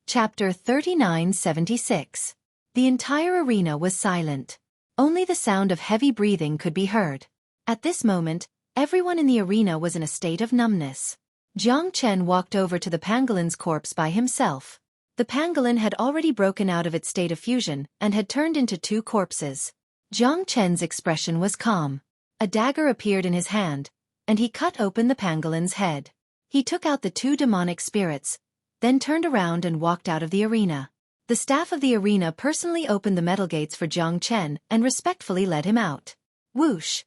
Chapter 3976. The entire arena was silent. Only the sound of heavy breathing could be heard. At this moment, everyone in the arena was in a state of numbness. Jiang Chen walked over to the pangolin's corpse by himself. The pangolin had already broken out of its state of fusion and had turned into two corpses. Jiang Chen's expression was calm. A dagger appeared in his hand, and he cut open the pangolin's head. He took out the two demonic spirits, then turned around and walked out of the arena. The staff of the arena personally opened the metal gates for Jiang Chen and respectfully led him out. Whoosh!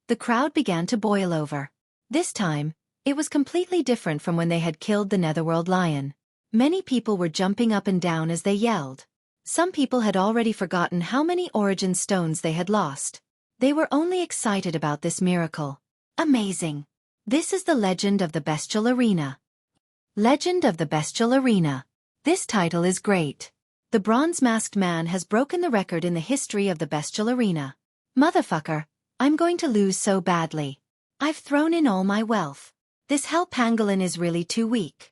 The crowd began to boil over. This time, it was completely different from when they had killed the Netherworld lion. Many people were jumping up and down as they yelled. Some people had already forgotten how many origin stones they had lost. They were only excited about this miracle. Amazing! This is the legend of the Bestial Arena. Legend of the Bestial Arena. This title is great. The bronze-masked man has broken the record in the history of the Bestial Arena. Motherfucker, I'm going to lose so badly. I've thrown in all my wealth. This hell pangolin is really too weak.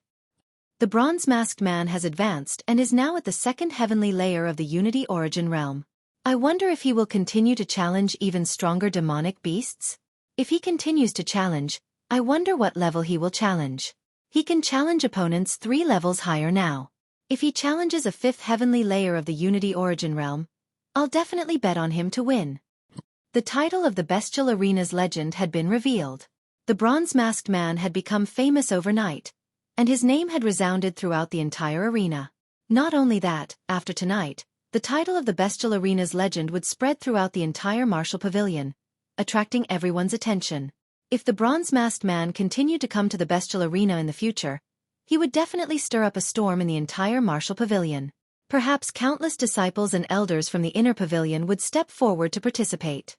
The bronze-masked man has advanced and is now at the second heavenly layer of the Unity Origin realm. I wonder if he will continue to challenge even stronger demonic beasts? If he continues to challenge, I wonder what level he will challenge. He can challenge opponents 3 levels higher now. If he challenges a 5th heavenly layer of the Unity Origin realm, I'll definitely bet on him to win. The title of the Bestial Arena's legend had been revealed. The bronze-masked man had become famous overnight, and his name had resounded throughout the entire arena. Not only that, after tonight, the title of the Bestial Arena's legend would spread throughout the entire Martial Pavilion, attracting everyone's attention. If the bronze-masked man continued to come to the Bestial Arena in the future, he would definitely stir up a storm in the entire Martial Pavilion. Perhaps countless disciples and elders from the inner pavilion would step forward to participate.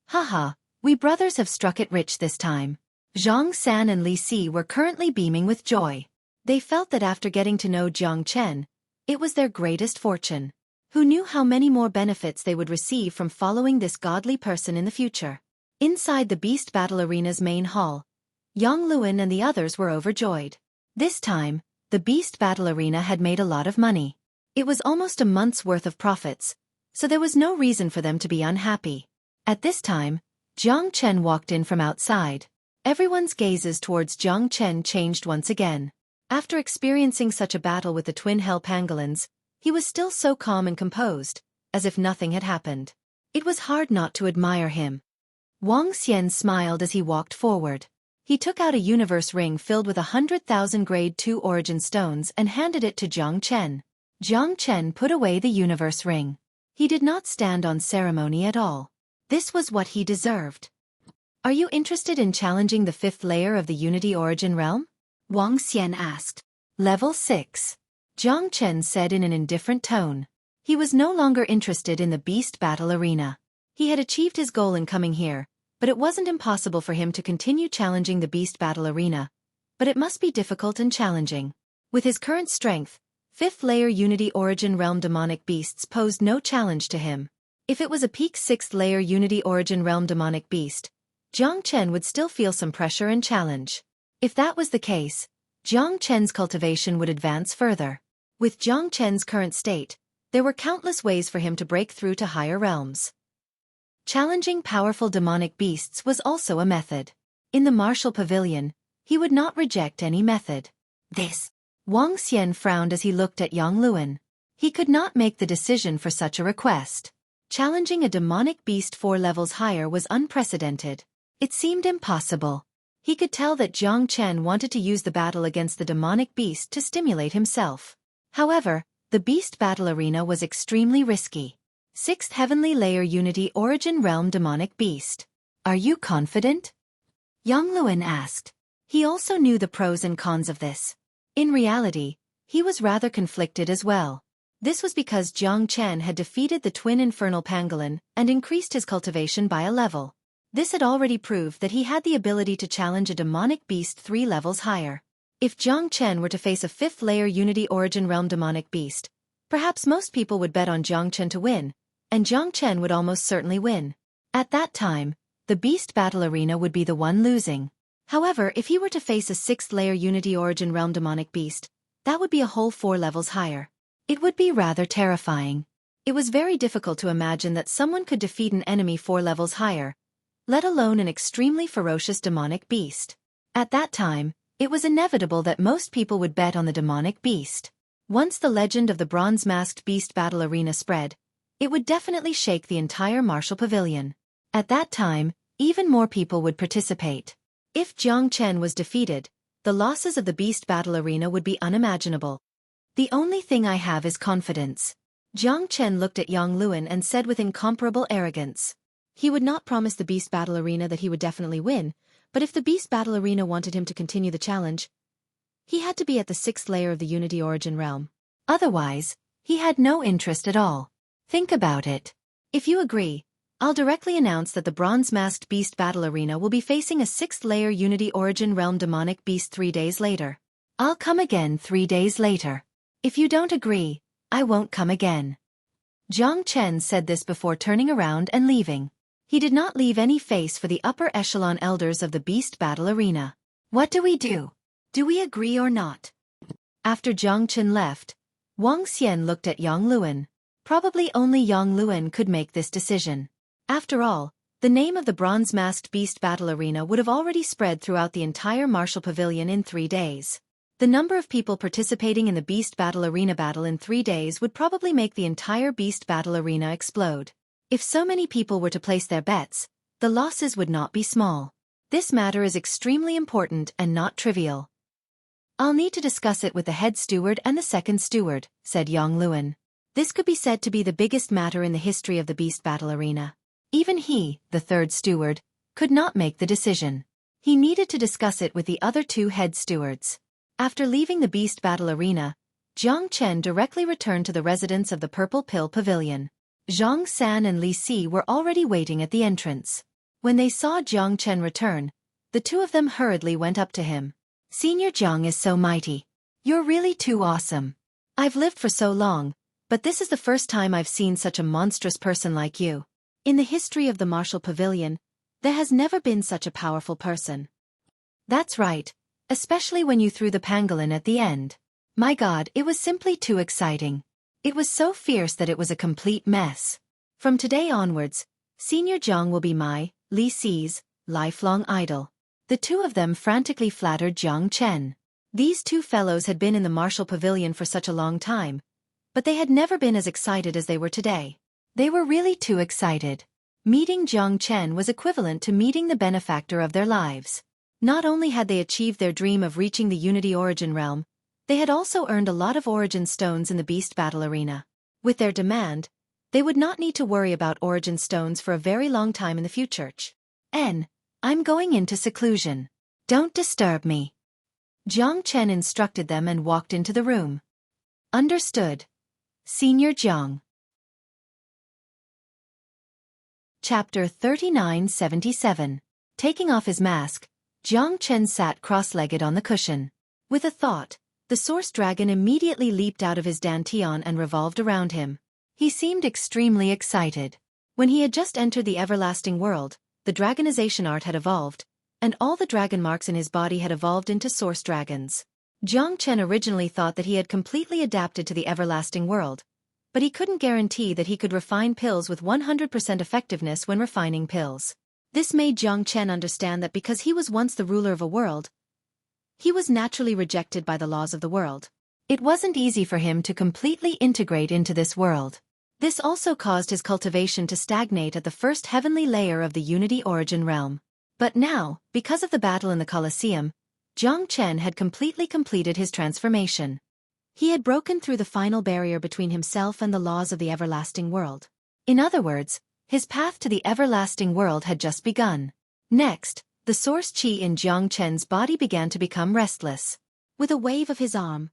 Haha, we brothers have struck it rich this time. Zhang San and Li Si were currently beaming with joy. They felt that after getting to know Jiang Chen, it was their greatest fortune. Who knew how many more benefits they would receive from following this godly person in the future? Inside the Beast Battle Arena's main hall, Yang Luan and the others were overjoyed. This time, the Beast Battle Arena had made a lot of money. It was almost a month's worth of profits, so there was no reason for them to be unhappy. At this time, Jiang Chen walked in from outside. Everyone's gazes towards Jiang Chen changed once again. After experiencing such a battle with the twin hell pangolins, he was still so calm and composed, as if nothing had happened. It was hard not to admire him. Wang Xian smiled as he walked forward. He took out a universe ring filled with 100,000 grade 2 origin stones and handed it to Jiang Chen. Jiang Chen put away the universe ring. He did not stand on ceremony at all. This was what he deserved. Are you interested in challenging the 5th layer of the Unity Origin realm? Wang Xian asked. Level 6. Jiang Chen said in an indifferent tone. He was no longer interested in the Beast Battle Arena. He had achieved his goal in coming here, but it wasn't impossible for him to continue challenging the Beast Battle Arena. But it must be difficult and challenging. With his current strength, 5th layer Unity Origin realm demonic beasts posed no challenge to him. If it was a peak 6th layer Unity Origin realm demonic beast, Jiang Chen would still feel some pressure and challenge. If that was the case, Jiang Chen's cultivation would advance further. With Jiang Chen's current state, there were countless ways for him to break through to higher realms. Challenging powerful demonic beasts was also a method. In the Martial Pavilion, he would not reject any method. This. Wang Xian frowned as he looked at Yang Luan. He could not make the decision for such a request. Challenging a demonic beast 4 levels higher was unprecedented. It seemed impossible. He could tell that Jiang Chen wanted to use the battle against the demonic beast to stimulate himself. However, the Beast Battle Arena was extremely risky. 6th Heavenly Layer Unity Origin Realm Demonic Beast. Are you confident? Yang Luan asked. He also knew the pros and cons of this. In reality, he was rather conflicted as well. This was because Jiang Chen had defeated the twin infernal pangolin and increased his cultivation by a level. This had already proved that he had the ability to challenge a demonic beast 3 levels higher. If Jiang Chen were to face a 5th layer Unity Origin Realm demonic beast, perhaps most people would bet on Jiang Chen to win, and Jiang Chen would almost certainly win. At that time, the Beast Battle Arena would be the one losing. However, if he were to face a 6th layer Unity Origin Realm demonic beast, That would be a whole 4 levels higher. It would be rather terrifying. It was very difficult to imagine that someone could defeat an enemy 4 levels higher, let alone an extremely ferocious demonic beast. At that time, it was inevitable that most people would bet on the demonic beast. Once the legend of the bronze-masked beast battle arena spread, it would definitely shake the entire martial pavilion. At that time, even more people would participate. If Jiang Chen was defeated, the losses of the beast battle arena would be unimaginable. The only thing I have is confidence. Jiang Chen looked at Yang Luan and said with incomparable arrogance. He would not promise the beast battle arena that he would definitely win, but if the beast battle arena wanted him to continue the challenge, he had to be at the 6th layer of the Unity Origin realm. Otherwise, he had no interest at all. Think about it. If you agree, I'll directly announce that the bronze-masked beast battle arena will be facing a 6th layer Unity Origin realm demonic beast 3 days later. I'll come again 3 days later. If you don't agree, I won't come again. Jiang Chen said this before turning around and leaving. He did not leave any face for the upper echelon elders of the beast battle arena. What do we do? Do we agree or not? After Jiang Chen left, Wang Xian looked at Yang Luan. Probably only Yang Luan could make this decision. After all, the name of the bronze-masked beast battle arena would have already spread throughout the entire martial pavilion in 3 days. The number of people participating in the beast battle arena battle in 3 days would probably make the entire beast battle arena explode. If so many people were to place their bets, the losses would not be small. This matter is extremely important and not trivial. I'll need to discuss it with the head steward and the second steward, said Yang Luan. This could be said to be the biggest matter in the history of the beast battle arena. Even he, the third steward, could not make the decision. He needed to discuss it with the other 2 head stewards. After leaving the beast battle arena, Jiang Chen directly returned to the residence of the Purple Pill Pavilion. Zhang San and Li Si were already waiting at the entrance. When they saw Jiang Chen return, the 2 of them hurriedly went up to him. Senior Jiang is so mighty. You're really too awesome. I've lived for so long, but this is the first time I've seen such a monstrous person like you. In the history of the martial pavilion, there has never been such a powerful person. That's right, especially when you threw the pangolin at the end. My God, it was simply too exciting. It was so fierce that it was a complete mess. From today onwards, Senior Jiang will be my, Li Si's, lifelong idol. The 2 of them frantically flattered Jiang Chen. These 2 fellows had been in the martial pavilion for such a long time, but they had never been as excited as they were today. They were really too excited. Meeting Jiang Chen was equivalent to meeting the benefactor of their lives. Not only had they achieved their dream of reaching the Unity Origin realm, they had also earned a lot of Origin Stones in the Beast Battle Arena. With their demand, they would not need to worry about Origin Stones for a very long time in the future. I'm going into seclusion. Don't disturb me. Jiang Chen instructed them and walked into the room. Understood. Senior Jiang. Chapter 3977. Taking off his mask, Jiang Chen sat cross-legged on the cushion. With a thought, the source dragon immediately leaped out of his dantian and revolved around him. He seemed extremely excited. When he had just entered the everlasting world, the dragonization art had evolved, and all the dragon marks in his body had evolved into source dragons. Jiang Chen originally thought that he had completely adapted to the everlasting world, but he couldn't guarantee that he could refine pills with 100% effectiveness when refining pills. This made Jiang Chen understand that because he was once the ruler of a world, he was naturally rejected by the laws of the world. It wasn't easy for him to completely integrate into this world. This also caused his cultivation to stagnate at the first heavenly layer of the Unity Origin realm. But now, because of the battle in the Colosseum, Jiang Chen had completely completed his transformation. He had broken through the final barrier between himself and the laws of the everlasting world. In other words, his path to the everlasting world had just begun. Next, the source qi in Jiang Chen's body began to become restless. With a wave of his arm,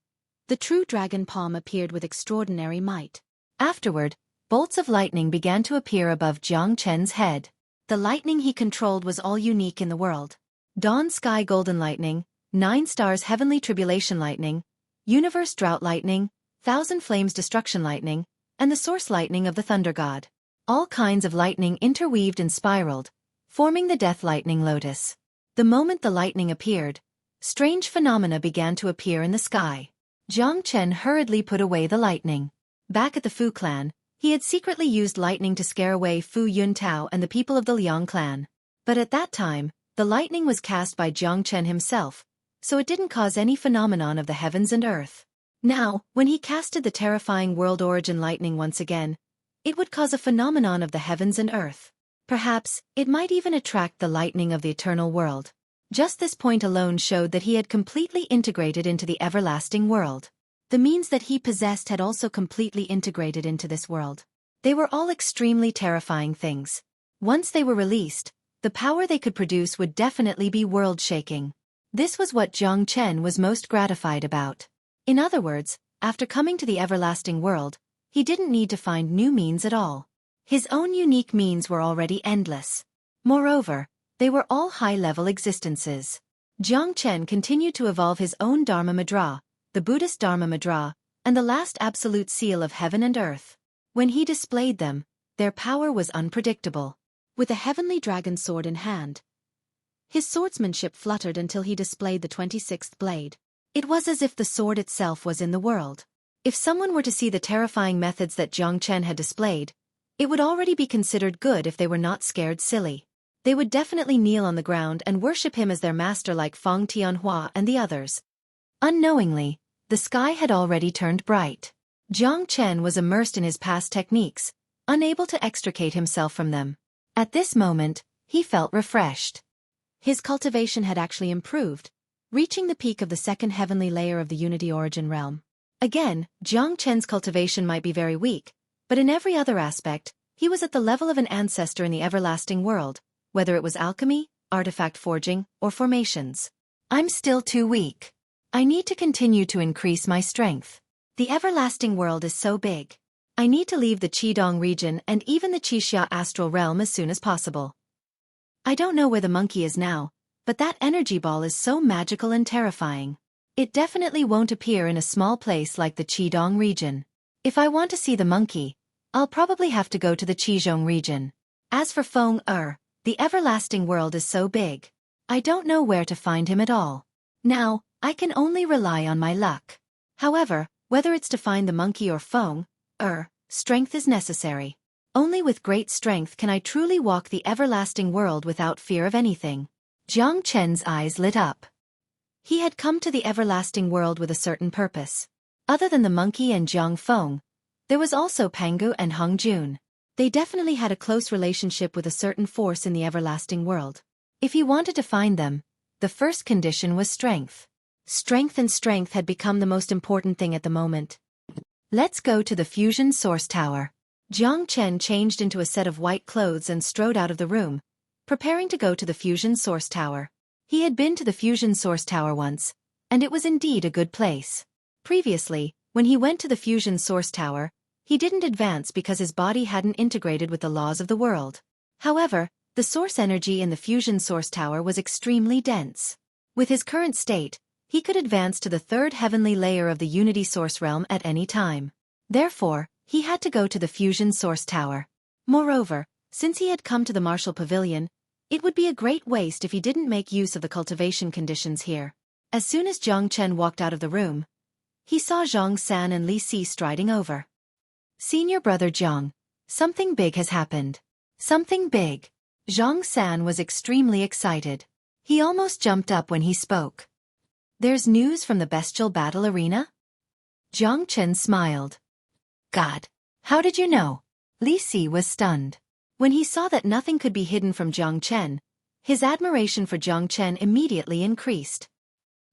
the true dragon palm appeared with extraordinary might. Afterward, bolts of lightning began to appear above Jiang Chen's head. The lightning he controlled was all unique in the world. Dawn Sky Golden Lightning, 9 Stars Heavenly Tribulation Lightning, Universe Drought Lightning, Thousand Flames Destruction Lightning, and the Source Lightning of the Thunder God. All kinds of lightning interweaved and spiraled, forming the Death Lightning Lotus. The moment the lightning appeared, strange phenomena began to appear in the sky. Jiang Chen hurriedly put away the lightning. Back at the Fu clan, he had secretly used lightning to scare away Fu Yuntao and the people of the Liang clan. But at that time, the lightning was cast by Jiang Chen himself, so it didn't cause any phenomenon of the heavens and earth. Now, when he casted the terrifying world origin lightning once again, it would cause a phenomenon of the heavens and earth. Perhaps, it might even attract the lightning of the eternal world. Just this point alone showed that he had completely integrated into the everlasting world. The means that he possessed had also completely integrated into this world. They were all extremely terrifying things. Once they were released, the power they could produce would definitely be world-shaking. This was what Jiang Chen was most gratified about. In other words, after coming to the everlasting world, he didn't need to find new means at all. His own unique means were already endless. Moreover, they were all high-level existences. Jiang Chen continued to evolve his own Dharma Mudra, the Buddhist Dharma Mudra, and the last absolute seal of heaven and earth. When he displayed them, their power was unpredictable. With a heavenly dragon sword in hand, his swordsmanship fluttered until he displayed the 26th blade. It was as if the sword itself was in the world. If someone were to see the terrifying methods that Jiang Chen had displayed, it would already be considered good if they were not scared silly. They would definitely kneel on the ground and worship him as their master like Feng Tianhua and the others. Unknowingly, the sky had already turned bright. Jiang Chen was immersed in his past techniques, unable to extricate himself from them. At this moment, he felt refreshed. His cultivation had actually improved, reaching the peak of the second heavenly layer of the Unity Origin realm. Again, Jiang Chen's cultivation might be very weak, but in every other aspect, he was at the level of an ancestor in the everlasting world, whether it was alchemy, artifact forging, or formations. I'm still too weak. I need to continue to increase my strength. The everlasting world is so big. I need to leave the Qidong region and even the Qixia astral realm as soon as possible. I don't know where the monkey is now, but that energy ball is so magical and terrifying. It definitely won't appear in a small place like the Qidong region. If I want to see the monkey, I'll probably have to go to the Qizhong region. As for Feng Er, the everlasting world is so big. I don't know where to find him at all. Now, I can only rely on my luck. However, whether it's to find the monkey or Feng Er, strength is necessary. Only with great strength can I truly walk the everlasting world without fear of anything. Jiang Chen's eyes lit up. He had come to the everlasting world with a certain purpose. Other than the monkey and Jiang Feng, there was also Pangu and Heng Jun. They definitely had a close relationship with a certain force in the everlasting world. If he wanted to find them, the first condition was strength. Strength had become the most important thing at the moment. Let's go to the Fusion Source Tower. Jiang Chen changed into a set of white clothes and strode out of the room, preparing to go to the Fusion Source Tower. He had been to the Fusion Source Tower once, and it was indeed a good place. Previously, when he went to the Fusion Source Tower, he didn't advance because his body hadn't integrated with the laws of the world. However, the source energy in the Fusion Source Tower was extremely dense. With his current state, he could advance to the third heavenly layer of the Unity Source Realm at any time. Therefore, he had to go to the Fusion Source Tower. Moreover, since he had come to the Martial Pavilion, it would be a great waste if he didn't make use of the cultivation conditions here. As soon as Jiang Chen walked out of the room, he saw Zhang San and Li Si striding over. Senior brother Jiang, something big has happened. Something big. Zhang San was extremely excited. He almost jumped up when he spoke. There's news from the bestial battle arena? Jiang Chen smiled. God, how did you know? Li Si was stunned. When he saw that nothing could be hidden from Jiang Chen, his admiration for Jiang Chen immediately increased.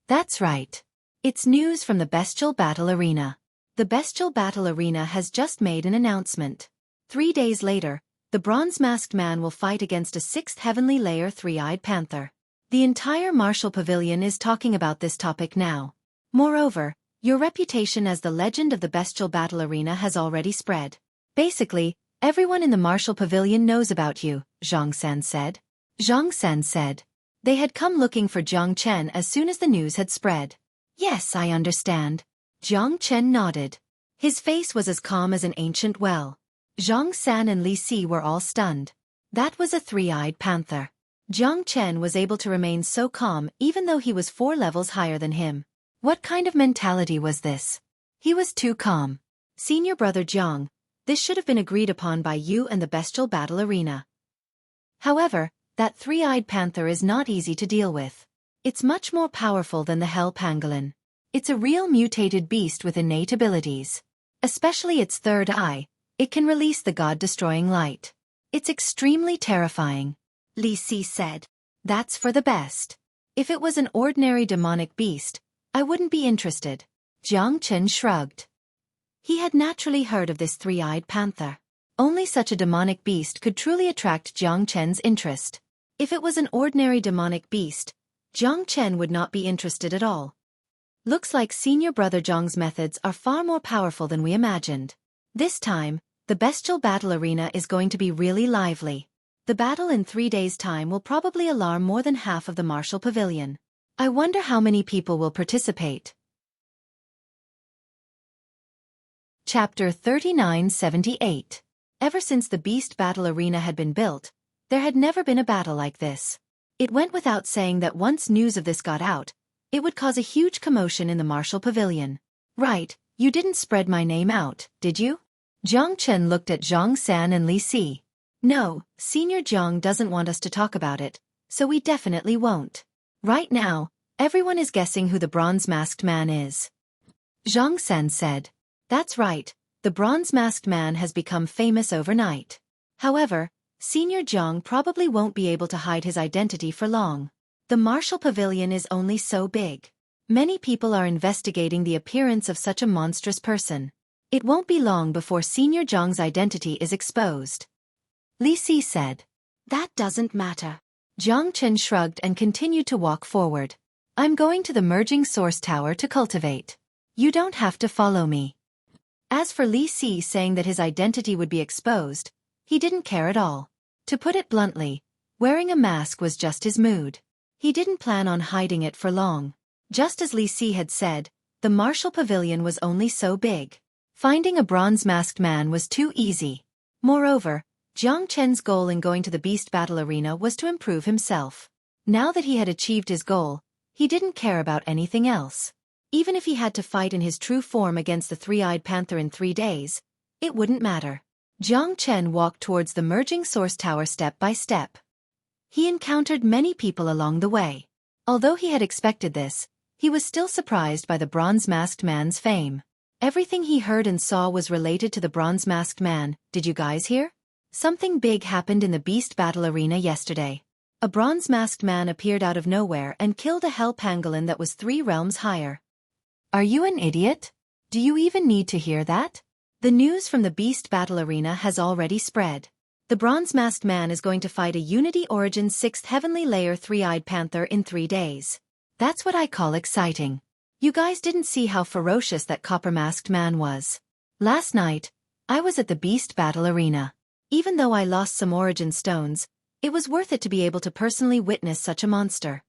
That's right. It's news from the bestial battle arena. The bestial battle arena has just made an announcement. 3 days later, the bronze-masked man will fight against a 6th heavenly layer three-eyed panther. The entire Martial Pavilion is talking about this topic now. Moreover, your reputation as the legend of the bestial battle arena has already spread. Basically, everyone in the Martial Pavilion knows about you, Zhang San said. Zhang San said. They had come looking for Jiang Chen as soon as the news had spread. Yes, I understand. Jiang Chen nodded. His face was as calm as an ancient well. Zhang San and Li Si were all stunned. That was a three-eyed panther. Jiang Chen was able to remain so calm even though he was 4 levels higher than him. What kind of mentality was this? He was too calm. Senior brother Jiang, this should have been agreed upon by you and the bestial battle arena. However, that three-eyed panther is not easy to deal with. It's much more powerful than the hell pangolin. It's a real mutated beast with innate abilities. Especially its third eye, it can release the god-destroying light. It's extremely terrifying. Li Si said. That's for the best. If it was an ordinary demonic beast, I wouldn't be interested. Jiang Chen shrugged. He had naturally heard of this three-eyed panther. Only such a demonic beast could truly attract Jiang Chen's interest. If it was an ordinary demonic beast, Jiang Chen would not be interested at all. Looks like senior brother Jiang's methods are far more powerful than we imagined. This time, the bestial battle arena is going to be really lively. The battle in 3 days' time will probably alarm more than half of the martial pavilion. I wonder how many people will participate. Chapter 3978. Ever since the Beast Battle Arena had been built, there had never been a battle like this. It went without saying that once news of this got out, it would cause a huge commotion in the martial pavilion. Right, you didn't spread my name out, did you? Jiang Chen looked at Zhang San and Li Si. No, Senior Jiang doesn't want us to talk about it, so we definitely won't. Right now, everyone is guessing who the bronze-masked man is. Zhang San said. That's right, the bronze-masked man has become famous overnight. However, Senior Jiang probably won't be able to hide his identity for long. The martial pavilion is only so big. Many people are investigating the appearance of such a monstrous person. It won't be long before Senior Jiang's identity is exposed. Li Si said. That doesn't matter. Jiang Chen shrugged and continued to walk forward. I'm going to the merging source tower to cultivate. You don't have to follow me. As for Li Si saying that his identity would be exposed, he didn't care at all. To put it bluntly, wearing a mask was just his mood. He didn't plan on hiding it for long. Just as Li Si had said, the martial pavilion was only so big. Finding a bronze-masked man was too easy. Moreover, Jiang Chen's goal in going to the Beast Battle Arena was to improve himself. Now that he had achieved his goal, he didn't care about anything else. Even if he had to fight in his true form against the three-eyed panther in 3 days, it wouldn't matter. Jiang Chen walked towards the merging source tower step by step. He encountered many people along the way. Although he had expected this, he was still surprised by the bronze-masked man's fame. Everything he heard and saw was related to the bronze-masked man. Did you guys hear? Something big happened in the Beast Battle Arena yesterday. A bronze-masked man appeared out of nowhere and killed a hell pangolin that was 3 realms higher. Are you an idiot? Do you even need to hear that? The news from the Beast Battle Arena has already spread. The bronze-masked man is going to fight a Unity Origin 6th Heavenly Layer 3-eyed panther in 3 days. That's what I call exciting. You guys didn't see how ferocious that copper-masked man was. Last night, I was at the Beast Battle Arena. Even though I lost some Origin stones, it was worth it to be able to personally witness such a monster.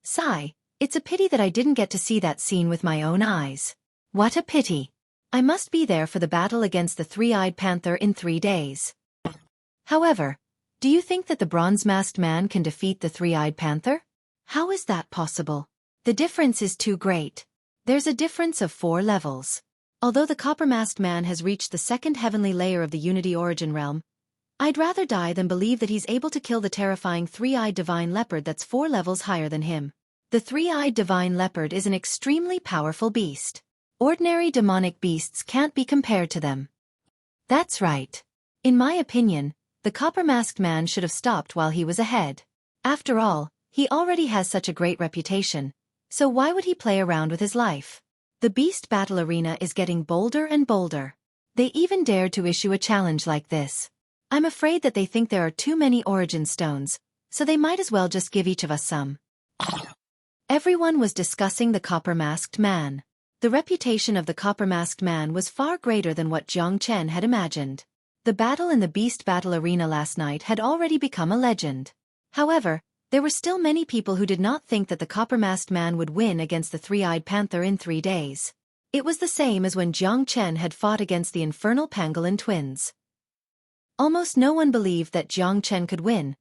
Sigh, it's a pity that I didn't get to see that scene with my own eyes. What a pity. I must be there for the battle against the 3-eyed panther in 3 days. However, do you think that the bronze-masked man can defeat the 3-eyed panther? How is that possible? The difference is too great. There's a difference of 4 levels. Although the copper-masked man has reached the 2nd heavenly layer of the Unity Origin realm, I'd rather die than believe that he's able to kill the terrifying 3-eyed divine leopard that's 4 levels higher than him. The 3-eyed divine leopard is an extremely powerful beast. Ordinary demonic beasts can't be compared to them. That's right. In my opinion, the copper-masked man should have stopped while he was ahead. After all, he already has such a great reputation, so why would he play around with his life? The Beast Battle Arena is getting bolder and bolder. They even dared to issue a challenge like this. I'm afraid that they think there are too many Origin stones, so they might as well just give each of us some. Everyone was discussing the copper-masked man. The reputation of the copper-masked man was far greater than what Jiang Chen had imagined. The battle in the Beast Battle Arena last night had already become a legend. However, there were still many people who did not think that the copper-masked man would win against the 3-eyed panther in 3 days. It was the same as when Jiang Chen had fought against the infernal pangolin twins. Almost no one believed that Jiang Chen could win,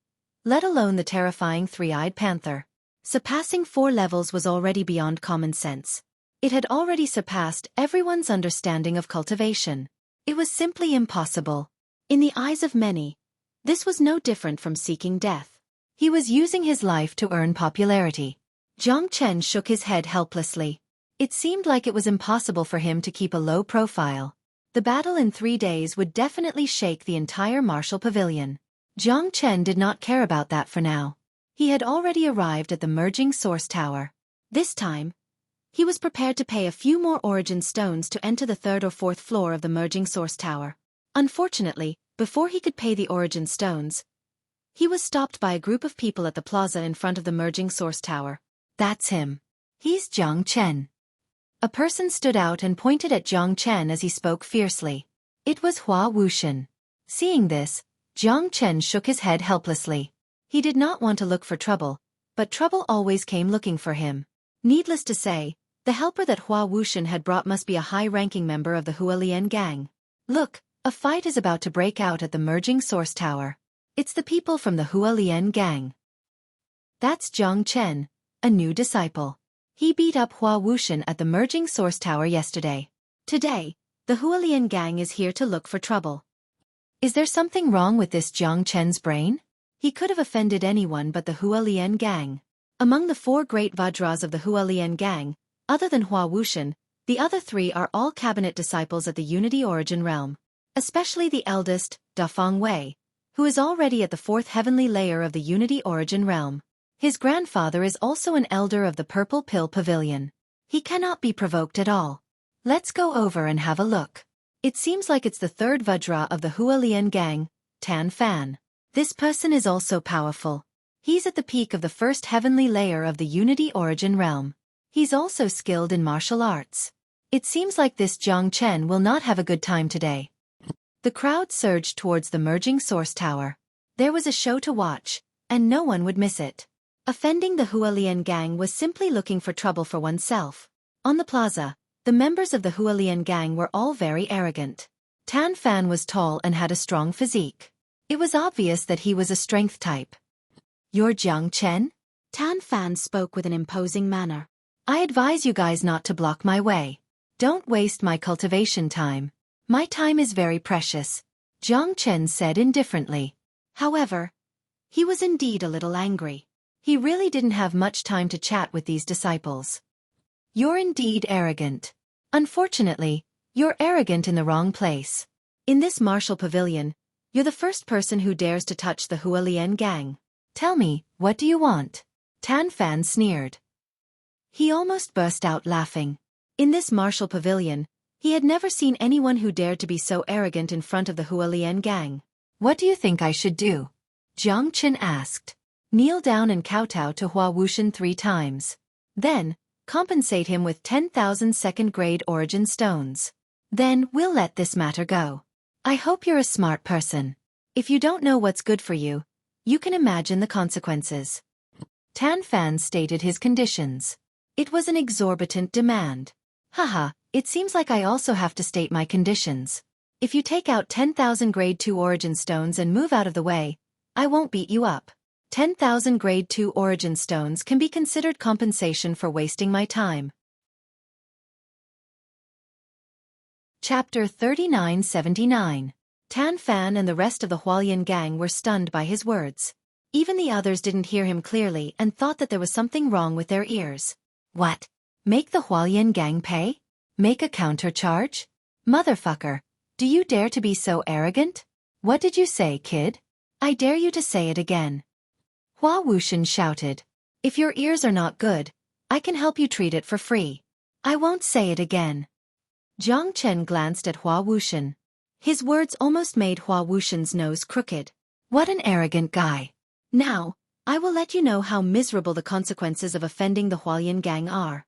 let alone the terrifying 3-eyed panther. Surpassing 4 levels was already beyond common sense. It had already surpassed everyone's understanding of cultivation. It was simply impossible. In the eyes of many, this was no different from seeking death. He was using his life to earn popularity. Jiang Chen shook his head helplessly. It seemed like it was impossible for him to keep a low profile. The battle in 3 days would definitely shake the entire martial pavilion. Jiang Chen did not care about that for now. He had already arrived at the merging source tower. This time, he was prepared to pay a few more origin stones to enter the 3rd or 4th floor of the merging source tower. Unfortunately, before he could pay the origin stones, he was stopped by a group of people at the plaza in front of the merging source tower. That's him. He's Jiang Chen. A person stood out and pointed at Jiang Chen as he spoke fiercely. It was Hua Wuxian. Seeing this, Jiang Chen shook his head helplessly. He did not want to look for trouble, but trouble always came looking for him. Needless to say, the helper that Hua Wuxian had brought must be a high-ranking member of the Hualien gang. Look, a fight is about to break out at the merging source tower. It's the people from the Hualien gang. That's Jiang Chen, a new disciple. He beat up Hua Wuxian at the merging source tower yesterday. Today, the Hualien gang is here to look for trouble. Is there something wrong with this Jiang Chen's brain? He could have offended anyone but the Hualien gang. Among the 4 great Vajras of the Hualien gang, other than Hua Wuxian, the other 3 are all cabinet disciples at the Unity Origin realm. Especially the eldest, Da Feng Wei, who is already at the 4th heavenly layer of the Unity Origin realm. His grandfather is also an elder of the Purple Pill Pavilion. He cannot be provoked at all. Let's go over and have a look. It seems like it's the 3rd Vajra of the Hualien gang, Tan Fan. This person is also powerful. He's at the peak of the 1st heavenly layer of the Unity Origin realm. He's also skilled in martial arts. It seems like this Jiang Chen will not have a good time today. The crowd surged towards the merging source tower. There was a show to watch, and no one would miss it. Offending the Hualien gang was simply looking for trouble for oneself. On the plaza, the members of the Hualien gang were all very arrogant. Tan Fan was tall and had a strong physique. It was obvious that he was a strength type. You're Jiang Chen? Tan Fan spoke with an imposing manner. I advise you guys not to block my way. Don't waste my cultivation time. My time is very precious, Jiang Chen said indifferently. However, he was indeed a little angry. He really didn't have much time to chat with these disciples. You're indeed arrogant. Unfortunately, you're arrogant in the wrong place. In this martial pavilion, you're the first person who dares to touch the Hualien gang. Tell me, what do you want? Tan Fan sneered. He almost burst out laughing. In this martial pavilion, he had never seen anyone who dared to be so arrogant in front of the Hualien gang. What do you think I should do? Jiang Chen asked. Kneel down and kowtow to Hua Wuxian 3 times. Then, compensate him with 10,000 second-grade origin stones. Then we'll let this matter go. I hope you're a smart person. If you don't know what's good for you, you can imagine the consequences. Tan Fan stated his conditions. It was an exorbitant demand. Haha, it seems like I also have to state my conditions. If you take out 10,000 grade 2 origin stones and move out of the way, I won't beat you up. 10,000 grade 2 origin stones can be considered compensation for wasting my time. Chapter 3979. Tan Fan and the rest of the Hualien gang were stunned by his words. Even the others didn't hear him clearly and thought that there was something wrong with their ears. What? Make the Hualien gang pay? Make a countercharge? Motherfucker, do you dare to be so arrogant? What did you say, kid? I dare you to say it again. Hua Wuxian shouted. If your ears are not good, I can help you treat it for free. I won't say it again. Jiang Chen glanced at Hua Wuxian. His words almost made Hua Wuxian's nose crooked. What an arrogant guy. Now, I will let you know how miserable the consequences of offending the Hualien gang are.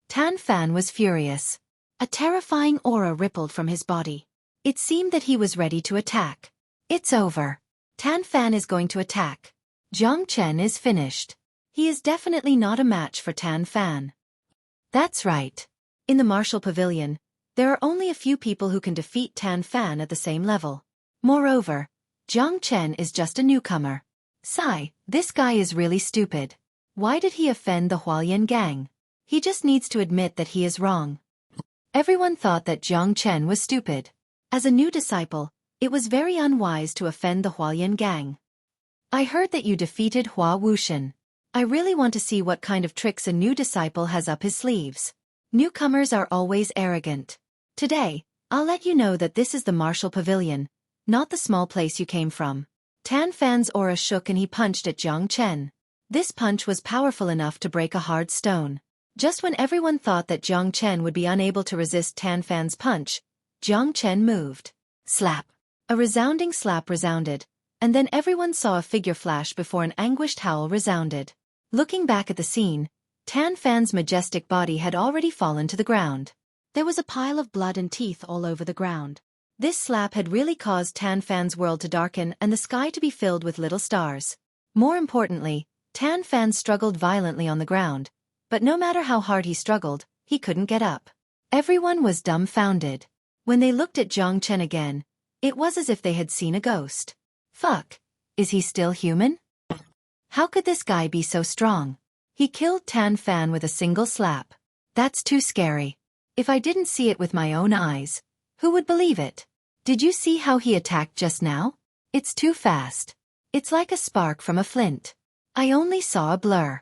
Tan Fan was furious. A terrifying aura rippled from his body. It seemed that he was ready to attack. It's over. Tan Fan is going to attack. Jiang Chen is finished. He is definitely not a match for Tan Fan. That's right. In the martial pavilion, there are only a few people who can defeat Tan Fan at the same level. Moreover, Jiang Chen is just a newcomer. Sigh, this guy is really stupid. Why did he offend the Hualien gang? He just needs to admit that he is wrong. Everyone thought that Jiang Chen was stupid. As a new disciple, it was very unwise to offend the Hualien gang. I heard that you defeated Hua Wushan. I really want to see what kind of tricks a new disciple has up his sleeves. Newcomers are always arrogant. Today, I'll let you know that this is the Martial Pavilion, not the small place you came from. Tan Fan's aura shook and he punched at Jiang Chen. This punch was powerful enough to break a hard stone. Just when everyone thought that Jiang Chen would be unable to resist Tan Fan's punch, Jiang Chen moved. Slap. A resounding slap resounded, and then everyone saw a figure flash before an anguished howl resounded. Looking back at the scene, Tan Fan's majestic body had already fallen to the ground. There was a pile of blood and teeth all over the ground. This slap had really caused Tan Fan's world to darken and the sky to be filled with little stars. More importantly, Tan Fan struggled violently on the ground, but no matter how hard he struggled, he couldn't get up. Everyone was dumbfounded. When they looked at Jiang Chen again, it was as if they had seen a ghost. Fuck. Is he still human? How could this guy be so strong? He killed Tan Fan with a single slap. That's too scary. If I didn't see it with my own eyes, who would believe it? Did you see how he attacked just now? It's too fast. It's like a spark from a flint. I only saw a blur.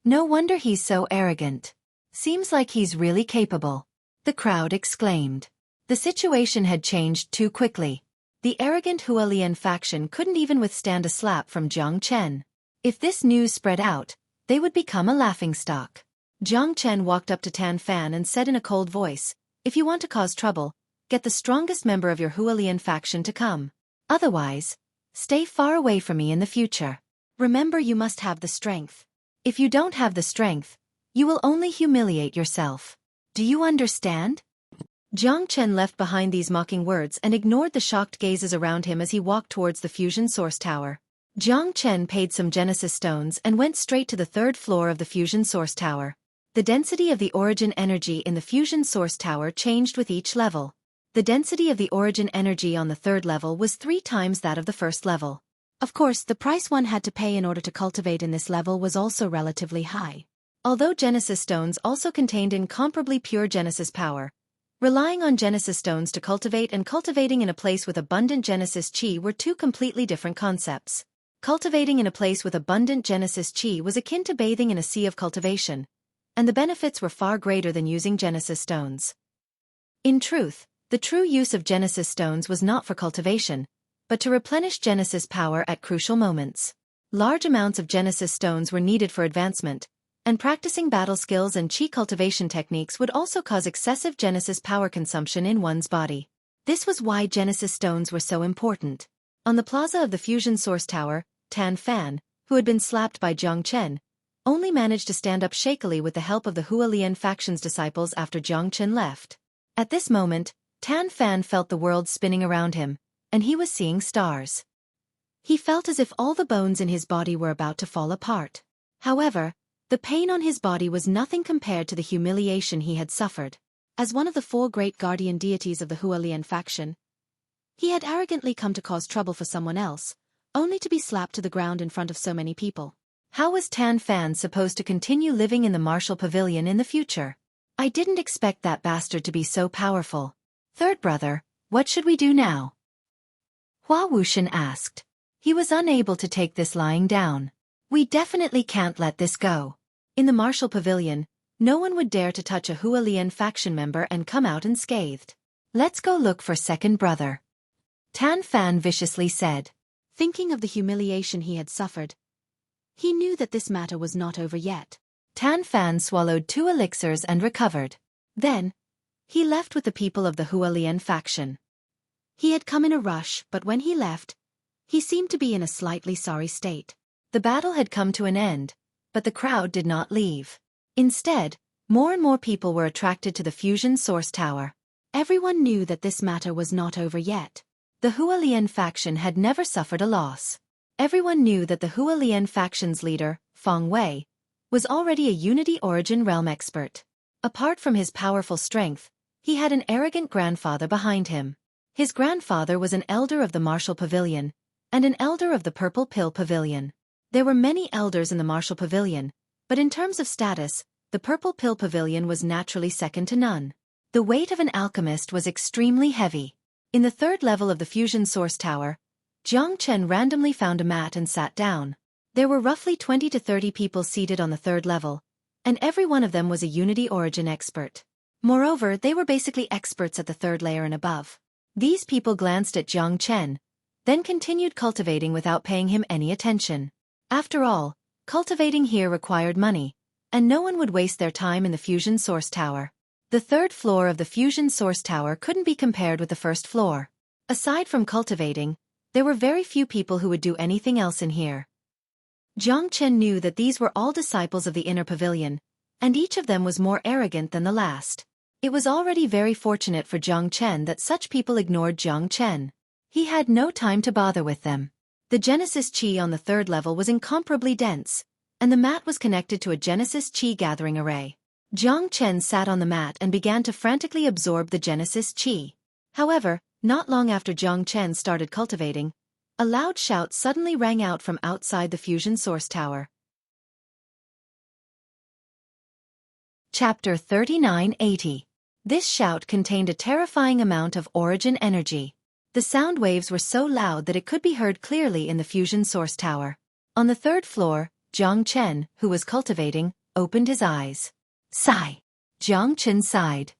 No wonder he's so arrogant. Seems like he's really capable. The crowd exclaimed. The situation had changed too quickly. The arrogant Hualien faction couldn't even withstand a slap from Jiang Chen. If this news spread out, they would become a laughingstock. Jiang Chen walked up to Tan Fan and said in a cold voice, "If you want to cause trouble, get the strongest member of your Hualien faction to come. Otherwise, stay far away from me in the future. Remember, you must have the strength. If you don't have the strength, you will only humiliate yourself. Do you understand?" Jiang Chen left behind these mocking words and ignored the shocked gazes around him as he walked towards the fusion source tower. Jiang Chen paid some Genesis stones and went straight to the third floor of the fusion source tower. The density of the origin energy in the fusion source tower changed with each level. The density of the origin energy on the third level was 3 times that of the first level. Of course, the price one had to pay in order to cultivate in this level was also relatively high. Although Genesis stones also contained incomparably pure Genesis power, relying on Genesis stones to cultivate and cultivating in a place with abundant Genesis chi were 2 completely different concepts. Cultivating in a place with abundant Genesis chi was akin to bathing in a sea of cultivation, and the benefits were far greater than using Genesis stones. In truth, the true use of Genesis stones was not for cultivation, but to replenish Genesis power at crucial moments. Large amounts of Genesis stones were needed for advancement, and practicing battle skills and chi cultivation techniques would also cause excessive Genesis power consumption in one's body. This was why Genesis stones were so important. On the plaza of the fusion source tower, Tan Fan, who had been slapped by Jiang Chen, only managed to stand up shakily with the help of the Hualien faction's disciples after Jiang Chen left. At this moment, Tan Fan felt the world spinning around him, and he was seeing stars. He felt as if all the bones in his body were about to fall apart. However, the pain on his body was nothing compared to the humiliation he had suffered. As one of the 4 great guardian deities of the Hualien faction, he had arrogantly come to cause trouble for someone else, only to be slapped to the ground in front of so many people. How was Tan Fan supposed to continue living in the Martial Pavilion in the future? I didn't expect that bastard to be so powerful. Third brother, what should we do now? Hua Wushan asked. He was unable to take this lying down. We definitely can't let this go. In the Martial Pavilion, no one would dare to touch a Hualien faction member and come out unscathed. Let's go look for second brother. Tan Fan viciously said. Thinking of the humiliation he had suffered, he knew that this matter was not over yet. Tan Fan swallowed 2 elixirs and recovered. Then, he left with the people of the Hualien faction. He had come in a rush, but when he left, he seemed to be in a slightly sorry state. The battle had come to an end, but the crowd did not leave. Instead, more and more people were attracted to the fusion source tower. Everyone knew that this matter was not over yet. The Hualien faction had never suffered a loss. Everyone knew that the Hualien faction's leader, Feng Wei, was already a Unity Origin Realm expert. Apart from his powerful strength, he had an arrogant grandfather behind him. His grandfather was an elder of the Martial Pavilion, and an elder of the Purple Pill Pavilion. There were many elders in the Martial Pavilion, but in terms of status, the Purple Pill Pavilion was naturally second to none. The weight of an alchemist was extremely heavy. In the third level of the Fusion Source Tower, Jiang Chen randomly found a mat and sat down. There were roughly 20 to 30 people seated on the third level, and every one of them was a Unity Origin expert. Moreover, they were basically experts at the third layer and above. These people glanced at Jiang Chen, then continued cultivating without paying him any attention. After all, cultivating here required money, and no one would waste their time in the Fusion Source Tower. The third floor of the Fusion Source Tower couldn't be compared with the first floor. Aside from cultivating, there were very few people who would do anything else in here. Jiang Chen knew that these were all disciples of the inner pavilion, and each of them was more arrogant than the last. It was already very fortunate for Jiang Chen that such people ignored Jiang Chen. He had no time to bother with them. The Genesis Chi on the third level was incomparably dense, and the mat was connected to a Genesis Chi gathering array. Jiang Chen sat on the mat and began to frantically absorb the Genesis Chi. However, not long after Jiang Chen started cultivating, a loud shout suddenly rang out from outside the Fusion Source Tower. Chapter 3980. This shout contained a terrifying amount of origin energy. The sound waves were so loud that it could be heard clearly in the Fusion Source Tower. On the third floor, Jiang Chen, who was cultivating, opened his eyes. Sigh. Jiang Chen sighed.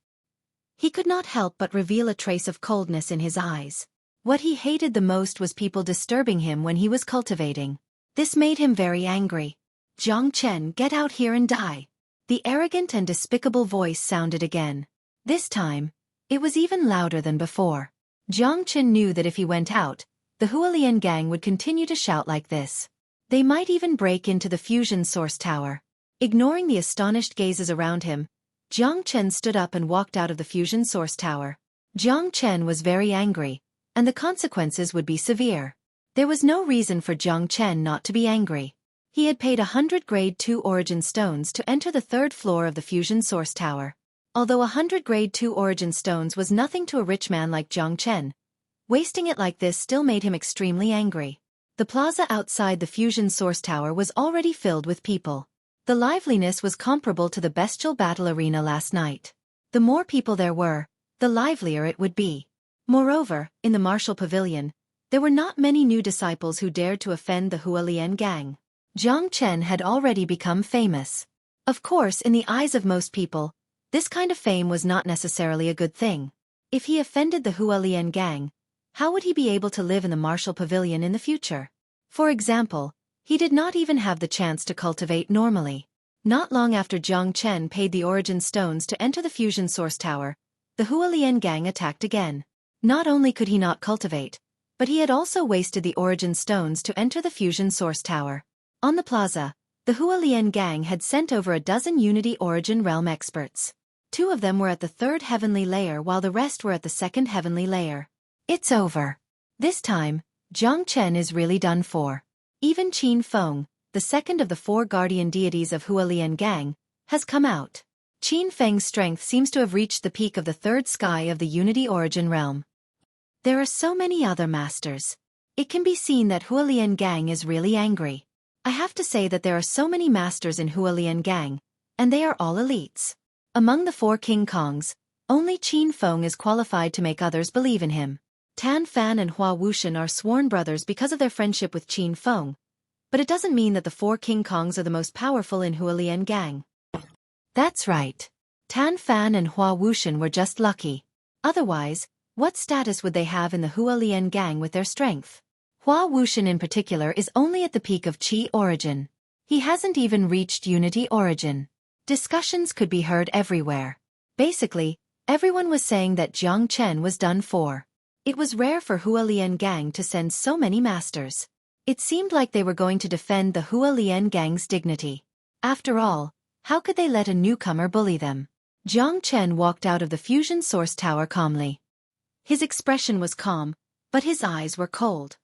He could not help but reveal a trace of coldness in his eyes. What he hated the most was people disturbing him when he was cultivating. This made him very angry. Jiang Chen, get out here and die. The arrogant and despicable voice sounded again. This time, it was even louder than before. Jiang Chen knew that if he went out, the Hualien gang would continue to shout like this. They might even break into the Fusion Source Tower. Ignoring the astonished gazes around him, Jiang Chen stood up and walked out of the Fusion Source Tower. Jiang Chen was very angry, and the consequences would be severe. There was no reason for Jiang Chen not to be angry. He had paid 100 Grade 2 Origin Stones to enter the third floor of the Fusion Source Tower. Although 100 Grade 2 Origin Stones was nothing to a rich man like Jiang Chen, wasting it like this still made him extremely angry. The plaza outside the Fusion Source Tower was already filled with people. The liveliness was comparable to the bestial battle arena last night. The more people there were, the livelier it would be. Moreover, in the Martial Pavilion, there were not many new disciples who dared to offend the Hualien gang. Jiang Chen had already become famous. Of course, in the eyes of most people, this kind of fame was not necessarily a good thing. If he offended the Hualien gang, how would he be able to live in the Martial Pavilion in the future? For example, he did not even have the chance to cultivate normally. Not long after Jiang Chen paid the Origin Stones to enter the Fusion Source Tower, the Hualien gang attacked again. Not only could he not cultivate, but he had also wasted the Origin Stones to enter the Fusion Source Tower. On the plaza, the Hualien gang had sent over a dozen Unity Origin Realm experts. 2 of them were at the third heavenly layer while the rest were at the second heavenly layer. It's over. This time, Jiang Chen is really done for. Even Qin Feng, the second of the 4 guardian deities of Hualien gang, has come out. Qin Feng's strength seems to have reached the peak of the third sky of the Unity Origin Realm. There are so many other masters. It can be seen that Hualien gang is really angry. I have to say that there are so many masters in Hualien gang, and they are all elites. Among the 4 King Kongs, only Qin Feng is qualified to make others believe in him. Tan Fan and Hua Wushan are sworn brothers because of their friendship with Qin Feng, but it doesn't mean that the 4 King Kongs are the most powerful in Hualien gang. That's right. Tan Fan and Hua Wushan were just lucky. Otherwise, what status would they have in the Hualien gang with their strength? Hua Wushan in particular is only at the peak of Qi Origin. He hasn't even reached Unity Origin. Discussions could be heard everywhere. Basically, everyone was saying that Jiang Chen was done for. It was rare for Hualien gang to send so many masters. It seemed like they were going to defend the Hualien gang's dignity. After all, how could they let a newcomer bully them? Jiang Chen walked out of the Fusion Source Tower calmly. His expression was calm, but his eyes were cold.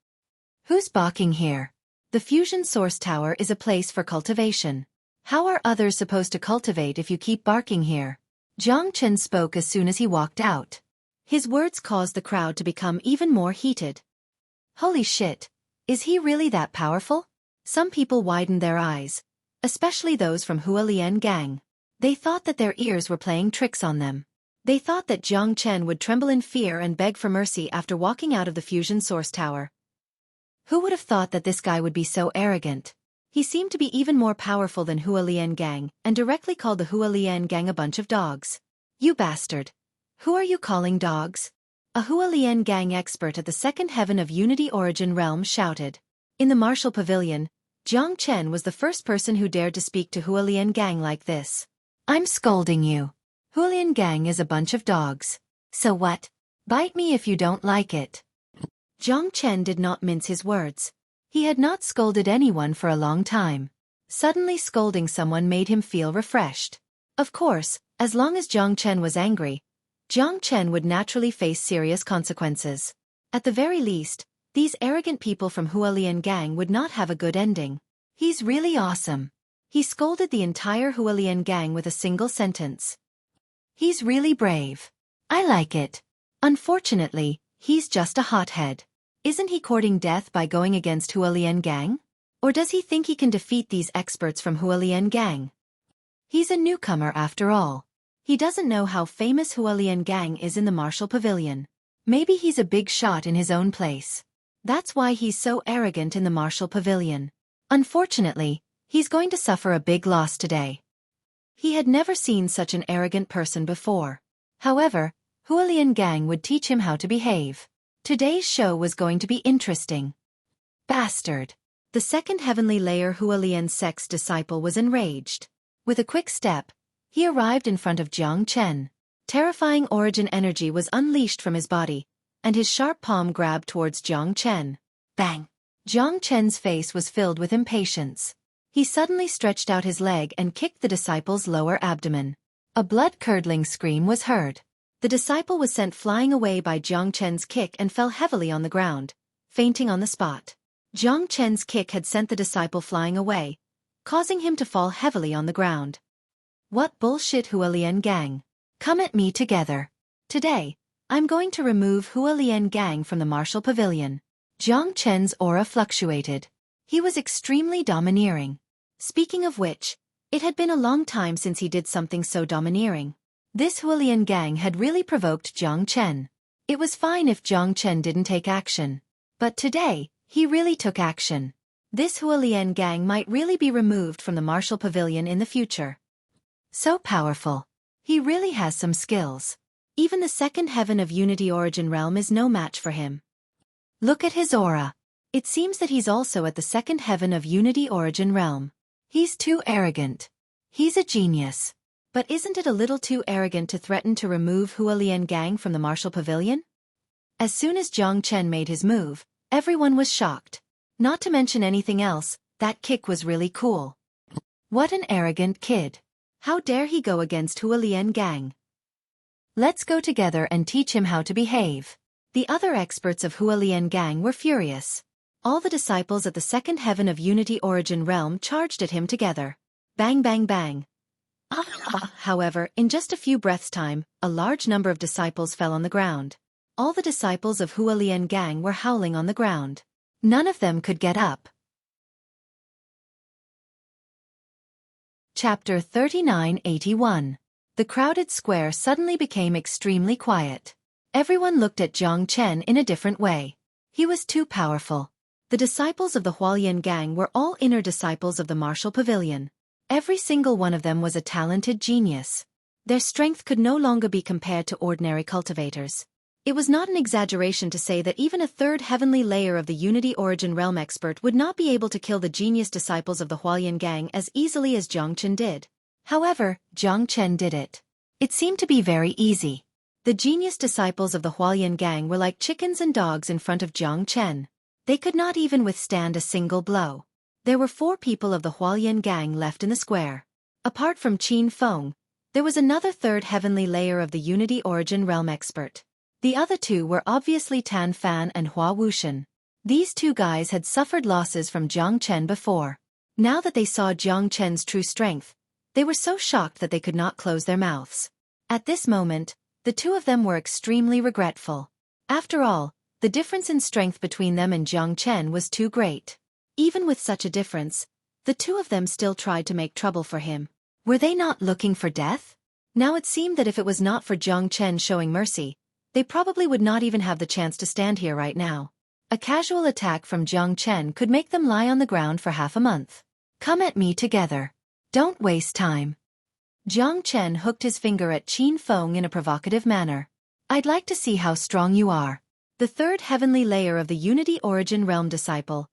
Who's balking here? The Fusion Source Tower is a place for cultivation. How are others supposed to cultivate if you keep barking here? Jiang Chen spoke as soon as he walked out. His words caused the crowd to become even more heated. Holy shit, is he really that powerful? Some people widened their eyes, especially those from Hualien gang. They thought that their ears were playing tricks on them. They thought that Jiang Chen would tremble in fear and beg for mercy after walking out of the fusion source tower. Who would have thought that this guy would be so arrogant? He seemed to be even more powerful than Hua Lian Gang, and directly called the Hua Lian Gang a bunch of dogs. You bastard! Who are you calling dogs? A Hua Lian Gang expert at the second heaven of Unity Origin Realm shouted. In the martial pavilion, Jiang Chen was the first person who dared to speak to Hua Lian Gang like this. I'm scolding you. Hua Lian Gang is a bunch of dogs. So what? Bite me if you don't like it. Jiang Chen did not mince his words. He had not scolded anyone for a long time. Suddenly scolding someone made him feel refreshed. Of course, as long as Jiang Chen was angry, Jiang Chen would naturally face serious consequences. At the very least, these arrogant people from Hua Lian Gang would not have a good ending. He's really awesome. He scolded the entire Hua Lian Gang with a single sentence. He's really brave. I like it. Unfortunately, he's just a hothead. Isn't he courting death by going against Hua Lian Gang? Or does he think he can defeat these experts from Hua Lian Gang? He's a newcomer after all. He doesn't know how famous Hua Lian Gang is in the martial pavilion. Maybe he's a big shot in his own place. That's why he's so arrogant in the martial pavilion. Unfortunately, he's going to suffer a big loss today. He had never seen such an arrogant person before. However, Hua Lian Gang would teach him how to behave. Today's show was going to be interesting. Bastard! The second heavenly layer Hua Lian sect's disciple was enraged. With a quick step, he arrived in front of Jiang Chen. Terrifying origin energy was unleashed from his body, and his sharp palm grabbed towards Jiang Chen. Bang! Jiang Chen's face was filled with impatience. He suddenly stretched out his leg and kicked the disciple's lower abdomen. A blood-curdling scream was heard. The disciple was sent flying away by Jiang Chen's kick and fell heavily on the ground, fainting on the spot. Jiang Chen's kick had sent the disciple flying away, causing him to fall heavily on the ground. What bullshit, Hua Lian Gang! Come at me together. Today, I'm going to remove Hua Lian Gang from the martial pavilion. Jiang Chen's aura fluctuated. He was extremely domineering. Speaking of which, it had been a long time since he did something so domineering. This Hua Lian Gang had really provoked Jiang Chen. It was fine if Jiang Chen didn't take action. But today, he really took action. This Hua Lian Gang might really be removed from the martial pavilion in the future. So powerful. He really has some skills. Even the second heaven of Unity Origin Realm is no match for him. Look at his aura. It seems that he's also at the second heaven of Unity Origin Realm. He's too arrogant. He's a genius. But isn't it a little too arrogant to threaten to remove Hua Lian Gang from the martial pavilion? As soon as Jiang Chen made his move, everyone was shocked. Not to mention anything else, that kick was really cool. What an arrogant kid. How dare he go against Hua Lian Gang? Let's go together and teach him how to behave. The other experts of Hua Lian Gang were furious. All the disciples at the second heaven of Unity Origin Realm charged at him together. Bang bang bang. However, in just a few breaths' time, a large number of disciples fell on the ground. All the disciples of Hua Lian Gang were howling on the ground. None of them could get up. Chapter 3981. The crowded square suddenly became extremely quiet. Everyone looked at Jiang Chen in a different way. He was too powerful. The disciples of the Hualian Gang were all inner disciples of the martial pavilion. Every single one of them was a talented genius. Their strength could no longer be compared to ordinary cultivators. It was not an exaggeration to say that even a third heavenly layer of the Unity Origin Realm expert would not be able to kill the genius disciples of the Hualian Gang as easily as Jiang Chen did. However, Jiang Chen did it. It seemed to be very easy. The genius disciples of the Hualian Gang were like chickens and dogs in front of Jiang Chen. They could not even withstand a single blow. There were 4 people of the Hualian Gang left in the square. Apart from Qin Feng, there was another third heavenly layer of the Unity Origin Realm expert. The other 2 were obviously Tan Fan and Hua Wuxian. These 2 guys had suffered losses from Jiang Chen before. Now that they saw Jiang Chen's true strength, they were so shocked that they could not close their mouths. At this moment, the 2 of them were extremely regretful. After all, the difference in strength between them and Jiang Chen was too great. Even with such a difference, the 2 of them still tried to make trouble for him. Were they not looking for death? Now it seemed that if it was not for Jiang Chen showing mercy, they probably would not even have the chance to stand here right now. A casual attack from Jiang Chen could make them lie on the ground for half a month. Come at me together. Don't waste time. Jiang Chen hooked his finger at Qin Feng in a provocative manner. I'd like to see how strong you are. The third heavenly layer of the Unity Origin Realm disciple,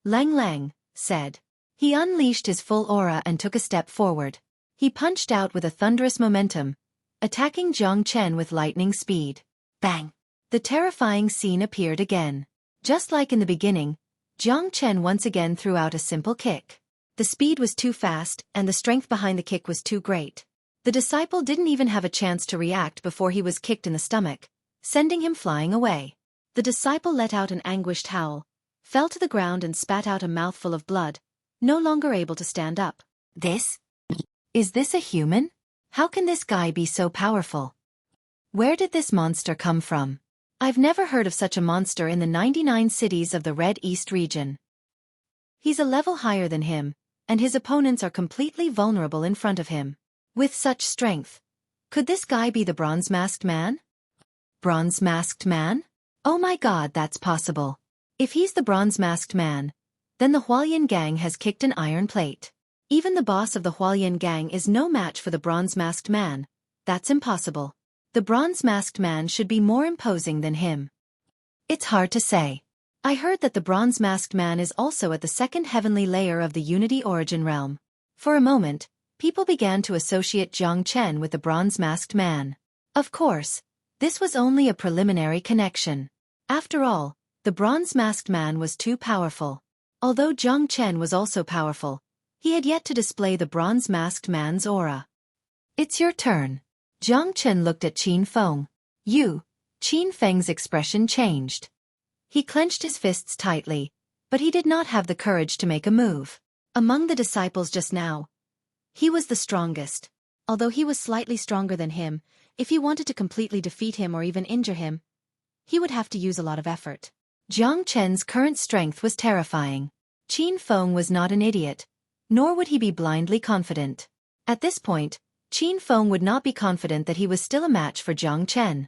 Lang Lang, said. He unleashed his full aura and took a step forward. He punched out with a thunderous momentum, attacking Jiang Chen with lightning speed. Bang! The terrifying scene appeared again. Just like in the beginning, Jiang Chen once again threw out a simple kick. The speed was too fast, and the strength behind the kick was too great. The disciple didn't even have a chance to react before he was kicked in the stomach, sending him flying away. The disciple let out an anguished howl, fell to the ground and spat out a mouthful of blood, no longer able to stand up. Is this a human? How can this guy be so powerful? Where did this monster come from? I've never heard of such a monster in the 99 cities of the Red East region. He's a level higher than him, and his opponents are completely vulnerable in front of him. With such strength, could this guy be the Bronze-Masked Man? Bronze-Masked Man? Oh my god, that's possible. If he's the Bronze-Masked Man, then the Hualien Gang has kicked an iron plate. Even the boss of the Hualien Gang is no match for the Bronze-Masked Man. That's impossible. The Bronze-Masked Man should be more imposing than him. It's hard to say. I heard that the Bronze-Masked Man is also at the second heavenly layer of the Unity Origin Realm. For a moment, people began to associate Jiang Chen with the Bronze-Masked Man. Of course, this was only a preliminary connection. After all, the Bronze-Masked Man was too powerful. Although Jiang Chen was also powerful, he had yet to display the Bronze-Masked Man's aura. It's your turn. Jiang Chen looked at Qin Feng. Qin Feng's expression changed. He clenched his fists tightly, but he did not have the courage to make a move. Among the disciples just now, he was the strongest. Although he was slightly stronger than him, if he wanted to completely defeat him or even injure him, he would have to use a lot of effort. Jiang Chen's current strength was terrifying. Qin Feng was not an idiot, nor would he be blindly confident. At this point, Qin Feng would not be confident that he was still a match for Jiang Chen.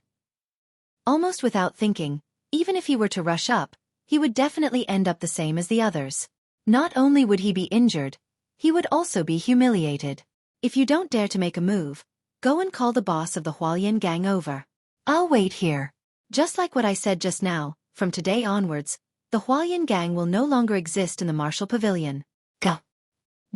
Almost without thinking, even if he were to rush up, he would definitely end up the same as the others. Not only would he be injured, he would also be humiliated. If you don't dare to make a move, go and call the boss of the Hualien Gang over. I'll wait here. Just like what I said just now, from today onwards, the Hualien Gang will no longer exist in the Martial Pavilion. Go.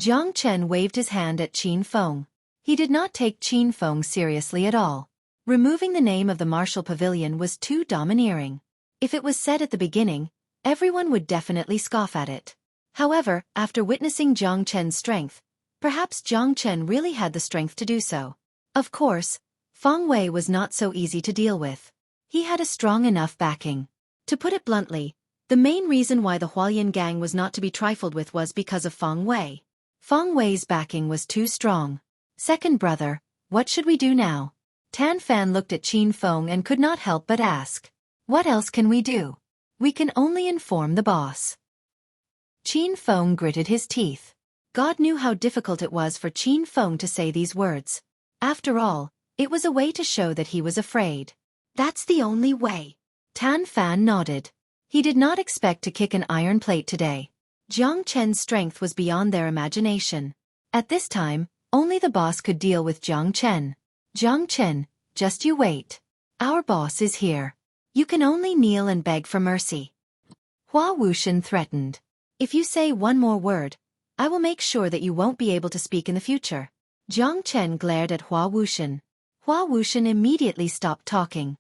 Jiang Chen waved his hand at Qin Feng. He did not take Qin Feng seriously at all. Removing the name of the Martial Pavilion was too domineering. If it was said at the beginning, everyone would definitely scoff at it. However, after witnessing Jiang Chen's strength, perhaps Jiang Chen really had the strength to do so. Of course, Feng Wei was not so easy to deal with. He had a strong enough backing. To put it bluntly, the main reason why the Hualien Gang was not to be trifled with was because of Feng Wei. Feng Wei's backing was too strong. Second brother, what should we do now? Tan Fan looked at Qin Feng and could not help but ask. What else can we do? We can only inform the boss. Qin Feng gritted his teeth. God knew how difficult it was for Qin Feng to say these words. After all, it was a way to show that he was afraid. That's the only way. Tan Fan nodded. He did not expect to kick an iron plate today. Jiang Chen's strength was beyond their imagination. At this time, only the boss could deal with Jiang Chen. Jiang Chen, just you wait. Our boss is here. You can only kneel and beg for mercy. Hua Wuxian threatened. If you say one more word, I will make sure that you won't be able to speak in the future. Jiang Chen glared at Hua Wuxian. Hua Wuxian immediately stopped talking.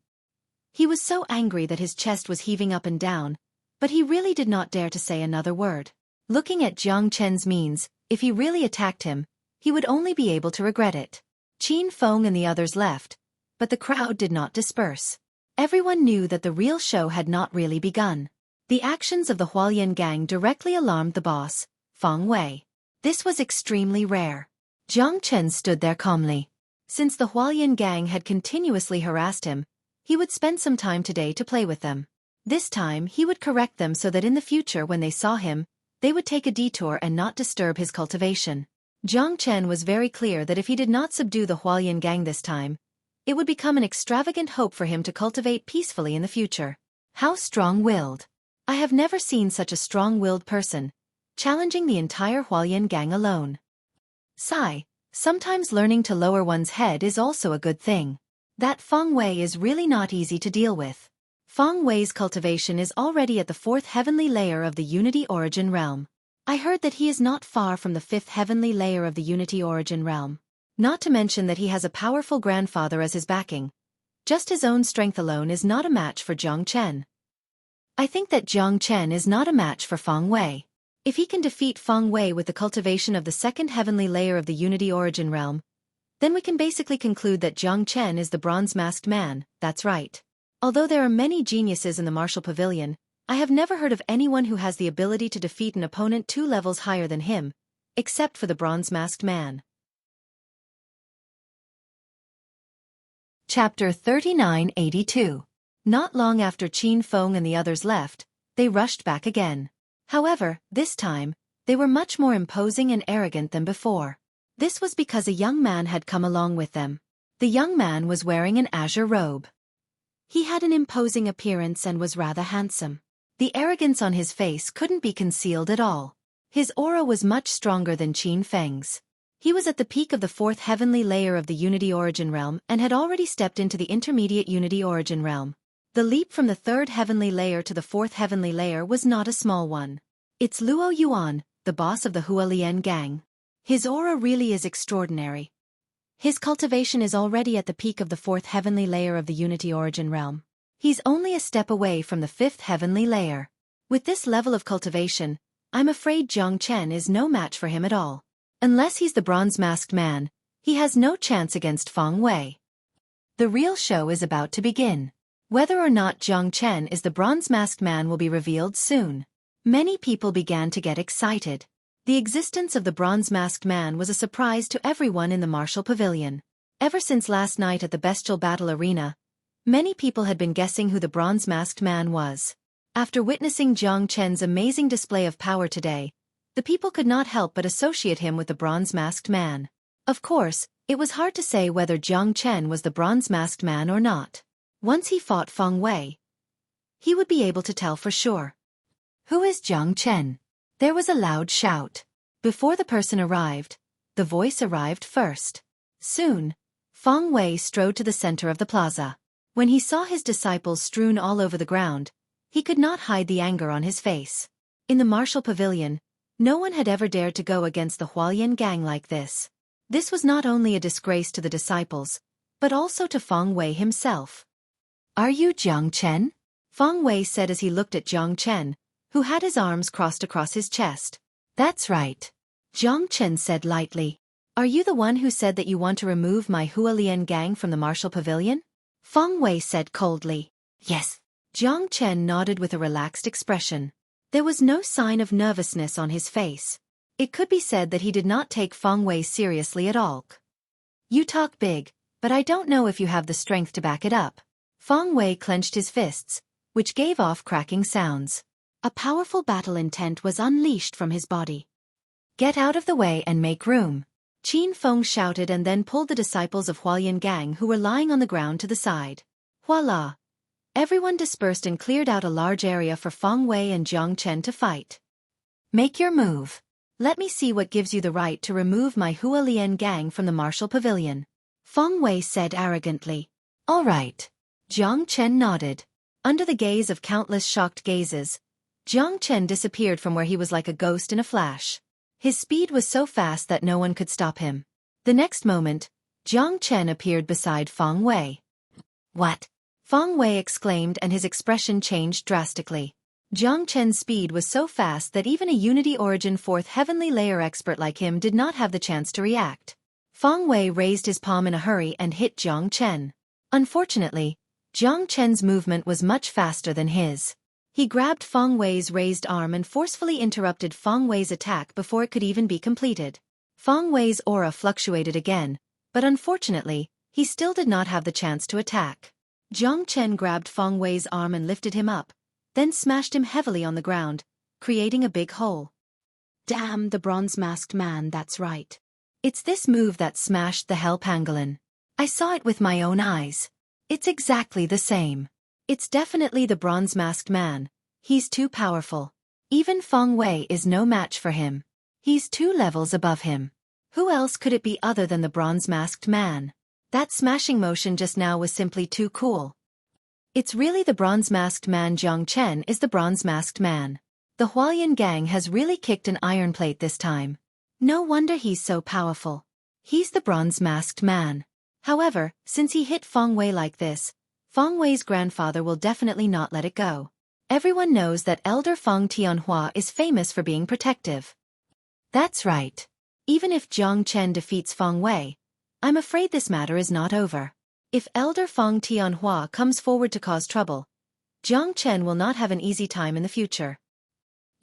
He was so angry that his chest was heaving up and down, but he really did not dare to say another word. Looking at Jiang Chen's means, if he really attacked him, he would only be able to regret it. Qin Feng and the others left, but the crowd did not disperse. Everyone knew that the real show had not really begun. The actions of the Hualien Gang directly alarmed the boss, Feng Wei. This was extremely rare. Jiang Chen stood there calmly. Since the Hualien Gang had continuously harassed him, he would spend some time today to play with them. This time he would correct them so that in the future when they saw him, they would take a detour and not disturb his cultivation. Jiang Chen was very clear that if he did not subdue the Hualien gang this time, it would become an extravagant hope for him to cultivate peacefully in the future. How strong-willed. I have never seen such a strong-willed person, challenging the entire Hualien gang alone. Sigh, sometimes learning to lower one's head is also a good thing. That Feng Wei is really not easy to deal with. Feng Wei's cultivation is already at the 4th heavenly layer of the Unity Origin Realm. I heard that he is not far from the 5th heavenly layer of the Unity Origin Realm. Not to mention that he has a powerful grandfather as his backing. Just his own strength alone is not a match for Jiang Chen. I think that Jiang Chen is not a match for Feng Wei. If he can defeat Feng Wei with the cultivation of the 2nd heavenly layer of the Unity Origin Realm, then we can basically conclude that Jiang Chen is the bronze-masked man. That's right. Although there are many geniuses in the Martial Pavilion, I have never heard of anyone who has the ability to defeat an opponent 2 levels higher than him, except for the bronze-masked man. Chapter 3982. Not long after Qin Feng and the others left, they rushed back again. However, this time, they were much more imposing and arrogant than before. This was because a young man had come along with them. The young man was wearing an azure robe. He had an imposing appearance and was rather handsome. The arrogance on his face couldn't be concealed at all. His aura was much stronger than Qin Feng's. He was at the peak of the 4th heavenly layer of the Unity Origin Realm and had already stepped into the intermediate Unity Origin Realm. The leap from the 3rd heavenly layer to the 4th heavenly layer was not a small one. It's Luo Yuan, the boss of the Hualien gang. His aura really is extraordinary. His cultivation is already at the peak of the 4th heavenly layer of the Unity Origin Realm. He's only a step away from the 5th heavenly layer. With this level of cultivation, I'm afraid Jiang Chen is no match for him at all. Unless he's the bronze-masked man, he has no chance against Feng Wei. The real show is about to begin. Whether or not Jiang Chen is the bronze-masked man will be revealed soon. Many people began to get excited. The existence of the bronze-masked man was a surprise to everyone in the Martial Pavilion. Ever since last night at the Bestial Battle Arena, many people had been guessing who the bronze-masked man was. After witnessing Jiang Chen's amazing display of power today, the people could not help but associate him with the bronze-masked man. Of course, it was hard to say whether Jiang Chen was the bronze-masked man or not. Once he fought Feng Wei, he would be able to tell for sure. Who is Jiang Chen? There was a loud shout. Before the person arrived, the voice arrived first. Soon, Feng Wei strode to the center of the plaza. When he saw his disciples strewn all over the ground, he could not hide the anger on his face. In the Martial Pavilion, no one had ever dared to go against the Hualien gang like this. This was not only a disgrace to the disciples, but also to Feng Wei himself. Are you Jiang Chen? Feng Wei said as he looked at Jiang Chen, who had his arms crossed across his chest. That's right. Jiang Chen said lightly. Are you the one who said that you want to remove my Hualien gang from the Martial Pavilion? Feng Wei said coldly. Yes. Jiang Chen nodded with a relaxed expression. There was no sign of nervousness on his face. It could be said that he did not take Feng Wei seriously at all. You talk big, but I don't know if you have the strength to back it up. Feng Wei clenched his fists, which gave off cracking sounds. A powerful battle intent was unleashed from his body. Get out of the way and make room. Qin Feng shouted and then pulled the disciples of Hualien gang who were lying on the ground to the side. Voila! Everyone dispersed and cleared out a large area for Feng Wei and Jiang Chen to fight. Make your move. Let me see what gives you the right to remove my Hualien gang from the Martial Pavilion. Feng Wei said arrogantly. All right. Jiang Chen nodded. Under the gaze of countless shocked gazes, Jiang Chen disappeared from where he was like a ghost in a flash. His speed was so fast that no one could stop him. The next moment, Jiang Chen appeared beside Feng Wei. What? Feng Wei exclaimed and his expression changed drastically. Jiang Chen's speed was so fast that even a Unity Origin 4th heavenly layer expert like him did not have the chance to react. Feng Wei raised his palm in a hurry and hit Jiang Chen. Unfortunately, Jiang Chen's movement was much faster than his. He grabbed Feng Wei's raised arm and forcefully interrupted Feng Wei's attack before it could even be completed. Feng Wei's aura fluctuated again, but unfortunately, he still did not have the chance to attack. Jiang Chen grabbed Feng Wei's arm and lifted him up, then smashed him heavily on the ground, creating a big hole. Damn the bronze-masked man, that's right. It's this move that smashed the Hell Pangolin. I saw it with my own eyes. It's exactly the same. It's definitely the bronze-masked man. He's too powerful. Even Feng Wei is no match for him. He's 2 levels above him. Who else could it be other than the bronze-masked man? That smashing motion just now was simply too cool. It's really the bronze-masked man. Jiang Chen is the bronze-masked man. The Hualien gang has really kicked an iron plate this time. No wonder he's so powerful. He's the bronze-masked man. However, since he hit Feng Wei like this, Feng Wei's grandfather will definitely not let it go. Everyone knows that Elder Feng Tianhua is famous for being protective. That's right. Even if Jiang Chen defeats Feng Wei, I'm afraid this matter is not over. If Elder Feng Tianhua comes forward to cause trouble, Jiang Chen will not have an easy time in the future.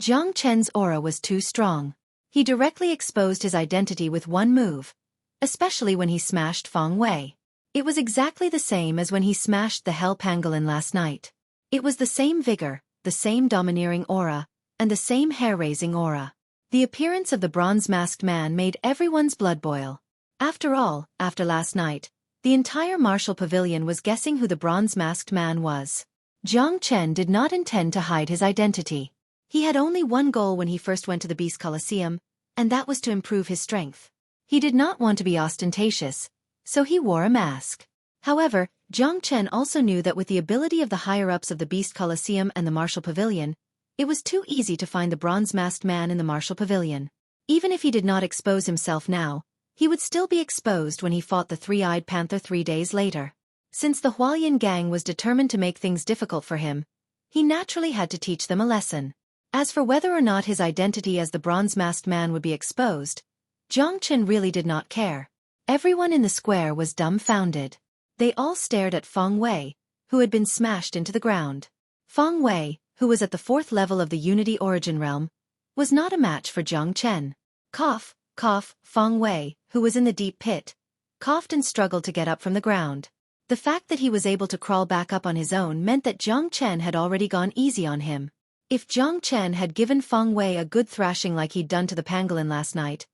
Jiang Chen's aura was too strong. He directly exposed his identity with one move, especially when he smashed Feng Wei. It was exactly the same as when he smashed the Hell Pangolin last night. It was the same vigor, the same domineering aura, and the same hair-raising aura. The appearance of the bronze-masked man made everyone's blood boil. After all, after last night, the entire martial pavilion was guessing who the bronze-masked man was. Jiang Chen did not intend to hide his identity. He had only one goal when he first went to the Beast Colosseum, and that was to improve his strength. He did not want to be ostentatious, so he wore a mask. However, Jiang Chen also knew that with the ability of the higher-ups of the Beast Colosseum and the Martial Pavilion, it was too easy to find the bronze-masked man in the Martial Pavilion. Even if he did not expose himself now, he would still be exposed when he fought the Three-Eyed Panther 3 days later. Since the Hualien gang was determined to make things difficult for him, he naturally had to teach them a lesson. As for whether or not his identity as the bronze-masked man would be exposed, Jiang Chen really did not care. Everyone in the square was dumbfounded. They all stared at Feng Wei, who had been smashed into the ground. Feng Wei, who was at the 4th level of the Unity Origin Realm, was not a match for Jiang Chen. Cough, cough, Feng Wei, who was in the deep pit, coughed and struggled to get up from the ground. The fact that he was able to crawl back up on his own meant that Jiang Chen had already gone easy on him. If Jiang Chen had given Feng Wei a good thrashing like he'd done to the pangolin last night,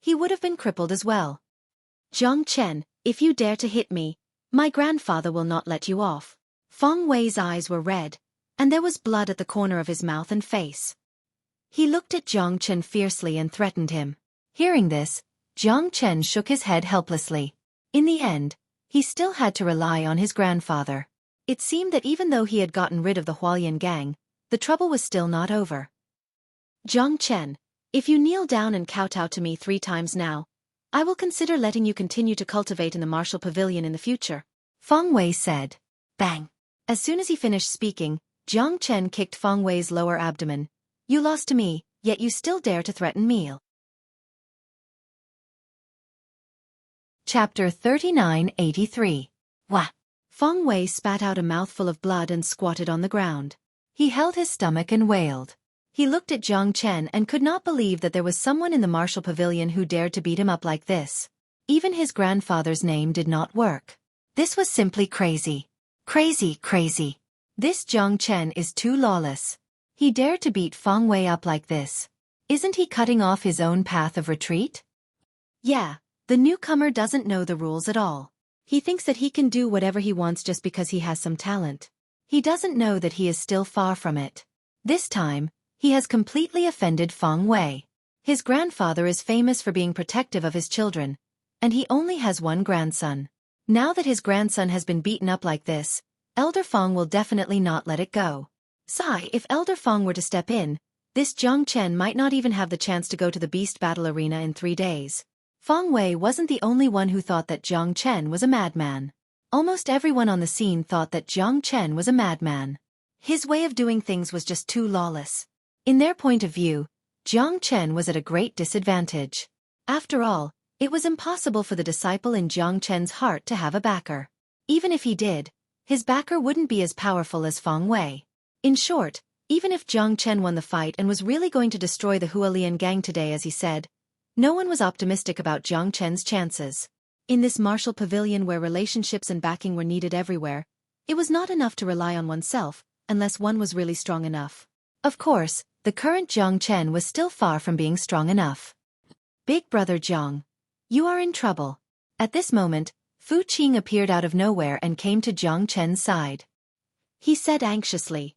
he would have been crippled as well. Jiang Chen, if you dare to hit me, my grandfather will not let you off. Feng Wei's eyes were red, and there was blood at the corner of his mouth and face. He looked at Jiang Chen fiercely and threatened him. Hearing this, Jiang Chen shook his head helplessly. In the end, he still had to rely on his grandfather. It seemed that even though he had gotten rid of the Hualien gang, the trouble was still not over. Jiang Chen, if you kneel down and kowtow to me 3 times now, I will consider letting you continue to cultivate in the Martial Pavilion in the future. Feng Wei said. Bang! As soon as he finished speaking, Jiang Chen kicked Feng Wei's lower abdomen. You lost to me, yet you still dare to threaten me. Chapter 3983. Wah! Feng Wei spat out a mouthful of blood and squatted on the ground. He held his stomach and wailed. He looked at Jiang Chen and could not believe that there was someone in the Martial Pavilion who dared to beat him up like this. Even his grandfather's name did not work. This was simply crazy. Crazy, crazy. This Jiang Chen is too lawless. He dared to beat Feng Wei up like this. Isn't he cutting off his own path of retreat? Yeah, the newcomer doesn't know the rules at all. He thinks that he can do whatever he wants just because he has some talent. He doesn't know that he is still far from it. This time, he has completely offended Feng Wei. His grandfather is famous for being protective of his children, and he only has one grandson. Now that his grandson has been beaten up like this, Elder Feng will definitely not let it go. Sigh, if Elder Feng were to step in, this Jiang Chen might not even have the chance to go to the Beast Battle Arena in 3 days. Feng Wei wasn't the only one who thought that Jiang Chen was a madman. Almost everyone on the scene thought that Jiang Chen was a madman. His way of doing things was just too lawless. In their point of view, Jiang Chen was at a great disadvantage. After all, it was impossible for the disciple in Jiang Chen's heart to have a backer. Even if he did, his backer wouldn't be as powerful as Feng Wei. In short, even if Jiang Chen won the fight and was really going to destroy the Hualien gang today as he said, no one was optimistic about Jiang Chen's chances. In this martial pavilion where relationships and backing were needed everywhere, it was not enough to rely on oneself, unless one was really strong enough. Of course, the current Jiang Chen was still far from being strong enough. Big brother Jiang, You are in trouble. At this moment, Fu Qing appeared out of nowhere and came to Jiang Chen's side. He said anxiously.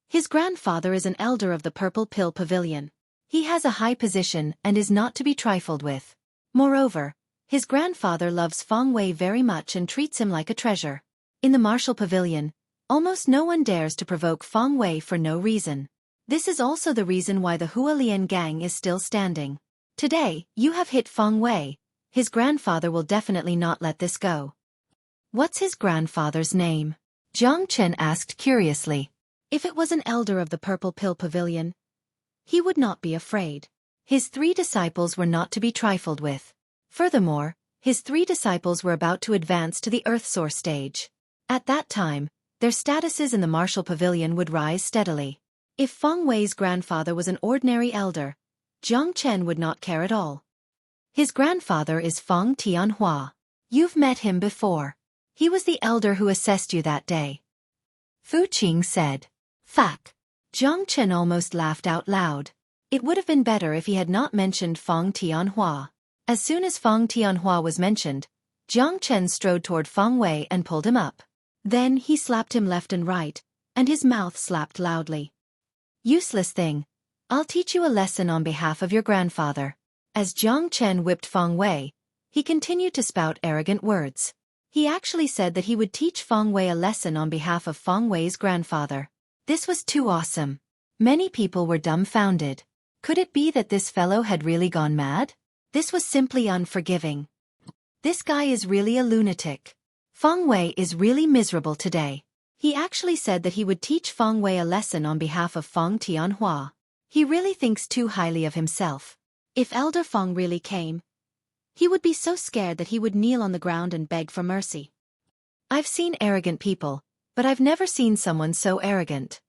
His grandfather is an elder of the Purple Pill Pavilion. He has a high position and is not to be trifled with. Moreover, his grandfather loves Feng Wei very much and treats him like a treasure. In the Martial Pavilion, almost no one dares to provoke Feng Wei for no reason. This is also the reason why the Hualien gang is still standing. Today, you have hit Feng Wei. His grandfather will definitely not let this go. What's his grandfather's name? Jiang Chen asked curiously. If it was an elder of the Purple Pill Pavilion, he would not be afraid. His 3 disciples were not to be trifled with. Furthermore, his 3 disciples were about to advance to the Earth Source stage. At that time, their statuses in the Martial Pavilion would rise steadily. If Feng Wei's grandfather was an ordinary elder, Jiang Chen would not care at all. His grandfather is Feng Tianhua. You've met him before. He was the elder who assessed you that day. Fu Qing said. Fuck. Jiang Chen almost laughed out loud. It would have been better if he had not mentioned Feng Tianhua. As soon as Feng Tianhua was mentioned, Jiang Chen strode toward Feng Wei and pulled him up. Then he slapped him left and right, and his mouth slapped loudly. Useless thing. I'll teach you a lesson on behalf of your grandfather. As Jiang Chen whipped Feng Wei, he continued to spout arrogant words. He actually said that he would teach Feng Wei a lesson on behalf of Feng Wei's grandfather. This was too awesome. Many people were dumbfounded. Could it be that this fellow had really gone mad? This was simply unforgiving. This guy is really a lunatic. Feng Wei is really miserable today. He actually said that he would teach Feng Wei a lesson on behalf of Feng Tianhua. He really thinks too highly of himself. If Elder Feng really came, he would be so scared that he would kneel on the ground and beg for mercy. I've seen arrogant people, but I've never seen someone so arrogant.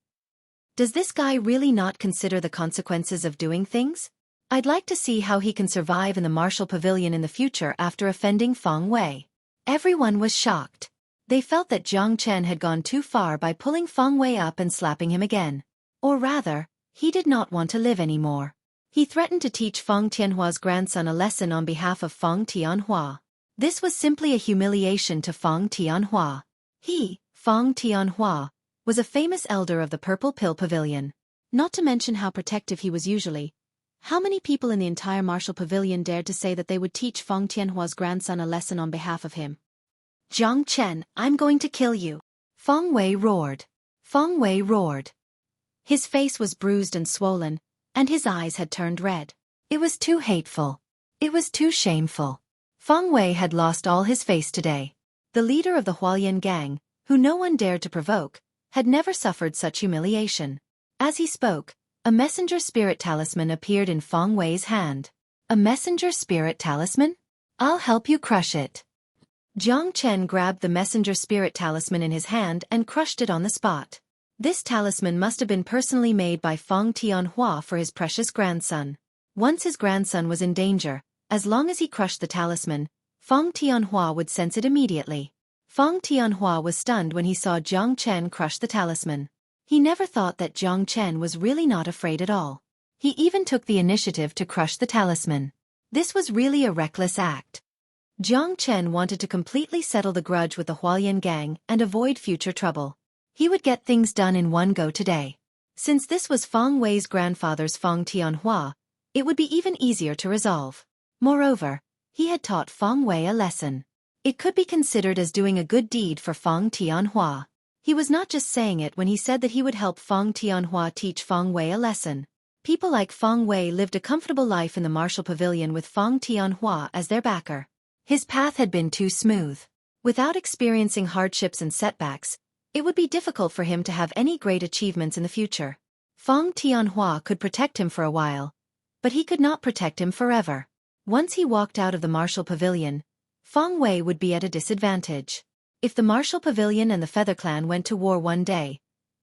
Does this guy really not consider the consequences of doing things? I'd like to see how he can survive in the Martial Pavilion in the future after offending Feng Wei. Everyone was shocked. They felt that Jiang Chen had gone too far by pulling Feng Wei up and slapping him again. Or rather, he did not want to live anymore. He threatened to teach Feng Tianhua's grandson a lesson on behalf of Feng Tianhua. This was simply a humiliation to Feng Tianhua. He, Feng Tianhua, was a famous elder of the Purple Pill Pavilion. Not to mention how protective he was usually. How many people in the entire Martial Pavilion dared to say that they would teach Feng Tianhua's grandson a lesson on behalf of him? Jiang Chen, I'm going to kill you. Feng Wei roared. Feng Wei roared. His face was bruised and swollen, and his eyes had turned red. It was too hateful. It was too shameful. Feng Wei had lost all his face today. The leader of the Hualien gang, who no one dared to provoke, had never suffered such humiliation. As he spoke, a messenger spirit talisman appeared in Feng Wei's hand. A messenger spirit talisman? I'll help you crush it. Jiang Chen grabbed the messenger spirit talisman in his hand and crushed it on the spot. This talisman must have been personally made by Feng Tianhua for his precious grandson. Once his grandson was in danger, as long as he crushed the talisman, Feng Tianhua would sense it immediately. Feng Tianhua was stunned when he saw Jiang Chen crush the talisman. He never thought that Jiang Chen was really not afraid at all. He even took the initiative to crush the talisman. This was really a reckless act. Jiang Chen wanted to completely settle the grudge with the Hualien gang and avoid future trouble. He would get things done in one go today. Since this was Feng Wei's grandfather's Feng Tianhua, it would be even easier to resolve. Moreover, he had taught Feng Wei a lesson. It could be considered as doing a good deed for Feng Tianhua. He was not just saying it when he said that he would help Feng Tianhua teach Feng Wei a lesson. People like Feng Wei lived a comfortable life in the Martial Pavilion with Feng Tianhua as their backer. His path had been too smooth. Without experiencing hardships and setbacks, it would be difficult for him to have any great achievements in the future. Feng Tianhua could protect him for a while, but he could not protect him forever. Once he walked out of the Martial Pavilion, Feng Wei would be at a disadvantage. If the Martial Pavilion and the Feather Clan went to war one day,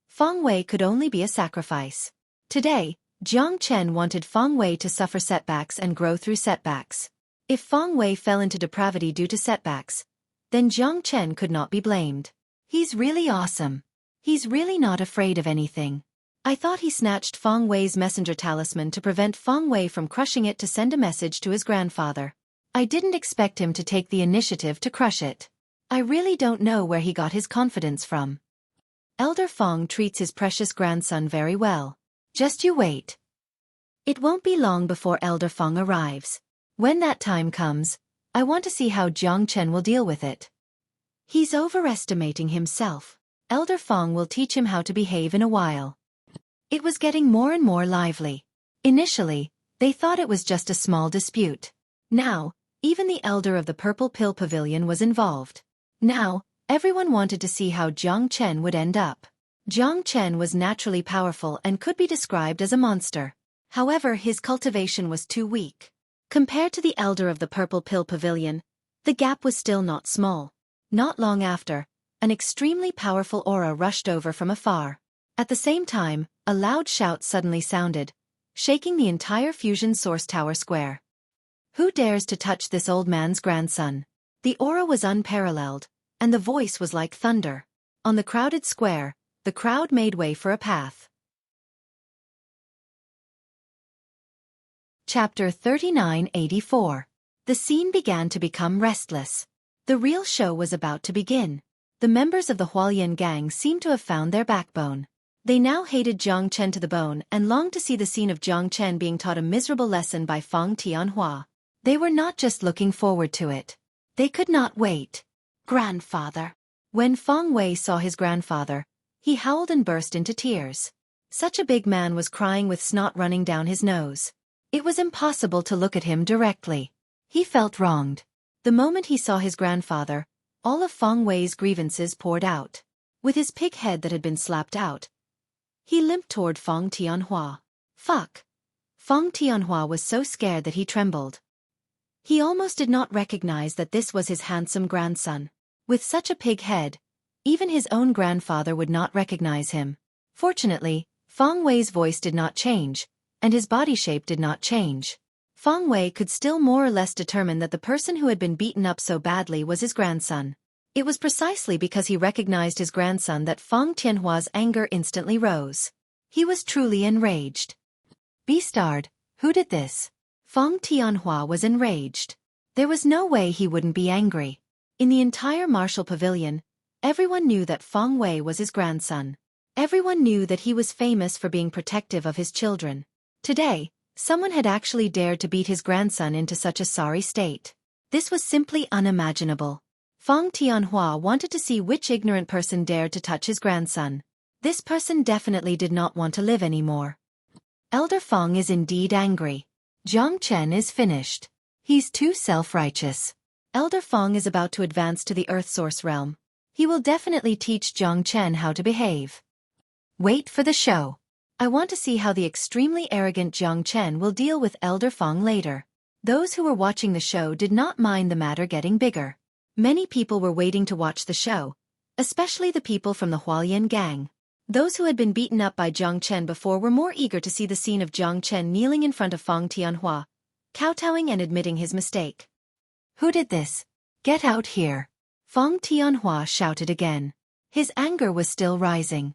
Feng Wei could only be a sacrifice. Today, Jiang Chen wanted Feng Wei to suffer setbacks and grow through setbacks. If Feng Wei fell into depravity due to setbacks, then Jiang Chen could not be blamed. He's really awesome. He's really not afraid of anything. I thought he snatched Feng Wei's messenger talisman to prevent Feng Wei from crushing it to send a message to his grandfather. I didn't expect him to take the initiative to crush it. I really don't know where he got his confidence from. Elder Fong treats his precious grandson very well. Just you wait. It won't be long before Elder Fong arrives. When that time comes, I want to see how Jiang Chen will deal with it. He's overestimating himself. Elder Fong will teach him how to behave in a while. It was getting more and more lively. Initially, they thought it was just a small dispute. Now, even the elder of the Purple Pill Pavilion was involved. Now, everyone wanted to see how Jiang Chen would end up. Jiang Chen was naturally powerful and could be described as a monster. However, his cultivation was too weak. Compared to the elder of the Purple Pill Pavilion, the gap was still not small. Not long after, an extremely powerful aura rushed over from afar. At the same time, a loud shout suddenly sounded, shaking the entire Fusion Source Tower square. Who dares to touch this old man's grandson? The aura was unparalleled, and the voice was like thunder. On the crowded square, the crowd made way for a path. Chapter 3984. The scene began to become restless. The real show was about to begin. The members of the Hualien gang seemed to have found their backbone. They now hated Jiang Chen to the bone and longed to see the scene of Jiang Chen being taught a miserable lesson by Fang Tianhua. They were not just looking forward to it. They could not wait. Grandfather. When Feng Wei saw his grandfather, he howled and burst into tears. Such a big man was crying with snot running down his nose. It was impossible to look at him directly. He felt wronged. The moment he saw his grandfather, all of Feng Wei's grievances poured out. With his pig head that had been slapped out, he limped toward Feng Tianhua. Fuck! Feng Tianhua was so scared that he trembled. He almost did not recognize that this was his handsome grandson. With such a pig head, even his own grandfather would not recognize him. Fortunately, Feng Wei's voice did not change, and his body shape did not change. Feng Wei could still more or less determine that the person who had been beaten up so badly was his grandson. It was precisely because he recognized his grandson that Feng Tianhua's anger instantly rose. He was truly enraged. Beastard, who did this? Feng Tianhua was enraged. There was no way he wouldn't be angry. In the entire martial pavilion, everyone knew that Feng Wei was his grandson. Everyone knew that he was famous for being protective of his children. Today, someone had actually dared to beat his grandson into such a sorry state. This was simply unimaginable. Feng Tianhua wanted to see which ignorant person dared to touch his grandson. This person definitely did not want to live anymore. Elder Feng is indeed angry. Jiang Chen is finished. He's too self-righteous. Elder Feng is about to advance to the Earth Source realm. He will definitely teach Jiang Chen how to behave. Wait for the show. I want to see how the extremely arrogant Jiang Chen will deal with Elder Feng later. Those who were watching the show did not mind the matter getting bigger. Many people were waiting to watch the show, especially the people from the Hualien gang. Those who had been beaten up by Jiang Chen before were more eager to see the scene of Jiang Chen kneeling in front of Feng Tianhua, kowtowing and admitting his mistake. Who did this? Get out here! Feng Tianhua shouted again. His anger was still rising.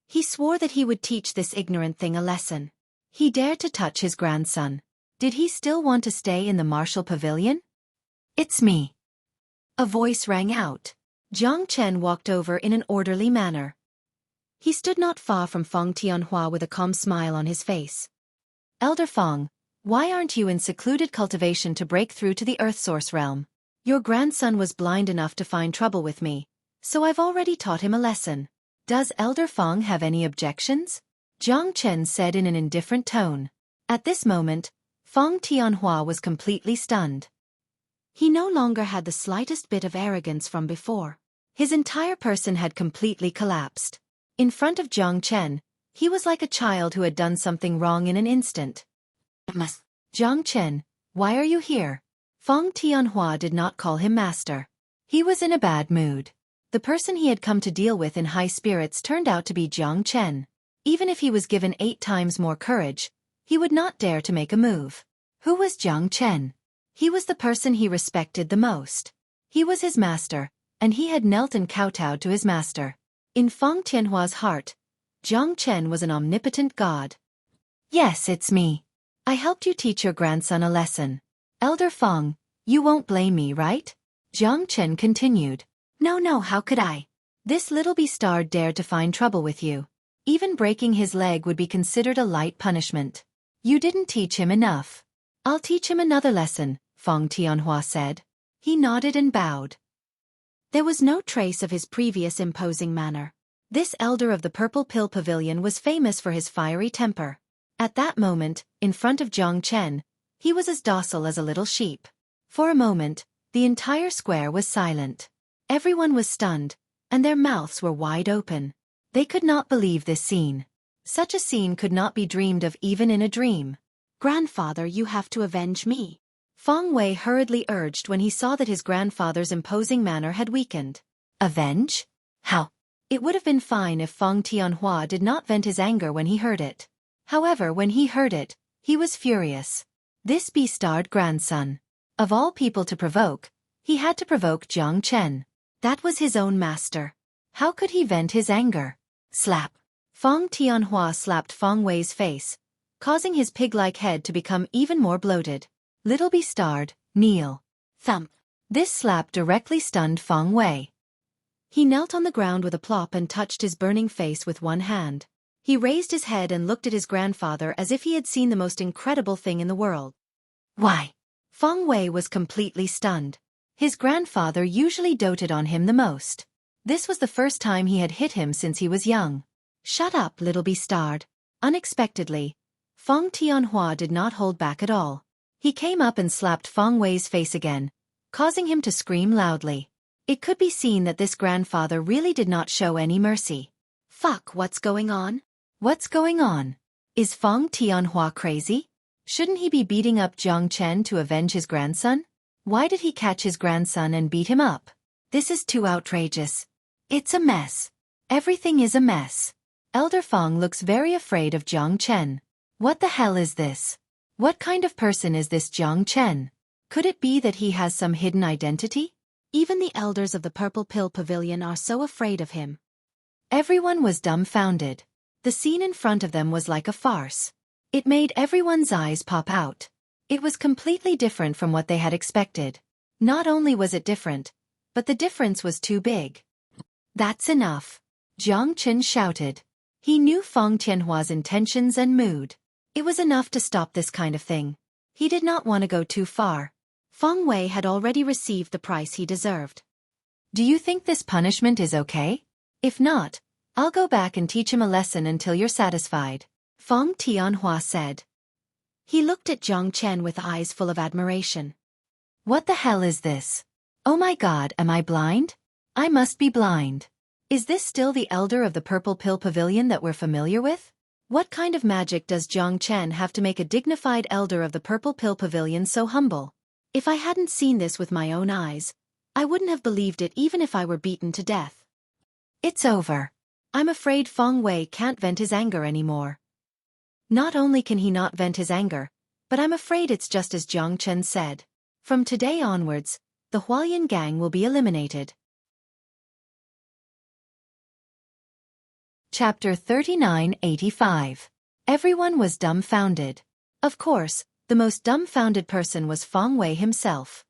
He swore that he would teach this ignorant thing a lesson. He dared to touch his grandson. Did he still want to stay in the martial pavilion? It's me. A voice rang out. Jiang Chen walked over in an orderly manner. He stood not far from Feng Tianhua with a calm smile on his face. Elder Feng, why aren't you in secluded cultivation to break through to the Earth Source realm? Your grandson was blind enough to find trouble with me, so I've already taught him a lesson. Does Elder Feng have any objections? Jiang Chen said in an indifferent tone. At this moment, Feng Tianhua was completely stunned. He no longer had the slightest bit of arrogance from before. His entire person had completely collapsed. In front of Jiang Chen, he was like a child who had done something wrong in an instant. Jiang Chen, why are you here? Feng Tianhua did not call him master. He was in a bad mood. The person he had come to deal with in high spirits turned out to be Jiang Chen. Even if he was given 8 times more courage, he would not dare to make a move. Who was Jiang Chen? He was the person he respected the most. He was his master, and he had knelt and kowtowed to his master. In Feng Tianhua's heart, Jiang Chen was an omnipotent god. Yes, it's me. I helped you teach your grandson a lesson. Elder Feng, You won't blame me, right? Jiang Chen continued. No, how could I? This little bastard dared to find trouble with you. Even breaking his leg would be considered a light punishment. You didn't teach him enough. I'll teach him another lesson, Feng Tianhua said. He nodded and bowed. There was no trace of his previous imposing manner. This elder of the Purple Pill Pavilion was famous for his fiery temper. At that moment, in front of Jiang Chen, he was as docile as a little sheep. For a moment, the entire square was silent. Everyone was stunned, and their mouths were wide open. They could not believe this scene. Such a scene could not be dreamed of even in a dream. Grandfather, you have to avenge me, Feng Wei hurriedly urged when he saw that his grandfather's imposing manner had weakened. Avenge? How? It would have been fine if Feng Tianhua did not vent his anger when he heard it. However, when he heard it, he was furious. This bastard grandson. Of all people to provoke, he had to provoke Jiang Chen. That was his own master. How could he vent his anger? Slap. Feng Tianhua slapped Feng Wei's face, causing his pig-like head to become even more bloated. Little bastard, kneel. Thump. This slap directly stunned Feng Wei. He knelt on the ground with a plop and touched his burning face with one hand. He raised his head and looked at his grandfather as if he had seen the most incredible thing in the world. Why? Feng Wei was completely stunned. His grandfather usually doted on him the most. This was the first time he had hit him since he was young. Shut up, little bastard. Unexpectedly, Feng Tianhua did not hold back at all. He came up and slapped Feng Wei's face again, causing him to scream loudly. It could be seen that this grandfather really did not show any mercy. Fuck, what's going on? What's going on? Is Feng Tianhua crazy? Shouldn't he be beating up Jiang Chen to avenge his grandson? Why did he catch his grandson and beat him up? This is too outrageous. It's a mess. Everything is a mess. Elder Feng looks very afraid of Jiang Chen. What the hell is this? What kind of person is this Jiang Chen? Could it be that he has some hidden identity? Even the elders of the Purple Pill Pavilion are so afraid of him. Everyone was dumbfounded. The scene in front of them was like a farce. It made everyone's eyes pop out. It was completely different from what they had expected. Not only was it different, but the difference was too big. That's enough. Jiang Chen shouted. He knew Feng Tianhua's intentions and mood. It was enough to stop this kind of thing. He did not want to go too far. Feng Wei had already received the price he deserved. Do you think this punishment is okay? If not, I'll go back and teach him a lesson until you're satisfied, Feng Tianhua said. He looked at Jiang Chen with eyes full of admiration. What the hell is this? Oh my god, am I blind? I must be blind. Is this still the elder of the Purple Pill Pavilion that we're familiar with? What kind of magic does Jiang Chen have to make a dignified elder of the Purple Pill Pavilion so humble? If I hadn't seen this with my own eyes, I wouldn't have believed it even if I were beaten to death. It's over. I'm afraid Feng Wei can't vent his anger anymore. Not only can he not vent his anger, but I'm afraid it's just as Jiang Chen said. From today onwards, the Hualien gang will be eliminated. Chapter 3985. Everyone was dumbfounded. Of course, the most dumbfounded person was Feng Wei himself.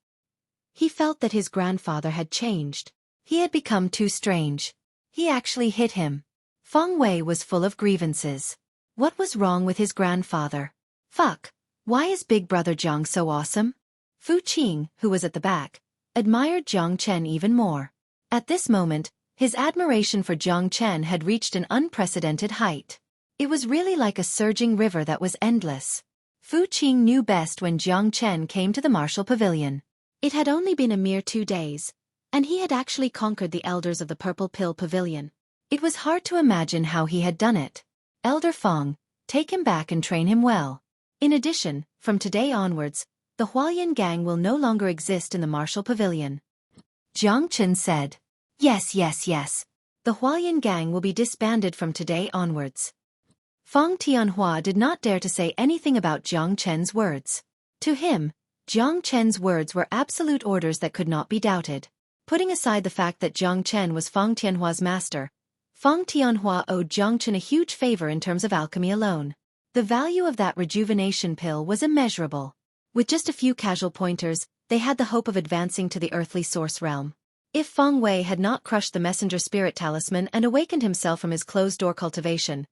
He felt that his grandfather had changed. He had become too strange. He actually hit him. Feng Wei was full of grievances. What was wrong with his grandfather? Fuck, why is Big Brother Jiang so awesome? Fu Qing, who was at the back, admired Jiang Chen even more. At this moment, his admiration for Jiang Chen had reached an unprecedented height. It was really like a surging river that was endless. Fu Qing knew best when Jiang Chen came to the Martial Pavilion. It had only been a mere 2 days, and he had actually conquered the elders of the Purple Pill Pavilion. It was hard to imagine how he had done it. Elder Feng, take him back and train him well. In addition, from today onwards, the Hualien gang will no longer exist in the Martial Pavilion. Jiang Chen said. Yes. The Hualien gang will be disbanded from today onwards. Feng Tianhua did not dare to say anything about Jiang Chen's words. To him, Jiang Chen's words were absolute orders that could not be doubted. Putting aside the fact that Jiang Chen was Feng Tianhua's master, Feng Tianhua owed Jiang Chen a huge favor in terms of alchemy alone. The value of that rejuvenation pill was immeasurable. With just a few casual pointers, they had the hope of advancing to the earthly source realm. If Feng Wei had not crushed the messenger spirit talisman and awakened himself from his closed-door cultivation,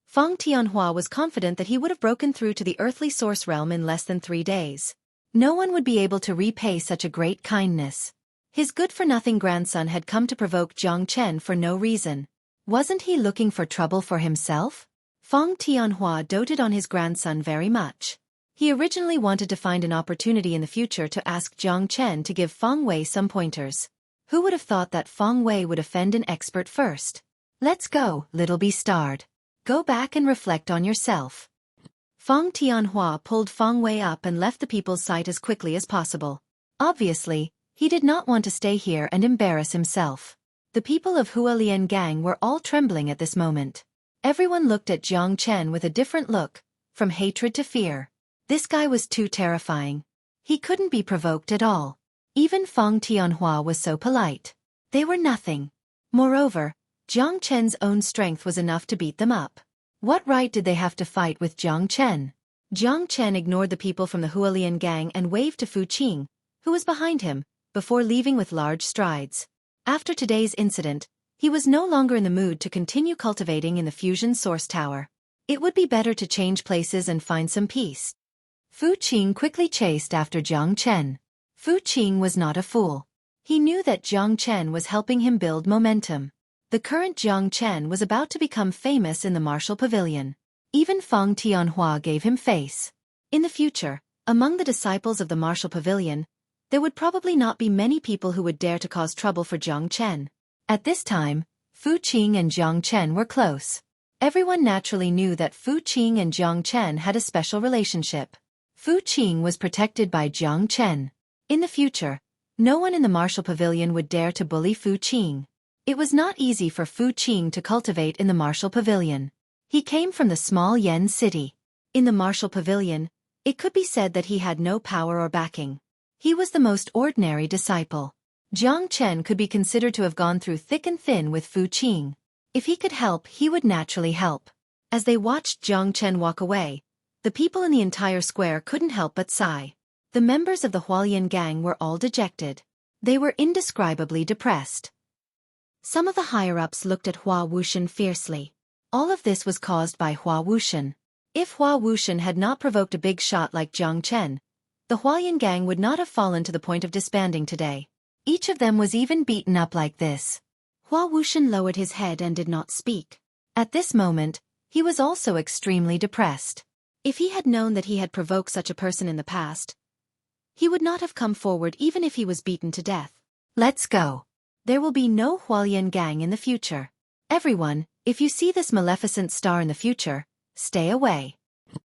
Feng Tianhua was confident that he would have broken through to the earthly source realm in less than 3 days. No one would be able to repay such a great kindness. His good-for-nothing grandson had come to provoke Jiang Chen for no reason. Wasn't he looking for trouble for himself? Feng Tianhua doted on his grandson very much. He originally wanted to find an opportunity in the future to ask Jiang Chen to give Feng Wei some pointers. Who would have thought that Feng Wei would offend an expert first? Let's go, little bastard. Go back and reflect on yourself. Feng Tianhua pulled Feng Wei up and left the people's sight as quickly as possible. Obviously, he did not want to stay here and embarrass himself. The people of Hualien Gang were all trembling at this moment. Everyone looked at Jiang Chen with a different look, from hatred to fear. This guy was too terrifying. He couldn't be provoked at all. Even Feng Tianhua was so polite. They were nothing. Moreover, Jiang Chen's own strength was enough to beat them up. What right did they have to fight with Jiang Chen? Jiang Chen ignored the people from the Hualien Gang and waved to Fu Qing, who was behind him, before leaving with large strides. After today's incident, he was no longer in the mood to continue cultivating in the fusion source tower. It would be better to change places and find some peace. Fu Qing quickly chased after Jiang Chen. Fu Qing was not a fool. He knew that Jiang Chen was helping him build momentum. The current Jiang Chen was about to become famous in the martial pavilion. Even Feng Tianhua gave him face. In the future, among the disciples of the martial pavilion, there would probably not be many people who would dare to cause trouble for Jiang Chen. At this time, Fu Qing and Jiang Chen were close. Everyone naturally knew that Fu Qing and Jiang Chen had a special relationship. Fu Qing was protected by Jiang Chen. In the future, no one in the martial pavilion would dare to bully Fu Qing. It was not easy for Fu Qing to cultivate in the martial pavilion. He came from the small Yen city. In the martial pavilion, it could be said that he had no power or backing. He was the most ordinary disciple. Jiang Chen could be considered to have gone through thick and thin with Fu Qing. If he could help, he would naturally help. As they watched Jiang Chen walk away, the people in the entire square couldn't help but sigh. The members of the Hualien Gang were all dejected. They were indescribably depressed. Some of the higher-ups looked at Hua Wuxian fiercely. All of this was caused by Hua Wuxian. If Hua Wuxian had not provoked a big shot like Jiang Chen, the Hualien Gang would not have fallen to the point of disbanding today. Each of them was even beaten up like this. Hua Wuxian lowered his head and did not speak. At this moment, he was also extremely depressed. If he had known that he had provoked such a person in the past, he would not have come forward even if he was beaten to death. Let's go. There will be no Hualien Gang in the future. Everyone, if you see this maleficent star in the future, stay away.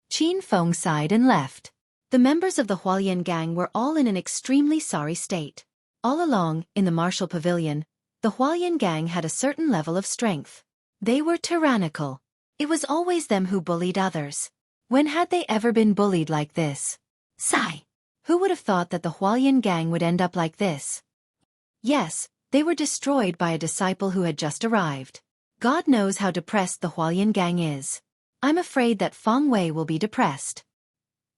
Qin Feng sighed and left. The members of the Hualien Gang were all in an extremely sorry state. All along, in the martial pavilion, the Hualien Gang had a certain level of strength. They were tyrannical. It was always them who bullied others. When had they ever been bullied like this? Sigh. Who would have thought that the Hualien Gang would end up like this? Yes, they were destroyed by a disciple who had just arrived. God knows how depressed the Hualien Gang is. I'm afraid that Feng Wei will be depressed.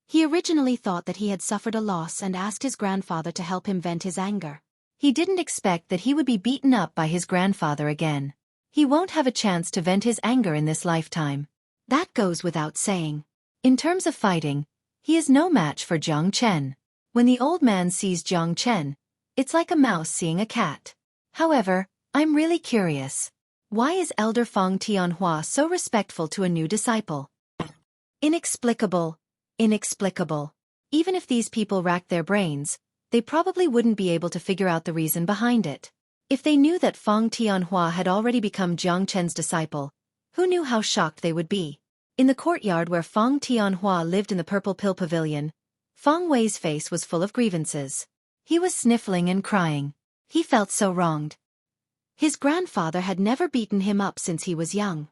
He originally thought that he had suffered a loss and asked his grandfather to help him vent his anger. He didn't expect that he would be beaten up by his grandfather again. He won't have a chance to vent his anger in this lifetime. That goes without saying. In terms of fighting, he is no match for Jiang Chen. When the old man sees Jiang Chen, it's like a mouse seeing a cat. However, I'm really curious. Why is Elder Feng Tianhua so respectful to a new disciple? Inexplicable. Inexplicable. Even if these people racked their brains, they probably wouldn't be able to figure out the reason behind it. If they knew that Feng Tianhua had already become Jiang Chen's disciple, who knew how shocked they would be? In the courtyard where Feng Tianhua lived in the Purple Pill Pavilion, Feng Wei's face was full of grievances. He was sniffling and crying. He felt so wronged. His grandfather had never beaten him up since he was young.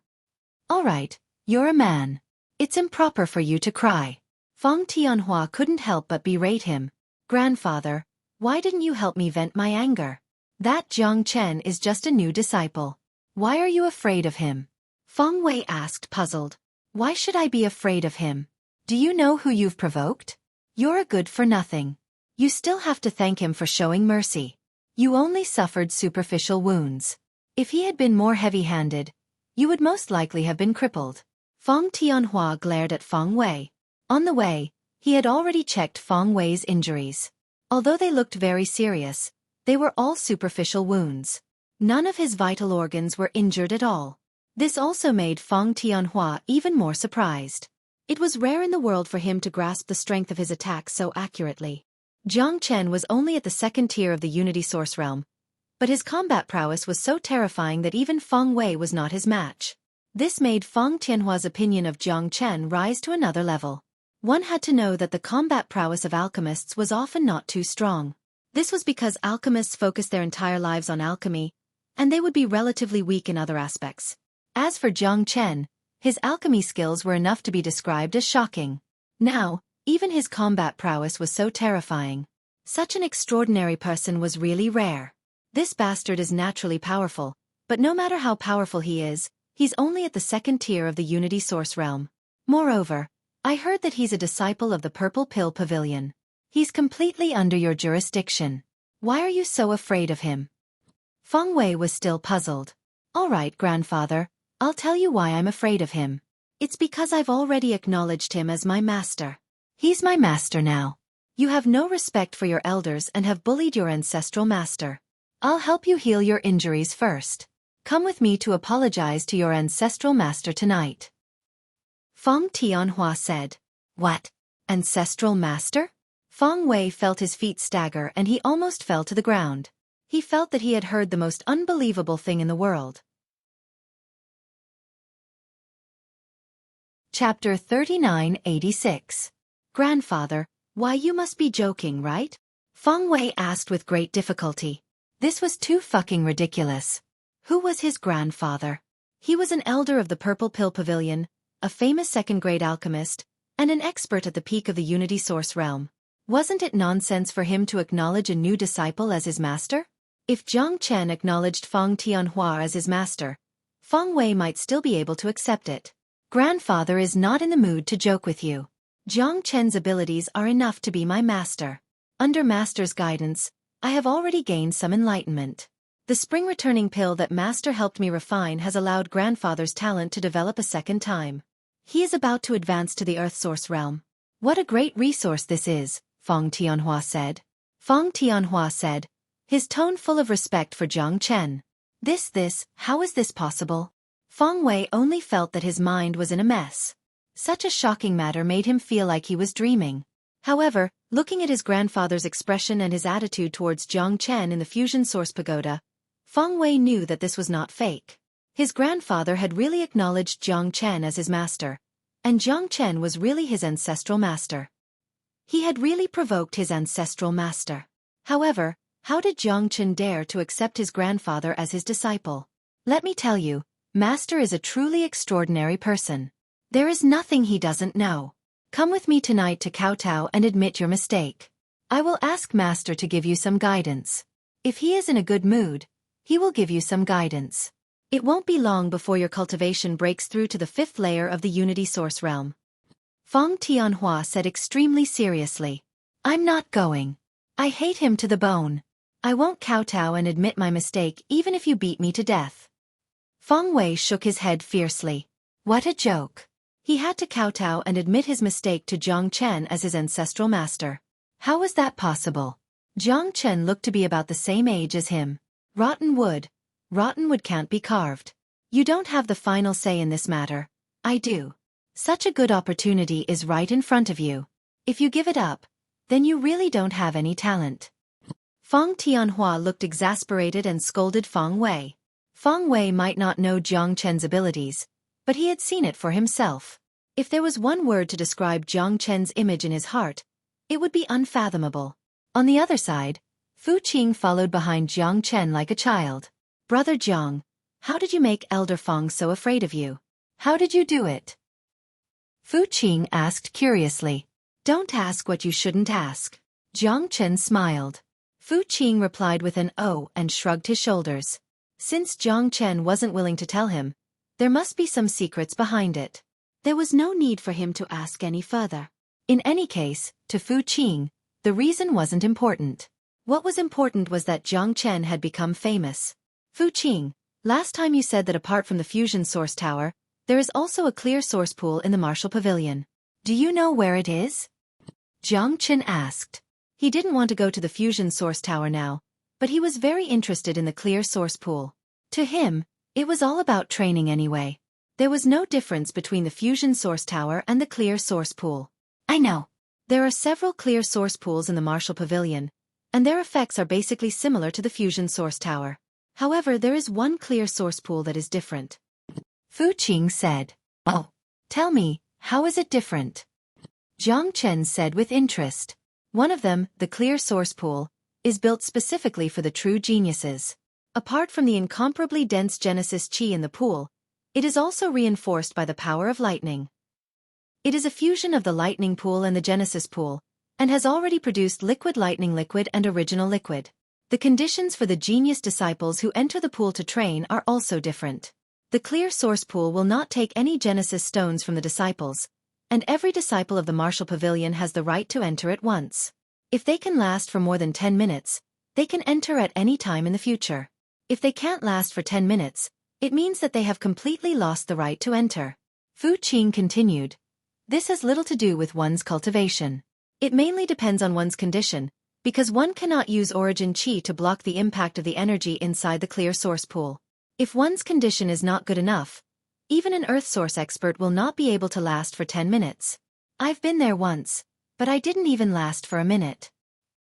All right, you're a man. It's improper for you to cry. Feng Tianhua couldn't help but berate him. Grandfather, why didn't you help me vent my anger? That Jiang Chen is just a new disciple. Why are you afraid of him? Feng Wei asked, puzzled. Why should I be afraid of him? Do you know who you've provoked? You're a good-for-nothing. You still have to thank him for showing mercy. You only suffered superficial wounds. If he had been more heavy-handed, you would most likely have been crippled. Feng Tianhua glared at Feng Wei. On the way, he had already checked Feng Wei's injuries. Although they looked very serious, they were all superficial wounds. None of his vital organs were injured at all. This also made Feng Tianhua even more surprised. It was rare in the world for him to grasp the strength of his attacks so accurately. Jiang Chen was only at the second tier of the Unity Source realm, but his combat prowess was so terrifying that even Feng Wei was not his match. This made Feng Tianhua's opinion of Jiang Chen rise to another level. One had to know that the combat prowess of alchemists was often not too strong. This was because alchemists focused their entire lives on alchemy, and they would be relatively weak in other aspects. As for Jiang Chen, his alchemy skills were enough to be described as shocking. Now, even his combat prowess was so terrifying. Such an extraordinary person was really rare. This bastard is naturally powerful, but no matter how powerful he is, he's only at the second tier of the Unity Source realm. Moreover, I heard that he's a disciple of the Purple Pill Pavilion. He's completely under your jurisdiction. Why are you so afraid of him? Feng Wei was still puzzled. All right, grandfather, I'll tell you why I'm afraid of him. It's because I've already acknowledged him as my master. He's my master now. You have no respect for your elders and have bullied your ancestral master. I'll help you heal your injuries first. Come with me to apologize to your ancestral master tonight. Feng Tianhua said. What? Ancestral master? Feng Wei felt his feet stagger and he almost fell to the ground. He felt that he had heard the most unbelievable thing in the world. Chapter 3986. Grandfather, why you must be joking, right? Feng Wei asked with great difficulty. This was too fucking ridiculous. Who was his grandfather? He was an elder of the Purple Pill Pavilion, a famous second-grade alchemist, and an expert at the peak of the Unity Source realm. Wasn't it nonsense for him to acknowledge a new disciple as his master? If Jiang Chen acknowledged Feng Tianhua as his master, Feng Wei might still be able to accept it. Grandfather is not in the mood to joke with you. Jiang Chen's abilities are enough to be my master. Under master's guidance, I have already gained some enlightenment. The spring-returning pill that master helped me refine has allowed grandfather's talent to develop a second time. He is about to advance to the Earth Source realm. What a great resource this is, Feng Tianhua said. Feng Tianhua said, his tone full of respect for Jiang Chen. How is this possible? Feng Wei only felt that his mind was in a mess. Such a shocking matter made him feel like he was dreaming. However, looking at his grandfather's expression and his attitude towards Jiang Chen in the Fusion Source Pagoda, Feng Wei knew that this was not fake. His grandfather had really acknowledged Jiang Chen as his master, and Jiang Chen was really his ancestral master. He had really provoked his ancestral master. However, how did Jiang Chen dare to accept his grandfather as his disciple? Let me tell you, master is a truly extraordinary person. There is nothing he doesn't know. Come with me tonight to kowtow and admit your mistake. I will ask master to give you some guidance. If he is in a good mood, he will give you some guidance. It won't be long before your cultivation breaks through to the 5th layer of the Unity Source realm. Feng Tianhua said extremely seriously. I'm not going. I hate him to the bone. I won't kowtow and admit my mistake even if you beat me to death. Feng Wei shook his head fiercely. What a joke. He had to kowtow and admit his mistake to Jiang Chen as his ancestral master. How was that possible? Jiang Chen looked to be about the same age as him. Rotten wood can't be carved. You don't have the final say in this matter. I do. Such a good opportunity is right in front of you. If you give it up, then you really don't have any talent. Feng Tianhua looked exasperated and scolded Feng Wei. Feng Wei might not know Jiang Chen's abilities, but he had seen it for himself. If there was one word to describe Jiang Chen's image in his heart, it would be unfathomable. On the other side, Fu Qing followed behind Jiang Chen like a child. Brother Jiang, how did you make Elder Feng so afraid of you? How did you do it? Fu Qing asked curiously. Don't ask what you shouldn't ask. Jiang Chen smiled. Fu Qing replied with an "oh" and shrugged his shoulders. Since Jiang Chen wasn't willing to tell him, there must be some secrets behind it. There was no need for him to ask any further. In any case, to Fu Qing, The reason wasn't important. What was important was that Jiang Chen had become famous. Fu Qing, last time you said that apart from the fusion source tower, there is also a clear source pool in the Martial Pavilion. Do you know where it is? Jiang Chen asked. He didn't want to go to the fusion source tower now, but he was very interested in the clear source pool. To him, it was all about training anyway. There was no difference between the fusion source tower and the clear source pool. I know. There are several clear source pools in the Martial Pavilion, and their effects are basically similar to the fusion source tower. However, there is one clear source pool that is different. Fu Qing said. Oh. Tell me, how is it different? Jiang Chen said with interest. One of them, the clear source pool, is built specifically for the true geniuses. Apart from the incomparably dense Genesis Qi in the pool, it is also reinforced by the power of lightning. It is a fusion of the lightning pool and the Genesis pool, and has already produced liquid lightning liquid and original liquid. The conditions for the genius disciples who enter the pool to train are also different. The clear source pool will not take any Genesis stones from the disciples, and every disciple of the Martial Pavilion has the right to enter at once. If they can last for more than 10 minutes, they can enter at any time in the future. If they can't last for 10 minutes, it means that they have completely lost the right to enter. Fu Qing continued. This has little to do with one's cultivation. It mainly depends on one's condition, because one cannot use origin qi to block the impact of the energy inside the clear source pool. If one's condition is not good enough, even an earth source expert will not be able to last for 10 minutes. I've been there once, but I didn't even last for a minute.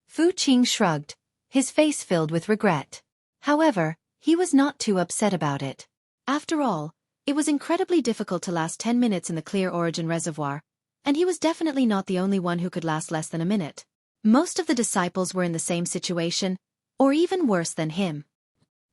Fu Qing shrugged, his face filled with regret. However, he was not too upset about it. After all, it was incredibly difficult to last 10 minutes in the clear origin reservoir, and he was definitely not the only one who could last less than a minute. Most of the disciples were in the same situation, or even worse than him.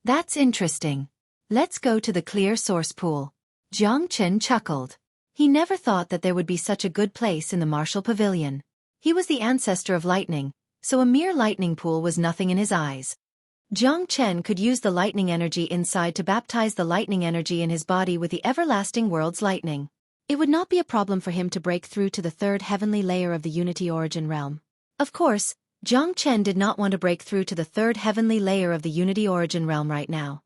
That's interesting. Let's go to the clear source pool. Jiang Chen chuckled. He never thought that there would be such a good place in the Martial Pavilion. He was the ancestor of lightning, so a mere lightning pool was nothing in his eyes. Jiang Chen could use the lightning energy inside to baptize the lightning energy in his body with the everlasting world's lightning. It would not be a problem for him to break through to the third heavenly layer of the Unity Origin realm. Of course, Jiang Chen did not want to break through to the third heavenly layer of the Unity Origin realm right now.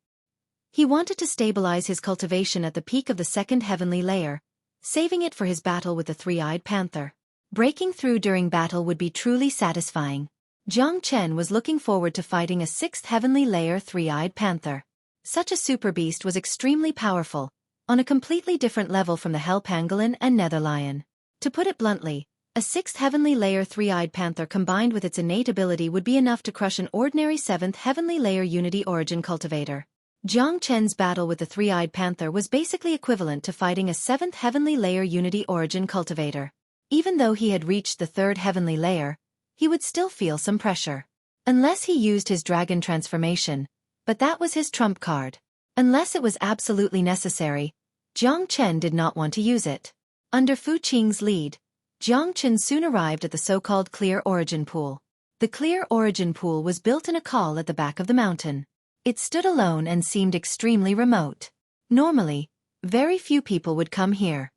He wanted to stabilize his cultivation at the peak of the second heavenly layer, saving it for his battle with the three-eyed panther. Breaking through during battle would be truly satisfying. Jiang Chen was looking forward to fighting a sixth heavenly layer three-eyed panther. Such a super beast was extremely powerful, on a completely different level from the hell pangolin and nether lion. To put it bluntly, a sixth heavenly layer three-eyed panther combined with its innate ability would be enough to crush an ordinary seventh heavenly layer Unity Origin cultivator. Jiang Chen's battle with the three-eyed panther was basically equivalent to fighting a seventh heavenly layer Unity Origin cultivator. Even though he had reached the third heavenly layer, he would still feel some pressure. Unless he used his dragon transformation, but that was his trump card. Unless it was absolutely necessary, Jiang Chen did not want to use it. Under Fu Qing's lead, Jiang Chen soon arrived at the so-called Clear Origin Pool. The Clear Origin Pool was built in a col at the back of the mountain. It stood alone and seemed extremely remote. Normally, very few people would come here.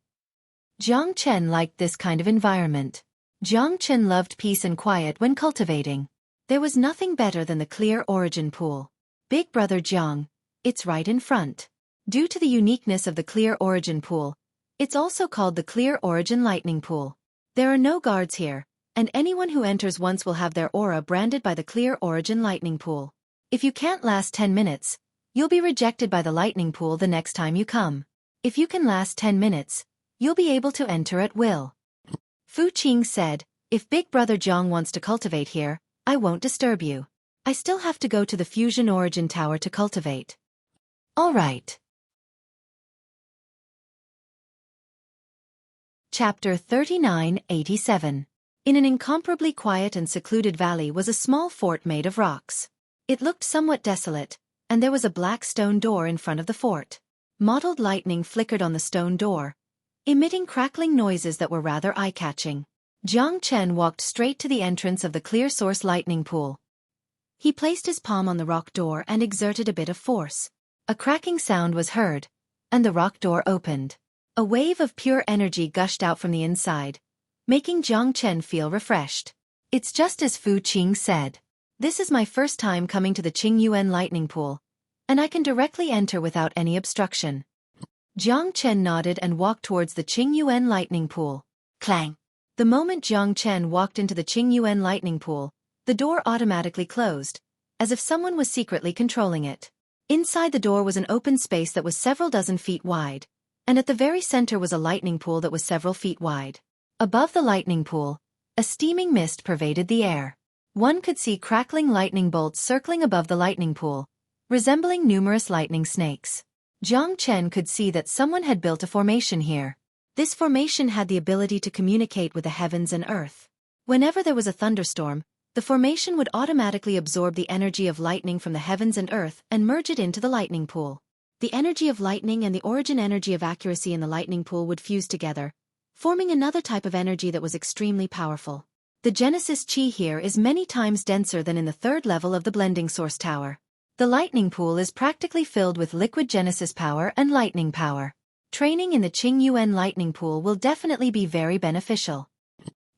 Jiang Chen liked this kind of environment. Jiang Chen loved peace and quiet when cultivating. There was nothing better than the Clear Origin Pool. Big brother Jiang, it's right in front. Due to the uniqueness of the Clear Origin Pool, it's also called the Clear Origin Lightning Pool. There are no guards here, and anyone who enters once will have their aura branded by the Clear Origin Lightning Pool. If you can't last 10 minutes, you'll be rejected by the Lightning Pool the next time you come. If you can last 10 minutes, you'll be able to enter at will. Fu Qing said, if Big Brother Jiang wants to cultivate here, I won't disturb you. I still have to go to the Fusion Origin Tower to cultivate. All right. Chapter 3987. In an incomparably quiet and secluded valley was a small fort made of rocks. It looked somewhat desolate, and there was a black stone door in front of the fort. Mottled lightning flickered on the stone door, emitting crackling noises that were rather eye-catching. Jiang Chen walked straight to the entrance of the Clear Source Lightning Pool. He placed his palm on the rock door and exerted a bit of force. A cracking sound was heard, and the rock door opened. A wave of pure energy gushed out from the inside, making Jiang Chen feel refreshed. It's just as Fu Qing said. This is my first time coming to the Qingyuan lightning pool, and I can directly enter without any obstruction. Jiang Chen nodded and walked towards the Qingyuan lightning pool. Clang! The moment Jiang Chen walked into the Qingyuan lightning pool, the door automatically closed, as if someone was secretly controlling it. Inside the door was an open space that was several dozen feet wide, and at the very center was a lightning pool that was several feet wide. Above the lightning pool, a steaming mist pervaded the air. One could see crackling lightning bolts circling above the lightning pool, resembling numerous lightning snakes. Jiang Chen could see that someone had built a formation here. This formation had the ability to communicate with the heavens and earth. Whenever there was a thunderstorm, the formation would automatically absorb the energy of lightning from the heavens and earth and merge it into the lightning pool. The energy of lightning and the origin energy of accuracy in the lightning pool would fuse together, forming another type of energy that was extremely powerful. The Genesis Chi here is many times denser than in the third level of the blending source tower. The lightning pool is practically filled with liquid Genesis power and lightning power. Training in the Qingyuan lightning pool will definitely be very beneficial.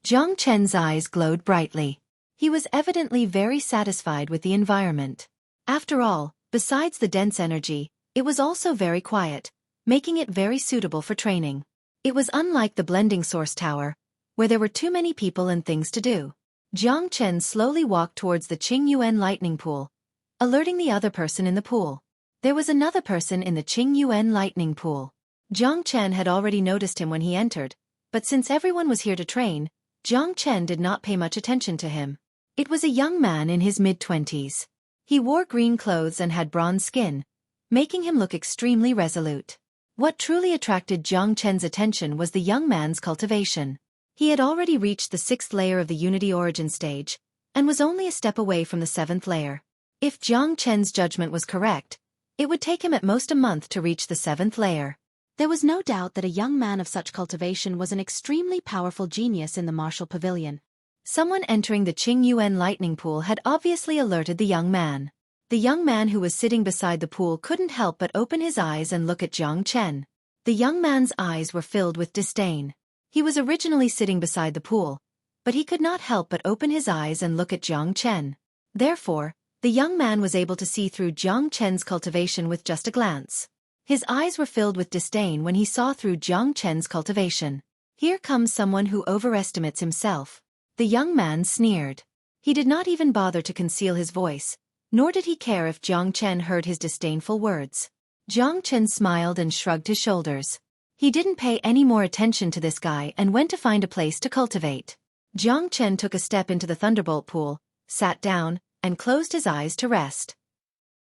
Jiang Chen's eyes glowed brightly. He was evidently very satisfied with the environment. After all, besides the dense energy, it was also very quiet, making it very suitable for training. It was unlike the blending source tower, where there were too many people and things to do. Jiang Chen slowly walked towards the Qingyuan lightning pool, alerting the other person in the pool. There was another person in the Qingyuan lightning pool. Jiang Chen had already noticed him when he entered, but since everyone was here to train, Jiang Chen did not pay much attention to him. It was a young man in his mid-20s. He wore green clothes and had bronze skin, making him look extremely resolute. What truly attracted Jiang Chen's attention was the young man's cultivation. He had already reached the 6th layer of the Unity Origin stage, and was only a step away from the 7th layer. If Jiang Chen's judgment was correct, it would take him at most a month to reach the 7th layer. There was no doubt that a young man of such cultivation was an extremely powerful genius in the martial pavilion. Someone entering the Qingyuan lightning pool had obviously alerted the young man. The young man who was sitting beside the pool couldn't help but open his eyes and look at Jiang Chen. The young man's eyes were filled with disdain. He was originally sitting beside the pool, but he could not help but open his eyes and look at Jiang Chen. Therefore, the young man was able to see through Jiang Chen's cultivation with just a glance. His eyes were filled with disdain when he saw through Jiang Chen's cultivation. Here comes someone who overestimates himself. The young man sneered. He did not even bother to conceal his voice, nor did he care if Jiang Chen heard his disdainful words. Jiang Chen smiled and shrugged his shoulders. He didn't pay any more attention to this guy and went to find a place to cultivate. Jiang Chen took a step into the thunderbolt pool, sat down, and closed his eyes to rest.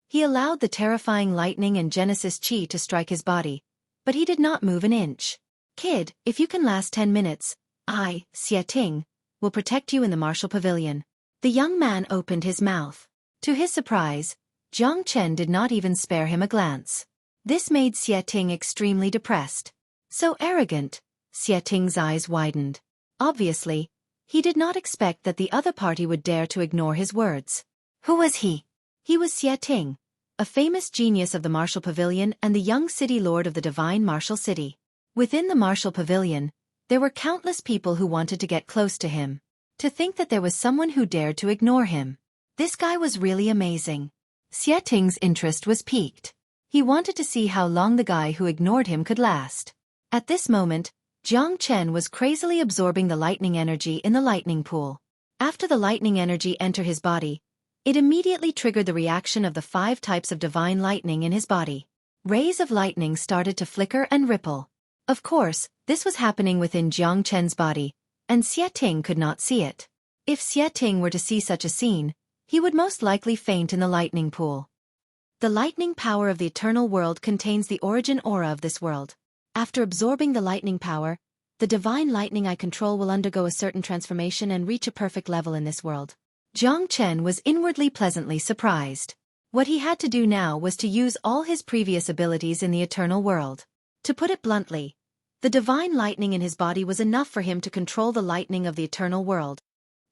He allowed the terrifying lightning and Genesis Chi to strike his body, but he did not move an inch. Kid, if you can last 10 minutes, I, Xueqi, will protect you in the martial pavilion. The young man opened his mouth. To his surprise, Jiang Chen did not even spare him a glance. This made Xueqi extremely depressed. So arrogant, Xueqi's eyes widened. Obviously, he did not expect that the other party would dare to ignore his words. Who was he? He was Xueqi, a famous genius of the martial pavilion and the young city lord of the divine martial city. Within the martial pavilion, there were countless people who wanted to get close to him. To think that there was someone who dared to ignore him. This guy was really amazing. Xueqi's interest was piqued. He wanted to see how long the guy who ignored him could last. At this moment, Jiang Chen was crazily absorbing the lightning energy in the lightning pool. After the lightning energy entered his body, it immediately triggered the reaction of the 5 types of divine lightning in his body. Rays of lightning started to flicker and ripple. Of course, this was happening within Jiang Chen's body, and Xueqi could not see it. If Xueqi were to see such a scene, he would most likely faint in the lightning pool. The lightning power of the eternal world contains the origin aura of this world. After absorbing the lightning power, the divine lightning I control will undergo a certain transformation and reach a perfect level in this world. Jiang Chen was inwardly pleasantly surprised. What he had to do now was to use all his previous abilities in the eternal world. To put it bluntly, the divine lightning in his body was enough for him to control the lightning of the eternal world.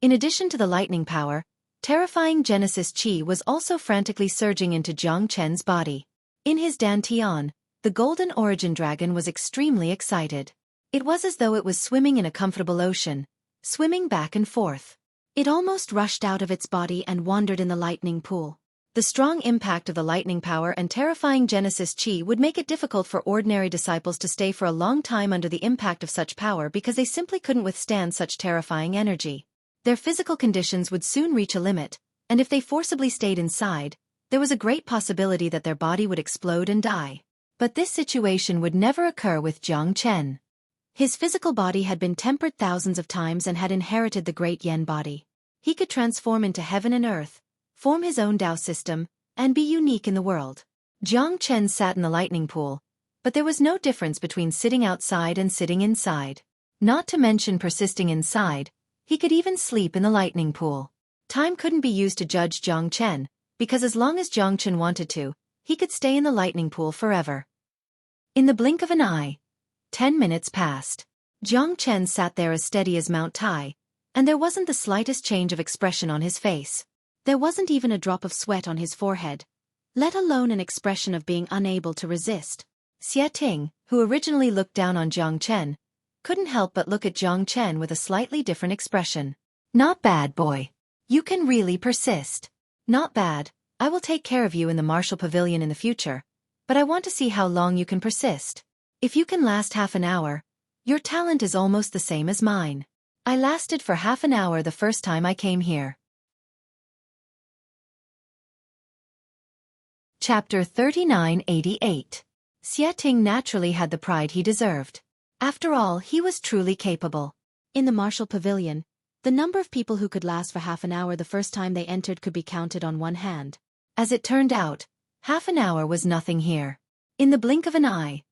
In addition to the lightning power, terrifying Genesis Chi was also frantically surging into Jiang Chen's body. In his dantian, the golden origin dragon was extremely excited. It was as though it was swimming in a comfortable ocean, swimming back and forth. It almost rushed out of its body and wandered in the lightning pool. The strong impact of the lightning power and terrifying Genesis chi would make it difficult for ordinary disciples to stay for a long time under the impact of such power because they simply couldn't withstand such terrifying energy. Their physical conditions would soon reach a limit, and if they forcibly stayed inside, there was a great possibility that their body would explode and die. But this situation would never occur with Jiang Chen. His physical body had been tempered thousands of times and had inherited the great Yen body. He could transform into heaven and earth, form his own Tao system, and be unique in the world. Jiang Chen sat in the lightning pool, but there was no difference between sitting outside and sitting inside. Not to mention persisting inside, he could even sleep in the lightning pool. Time couldn't be used to judge Jiang Chen, because as long as Jiang Chen wanted to, he could stay in the lightning pool forever. In the blink of an eye, 10 minutes passed. Jiang Chen sat there as steady as Mount Tai, and there wasn't the slightest change of expression on his face. There wasn't even a drop of sweat on his forehead, let alone an expression of being unable to resist. Xie Ting, who originally looked down on Jiang Chen, couldn't help but look at Jiang Chen with a slightly different expression. Not bad, boy. You can really persist. Not bad. I will take care of you in the Martial Pavilion in the future, but I want to see how long you can persist. If you can last half an hour, your talent is almost the same as mine. I lasted for half an hour the first time I came here. Chapter 3988. Xie Ting naturally had the pride he deserved. After all, he was truly capable. In the Martial Pavilion, the number of people who could last for half an hour the first time they entered could be counted on one hand. As it turned out, half an hour was nothing here. In the blink of an eye,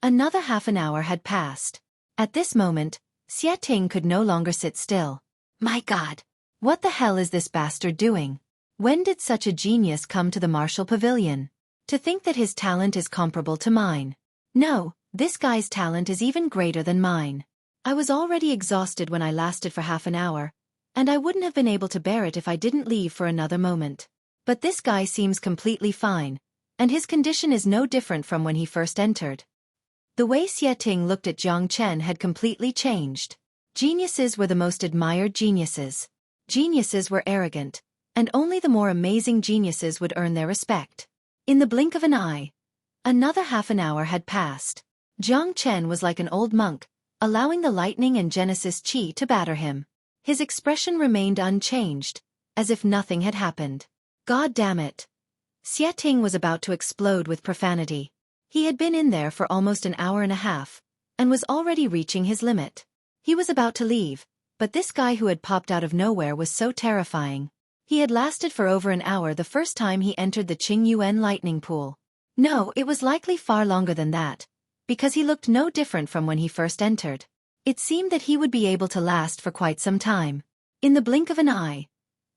another half an hour had passed. At this moment, Xie Ting could no longer sit still. My God! What the hell is this bastard doing? When did such a genius come to the Martial Pavilion? To think that his talent is comparable to mine. No, this guy's talent is even greater than mine. I was already exhausted when I lasted for half an hour, and I wouldn't have been able to bear it if I didn't leave for another moment. But this guy seems completely fine, and his condition is no different from when he first entered. The way Xie Ting looked at Jiang Chen had completely changed. Geniuses were the most admired geniuses. Geniuses were arrogant, and only the more amazing geniuses would earn their respect. In the blink of an eye, another half an hour had passed. Jiang Chen was like an old monk, allowing the lightning and Genesis chi to batter him. His expression remained unchanged, as if nothing had happened. God damn it! Xie Ting was about to explode with profanity. He had been in there for almost an hour and a half, and was already reaching his limit. He was about to leave, but this guy who had popped out of nowhere was so terrifying. He had lasted for over an hour the first time he entered the Qingyuan lightning pool. No, it was likely far longer than that, because he looked no different from when he first entered. It seemed that he would be able to last for quite some time. In the blink of an eye,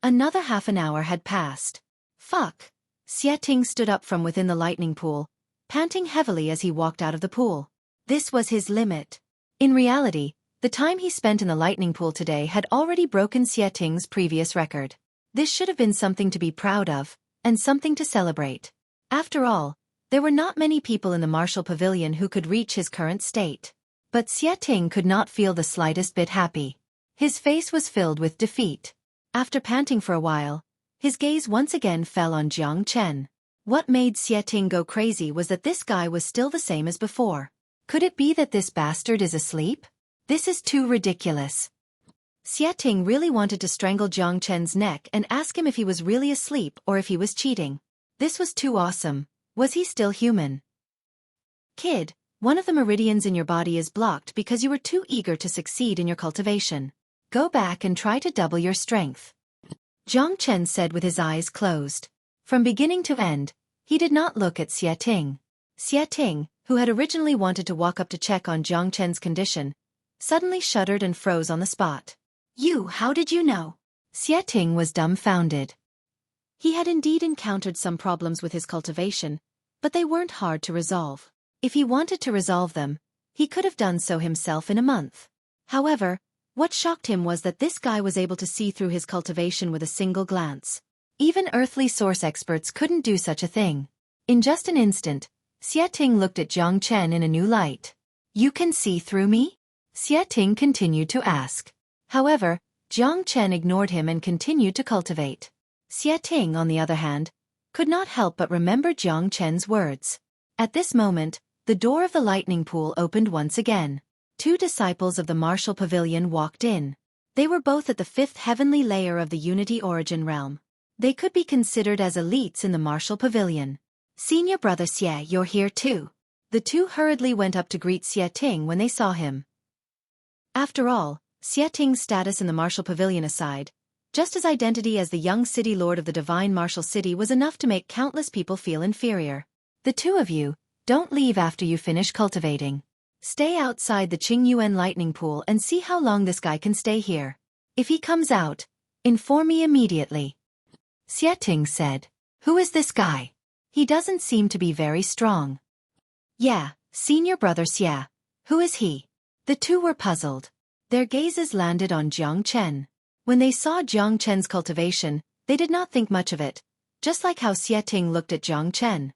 another half an hour had passed. Fuck! Xie Ting stood up from within the lightning pool, panting heavily as he walked out of the pool. This was his limit. In reality, the time he spent in the lightning pool today had already broken Xie Ting's previous record. This should have been something to be proud of, and something to celebrate. After all, there were not many people in the Martial Pavilion who could reach his current state. But Xie Ting could not feel the slightest bit happy. His face was filled with defeat. After panting for a while, his gaze once again fell on Jiang Chen. What made Xie Ting go crazy was that this guy was still the same as before. Could it be that this bastard is asleep? This is too ridiculous. Xie Ting really wanted to strangle Jiang Chen's neck and ask him if he was really asleep or if he was cheating. This was too awesome. Was he still human? Kid, one of the meridians in your body is blocked because you were too eager to succeed in your cultivation. Go back and try to double your strength. Jiang Chen said with his eyes closed. From beginning to end, he did not look at Xie Ting. Xie Ting, who had originally wanted to walk up to check on Jiang Chen's condition, suddenly shuddered and froze on the spot. How did you know? Xie Ting was dumbfounded. He had indeed encountered some problems with his cultivation, but they weren't hard to resolve. If he wanted to resolve them, he could have done so himself in a month. However, what shocked him was that this guy was able to see through his cultivation with a single glance. Even earthly source experts couldn't do such a thing. In just an instant, Xie Ting looked at Jiang Chen in a new light. You can see through me? Xie Ting continued to ask. However, Jiang Chen ignored him and continued to cultivate. Xueqi, on the other hand, could not help but remember Jiang Chen's words. At this moment, the door of the lightning pool opened once again. 2 disciples of the martial pavilion walked in. They were both at the 5th heavenly layer of the Unity Origin realm. They could be considered as elites in the martial pavilion. Senior brother Xie, you're here too. The 2 hurriedly went up to greet Xueqi when they saw him. After all, Xueqing's status in the martial pavilion aside, just his identity as the young city lord of the divine martial city was enough to make countless people feel inferior. The 2 of you, don't leave after you finish cultivating. Stay outside the Qingyuan lightning pool and see how long this guy can stay here. If he comes out, inform me immediately. Xueqi said. Who is this guy? He doesn't seem to be very strong. Yeah, senior brother Xie. Who is he? The 2 were puzzled. Their gazes landed on Jiang Chen. When they saw Jiang Chen's cultivation, they did not think much of it, just like how Xueqi looked at Jiang Chen.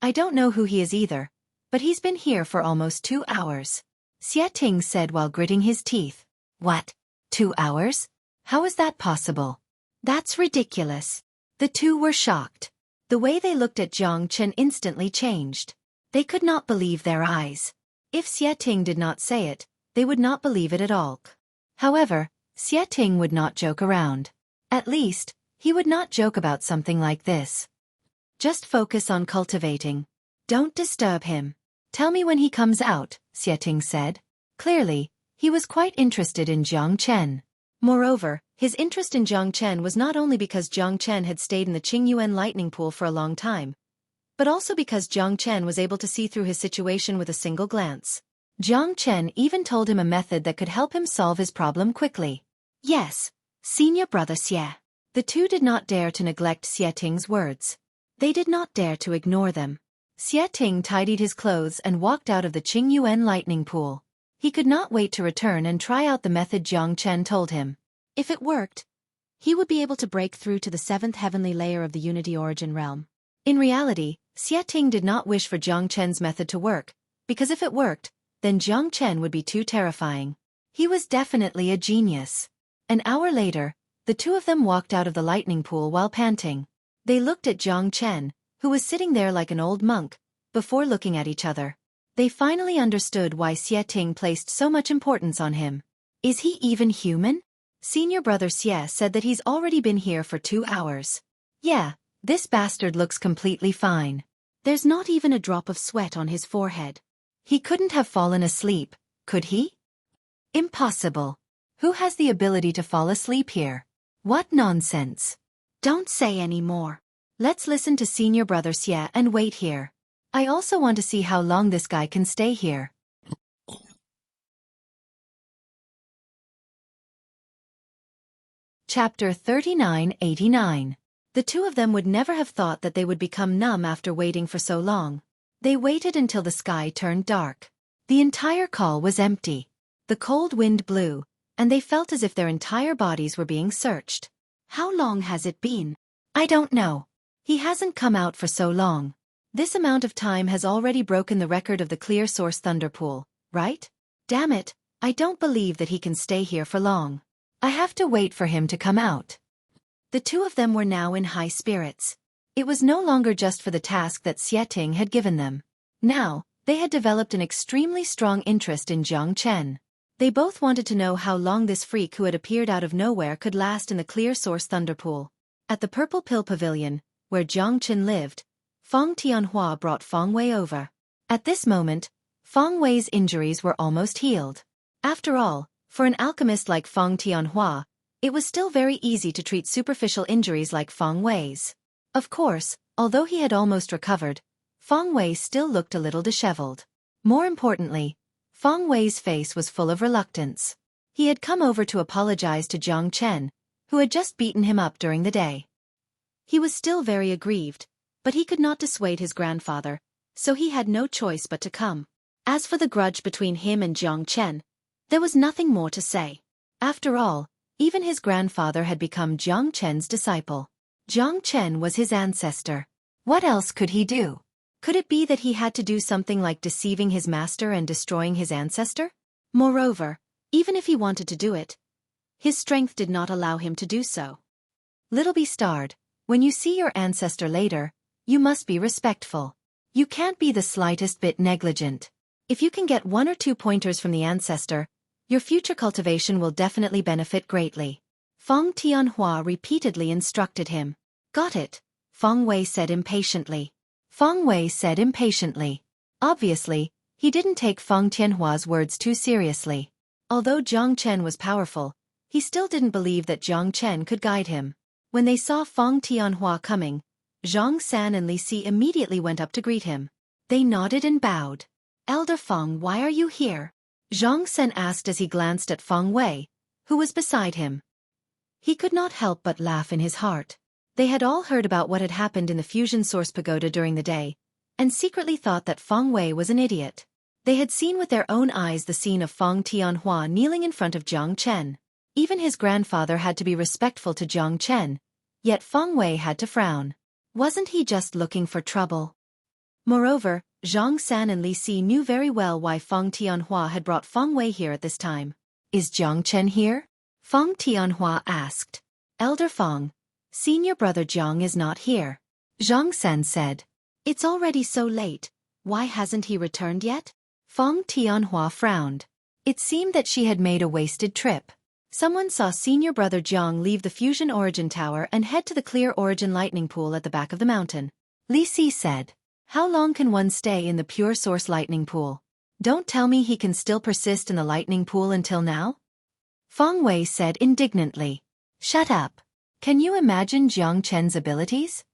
I don't know who he is either, but he's been here for almost 2 hours. Xueqi said while gritting his teeth. What? 2 hours? How is that possible? That's ridiculous. The 2 were shocked. The way they looked at Jiang Chen instantly changed. They could not believe their eyes. If Xueqi did not say it, they would not believe it at all. However, Xueqi would not joke around. At least, he would not joke about something like this. Just focus on cultivating. Don't disturb him. Tell me when he comes out, Xueqi said. Clearly, he was quite interested in Jiang Chen. Moreover, his interest in Jiang Chen was not only because Jiang Chen had stayed in the Qingyuan lightning pool for a long time, but also because Jiang Chen was able to see through his situation with a single glance. Jiang Chen even told him a method that could help him solve his problem quickly. Yes, senior brother Xie. The 2 did not dare to neglect Xueqing's words. They did not dare to ignore them. Xueqi tidied his clothes and walked out of the Qingyuan lightning pool. He could not wait to return and try out the method Jiang Chen told him. If it worked, he would be able to break through to the 7th heavenly layer of the Unity Origin realm. In reality, Xueqi did not wish for Jiang Chen's method to work, because if it worked, then Jiang Chen would be too terrifying. He was definitely a genius. An hour later, the 2 of them walked out of the lightning pool while panting. They looked at Jiang Chen, who was sitting there like an old monk, before looking at each other. They finally understood why Xueqi placed so much importance on him. Is he even human? Senior brother Xie said that he's already been here for 2 hours. Yeah, this bastard looks completely fine. There's not even a drop of sweat on his forehead. He couldn't have fallen asleep, could he? Impossible. Who has the ability to fall asleep here? What nonsense. Don't say any more. Let's listen to senior brother Xie and wait here. I also want to see how long this guy can stay here. Chapter 3989. The 2 of them would never have thought that they would become numb after waiting for so long. They waited until the sky turned dark. The entire call was empty. The cold wind blew, and they felt as if their entire bodies were being searched. How long has it been? I don't know. He hasn't come out for so long. This amount of time has already broken the record of the clear source thunder pool, right? Damn it, I don't believe that he can stay here for long. I have to wait for him to come out. The 2 of them were now in high spirits. It was no longer just for the task that Xueqi had given them. Now, they had developed an extremely strong interest in Jiang Chen. They both wanted to know how long this freak who had appeared out of nowhere could last in the clear source thunder pool. At the Purple Pill Pavilion, where Jiang Chen lived, Feng Tianhua brought Feng Wei over. At this moment, Feng Wei's injuries were almost healed. After all, for an alchemist like Feng Tianhua, it was still very easy to treat superficial injuries like Feng Wei's. Of course, although he had almost recovered, Feng Wei still looked a little disheveled. More importantly, Feng Wei's face was full of reluctance. He had come over to apologize to Jiang Chen, who had just beaten him up during the day. He was still very aggrieved, but he could not dissuade his grandfather, so he had no choice but to come. As for the grudge between him and Jiang Chen, there was nothing more to say. After all, even his grandfather had become Jiang Chen's disciple. Jiang Chen was his ancestor. What else could he do? Could it be that he had to do something like deceiving his master and destroying his ancestor? Moreover, even if he wanted to do it, His strength did not allow him to do so. Little be starred, when you see your ancestor later, you must be respectful. You can't be the slightest bit negligent. If you can get 1 or 2 pointers from the ancestor, your future cultivation will definitely benefit greatly. Feng Tianhua repeatedly instructed him. Got it, Feng Wei said impatiently. Feng Wei said impatiently. Obviously, he didn't take Feng Tianhua's words too seriously. Although Jiang Chen was powerful, he still didn't believe that Jiang Chen could guide him. When they saw Feng Tianhua coming, Zhang San and Li Si immediately went up to greet him. They nodded and bowed. Elder Feng, why are you here? Zhang San asked as he glanced at Feng Wei, who was beside him. He could not help but laugh in his heart. They had all heard about what had happened in the Fusion Source Pagoda during the day, and secretly thought that Feng Wei was an idiot. They had seen with their own eyes the scene of Feng Tianhua kneeling in front of Jiang Chen. Even his grandfather had to be respectful to Jiang Chen, yet Feng Wei had to frown. Wasn't he just looking for trouble? Moreover, Zhang San and Li Si knew very well why Feng Tianhua had brought Feng Wei here at this time. Is Jiang Chen here? Feng Tianhua asked. Elder Feng, senior brother Jiang is not here. Zhang San said. It's already so late, why hasn't he returned yet? Feng Tianhua frowned. It seemed that she had made a wasted trip. Someone saw senior brother Jiang leave the Fusion Origin Tower and head to the Clear Origin Lightning Pool at the back of the mountain. Li Si said. How long can one stay in the Pure Source Lightning Pool? Don't tell me he can still persist in the Lightning Pool until now? Feng Wei said indignantly. Shut up. Can you imagine Jiang Chen's abilities?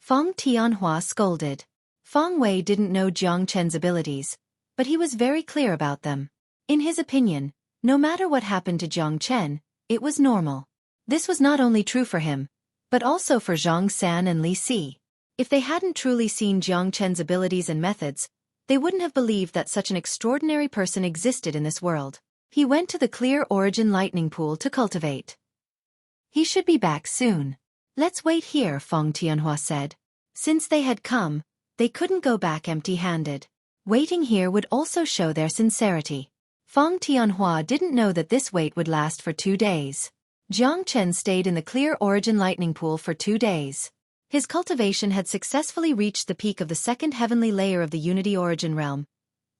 Feng Tianhua scolded. Feng Wei didn't know Jiang Chen's abilities, but he was very clear about them. In his opinion, no matter what happened to Jiang Chen, it was normal. This was not only true for him, but also for Zhang San and Li Si. If they hadn't truly seen Jiang Chen's abilities and methods, they wouldn't have believed that such an extraordinary person existed in this world. He went to the Clear Origin Lightning Pool to cultivate. He should be back soon. Let's wait here, Feng Tianhua said. Since they had come, they couldn't go back empty-handed. Waiting here would also show their sincerity. Feng Tianhua didn't know that this wait would last for 2 days. Jiang Chen stayed in the Clear Origin Lightning Pool for 2 days. His cultivation had successfully reached the peak of the 2nd heavenly layer of the Unity Origin Realm,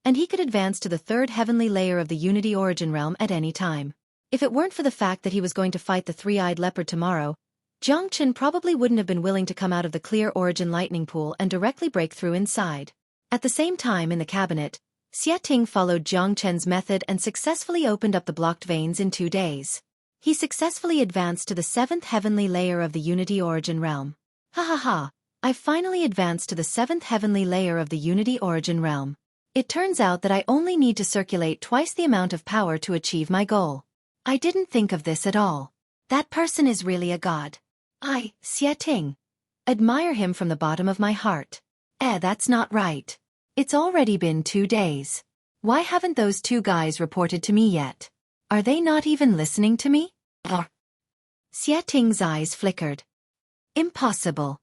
and he could advance to the 3rd heavenly layer of the Unity Origin Realm at any time. If it weren't for the fact that he was going to fight the three-eyed leopard tomorrow, Jiang Chen probably wouldn't have been willing to come out of the Clear Origin Lightning Pool and directly break through inside. At the same time in the cabinet, Xie Ting followed Jiang Chen's method and successfully opened up the blocked veins in 2 days. He successfully advanced to the 7th heavenly layer of the Unity Origin Realm. Ha ha ha, I've finally advanced to the 7th heavenly layer of the Unity Origin Realm. It turns out that I only need to circulate twice the amount of power to achieve my goal. I didn't think of this at all. That person is really a god. I, Xie Ting, admire him from the bottom of my heart. That's not right. It's already been 2 days. Why haven't those 2 guys reported to me yet? Are they not even listening to me? Xie Ting's eyes flickered. Impossible.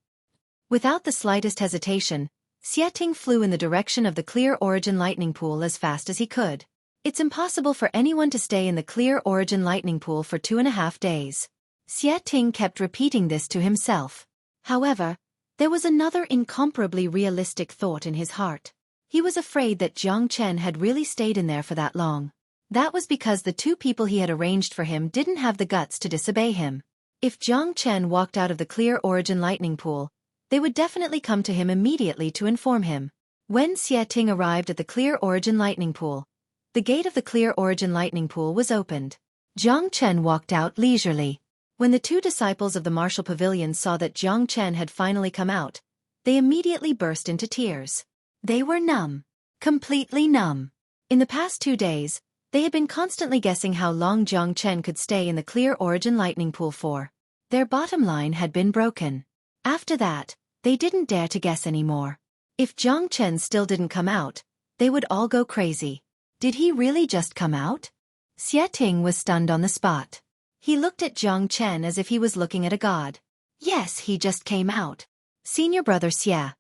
Without the slightest hesitation, Xie Ting flew in the direction of the Clear Origin Lightning Pool as fast as he could. It's impossible for anyone to stay in the Clear Origin Lightning Pool for 2.5 days. Xie Ting kept repeating this to himself. However, there was another incomparably realistic thought in his heart. He was afraid that Jiang Chen had really stayed in there for that long. That was because the 2 people he had arranged for him didn't have the guts to disobey him. If Jiang Chen walked out of the Clear Origin Lightning Pool, they would definitely come to him immediately to inform him. When Xie Ting arrived at the Clear Origin Lightning Pool, the gate of the Clear Origin Lightning Pool was opened. Jiang Chen walked out leisurely. When the 2 disciples of the Martial Pavilion saw that Jiang Chen had finally come out, they immediately burst into tears. They were numb. Completely numb. In the past 2 days, they had been constantly guessing how long Jiang Chen could stay in the Clear Origin Lightning Pool for. Their bottom line had been broken. After that, they didn't dare to guess anymore. If Jiang Chen still didn't come out, they would all go crazy. Did he really just come out? Xie Ting was stunned on the spot. He looked at Jiang Chen as if he was looking at a god. Yes, he just came out. Senior brother Xie.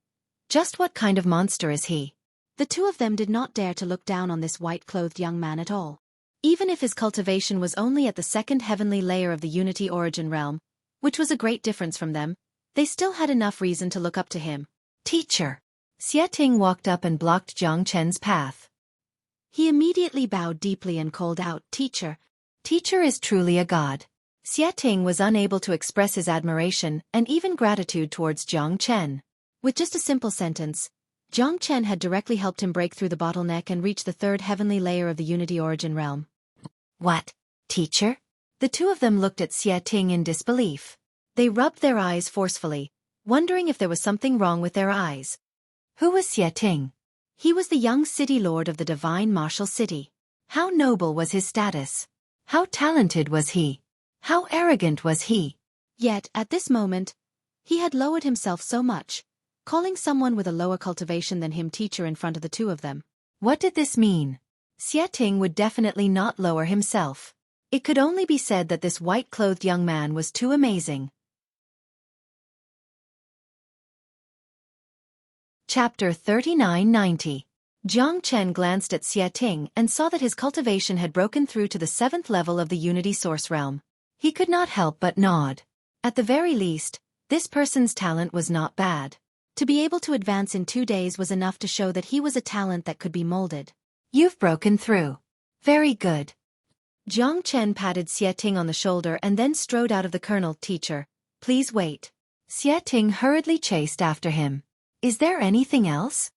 Just what kind of monster is he? The 2 of them did not dare to look down on this white-clothed young man at all. Even if his cultivation was only at the second heavenly layer of the Unity Origin realm, which was a great difference from them, they still had enough reason to look up to him. Teacher. Xueqi walked up and blocked Jiang Chen's path. He immediately bowed deeply and called out, Teacher. Teacher is truly a god. Xueqi was unable to express his admiration and even gratitude towards Jiang Chen. With just a simple sentence, Jiang Chen had directly helped him break through the bottleneck and reach the third heavenly layer of the Unity Origin realm. What? Teacher? The two of them looked at Xueqi in disbelief. They rubbed their eyes forcefully, wondering if there was something wrong with their eyes. Who was Xueqi? He was the young city lord of the divine martial city. How noble was his status? How talented was he? How arrogant was he? Yet, at this moment, he had lowered himself so much, calling someone with a lower cultivation than him teacher in front of the two of them. What did this mean? Xueqi would definitely not lower himself. It could only be said that this white-clothed young man was too amazing. Chapter 3990. Jiang Chen glanced at Xueqi and saw that his cultivation had broken through to the 7th level of the Unity Source realm. He could not help but nod. At the very least, this person's talent was not bad. To be able to advance in 2 days was enough to show that he was a talent that could be molded. You've broken through. Very good. Jiang Chen patted Xueqi on the shoulder and then strode out of the kernel. Teacher, please wait. Xueqi hurriedly chased after him. Is there anything else?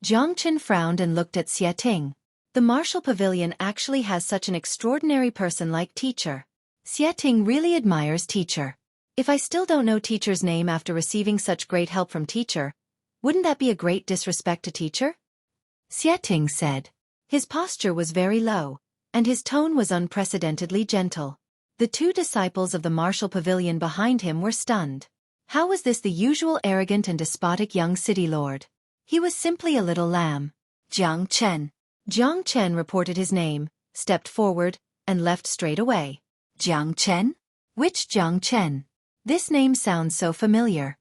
Jiang Chen frowned and looked at Xueqi. The martial pavilion actually has such an extraordinary person like teacher. Xueqi really admires teacher. If I still don't know teacher's name after receiving such great help from teacher, wouldn't that be a great disrespect to teacher? Xueqi said. His posture was very low, and his tone was unprecedentedly gentle. The two disciples of the martial pavilion behind him were stunned. How was this the usual arrogant and despotic young city lord? He was simply a little lamb. Jiang Chen. Jiang Chen reported his name, stepped forward, and left straight away. Jiang Chen? Which Jiang Chen? This name sounds so familiar.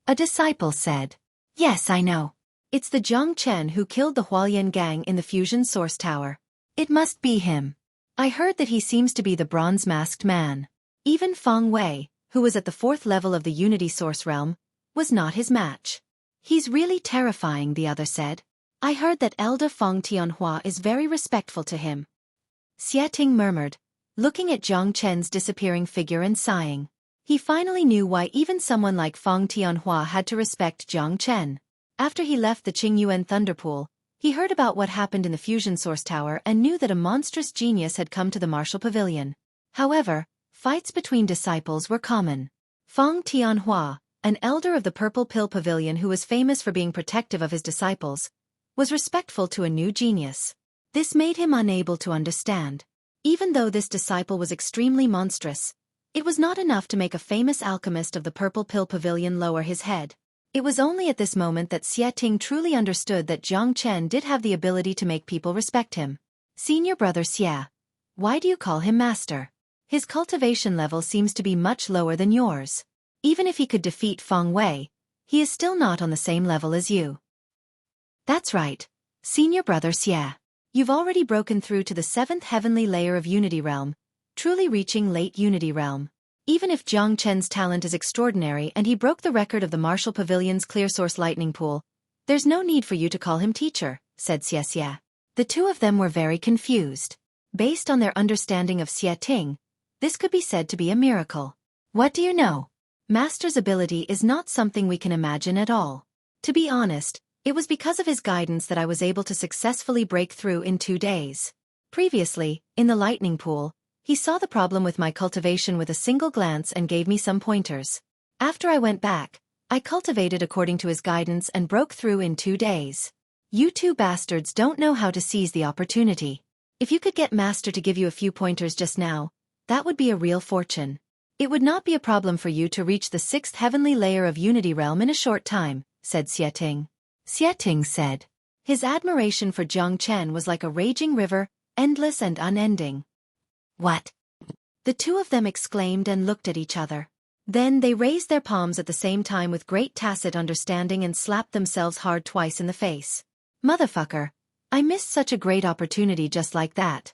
A disciple said. Yes, I know. It's the Jiang Chen who killed the Hualien gang in the Fusion Source Tower. It must be him. I heard that he seems to be the bronze-masked man. Even Feng Wei, who was at the 4th level of the Unity Source realm, was not his match. He's really terrifying, the other said. I heard that Elder Feng Tianhua is very respectful to him. Xueqi murmured, looking at Jiang Chen's disappearing figure and sighing. He finally knew why even someone like Feng Tianhua had to respect Jiang Chen. After he left the Qingyuan Thunderpool, he heard about what happened in the Fusion Source Tower and knew that a monstrous genius had come to the martial pavilion. However, fights between disciples were common. Feng Tianhua, an elder of the Purple Pill Pavilion who was famous for being protective of his disciples, was respectful to a new genius. This made him unable to understand. Even though this disciple was extremely monstrous, it was not enough to make a famous alchemist of the Purple Pill Pavilion lower his head. It was only at this moment that Xueqi truly understood that Jiang Chen did have the ability to make people respect him. Senior brother Xie. Why do you call him master? His cultivation level seems to be much lower than yours. Even if he could defeat Feng Wei, he is still not on the same level as you. That's right, senior brother Xie. You've already broken through to the 7th heavenly layer of Unity Realm, truly reaching late Unity Realm. Even if Jiang Chen's talent is extraordinary and he broke the record of the Martial Pavilion's Clear Source Lightning Pool, there's no need for you to call him teacher, said Xie. The two of them were very confused. Based on their understanding of Xueqi, this could be said to be a miracle. What do you know? Master's ability is not something we can imagine at all. To be honest, it was because of his guidance that I was able to successfully break through in 2 days. Previously, in the lightning pool, he saw the problem with my cultivation with a single glance and gave me some pointers. After I went back, I cultivated according to his guidance and broke through in 2 days. You two bastards don't know how to seize the opportunity. If you could get Master to give you a few pointers just now, that would be a real fortune. It would not be a problem for you to reach the 6th heavenly layer of Unity Realm in a short time, said Xueqi. Xueqi said. His admiration for Jiang Chen was like a raging river, endless and unending. What? The two of them exclaimed and looked at each other. Then they raised their palms at the same time with great tacit understanding and slapped themselves hard twice in the face. Motherfucker, I missed such a great opportunity just like that.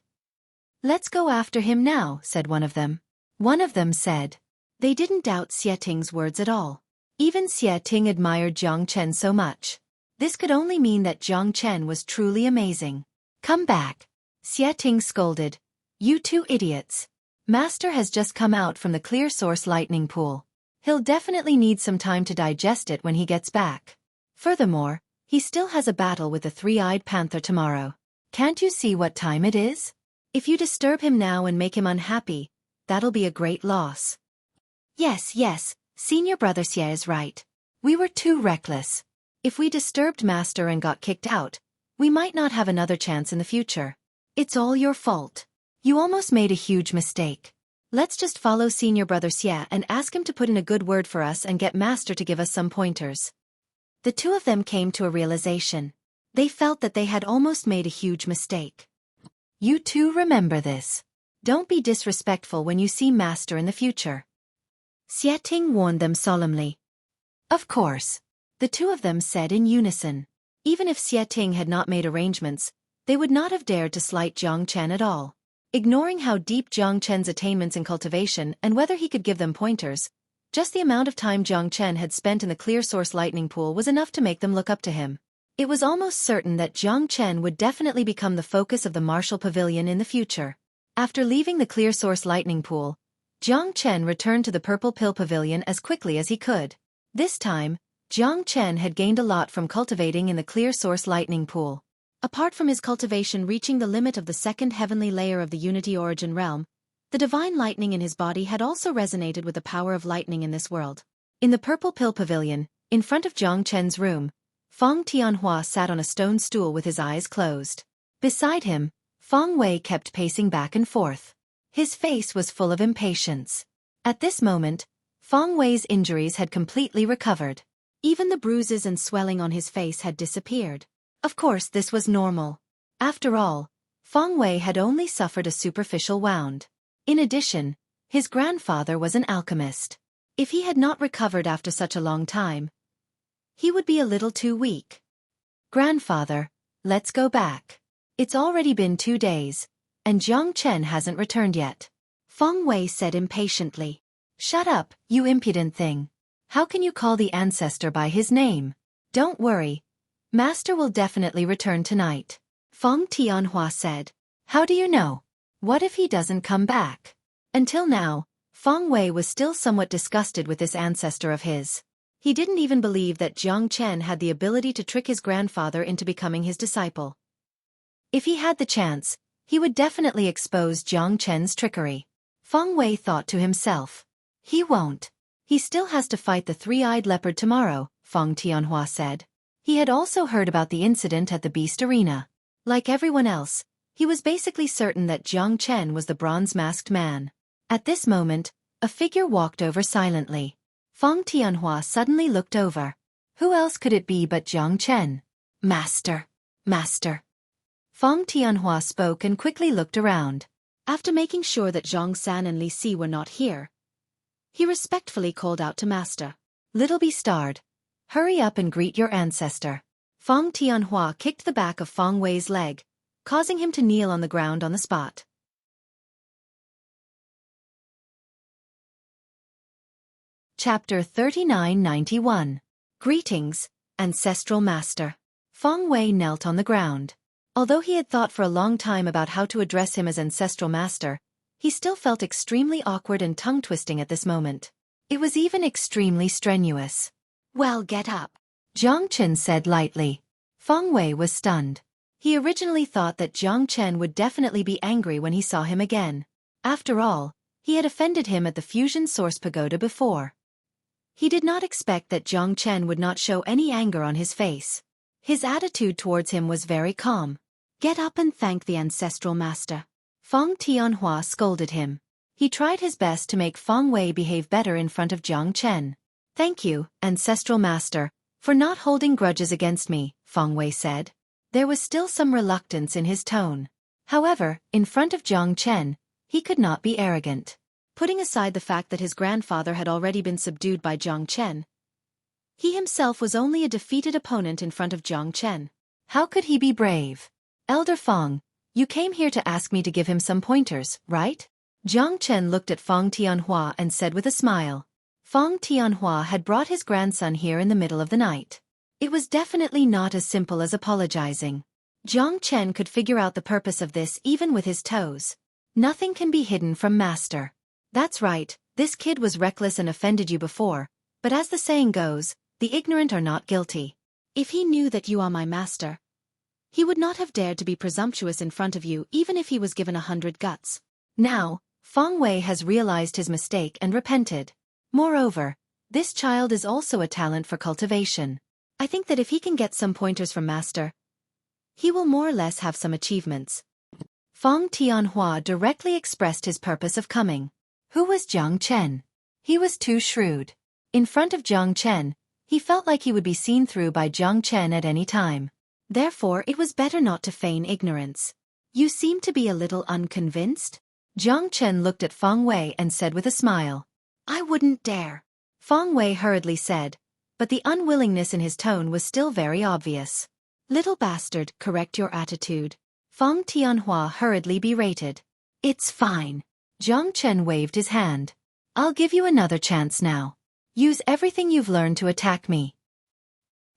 Let's go after him now, said one of them. One of them said. They didn't doubt Xueting's words at all. Even Xueting admired Jiang Chen so much. This could only mean that Jiang Chen was truly amazing. Come back. Xueting scolded. You two idiots. Master has just come out from the clear source lightning pool. He'll definitely need some time to digest it when he gets back. Furthermore, he still has a battle with the three-eyed panther tomorrow. Can't you see what time it is? If you disturb him now and make him unhappy, that'll be a great loss. Yes, senior brother Xie is right. We were too reckless. If we disturbed Master and got kicked out, we might not have another chance in the future. It's all your fault. You almost made a huge mistake. Let's just follow senior brother Xie and ask him to put in a good word for us and get Master to give us some pointers. The two of them came to a realization. They felt that they had almost made a huge mistake. You two remember this. Don't be disrespectful when you see Master in the future. Xueting warned them solemnly. Of course. The two of them said in unison. Even if Xueting had not made arrangements, they would not have dared to slight Jiang Chen at all. Ignoring how deep Jiang Chen's attainments in cultivation and whether he could give them pointers, just the amount of time Jiang Chen had spent in the clear source lightning pool was enough to make them look up to him. It was almost certain that Jiang Chen would definitely become the focus of the martial pavilion in the future. After leaving the clear source lightning pool, Jiang Chen returned to the purple pill pavilion as quickly as he could. This time, Jiang Chen had gained a lot from cultivating in the clear source lightning pool. Apart from his cultivation reaching the limit of the second heavenly layer of the Unity Origin realm, the divine lightning in his body had also resonated with the power of lightning in this world. In the purple pill pavilion, in front of Jiang Chen's room, Feng Tianhua sat on a stone stool with his eyes closed. Beside him, Feng Wei kept pacing back and forth. His face was full of impatience. At this moment, Feng Wei's injuries had completely recovered. Even the bruises and swelling on his face had disappeared. Of course, this was normal. After all, Feng Wei had only suffered a superficial wound. In addition, his grandfather was an alchemist. If he had not recovered after such a long time, he would be a little too weak. Grandfather, let's go back. It's already been 2 days, and Jiang Chen hasn't returned yet. Feng Wei said impatiently. Shut up, you impudent thing. How can you call the ancestor by his name? Don't worry. Master will definitely return tonight. Feng Tianhua said. How do you know? What if he doesn't come back? Until now, Feng Wei was still somewhat disgusted with this ancestor of his. He didn't even believe that Jiang Chen had the ability to trick his grandfather into becoming his disciple. If he had the chance, he would definitely expose Jiang Chen's trickery. Feng Wei thought to himself. He won't. He still has to fight the three-eyed leopard tomorrow, Feng Tianhua said. He had also heard about the incident at the Beast Arena. Like everyone else, he was basically certain that Jiang Chen was the bronze-masked man. At this moment, a figure walked over silently. Feng Tianhua suddenly looked over. Who else could it be but Jiang Chen? Master. Feng Tianhua spoke and quickly looked around. After making sure that Zhang San and Li Si were not here, he respectfully called out to Master. Little Bestard, hurry up and greet your ancestor. Feng Tianhua kicked the back of Feng Wei's leg, causing him to kneel on the ground on the spot. Chapter 3991. Greetings, Ancestral Master. Feng Wei knelt on the ground. Although he had thought for a long time about how to address him as Ancestral Master, he still felt extremely awkward and tongue-twisting at this moment. It was even extremely strenuous. Well, get up, Jiang Chen said lightly. Feng Wei was stunned. He originally thought that Jiang Chen would definitely be angry when he saw him again. After all, he had offended him at the Fusion Source Pagoda before. He did not expect that Jiang Chen would not show any anger on his face. His attitude towards him was very calm. Get up and thank the Ancestral Master. Feng Tianhua scolded him. He tried his best to make Feng Wei behave better in front of Jiang Chen. Thank you, Ancestral Master, for not holding grudges against me, Feng Wei said. There was still some reluctance in his tone. However, in front of Jiang Chen, he could not be arrogant. Putting aside the fact that his grandfather had already been subdued by Jiang Chen, he himself was only a defeated opponent in front of Jiang Chen. How could he be brave? Elder Feng, You came here to ask me to give him some pointers, right? Jiang Chen looked at Feng Tianhua and said with a smile. Feng Tianhua had brought his grandson here in the middle of the night. It was definitely not as simple as apologizing. Jiang Chen could figure out the purpose of this even with his toes. Nothing can be hidden from master. That's right, this kid was reckless and offended you before, but as the saying goes, the ignorant are not guilty. If he knew that you are my master, he would not have dared to be presumptuous in front of you even if he was given 100 guts. Now, Feng Wei has realized his mistake and repented. Moreover, this child is also a talent for cultivation. I think that if he can get some pointers from master, he will more or less have some achievements. Feng Tianhua directly expressed his purpose of coming. Who was Jiang Chen? He was too shrewd. In front of Jiang Chen, he felt like he would be seen through by Jiang Chen at any time. Therefore it was better not to feign ignorance. You seem to be a little unconvinced? Jiang Chen looked at Feng Wei and said with a smile. I wouldn't dare. Feng Wei hurriedly said, but the unwillingness in his tone was still very obvious. Little bastard, correct your attitude. Feng Tianhua hurriedly berated. It's fine. Jiang Chen waved his hand. I'll give you another chance now. Use everything you've learned to attack me.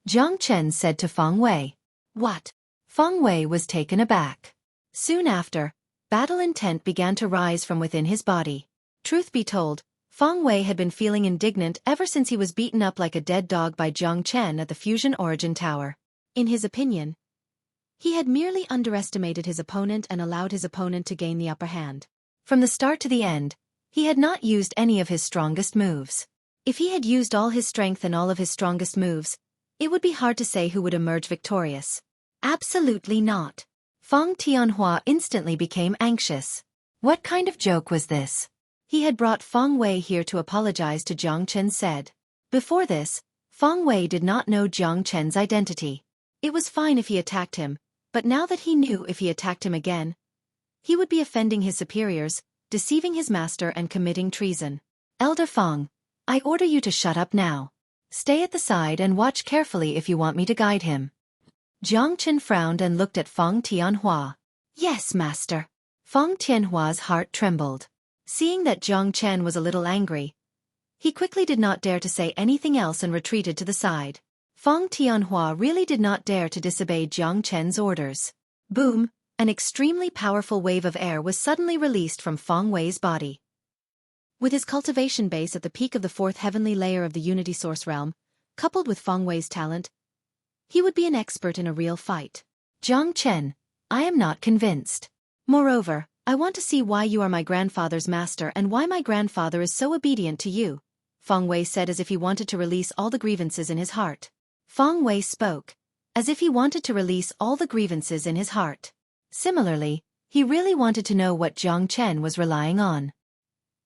Jiang Chen said to Feng Wei. What? Feng Wei was taken aback. Soon after, battle intent began to rise from within his body. Truth be told, Feng Wei had been feeling indignant ever since he was beaten up like a dead dog by Jiang Chen at the Fusion Origin Tower. In his opinion, he had merely underestimated his opponent and allowed his opponent to gain the upper hand. From the start to the end, he had not used any of his strongest moves. If he had used all his strength and all of his strongest moves, it would be hard to say who would emerge victorious. Absolutely not. Feng Tianhua instantly became anxious. What kind of joke was this? He had brought Feng Wei here to apologize to Jiang Chen said. Before this, Feng Wei did not know Jiang Chen's identity. It was fine if he attacked him, but now that he knew if he attacked him again, he would be offending his superiors, deceiving his master and committing treason. Elder Feng, I order you to shut up now. Stay at the side and watch carefully if you want me to guide him. Jiang Chen frowned and looked at Feng Tianhua. Yes, master. Feng Tianhua's heart trembled. Seeing that Jiang Chen was a little angry, he quickly did not dare to say anything else and retreated to the side. Feng Tianhua really did not dare to disobey Jiang Chen's orders. Boom! An extremely powerful wave of air was suddenly released from Feng Wei's body. With his cultivation base at the peak of the fourth heavenly layer of the Unity Source realm, coupled with Feng Wei's talent, he would be an expert in a real fight. Jiang Chen, I am not convinced. Moreover, I want to see why you are my grandfather's master and why my grandfather is so obedient to you, Feng Wei said as if he wanted to release all the grievances in his heart. Feng Wei spoke, as if he wanted to release all the grievances in his heart. Similarly, he really wanted to know what Jiang Chen was relying on.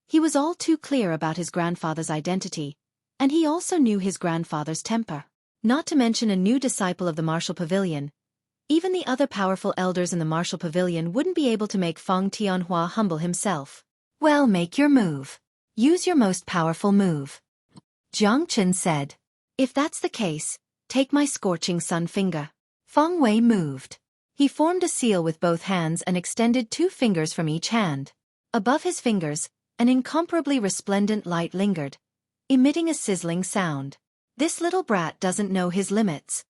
He was all too clear about his grandfather's identity, and he also knew his grandfather's temper. Not to mention a new disciple of the Martial Pavilion. Even the other powerful elders in the Martial Pavilion wouldn't be able to make Feng Tianhua humble himself. Well, make your move. Use your most powerful move. Jiang Chen said. If that's the case, take my scorching sun finger. Feng Wei moved. He formed a seal with both hands and extended 2 fingers from each hand. Above his fingers, an incomparably resplendent light lingered, emitting a sizzling sound. This little brat doesn't know his limits.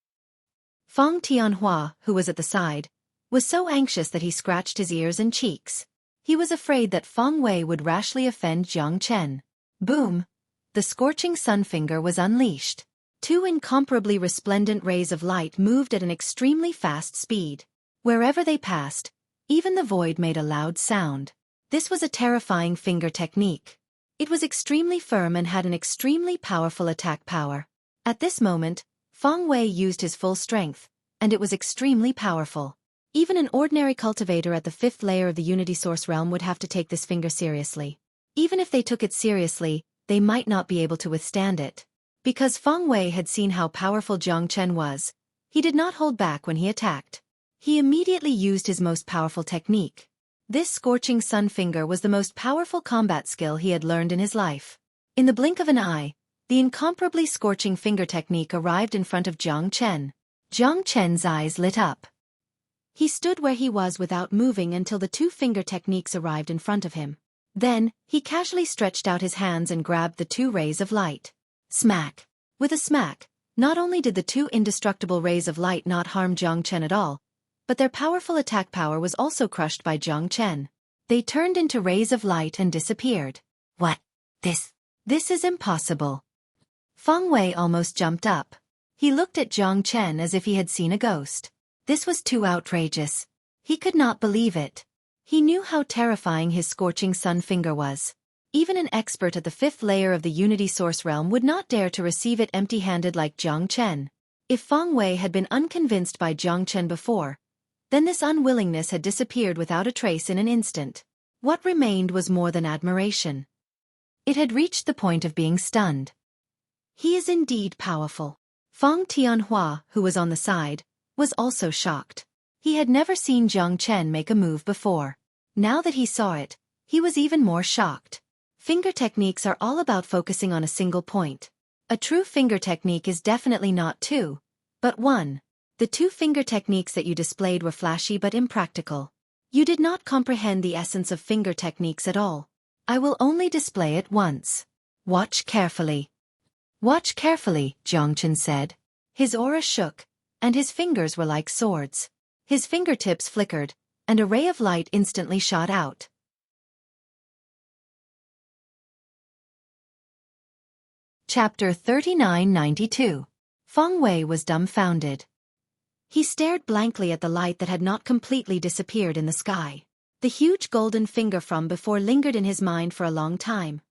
Feng Tianhua, who was at the side, was so anxious that he scratched his ears and cheeks. He was afraid that Feng Wei would rashly offend Jiang Chen. Boom! The scorching sun finger was unleashed. 2 incomparably resplendent rays of light moved at an extremely fast speed. Wherever they passed, even the void made a loud sound. This was a terrifying finger technique. It was extremely firm and had an extremely powerful attack power. At this moment, Feng Wei used his full strength, and it was extremely powerful. Even an ordinary cultivator at the 5th layer of the Unity Source realm would have to take this finger seriously. Even if they took it seriously, they might not be able to withstand it. Because Feng Wei had seen how powerful Jiang Chen was, he did not hold back when he attacked. He immediately used his most powerful technique. This scorching sun finger was the most powerful combat skill he had learned in his life. In the blink of an eye, the incomparably scorching finger technique arrived in front of Jiang Chen. Jiang Chen's eyes lit up. He stood where he was without moving until the two-finger techniques arrived in front of him. Then, he casually stretched out his hands and grabbed the two rays of light. Smack! With a smack, not only did the two indestructible rays of light not harm Jiang Chen at all, but their powerful attack power was also crushed by Jiang Chen. They turned into rays of light and disappeared. What? This is impossible. Feng Wei almost jumped up. He looked at Jiang Chen as if he had seen a ghost. This was too outrageous. He could not believe it. He knew how terrifying his scorching sun finger was. Even an expert at the 5th layer of the Unity Source Realm would not dare to receive it empty-handed like Jiang Chen. If Feng Wei had been unconvinced by Jiang Chen before, then this unwillingness had disappeared without a trace in an instant. What remained was more than admiration. It had reached the point of being stunned. He is indeed powerful. Feng Tianhua, who was on the side, was also shocked. He had never seen Jiang Chen make a move before. Now that he saw it, he was even more shocked. Finger techniques are all about focusing on a single point. A true finger technique is definitely not two, but one. The two-finger techniques that you displayed were flashy but impractical. You did not comprehend the essence of finger techniques at all. I will only display it once. Watch carefully. Watch carefully, Jiang Chen said. His aura shook, and his fingers were like swords. His fingertips flickered, and a ray of light instantly shot out. Chapter 3992. Feng Wei was dumbfounded. He stared blankly at the light that had not completely disappeared in the sky. The huge golden finger from before lingered in his mind for a long time.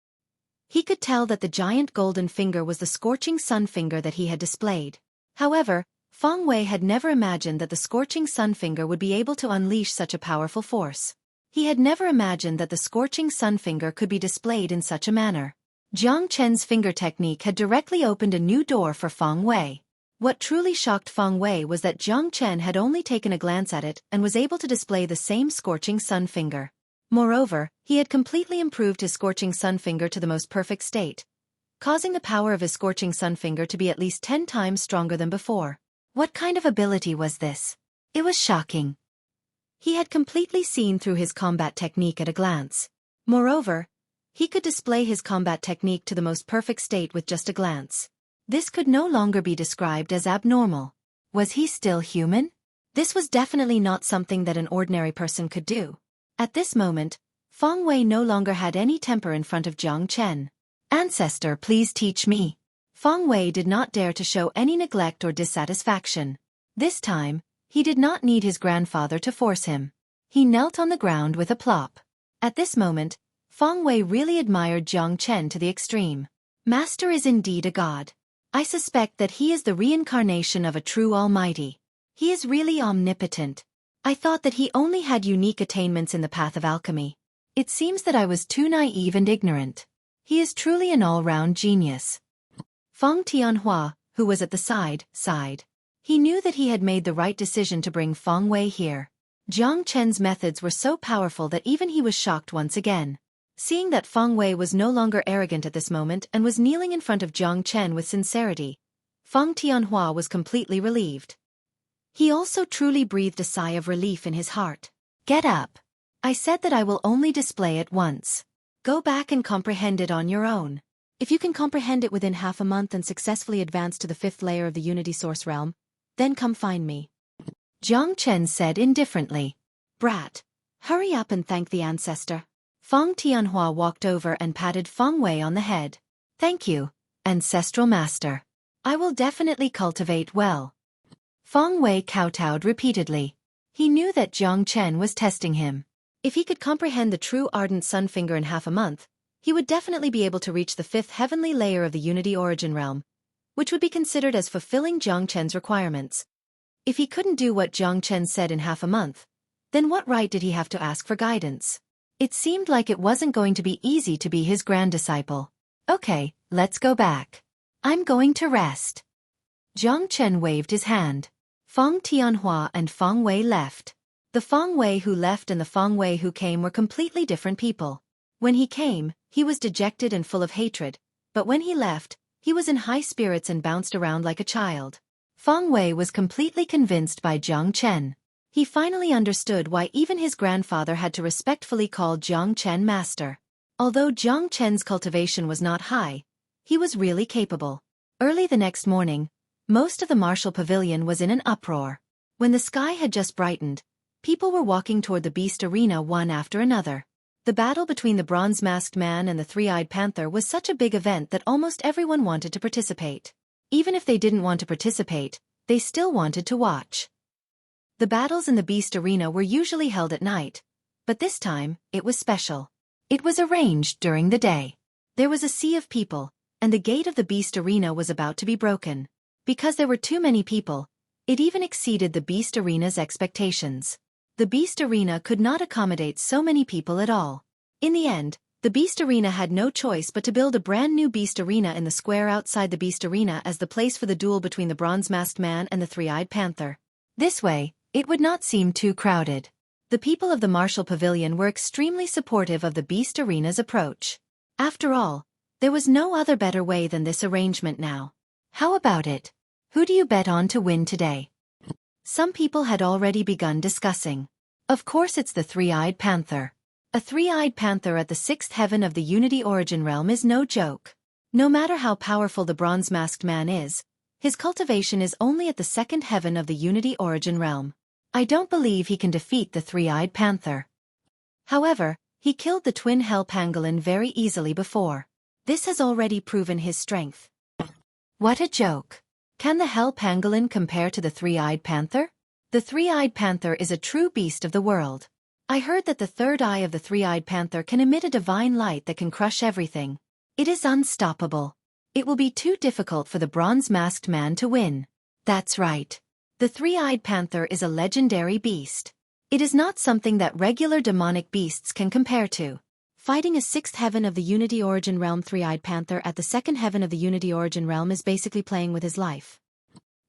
He could tell that the giant golden finger was the scorching sun finger that he had displayed. However, Feng Wei had never imagined that the scorching sun finger would be able to unleash such a powerful force. He had never imagined that the scorching sun finger could be displayed in such a manner. Jiang Chen's finger technique had directly opened a new door for Feng Wei. What truly shocked Feng Wei was that Jiang Chen had only taken a glance at it and was able to display the same scorching sun finger. Moreover, he had completely improved his scorching sun finger to the most perfect state, causing the power of his scorching sun finger to be at least 10 times stronger than before. What kind of ability was this? It was shocking. He had completely seen through his combat technique at a glance. Moreover, he could display his combat technique to the most perfect state with just a glance. This could no longer be described as abnormal. Was he still human? This was definitely not something that an ordinary person could do. At this moment, Feng Wei no longer had any temper in front of Jiang Chen. "Ancestor, please teach me." Feng Wei did not dare to show any neglect or dissatisfaction. This time, he did not need his grandfather to force him. He knelt on the ground with a plop. At this moment, Feng Wei really admired Jiang Chen to the extreme. Master is indeed a god. I suspect that he is the reincarnation of a true almighty. He is really omnipotent. I thought that he only had unique attainments in the path of alchemy. It seems that I was too naive and ignorant. He is truly an all-round genius. Feng Tianhua, who was at the side, sighed. He knew that he had made the right decision to bring Feng Wei here. Jiang Chen's methods were so powerful that even he was shocked once again. Seeing that Feng Wei was no longer arrogant at this moment and was kneeling in front of Jiang Chen with sincerity, Feng Tianhua was completely relieved. He also truly breathed a sigh of relief in his heart. "Get up. I said that I will only display it once. Go back and comprehend it on your own. If you can comprehend it within half a month and successfully advance to the 5th layer of the Unity Source Realm, then come find me," Jiang Chen said indifferently. "Brat, hurry up and thank the ancestor." Feng Tianhua walked over and patted Feng Wei on the head. "Thank you, ancestral master. I will definitely cultivate well." Feng Wei kowtowed repeatedly. He knew that Jiang Chen was testing him. If he could comprehend the true ardent sun finger in half a month, he would definitely be able to reach the 5th heavenly layer of the Unity Origin Realm, which would be considered as fulfilling Jiang Chen's requirements. If he couldn't do what Jiang Chen said in half a month, then what right did he have to ask for guidance? It seemed like it wasn't going to be easy to be his grand disciple. "Okay, let's go back. I'm going to rest." Jiang Chen waved his hand. Feng Tianhua and Feng Wei left. The Feng Wei who left and the Feng Wei who came were completely different people. When he came, he was dejected and full of hatred, but when he left, he was in high spirits and bounced around like a child. Feng Wei was completely convinced by Jiang Chen. He finally understood why even his grandfather had to respectfully call Jiang Chen master. Although Jiang Chen's cultivation was not high, he was really capable. Early the next morning, most of the martial pavilion was in an uproar. When the sky had just brightened, people were walking toward the beast arena one after another. The battle between the bronze-masked man and the three-eyed panther was such a big event that almost everyone wanted to participate. Even if they didn't want to participate, they still wanted to watch. The battles in the beast arena were usually held at night, but this time, it was special. It was arranged during the day. There was a sea of people, and the gate of the beast arena was about to be broken. Because there were too many people, it even exceeded the beast arena's expectations. The beast arena could not accommodate so many people at all. In the end, the beast arena had no choice but to build a brand new beast arena in the square outside the beast arena as the place for the duel between the bronze-masked man and the three-eyed panther. This way, it would not seem too crowded. The people of the martial pavilion were extremely supportive of the beast arena's approach. After all, there was no other better way than this arrangement now. How about it? Who do you bet on to win today? Some people had already begun discussing. Of course it's the three-eyed panther. A three-eyed panther at the sixth heaven of the Unity Origin Realm is no joke. No matter how powerful the bronze-masked man is, his cultivation is only at the second heaven of the Unity Origin Realm. I don't believe he can defeat the three-eyed panther. However, he killed the twin hell pangolin very easily before. This has already proven his strength. What a joke! Can the hell pangolin compare to the three-eyed panther? The three-eyed panther is a true beast of the world. I heard that the third eye of the three-eyed panther can emit a divine light that can crush everything. It is unstoppable. It will be too difficult for the bronze-masked man to win. That's right. The three-eyed panther is a legendary beast. It is not something that regular demonic beasts can compare to. Fighting a sixth heaven of the Unity Origin Realm three-eyed panther at the second heaven of the Unity Origin Realm is basically playing with his life.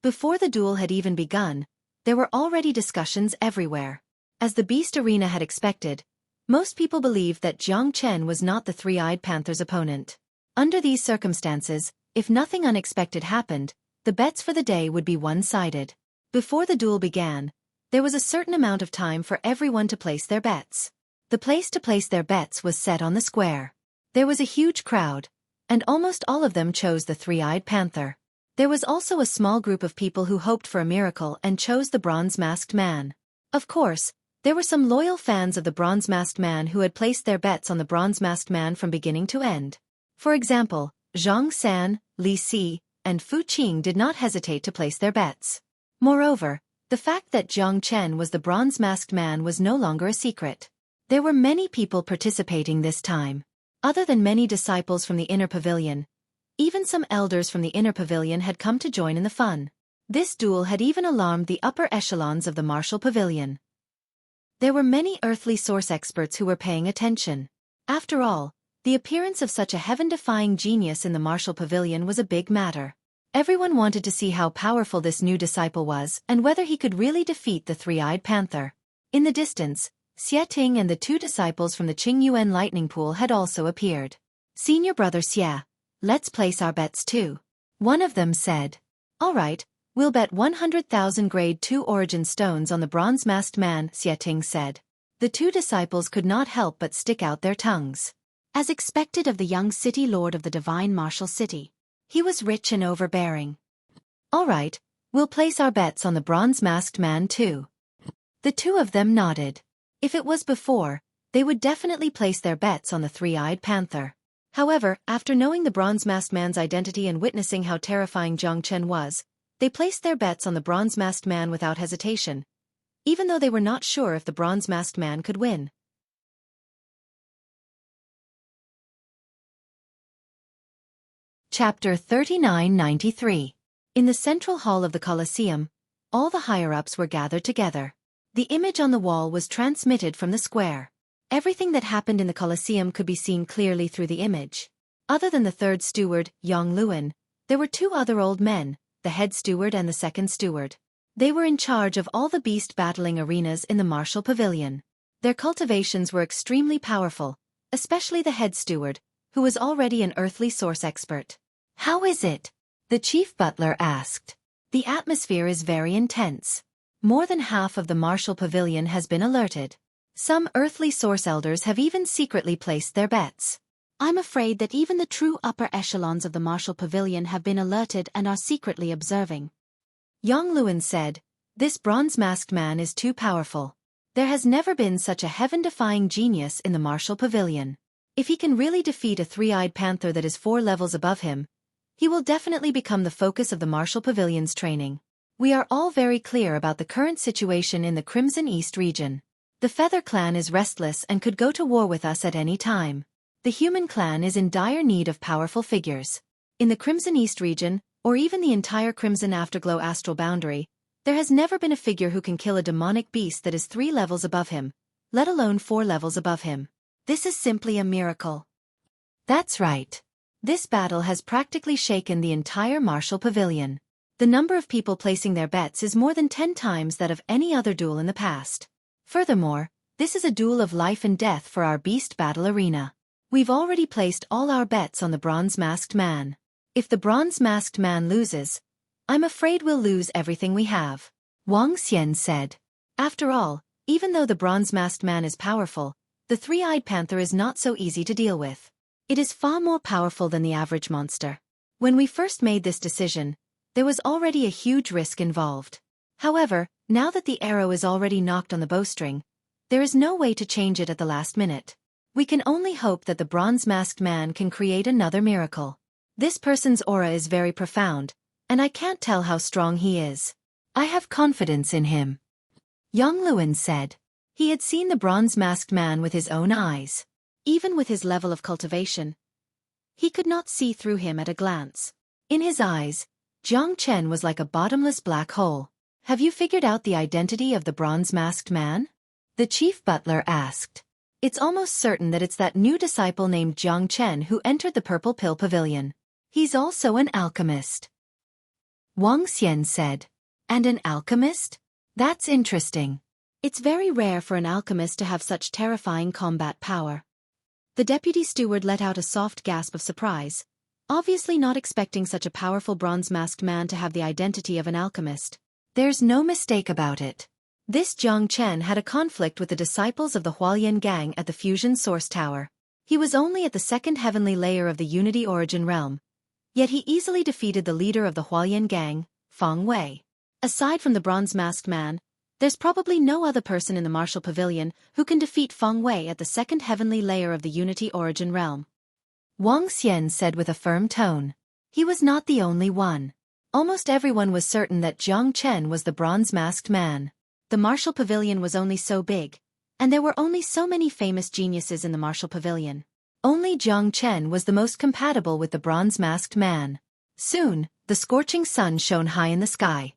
Before the duel had even begun, there were already discussions everywhere. As the beast arena had expected, most people believed that Jiang Chen was not the three-eyed panther's opponent. Under these circumstances, if nothing unexpected happened, the bets for the day would be one-sided. Before the duel began, there was a certain amount of time for everyone to place their bets. The place to place their bets was set on the square. There was a huge crowd, and almost all of them chose the three-eyed panther. There was also a small group of people who hoped for a miracle and chose the bronze-masked man. Of course, there were some loyal fans of the bronze-masked man who had placed their bets on the bronze-masked man from beginning to end. For example, Zhang San, Li Si, and Fu Qing did not hesitate to place their bets. Moreover, the fact that Jiang Chen was the bronze-masked man was no longer a secret. There were many people participating this time. Other than many disciples from the inner pavilion, even some elders from the inner pavilion had come to join in the fun. This duel had even alarmed the upper echelons of the martial pavilion. There were many earthly source experts who were paying attention. After all, the appearance of such a heaven-defying genius in the martial pavilion was a big matter. Everyone wanted to see how powerful this new disciple was and whether he could really defeat the three-eyed panther. In the distance, Xie and the two disciples from the Qingyuan lightning pool had also appeared. Senior brother Xie, let's place our bets too. One of them said. All right, we'll bet 100,000 grade 2 origin stones on the bronze-masked man, Xie said. The two disciples could not help but stick out their tongues. As expected of the young city lord of the divine martial city, he was rich and overbearing. All right, we'll place our bets on the bronze-masked man too. The two of them nodded. If it was before, they would definitely place their bets on the three-eyed panther. However, after knowing the bronze-masked man's identity and witnessing how terrifying Jiang Chen was, they placed their bets on the bronze-masked man without hesitation, even though they were not sure if the bronze-masked man could win. Chapter 3993. In the central hall of the Colosseum, all the higher-ups were gathered together. The image on the wall was transmitted from the square. Everything that happened in the Colosseum could be seen clearly through the image. Other than the third steward, Yang Luan, there were two other old men, the head steward and the second steward. They were in charge of all the beast battling arenas in the martial pavilion. Their cultivations were extremely powerful, especially the head steward, who was already an earthly source expert. How is it? The chief butler asked. The atmosphere is very intense. More than half of the martial pavilion has been alerted. Some earthly source elders have even secretly placed their bets. I'm afraid that even the true upper echelons of the martial pavilion have been alerted and are secretly observing. Yang Luan said, "This bronze-masked man is too powerful. There has never been such a heaven-defying genius in the martial pavilion. If he can really defeat a three-eyed panther that is 4 levels above him, he will definitely become the focus of the martial pavilion's training. We are all very clear about the current situation in the Crimson East region. The Feather Clan is restless and could go to war with us at any time. The Human Clan is in dire need of powerful figures. In the Crimson East region, or even the entire Crimson Afterglow astral boundary, there has never been a figure who can kill a demonic beast that is 3 levels above him, let alone 4 levels above him. This is simply a miracle." That's right. This battle has practically shaken the entire martial pavilion. The number of people placing their bets is more than 10 times that of any other duel in the past. Furthermore, this is a duel of life and death for our beast battle arena. We've already placed all our bets on the bronze-masked man. If the bronze-masked man loses, I'm afraid we'll lose everything we have, Wang Xian said. After all, even though the bronze-masked man is powerful, the three-eyed panther is not so easy to deal with. It is far more powerful than the average monster. When we first made this decision, there was already a huge risk involved. However, now that the arrow is already knocked on the bowstring, there is no way to change it at the last minute. We can only hope that the bronze-masked man can create another miracle. This person's aura is very profound, and I can't tell how strong he is. I have confidence in him, Yang Luan said. He had seen the bronze-masked man with his own eyes. Even with his level of cultivation, he could not see through him at a glance. In his eyes, Jiang Chen was like a bottomless black hole. "Have you figured out the identity of the bronze-masked man?" the chief butler asked. "It's almost certain that it's that new disciple named Jiang Chen who entered the Purple Pill Pavilion. He's also an alchemist," Wang Xian said. "And an alchemist? That's interesting. It's very rare for an alchemist to have such terrifying combat power." The deputy steward let out a soft gasp of surprise, obviously not expecting such a powerful bronze-masked man to have the identity of an alchemist. There's no mistake about it. This Jiang Chen had a conflict with the disciples of the Hualien gang at the Fusion Source Tower. He was only at the second heavenly layer of the Unity Origin realm, yet he easily defeated the leader of the Hualien gang, Feng Wei. Aside from the bronze-masked man, there's probably no other person in the martial pavilion who can defeat Feng Wei at the second heavenly layer of the Unity Origin realm, Wang Xian said with a firm tone. He was not the only one. Almost everyone was certain that Jiang Chen was the bronze-masked man. The martial pavilion was only so big, and there were only so many famous geniuses in the martial pavilion. Only Jiang Chen was the most compatible with the bronze-masked man. Soon, the scorching sun shone high in the sky.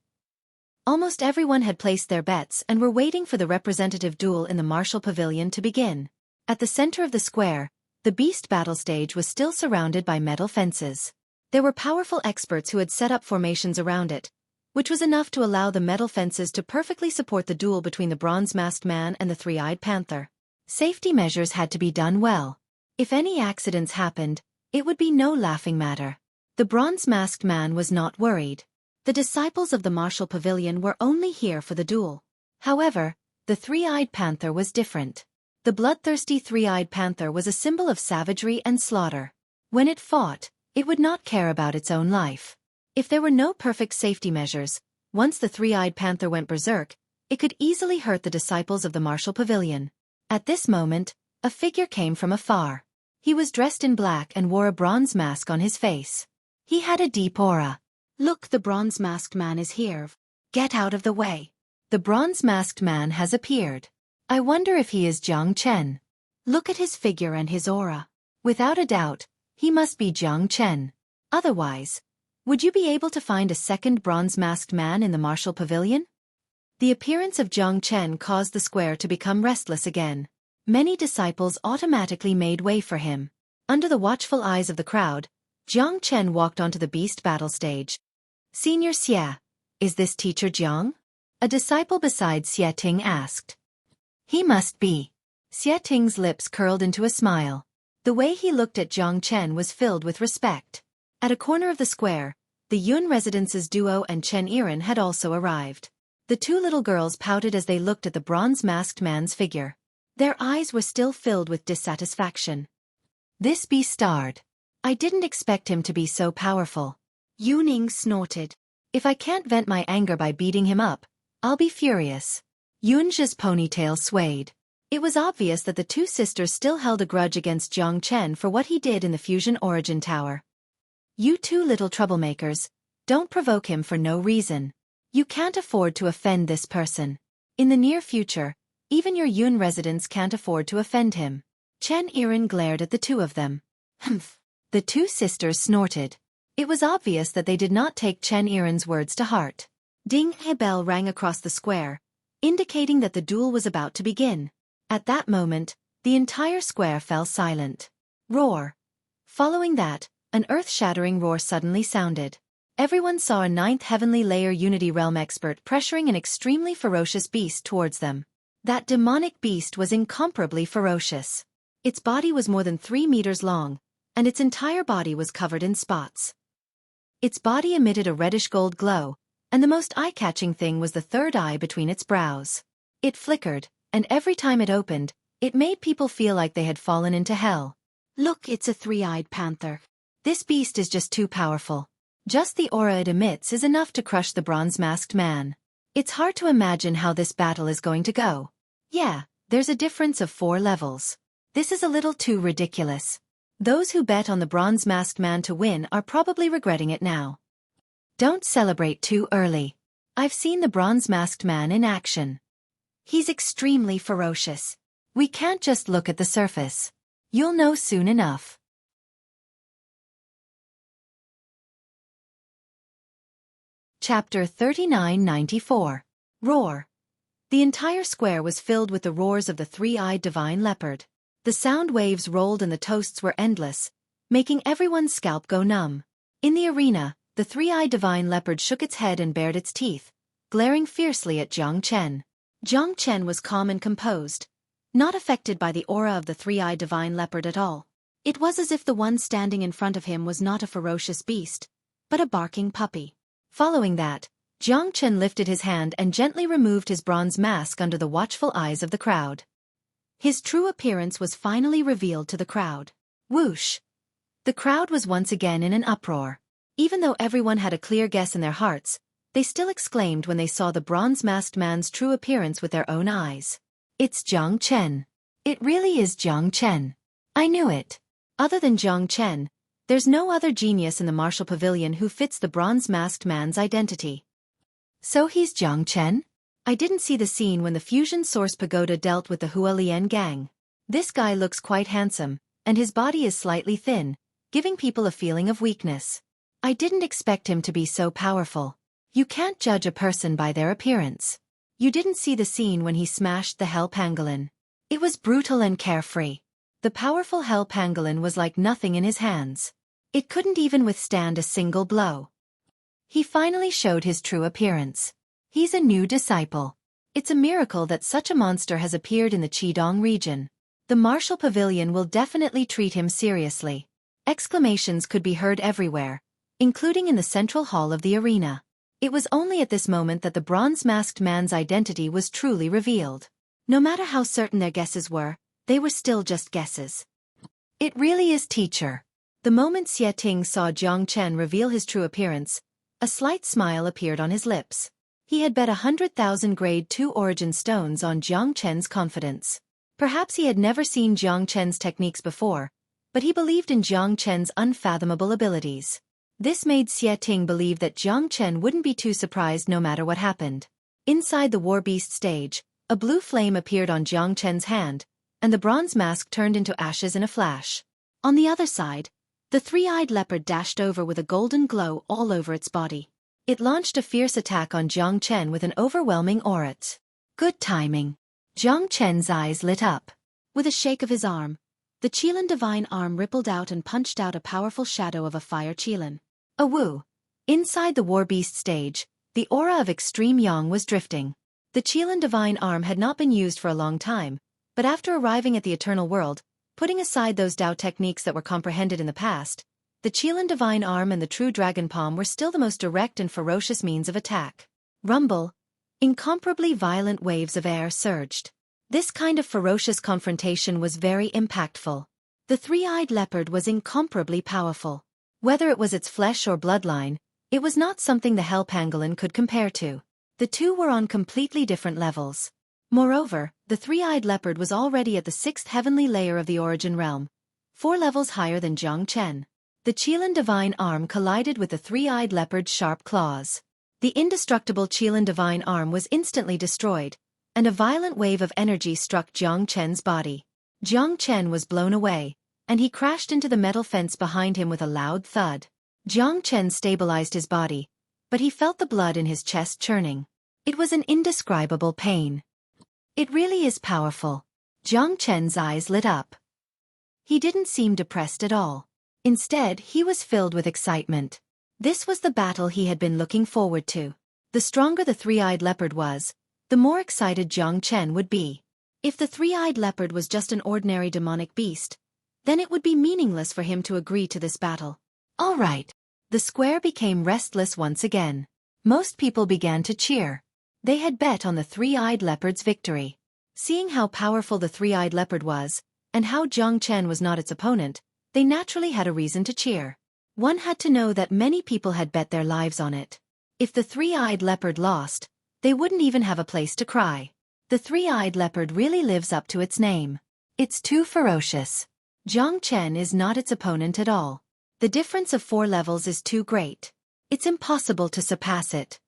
Almost everyone had placed their bets and were waiting for the representative duel in the martial pavilion to begin. At the center of the square, the beast battle stage was still surrounded by metal fences. There were powerful experts who had set up formations around it, which was enough to allow the metal fences to perfectly support the duel between the bronze-masked man and the three-eyed panther. Safety measures had to be done well. If any accidents happened, it would be no laughing matter. The bronze-masked man was not worried. The disciples of the martial pavilion were only here for the duel. However, the three-eyed panther was different. The bloodthirsty three-eyed panther was a symbol of savagery and slaughter. When it fought, it would not care about its own life. If there were no perfect safety measures, once the three-eyed panther went berserk, it could easily hurt the disciples of the martial pavilion. At this moment, a figure came from afar. He was dressed in black and wore a bronze mask on his face. He had a deep aura. "Look, the bronze-masked man is here. Get out of the way." The bronze-masked man has appeared. I wonder if he is Jiang Chen. Look at his figure and his aura. Without a doubt, he must be Jiang Chen. Otherwise, would you be able to find a second bronze-masked man in the martial pavilion? The appearance of Jiang Chen caused the square to become restless again. Many disciples automatically made way for him. Under the watchful eyes of the crowd, Jiang Chen walked onto the beast battle stage. "Senior Xie, is this teacher Jiang?" a disciple beside Xie Ting asked. "He must be." Xie Ting's lips curled into a smile. The way he looked at Jiang Chen was filled with respect. At a corner of the square, the Yun Residence's duo and Chen Yiren had also arrived. The two little girls pouted as they looked at the bronze-masked man's figure. Their eyes were still filled with dissatisfaction. This beast starred. I didn't expect him to be so powerful. Yuning snorted. If I can't vent my anger by beating him up, I'll be furious. Yunja's ponytail swayed. It was obvious that the two sisters still held a grudge against Jiang Chen for what he did in the Fusion Origin Tower. You two little troublemakers, don't provoke him for no reason. You can't afford to offend this person. In the near future, even your Yun residents can't afford to offend him. Chen Yiren glared at the two of them. Humph. The two sisters snorted. It was obvious that they did not take Chen Yiren's words to heart. Ding a bell rang across the square, indicating that the duel was about to begin. At that moment, the entire square fell silent. Roar. Following that, an earth-shattering roar suddenly sounded. Everyone saw a ninth heavenly layer Unity Realm expert pressuring an extremely ferocious beast towards them. That demonic beast was incomparably ferocious. Its body was more than 3 meters long, and its entire body was covered in spots. Its body emitted a reddish-gold glow, and the most eye-catching thing was the third eye between its brows. It flickered, and every time it opened, it made people feel like they had fallen into hell. Look, it's a three-eyed panther. This beast is just too powerful. Just the aura it emits is enough to crush the bronze-masked man. It's hard to imagine how this battle is going to go. Yeah, there's a difference of 4 levels. This is a little too ridiculous. Those who bet on the bronze-masked man to win are probably regretting it now. Don't celebrate too early. I've seen the bronze-masked man in action. He's extremely ferocious. We can't just look at the surface. You'll know soon enough. Chapter 3994. Roar. The entire square was filled with the roars of the three-eyed divine leopard. The sound waves rolled and the toasts were endless, making everyone's scalp go numb. In the arena, the three-eyed divine leopard shook its head and bared its teeth, glaring fiercely at Jiang Chen. Jiang Chen was calm and composed, not affected by the aura of the three-eyed divine leopard at all. It was as if the one standing in front of him was not a ferocious beast, but a barking puppy. Following that, Jiang Chen lifted his hand and gently removed his bronze mask under the watchful eyes of the crowd. His true appearance was finally revealed to the crowd. Whoosh! The crowd was once again in an uproar. Even though everyone had a clear guess in their hearts, they still exclaimed when they saw the bronze-masked man's true appearance with their own eyes. It's Jiang Chen. It really is Jiang Chen. I knew it. Other than Jiang Chen, there's no other genius in the martial pavilion who fits the bronze-masked man's identity. So he's Jiang Chen? I didn't see the scene when the Fusion Source Pagoda dealt with the Hualien gang. This guy looks quite handsome, and his body is slightly thin, giving people a feeling of weakness. I didn't expect him to be so powerful. You can't judge a person by their appearance. You didn't see the scene when he smashed the Hell Pangolin. It was brutal and carefree. The powerful Hell Pangolin was like nothing in his hands. It couldn't even withstand a single blow. He finally showed his true appearance. He's a new disciple. It's a miracle that such a monster has appeared in the Qidong region. The martial pavilion will definitely treat him seriously. Exclamations could be heard everywhere, including in the central hall of the arena. It was only at this moment that the bronze-masked man's identity was truly revealed. No matter how certain their guesses were, they were still just guesses. It really is teacher. The moment Xueqi saw Jiang Chen reveal his true appearance, a slight smile appeared on his lips. He had bet 100,000 grade 2 origin stones on Jiang Chen's confidence. Perhaps he had never seen Jiang Chen's techniques before, but he believed in Jiang Chen's unfathomable abilities. This made Xueqi believe that Jiang Chen wouldn't be too surprised no matter what happened. Inside the War Beast stage, a blue flame appeared on Jiang Chen's hand, and the bronze mask turned into ashes in a flash. On the other side, the three-eyed leopard dashed over with a golden glow all over its body. It launched a fierce attack on Jiang Chen with an overwhelming aura. Good timing. Jiang Chen's eyes lit up. With a shake of his arm, the Qilin divine arm rippled out and punched out a powerful shadow of a fire Qilin. A woo. Inside the War Beast stage, the aura of extreme yang was drifting. The Qilin divine arm had not been used for a long time, but after arriving at the eternal world, putting aside those Dao techniques that were comprehended in the past, the Qilin divine arm and the true dragon palm were still the most direct and ferocious means of attack. Rumble. Incomparably violent waves of air surged. This kind of ferocious confrontation was very impactful. The three-eyed leopard was incomparably powerful. Whether it was its flesh or bloodline, it was not something the Hell Pangolin could compare to. The two were on completely different levels. Moreover, the three-eyed leopard was already at the sixth heavenly layer of the origin realm, 4 levels higher than Jiang Chen. The Qilin divine arm collided with the three-eyed leopard's sharp claws. The indestructible Qilin divine arm was instantly destroyed, and a violent wave of energy struck Jiang Chen's body. Jiang Chen was blown away, and he crashed into the metal fence behind him with a loud thud. Jiang Chen stabilized his body, but he felt the blood in his chest churning. It was an indescribable pain. It really is powerful. Jiang Chen's eyes lit up. He didn't seem depressed at all. Instead, he was filled with excitement. This was the battle he had been looking forward to. The stronger the three-eyed leopard was, the more excited Jiang Chen would be. If the three-eyed leopard was just an ordinary demonic beast, then it would be meaningless for him to agree to this battle. All right. The square became restless once again. Most people began to cheer. They had bet on the three-eyed leopard's victory. Seeing how powerful the three-eyed leopard was, and how Jiang Chen was not its opponent, they naturally had a reason to cheer. One had to know that many people had bet their lives on it. If the three-eyed leopard lost, they wouldn't even have a place to cry. The three-eyed leopard really lives up to its name. It's too ferocious. Jiang Chen is not its opponent at all. The difference of 4 levels is too great. It's impossible to surpass it.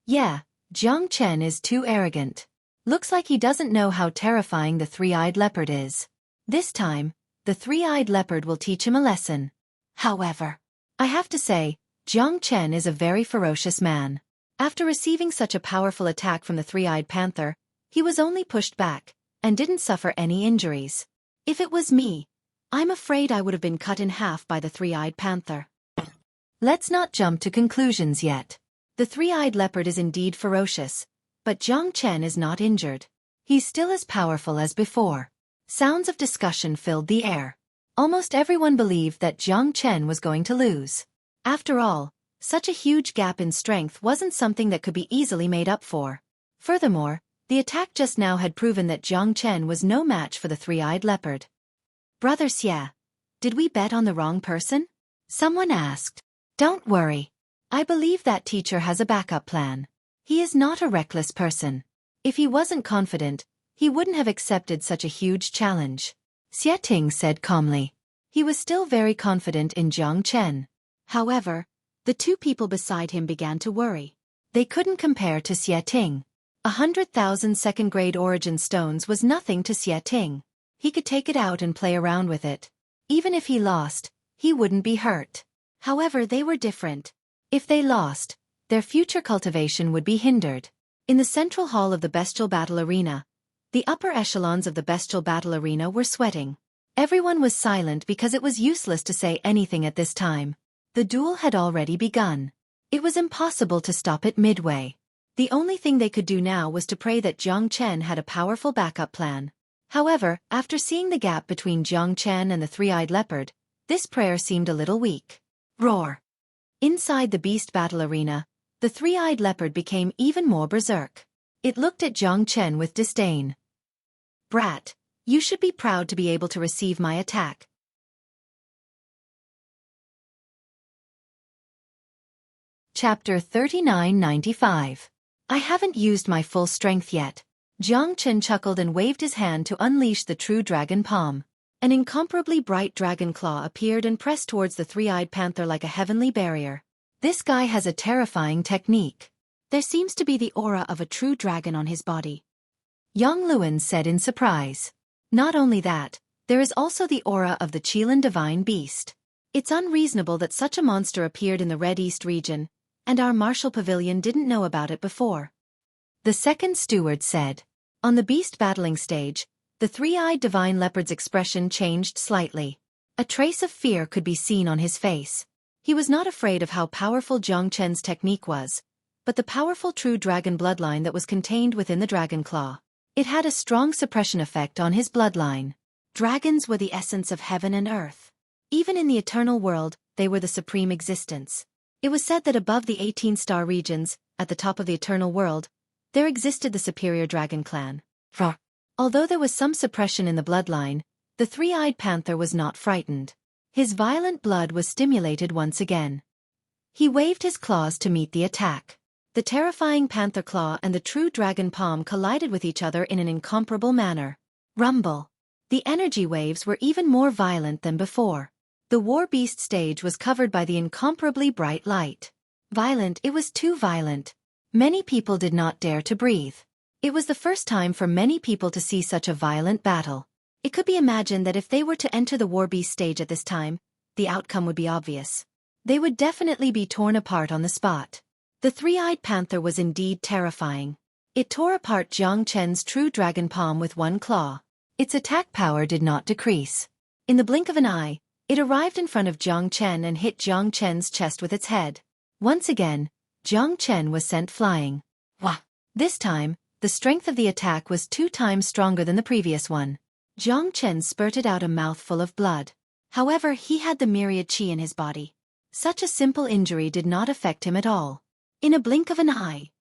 Yeah, Jiang Chen is too arrogant. Looks like he doesn't know how terrifying the three-eyed leopard is. This time, the three-eyed leopard will teach him a lesson. However, I have to say, Jiang Chen is a very ferocious man. After receiving such a powerful attack from the three-eyed panther, he was only pushed back, and didn't suffer any injuries. If it was me, I'm afraid I would have been cut in half by the three-eyed panther. Let's not jump to conclusions yet. The three-eyed leopard is indeed ferocious, but Jiang Chen is not injured. He's still as powerful as before. Sounds of discussion filled the air. Almost everyone believed that Jiang Chen was going to lose. After all, such a huge gap in strength wasn't something that could be easily made up for. Furthermore, the attack just now had proven that Jiang Chen was no match for the three-eyed leopard. Brother Xie, did we bet on the wrong person? Someone asked. Don't worry. I believe that teacher has a backup plan. He is not a reckless person. If he wasn't confident, he wouldn't have accepted such a huge challenge. Xueqi said calmly. He was still very confident in Jiang Chen. However, the two people beside him began to worry. They couldn't compare to Xueqi. 100,000 second-grade origin stones was nothing to Xueqi. He could take it out and play around with it. Even if he lost, he wouldn't be hurt. However, they were different. If they lost, their future cultivation would be hindered. In the central hall of the bestial battle arena, the upper echelons of the bestial battle arena were sweating. Everyone was silent because it was useless to say anything at this time. The duel had already begun. It was impossible to stop it midway. The only thing they could do now was to pray that Jiang Chen had a powerful backup plan. However, after seeing the gap between Jiang Chen and the three-eyed leopard, this prayer seemed a little weak. Roar! Inside the beast battle arena, the three-eyed leopard became even more berserk. It looked at Jiang Chen with disdain. Brat, you should be proud to be able to receive my attack. Chapter 3995. I haven't used my full strength yet. Jiang Chen chuckled and waved his hand to unleash the true dragon palm. An incomparably bright dragon claw appeared and pressed towards the three-eyed panther like a heavenly barrier. This guy has a terrifying technique. There seems to be the aura of a true dragon on his body. Yang Luan said in surprise. Not only that, there is also the aura of the Qilin divine beast. It's unreasonable that such a monster appeared in the Red East region, and our martial pavilion didn't know about it before. The second steward said. On the beast battling stage, the three-eyed divine leopard's expression changed slightly. A trace of fear could be seen on his face. He was not afraid of how powerful Jiang Chen's technique was, but the powerful true dragon bloodline that was contained within the dragon claw. It had a strong suppression effect on his bloodline. Dragons were the essence of heaven and earth. Even in the eternal world, they were the supreme existence. It was said that above the 18 star regions, at the top of the eternal world, there existed the superior dragon clan. Although there was some suppression in the bloodline, the three-eyed panther was not frightened. His violent blood was stimulated once again. He waved his claws to meet the attack. The terrifying panther claw and the true dragon palm collided with each other in an incomparable manner. Rumble. The energy waves were even more violent than before. The war beast stage was covered by the incomparably bright light. Violent, it was too violent. Many people did not dare to breathe. It was the first time for many people to see such a violent battle. It could be imagined that if they were to enter the war beast stage at this time, the outcome would be obvious. They would definitely be torn apart on the spot. The three-eyed panther was indeed terrifying. It tore apart Jiang Chen's true dragon palm with one claw. Its attack power did not decrease. In the blink of an eye, it arrived in front of Jiang Chen and hit Jiang Chen's chest with its head. Once again, Jiang Chen was sent flying. Wah! This time, the strength of the attack was 2 times stronger than the previous one. Jiang Chen spurted out a mouthful of blood. However, he had the myriad qi in his body. Such a simple injury did not affect him at all. In a blink of an eye,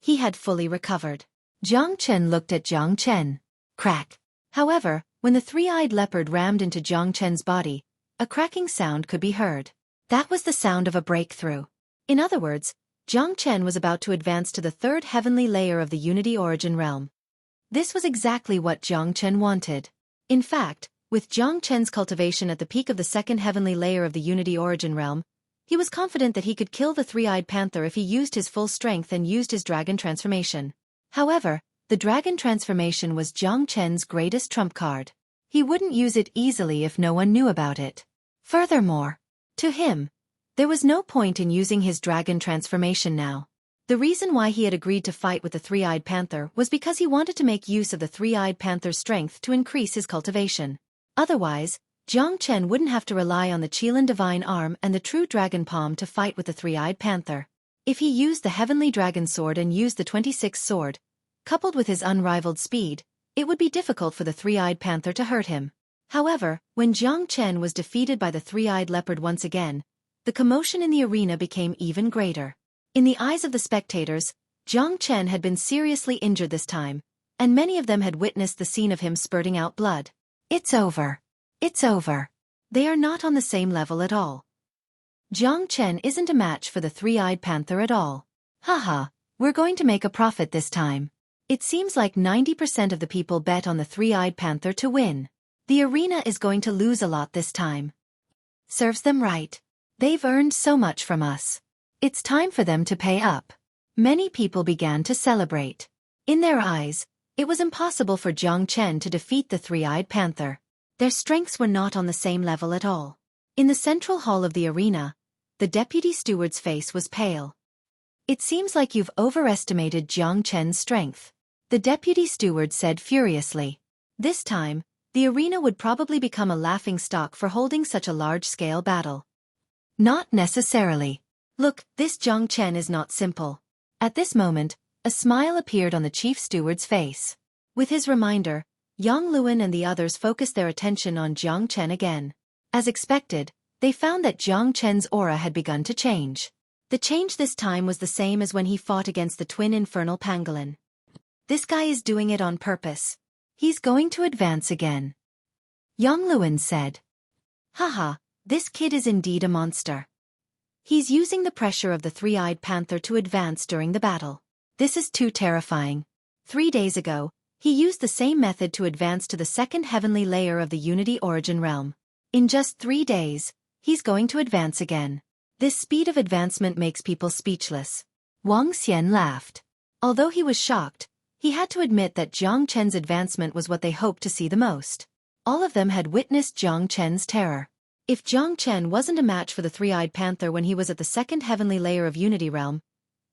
he had fully recovered. Jiang Chen looked at Jiang Chen. Crack! However, when the three-eyed leopard rammed into Jiang Chen's body, a cracking sound could be heard. That was the sound of a breakthrough. In other words, Jiang Chen was about to advance to the 3rd heavenly layer of the Unity Origin realm. This was exactly what Jiang Chen wanted. In fact, with Jiang Chen's cultivation at the peak of the 2nd heavenly layer of the Unity Origin realm, he was confident that he could kill the three-eyed panther if he used his full strength and used his dragon transformation. However, the dragon transformation was Jiang Chen's greatest trump card. He wouldn't use it easily if no one knew about it. Furthermore, to him, there was no point in using his dragon transformation now. The reason why he had agreed to fight with the three-eyed panther was because he wanted to make use of the three-eyed panther's strength to increase his cultivation. Otherwise, Jiang Chen wouldn't have to rely on the Qilin Divine Arm and the True Dragon Palm to fight with the three-eyed panther. If he used the Heavenly Dragon Sword and used the 26th Sword, coupled with his unrivaled speed, it would be difficult for the three-eyed panther to hurt him. However, when Jiang Chen was defeated by the three-eyed leopard once again, the commotion in the arena became even greater. In the eyes of the spectators, Jiang Chen had been seriously injured this time, and many of them had witnessed the scene of him spurting out blood. It's over. It's over. They are not on the same level at all. Jiang Chen isn't a match for the three-eyed panther at all. Haha, we're going to make a profit this time. It seems like 90% of the people bet on the three-eyed panther to win. The arena is going to lose a lot this time. Serves them right. They've earned so much from us. It's time for them to pay up. Many people began to celebrate. In their eyes, it was impossible for Jiang Chen to defeat the three-eyed panther. Their strengths were not on the same level at all. In the central hall of the arena, the deputy steward's face was pale. It seems like you've overestimated Jiang Chen's strength, the deputy steward said furiously. This time, the arena would probably become a laughingstock for holding such a large-scale battle. Not necessarily. Look, this Jiang Chen is not simple. At this moment, a smile appeared on the chief steward's face. With his reminder, Yang Luan and the others focused their attention on Jiang Chen again. As expected, they found that Jiang Chen's aura had begun to change. The change this time was the same as when he fought against the twin infernal pangolin. This guy is doing it on purpose. He's going to advance again. Yang Luan said. Haha, this kid is indeed a monster. He's using the pressure of the three-eyed panther to advance during the battle. This is too terrifying. 3 days ago, he used the same method to advance to the 2nd heavenly layer of the Unity Origin realm. In just 3 days, he's going to advance again. This speed of advancement makes people speechless. Wang Xian laughed. Although he was shocked, he had to admit that Jiang Chen's advancement was what they hoped to see the most. All of them had witnessed Jiang Chen's terror. If Jiang Chen wasn't a match for the three-eyed panther when he was at the 2nd heavenly layer of Unity realm,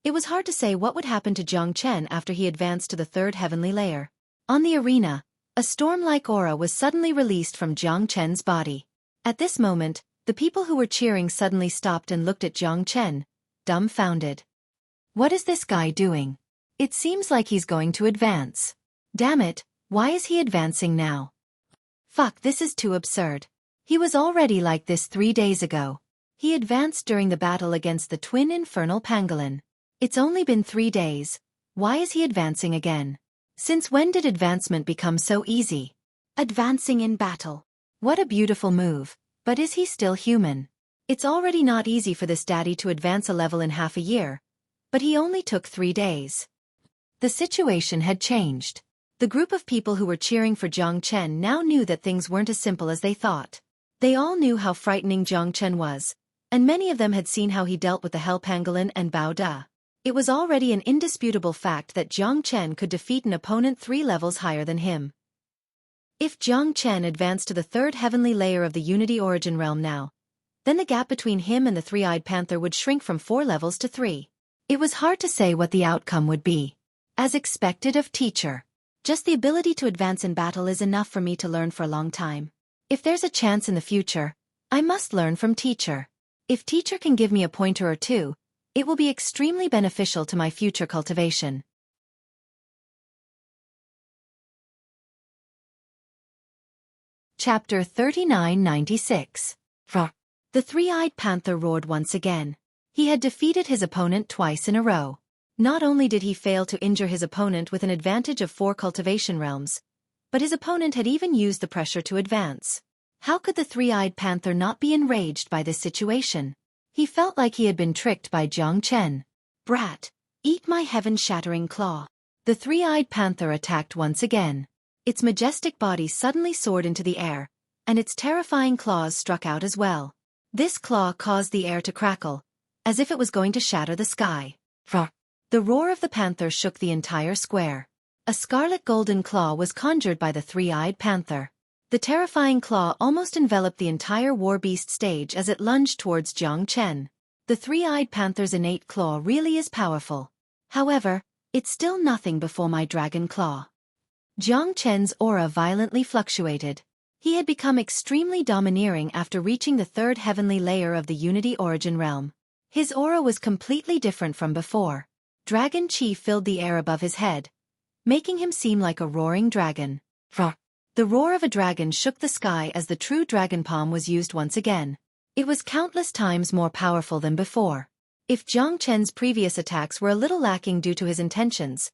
it was hard to say what would happen to Jiang Chen after he advanced to the 3rd heavenly layer. On the arena, a storm-like aura was suddenly released from Jiang Chen's body. At this moment, the people who were cheering suddenly stopped and looked at Jiang Chen, dumbfounded. What is this guy doing? It seems like he's going to advance. Damn it, why is he advancing now? Fuck, this is too absurd. He was already like this 3 days ago. He advanced during the battle against the twin infernal pangolin. It's only been 3 days. Why is he advancing again? Since when did advancement become so easy? Advancing in battle. What a beautiful move, but is he still human? It's already not easy for this daddy to advance a level in half a year, but he only took 3 days. The situation had changed. The group of people who were cheering for Jiang Chen now knew that things weren't as simple as they thought. They all knew how frightening Jiang Chen was, and many of them had seen how he dealt with the Hell Pangolin and Bao Da. It was already an indisputable fact that Jiang Chen could defeat an opponent 3 levels higher than him. If Jiang Chen advanced to the 3rd heavenly layer of the Unity Origin realm now, then the gap between him and the Three-Eyed Panther would shrink from 4 levels to 3. It was hard to say what the outcome would be. As expected of teacher. Just the ability to advance in battle is enough for me to learn for a long time. If there's a chance in the future, I must learn from teacher. If teacher can give me a pointer or 2, it will be extremely beneficial to my future cultivation. Chapter 3996. The Three-Eyed Panther roared once again. He had defeated his opponent twice in a row. Not only did he fail to injure his opponent with an advantage of 4 cultivation realms, but his opponent had even used the pressure to advance. How could the Three-Eyed Panther not be enraged by this situation? He felt like he had been tricked by Jiang Chen. Brat, eat my heaven-shattering claw. The Three-Eyed Panther attacked once again. Its majestic body suddenly soared into the air, and its terrifying claws struck out as well. This claw caused the air to crackle, as if it was going to shatter the sky. The roar of the panther shook the entire square. A scarlet golden claw was conjured by the Three-Eyed Panther. The terrifying claw almost enveloped the entire war beast stage as it lunged towards Jiang Chen. The Three-Eyed Panther's innate claw really is powerful. However, it's still nothing before my dragon claw. Jiang Chen's aura violently fluctuated. He had become extremely domineering after reaching the 3rd heavenly layer of the Unity Origin realm. His aura was completely different from before. Dragon Chi filled the air above his head, making him seem like a roaring dragon. The roar of a dragon shook the sky as the true dragon palm was used once again. It was countless times more powerful than before. If Jiang Chen's previous attacks were a little lacking due to his intentions,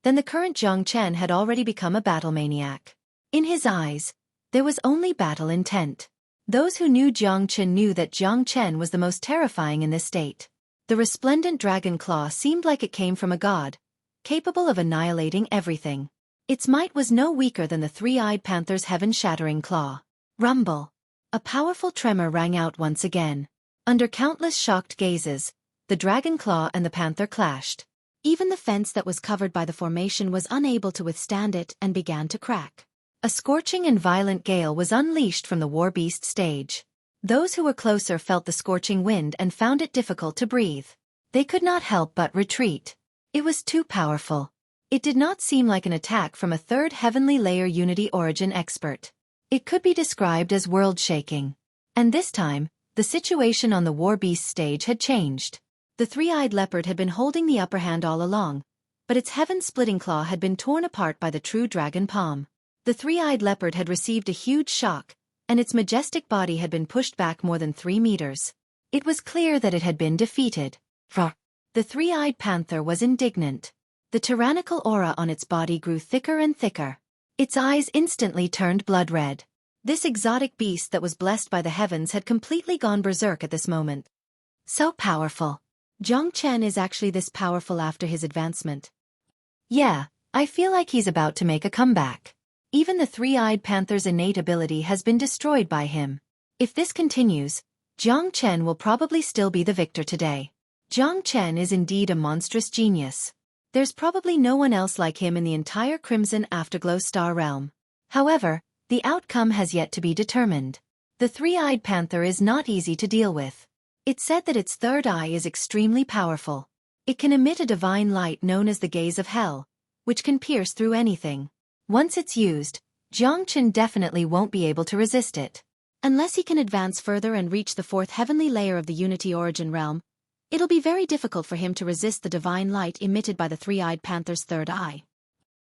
then the current Jiang Chen had already become a battle maniac. In his eyes, there was only battle intent. Those who knew Jiang Chen knew that Jiang Chen was the most terrifying in this state. The resplendent dragon claw seemed like it came from a god, capable of annihilating everything. Its might was no weaker than the Three-Eyed Panther's heaven-shattering claw. Rumble! A powerful tremor rang out once again. Under countless shocked gazes, the dragon claw and the panther clashed. Even the fence that was covered by the formation was unable to withstand it and began to crack. A scorching and violent gale was unleashed from the war beast stage. Those who were closer felt the scorching wind and found it difficult to breathe. They could not help but retreat. It was too powerful. It did not seem like an attack from a 3rd heavenly layer Unity Origin expert. It could be described as world-shaking. And this time, the situation on the war beast stage had changed. The Three-Eyed Leopard had been holding the upper hand all along, but its heaven-splitting claw had been torn apart by the true dragon palm. The Three-Eyed Leopard had received a huge shock, and its majestic body had been pushed back more than 3 meters. It was clear that it had been defeated. The Three-Eyed Panther was indignant. The tyrannical aura on its body grew thicker and thicker. Its eyes instantly turned blood red. This exotic beast that was blessed by the heavens had completely gone berserk at this moment. So powerful. Jiang Chen is actually this powerful after his advancement. Yeah, I feel like he's about to make a comeback. Even the Three-Eyed Panther's innate ability has been destroyed by him. If this continues, Jiang Chen will probably still be the victor today. Jiang Chen is indeed a monstrous genius. There's probably no one else like him in the entire Crimson Afterglow Star realm. However, the outcome has yet to be determined. The Three-Eyed Panther is not easy to deal with. It's said that its 3rd eye is extremely powerful. It can emit a divine light known as the gaze of hell, which can pierce through anything. Once it's used, Jiang Chen definitely won't be able to resist it. Unless he can advance further and reach the 4th heavenly layer of the Unity Origin realm, it'll be very difficult for him to resist the divine light emitted by the Three-Eyed Panther's 3rd eye.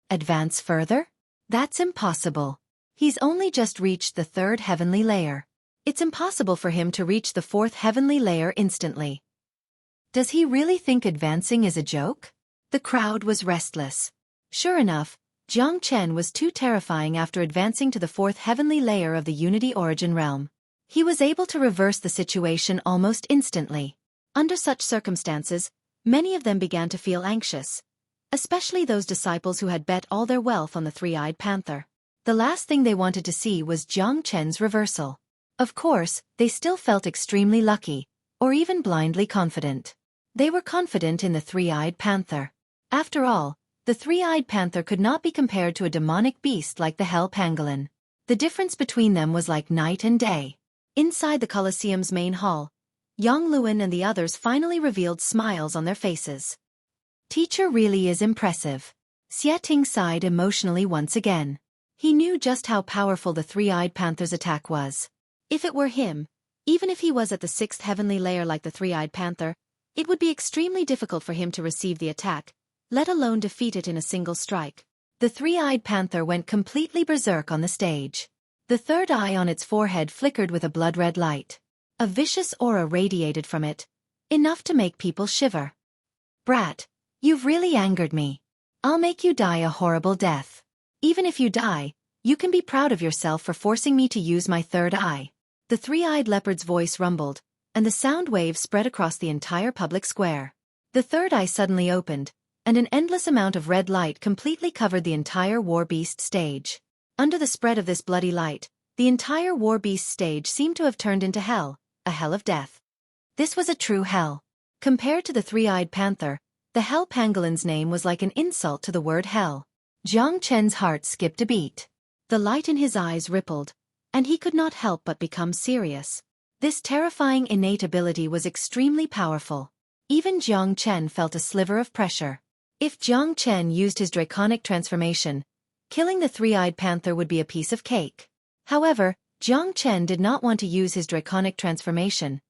Advance further? That's impossible. He's only just reached the 3rd heavenly layer. It's impossible for him to reach the 4th heavenly layer instantly. Does he really think advancing is a joke? The crowd was restless. Sure enough, Jiang Chen was too terrifying after advancing to the fourth heavenly layer of the Unity Origin realm. He was able to reverse the situation almost instantly. Under such circumstances, many of them began to feel anxious, especially those disciples who had bet all their wealth on the three-eyed panther. The last thing they wanted to see was Jiang Chen's reversal. Of course, they still felt extremely lucky, or even blindly confident. They were confident in the three-eyed panther. After all, the three-eyed panther could not be compared to a demonic beast like the hell pangolin. The difference between them was like night and day. Inside the Colosseum's main hall, Yang Luan and the others finally revealed smiles on their faces. Teacher really is impressive. Xueqi sighed emotionally once again. He knew just how powerful the three-eyed panther's attack was. If it were him, even if he was at the sixth heavenly layer like the three-eyed panther, it would be extremely difficult for him to receive the attack, let alone defeat it in a single strike. The three-eyed panther went completely berserk on the stage. The third eye on its forehead flickered with a blood-red light. A vicious aura radiated from it, enough to make people shiver. Brat, you've really angered me. I'll make you die a horrible death. Even if you die, you can be proud of yourself for forcing me to use my third eye. The three-eyed leopard's voice rumbled, and the sound wave spread across the entire public square. The third eye suddenly opened, and an endless amount of red light completely covered the entire war beast stage. Under the spread of this bloody light, the entire war beast stage seemed to have turned into hell, a hell of death. This was a true hell. Compared to the three-eyed panther, the hell pangolin's name was like an insult to the word hell. Jiang Chen's heart skipped a beat. The light in his eyes rippled, and he could not help but become serious. This terrifying innate ability was extremely powerful. Even Jiang Chen felt a sliver of pressure. If Jiang Chen used his draconic transformation, killing the three-eyed panther would be a piece of cake. However, Jiang Chen did not want to use his draconic transformation,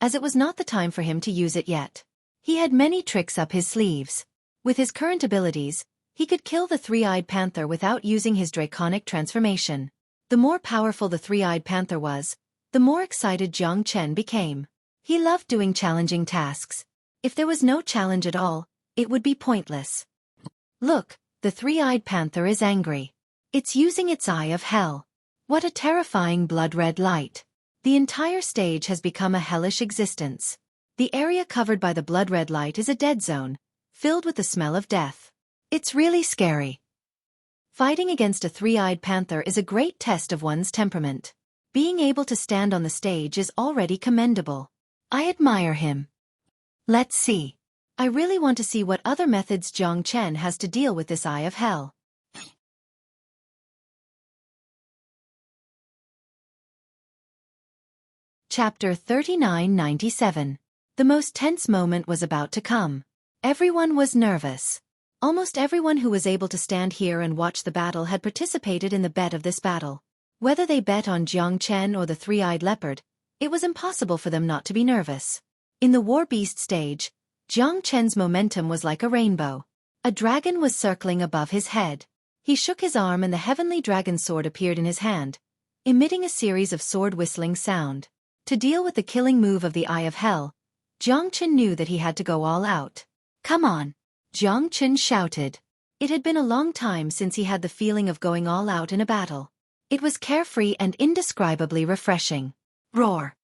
as it was not the time for him to use it yet. He had many tricks up his sleeves. With his current abilities, he could kill the three-eyed panther without using his draconic transformation. The more powerful the three-eyed panther was, the more excited Jiang Chen became. He loved doing challenging tasks. If there was no challenge at all, it would be pointless. Look, the three-eyed panther is angry. It's using its eye of hell. What a terrifying blood-red light. The entire stage has become a hellish existence. The area covered by the blood-red light is a dead zone, filled with the smell of death. It's really scary. Fighting against a three-eyed panther is a great test of one's temperament. Being able to stand on the stage is already commendable. I admire him. Let's see. I really want to see what other methods Jiang Chen has to deal with this eye of hell. Chapter 3997. The most tense moment was about to come. Everyone was nervous. Almost everyone who was able to stand here and watch the battle had participated in the bet of this battle. Whether they bet on Jiang Chen or the three-eyed leopard, it was impossible for them not to be nervous. In the war beast stage, Jiang Chen's momentum was like a rainbow. A dragon was circling above his head. He shook his arm and the heavenly dragon sword appeared in his hand, emitting a series of sword-whistling sound. To deal with the killing move of the Eye of Hell, Jiang Chen knew that he had to go all out. Come on! Jiang Chen shouted. It had been a long time since he had the feeling of going all out in a battle. It was carefree and indescribably refreshing. Roar!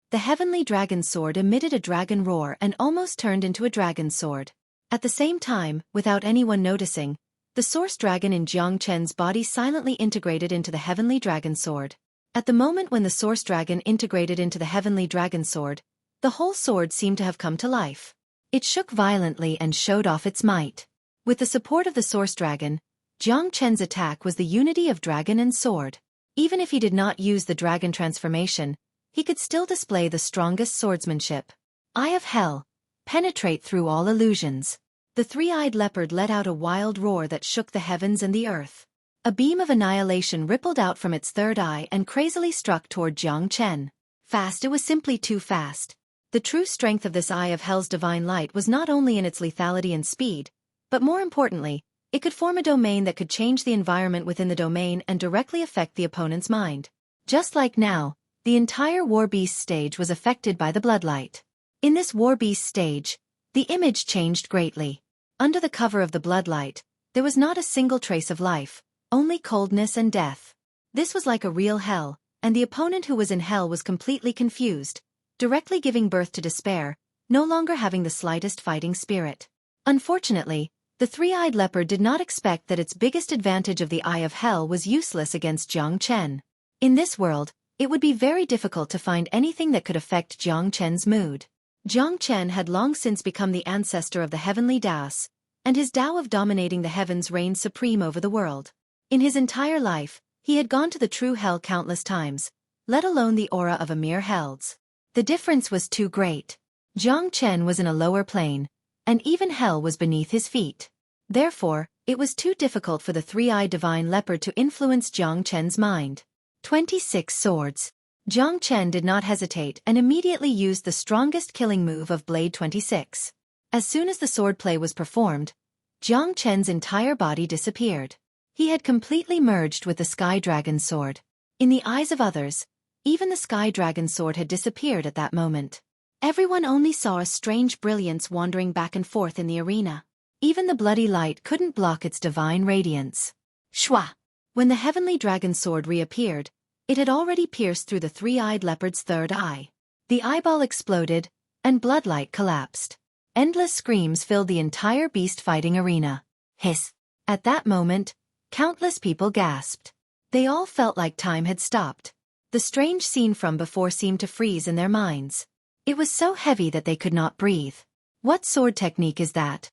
The heavenly dragon sword emitted a dragon roar and almost turned into a dragon sword. At the same time, without anyone noticing, the source dragon in Jiang Chen's body silently integrated into the heavenly dragon sword. At the moment when the source dragon integrated into the heavenly dragon sword, the whole sword seemed to have come to life. It shook violently and showed off its might. With the support of the source dragon, Jiang Chen's attack was the unity of dragon and sword. Even if he did not use the dragon transformation, he could still display the strongest swordsmanship. Eye of Hell, penetrate through all illusions. The three-eyed leopard let out a wild roar that shook the heavens and the earth. A beam of annihilation rippled out from its third eye and crazily struck toward Jiang Chen. Fast, it was simply too fast. The true strength of this Eye of Hell's divine light was not only in its lethality and speed, but more importantly, it could form a domain that could change the environment within the domain and directly affect the opponent's mind. Just like now, the entire War Beast stage was affected by the bloodlight. In this War Beast stage, the image changed greatly. Under the cover of the bloodlight, there was not a single trace of life, only coldness and death. This was like a real hell, and the opponent who was in hell was completely confused, directly giving birth to despair, no longer having the slightest fighting spirit. Unfortunately, the three-eyed leopard did not expect that its biggest advantage of the Eye of Hell was useless against Jiang Chen. In this world, it would be very difficult to find anything that could affect Jiang Chen's mood. Jiang Chen had long since become the ancestor of the heavenly Daos, and his Tao of dominating the heavens reigned supreme over the world. In his entire life, he had gone to the true hell countless times, let alone the aura of a mere hells. The difference was too great. Jiang Chen was in a lower plane, and even hell was beneath his feet. Therefore, it was too difficult for the three-eyed divine leopard to influence Jiang Chen's mind. 26 swords. Jiang Chen did not hesitate and immediately used the strongest killing move of Blade 26. As soon as the swordplay was performed, Jiang Chen's entire body disappeared. He had completely merged with the Sky Dragon sword. In the eyes of others, even the Sky Dragon sword had disappeared at that moment. Everyone only saw a strange brilliance wandering back and forth in the arena. Even the bloody light couldn't block its divine radiance. Shwa! When the heavenly dragon sword reappeared, it had already pierced through the three-eyed leopard's third eye. The eyeball exploded, and bloodlight collapsed. Endless screams filled the entire beast-fighting arena. Hiss! At that moment, countless people gasped. They all felt like time had stopped. The strange scene from before seemed to freeze in their minds. It was so heavy that they could not breathe. What sword technique is that?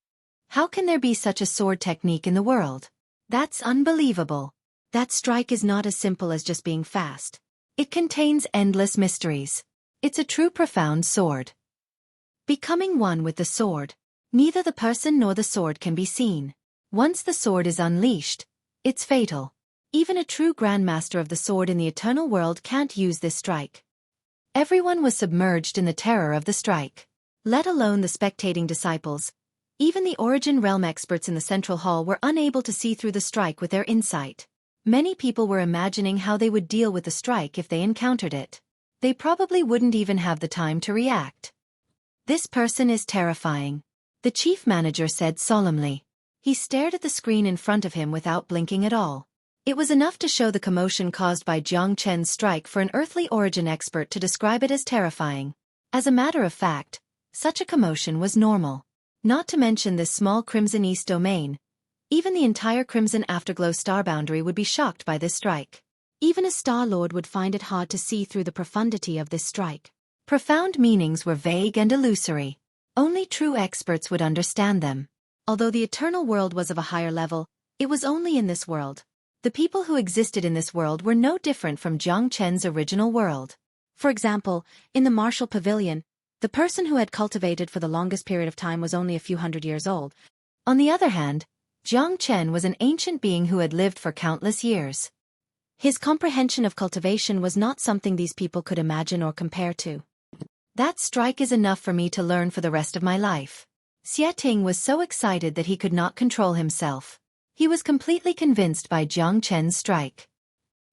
How can there be such a sword technique in the world? That's unbelievable. That strike is not as simple as just being fast. It contains endless mysteries. It's a true profound sword. Becoming one with the sword. Neither the person nor the sword can be seen. Once the sword is unleashed, it's fatal. Even a true grandmaster of the sword in the eternal world can't use this strike. Everyone was submerged in the terror of the strike. Let alone the spectating disciples. Even the Origin Realm experts in the central hall were unable to see through the strike with their insight. Many people were imagining how they would deal with the strike if they encountered it. They probably wouldn't even have the time to react. This person is terrifying, the chief manager said solemnly. He stared at the screen in front of him without blinking at all. It was enough to show the commotion caused by Jiang Chen's strike for an earthly origin expert to describe it as terrifying. As a matter of fact, such a commotion was normal. Not to mention this small Crimson East domain. Even the entire Crimson Afterglow star boundary would be shocked by this strike. Even a Star Lord would find it hard to see through the profundity of this strike. Profound meanings were vague and illusory. Only true experts would understand them. Although the eternal world was of a higher level, it was only in this world. The people who existed in this world were no different from Jiang Chen's original world. For example, in the Martial Pavilion, the person who had cultivated for the longest period of time was only a few hundred years old. On the other hand, Jiang Chen was an ancient being who had lived for countless years. His comprehension of cultivation was not something these people could imagine or compare to. That strike is enough for me to learn for the rest of my life. Xueqi was so excited that he could not control himself. He was completely convinced by Jiang Chen's strike.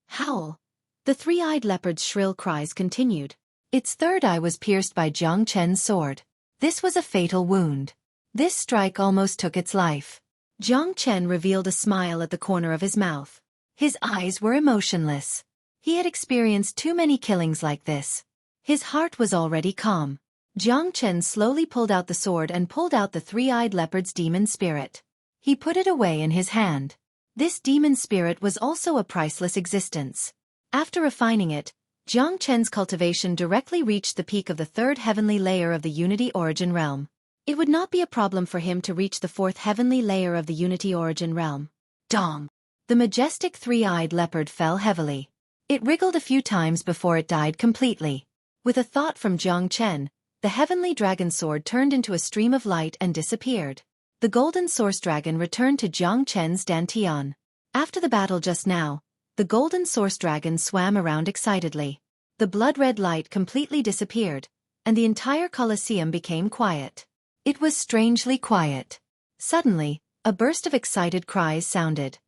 Howl! The three-eyed leopard's shrill cries continued. Its third eye was pierced by Jiang Chen's sword. This was a fatal wound. This strike almost took its life. Jiang Chen revealed a smile at the corner of his mouth. His eyes were emotionless. He had experienced too many killings like this. His heart was already calm. Jiang Chen slowly pulled out the sword and pulled out the three-eyed leopard's demon spirit. He put it away in his hand. This demon spirit was also a priceless existence. After refining it, Jiang Chen's cultivation directly reached the peak of the third heavenly layer of the Unity Origin Realm. It would not be a problem for him to reach the fourth heavenly layer of the Unity Origin Realm. Dong! The majestic three-eyed leopard fell heavily. It wriggled a few times before it died completely. With a thought from Jiang Chen, the heavenly dragon sword turned into a stream of light and disappeared. The golden source dragon returned to Jiang Chen's dantian. After the battle just now, the golden source dragon swam around excitedly. The blood-red light completely disappeared, and the entire Colosseum became quiet. It was strangely quiet. Suddenly, a burst of excited cries sounded.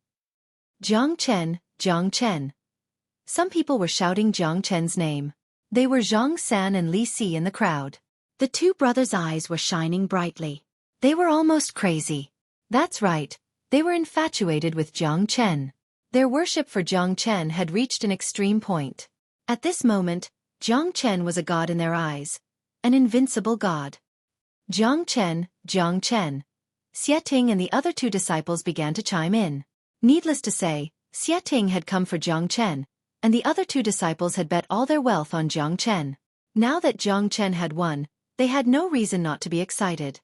Jiang Chen, Jiang Chen. Some people were shouting Jiang Chen's name. They were Zhang San and Li Si in the crowd. The two brothers' eyes were shining brightly. They were almost crazy. That's right, they were infatuated with Jiang Chen. Their worship for Jiang Chen had reached an extreme point. At this moment, Jiang Chen was a god in their eyes, an invincible god. Jiang Chen, Xueqi and the other two disciples began to chime in. Needless to say, Xueqi had come for Jiang Chen, and the other two disciples had bet all their wealth on Jiang Chen. Now that Jiang Chen had won, they had no reason not to be excited.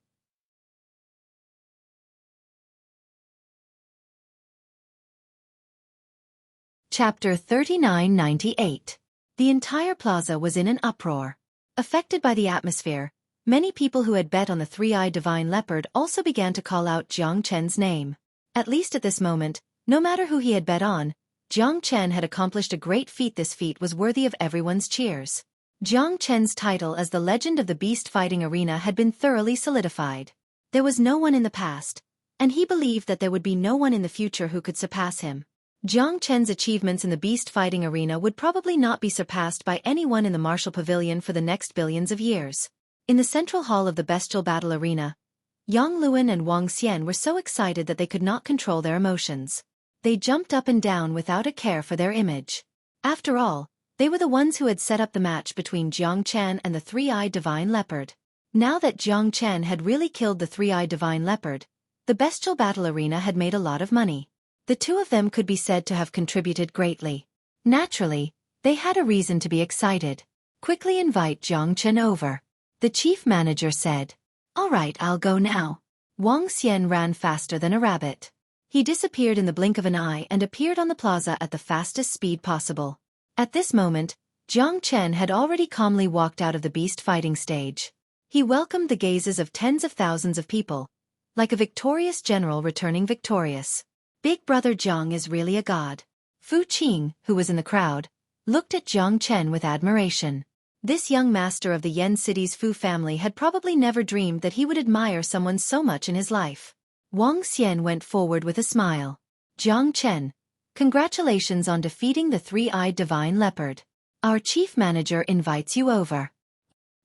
Chapter 3998. The entire plaza was in an uproar. Affected by the atmosphere, many people who had bet on the three-eyed divine leopard also began to call out Jiang Chen's name. At least at this moment, no matter who he had bet on, Jiang Chen had accomplished a great feat. This feat was worthy of everyone's cheers. Jiang Chen's title as the legend of the beast fighting arena had been thoroughly solidified. There was no one in the past, and he believed that there would be no one in the future who could surpass him. Jiang Chen's achievements in the beast fighting arena would probably not be surpassed by anyone in the martial pavilion for the next billions of years. In the central hall of the bestial battle arena, Yang Luan and Wang Xian were so excited that they could not control their emotions. They jumped up and down without a care for their image. After all, they were the ones who had set up the match between Jiang Chen and the three-eyed divine leopard. Now that Jiang Chen had really killed the three-eyed divine leopard, the bestial battle arena had made a lot of money. The two of them could be said to have contributed greatly. Naturally, they had a reason to be excited. Quickly invite Jiang Chen over, the chief manager said. All right, I'll go now. Wang Xian ran faster than a rabbit. He disappeared in the blink of an eye and appeared on the plaza at the fastest speed possible. At this moment, Jiang Chen had already calmly walked out of the beast fighting stage. He welcomed the gazes of tens of thousands of people, like a victorious general returning victorious. Big brother Jiang is really a god. Fu Qing, who was in the crowd, looked at Jiang Chen with admiration. This young master of the Yen city's Fu family had probably never dreamed that he would admire someone so much in his life. Wang Xian went forward with a smile. Jiang Chen, congratulations on defeating the three-eyed divine leopard. Our chief manager invites you over.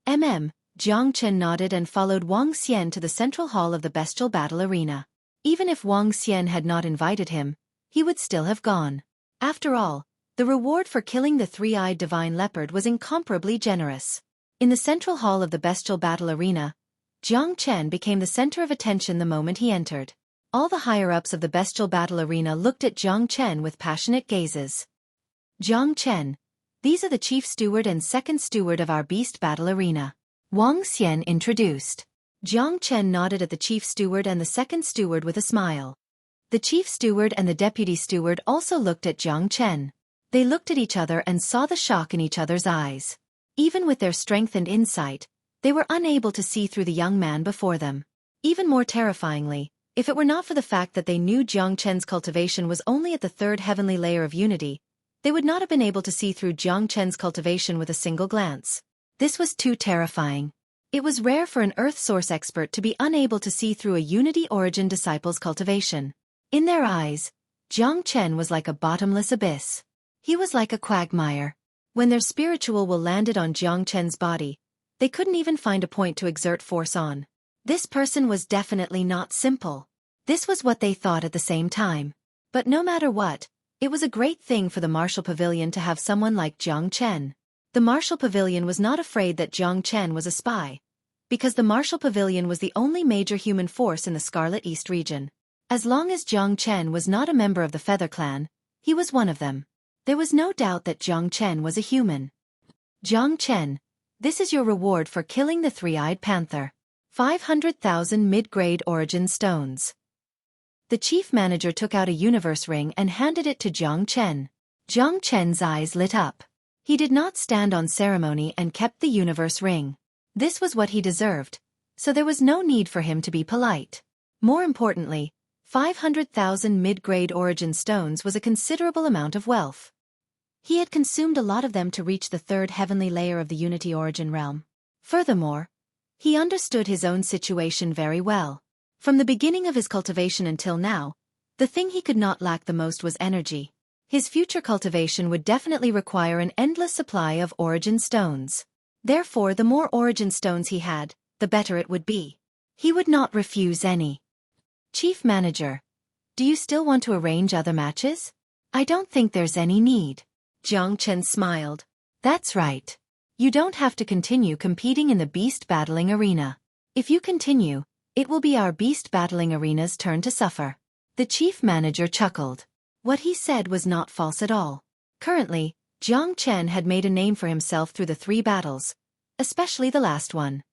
Jiang Chen nodded and followed Wang Xian to the central hall of the bestial battle arena. Even if Wang Xian had not invited him, he would still have gone. After all, the reward for killing the three-eyed divine leopard was incomparably generous. In the central hall of the bestial battle arena, Jiang Chen became the center of attention the moment he entered. All the higher-ups of the bestial battle arena looked at Jiang Chen with passionate gazes. Jiang Chen, these are the chief steward and second steward of our beast battle arena. Wang Xian introduced. Jiang Chen nodded at the chief steward and the second steward with a smile. The chief steward and the deputy steward also looked at Jiang Chen. They looked at each other and saw the shock in each other's eyes. Even with their strength and insight, they were unable to see through the young man before them. Even more terrifyingly, if it were not for the fact that they knew Jiang Chen's cultivation was only at the third heavenly layer of unity, they would not have been able to see through Jiang Chen's cultivation with a single glance. This was too terrifying. It was rare for an Earth Source expert to be unable to see through a Unity Origin disciple's cultivation. In their eyes, Jiang Chen was like a bottomless abyss. He was like a quagmire. When their spiritual will landed on Jiang Chen's body, they couldn't even find a point to exert force on. This person was definitely not simple. This was what they thought at the same time. But no matter what, it was a great thing for the Martial Pavilion to have someone like Jiang Chen. The Martial Pavilion was not afraid that Jiang Chen was a spy, because the Martial Pavilion was the only major human force in the Scarlet East region. As long as Jiang Chen was not a member of the Feather Clan, he was one of them. There was no doubt that Jiang Chen was a human. Jiang Chen, this is your reward for killing the three-eyed panther. 500,000 mid-grade origin stones. The chief manager took out a universe ring and handed it to Jiang Chen. Jiang Chen's eyes lit up. He did not stand on ceremony and kept the universe ring. This was what he deserved, so there was no need for him to be polite. More importantly, 500,000 mid-grade origin stones was a considerable amount of wealth. He had consumed a lot of them to reach the third heavenly layer of the Unity Origin realm. Furthermore, he understood his own situation very well. From the beginning of his cultivation until now, the thing he could not lack the most was energy. His future cultivation would definitely require an endless supply of origin stones. Therefore, the more origin stones he had, the better it would be. He would not refuse any. Chief Manager, do you still want to arrange other matches? I don't think there's any need. Jiang Chen smiled. That's right. You don't have to continue competing in the beast battling arena. If you continue, it will be our beast battling arena's turn to suffer. The chief manager chuckled. What he said was not false at all. Currently, Jiang Chen had made a name for himself through the 3 battles, especially the last one.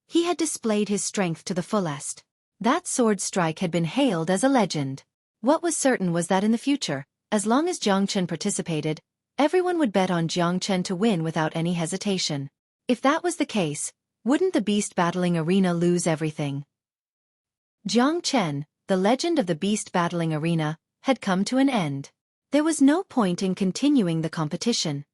He had displayed his strength to the fullest. That sword strike had been hailed as a legend. What was certain was that in the future, as long as Jiang Chen participated, everyone would bet on Jiang Chen to win without any hesitation. If that was the case, wouldn't the beast battling arena lose everything? Jiang Chen, the legend of the beast battling arena, had come to an end. There was no point in continuing the competition.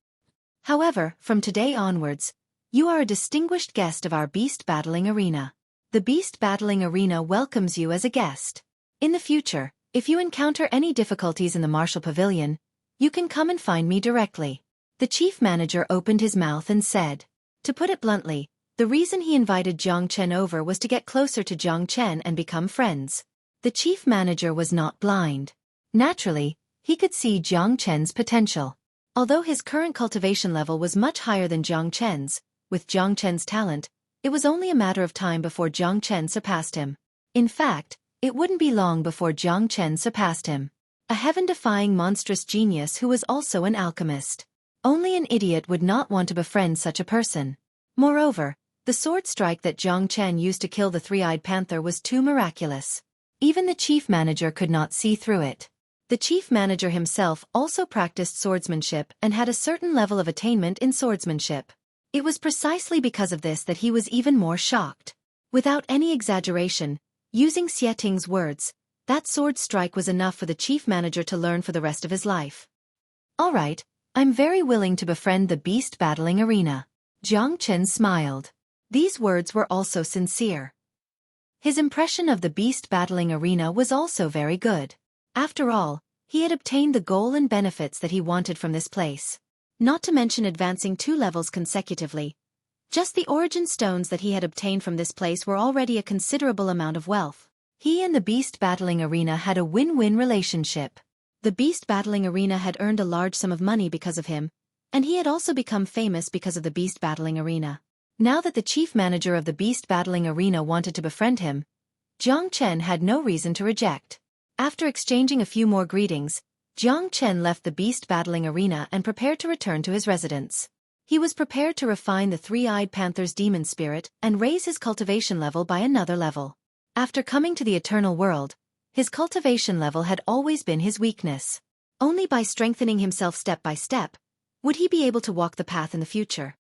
However, from today onwards, you are a distinguished guest of our beast battling arena. The beast battling arena welcomes you as a guest. In the future, if you encounter any difficulties in the Martial Pavilion, you can come and find me directly. The chief manager opened his mouth and said. To put it bluntly, the reason he invited Jiang Chen over was to get closer to Jiang Chen and become friends. The chief manager was not blind. Naturally, he could see Jiang Chen's potential. Although his current cultivation level was much higher than Jiang Chen's, with Jiang Chen's talent, it was only a matter of time before Jiang Chen surpassed him. In fact, it wouldn't be long before Jiang Chen surpassed him. A heaven-defying monstrous genius who was also an alchemist. Only an idiot would not want to befriend such a person. Moreover, the sword strike that Jiang Chen used to kill the 3-eyed panther was too miraculous. Even the chief manager could not see through it. The chief manager himself also practiced swordsmanship and had a certain level of attainment in swordsmanship. It was precisely because of this that he was even more shocked. Without any exaggeration, using Xueqing's words, that sword strike was enough for the chief manager to learn for the rest of his life. All right, I'm very willing to befriend the beast battling arena. Jiang Chen smiled. These words were also sincere. His impression of the beast battling arena was also very good. After all, he had obtained the goal and benefits that he wanted from this place. Not to mention advancing 2 levels consecutively. Just the origin stones that he had obtained from this place were already a considerable amount of wealth. He and the beast battling arena had a win-win relationship. The beast battling arena had earned a large sum of money because of him, and he had also become famous because of the beast battling arena. Now that the chief manager of the beast battling arena wanted to befriend him, Jiang Chen had no reason to reject. After exchanging a few more greetings, Jiang Chen left the beast battling arena and prepared to return to his residence. He was prepared to refine the 3-eyed panther's demon spirit and raise his cultivation level by another level. After coming to the eternal world, his cultivation level had always been his weakness. Only by strengthening himself step by step would he be able to walk the path in the future.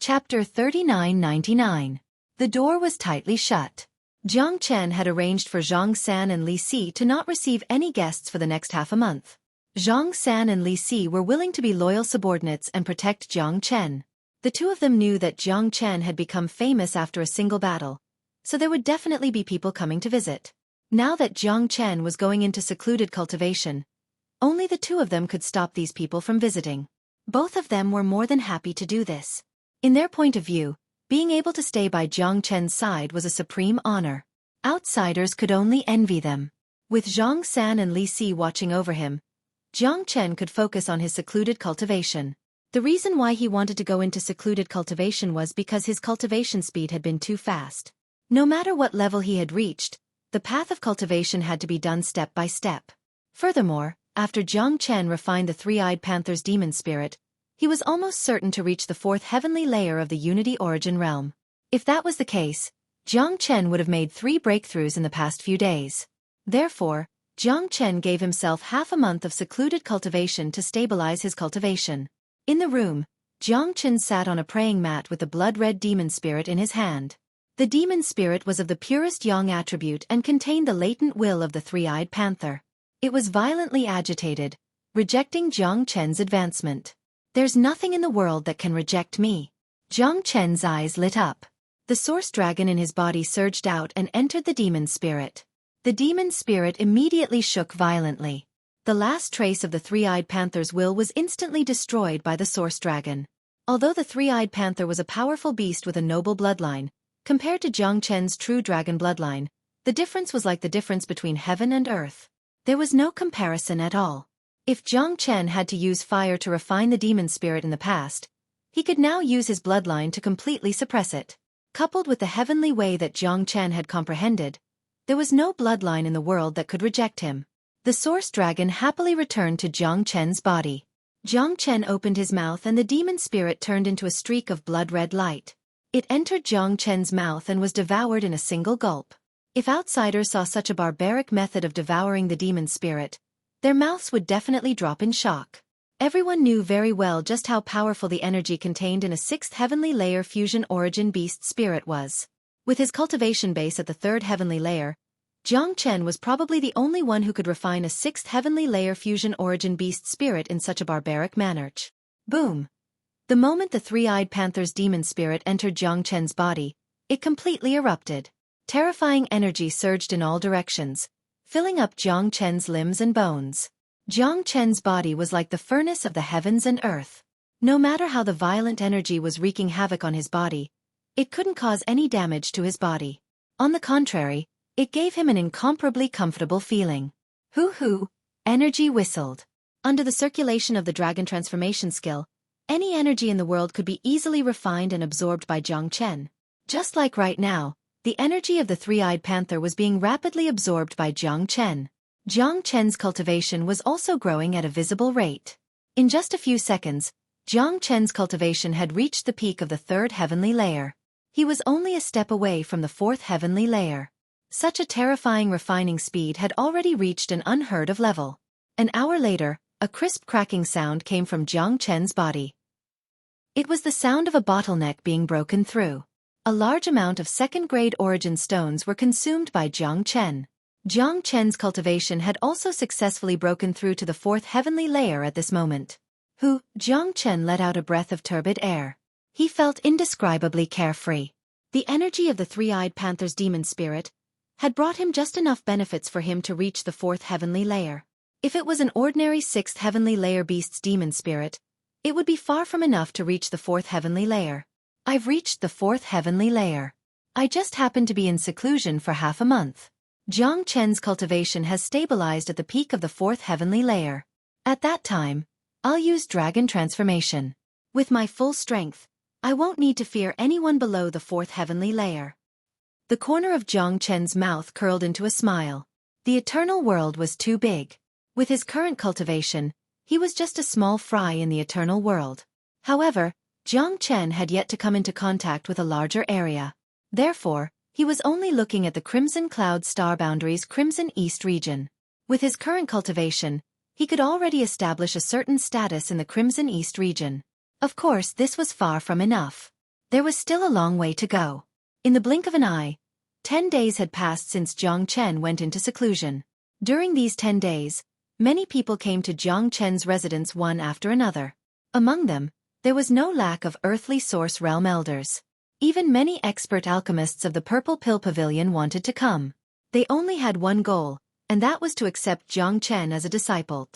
Chapter 3999. The door was tightly shut. Jiang Chen had arranged for Zhang San and Li Si to not receive any guests for the next half a month. Zhang San and Li Si were willing to be loyal subordinates and protect Jiang Chen. The two of them knew that Jiang Chen had become famous after a single battle, so there would definitely be people coming to visit. Now that Jiang Chen was going into secluded cultivation, only the two of them could stop these people from visiting. Both of them were more than happy to do this. In their point of view, being able to stay by Jiang Chen's side was a supreme honor. Outsiders could only envy them. With Zhang San and Li Si watching over him, Jiang Chen could focus on his secluded cultivation. The reason why he wanted to go into secluded cultivation was because his cultivation speed had been too fast. No matter what level he had reached, the path of cultivation had to be done step by step. Furthermore, after Jiang Chen refined the 3-eyed panther's demon spirit, he was almost certain to reach the 4th heavenly layer of the Unity Origin realm. If that was the case, Jiang Chen would have made 3 breakthroughs in the past few days. Therefore, Jiang Chen gave himself half a month of secluded cultivation to stabilize his cultivation. In the room, Jiang Chen sat on a praying mat with the blood-red demon spirit in his hand. The demon spirit was of the purest yang attribute and contained the latent will of the 3-eyed panther. It was violently agitated, rejecting Jiang Chen's advancement. There's nothing in the world that can reject me. Jiang Chen's eyes lit up. The source dragon in his body surged out and entered the demon spirit. The demon spirit immediately shook violently. The last trace of the 3-eyed panther's will was instantly destroyed by the source dragon. Although the three-eyed panther was a powerful beast with a noble bloodline, compared to Jiang Chen's true dragon bloodline, the difference was like the difference between heaven and earth. There was no comparison at all. If Jiang Chen had to use fire to refine the demon spirit in the past, he could now use his bloodline to completely suppress it. Coupled with the heavenly way that Jiang Chen had comprehended, there was no bloodline in the world that could reject him. The source dragon happily returned to Jiang Chen's body. Jiang Chen opened his mouth and the demon spirit turned into a streak of blood-red light. It entered Jiang Chen's mouth and was devoured in a single gulp. If outsiders saw such a barbaric method of devouring the demon spirit, their mouths would definitely drop in shock. Everyone knew very well just how powerful the energy contained in a sixth heavenly layer fusion origin beast spirit was. With his cultivation base at the third heavenly layer, Jiang Chen was probably the only one who could refine a sixth heavenly layer fusion origin beast spirit in such a barbaric manner. Boom! The moment the three-eyed panther's demon spirit entered Jiang Chen's body, it completely erupted. Terrifying energy surged in all directions, filling up Jiang Chen's limbs and bones. Jiang Chen's body was like the furnace of the heavens and earth. No matter how the violent energy was wreaking havoc on his body, it couldn't cause any damage to his body. On the contrary, it gave him an incomparably comfortable feeling. Hoo-hoo! Energy whistled. Under the circulation of the dragon transformation skill, any energy in the world could be easily refined and absorbed by Jiang Chen. Just like right now, the energy of the three-eyed panther was being rapidly absorbed by Jiang Chen. Jiang Chen's cultivation was also growing at a visible rate. In just a few seconds, Jiang Chen's cultivation had reached the peak of the third heavenly layer. He was only a step away from the fourth heavenly layer. Such a terrifying refining speed had already reached an unheard of level. An hour later, a crisp cracking sound came from Jiang Chen's body. It was the sound of a bottleneck being broken through. A large amount of second-grade origin stones were consumed by Jiang Chen. Jiang Chen's cultivation had also successfully broken through to the fourth heavenly layer at this moment. Jiang Chen let out a breath of turbid air. He felt indescribably carefree. The energy of the three-eyed panther's demon spirit had brought him just enough benefits for him to reach the fourth heavenly layer. If it was an ordinary sixth heavenly layer beast's demon spirit, it would be far from enough to reach the fourth heavenly layer. I've reached the fourth heavenly layer. I just happened to be in seclusion for half a month. Jiang Chen's cultivation has stabilized at the peak of the fourth heavenly layer. At that time, I'll use dragon transformation. With my full strength, I won't need to fear anyone below the fourth heavenly layer. The corner of Jiang Chen's mouth curled into a smile. The eternal world was too big. With his current cultivation, he was just a small fry in the eternal world. However, Jiang Chen had yet to come into contact with a larger area. Therefore, he was only looking at the Crimson Cloud Star Boundaries Crimson East region. With his current cultivation, he could already establish a certain status in the Crimson East region. Of course, this was far from enough. There was still a long way to go. In the blink of an eye, 10 days had passed since Jiang Chen went into seclusion. During these 10 days, many people came to Jiang Chen's residence one after another. Among them, there was no lack of earthly source realm elders. Even many expert alchemists of the Purple Pill Pavilion wanted to come. They only had one goal, and that was to accept Jiang Chen as a disciple.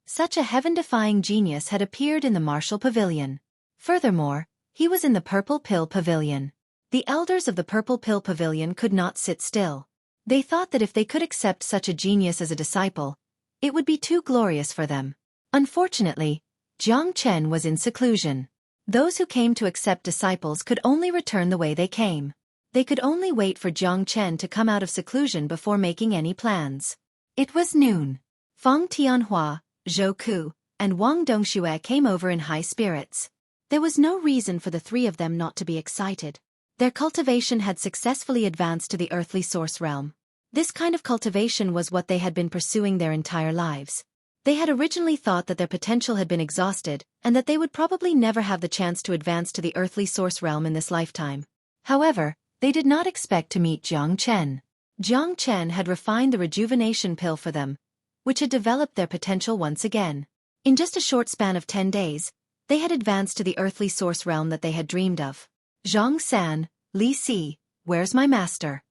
Such a heaven-defying genius had appeared in the Martial Pavilion. Furthermore, he was in the Purple Pill Pavilion. The elders of the Purple Pill Pavilion could not sit still. They thought that if they could accept such a genius as a disciple, it would be too glorious for them. Unfortunately, Jiang Chen was in seclusion. Those who came to accept disciples could only return the way they came. They could only wait for Jiang Chen to come out of seclusion before making any plans. It was noon. Feng Tianhua, Xueqi, and Wang Dongxue came over in high spirits. There was no reason for the three of them not to be excited. Their cultivation had successfully advanced to the earthly source realm. This kind of cultivation was what they had been pursuing their entire lives. They had originally thought that their potential had been exhausted, and that they would probably never have the chance to advance to the earthly source realm in this lifetime. However, they did not expect to meet Jiang Chen. Jiang Chen had refined the rejuvenation pill for them, which had developed their potential once again. In just a short span of 10 days, they had advanced to the earthly source realm that they had dreamed of. Zhang San, Li Si, where's my master?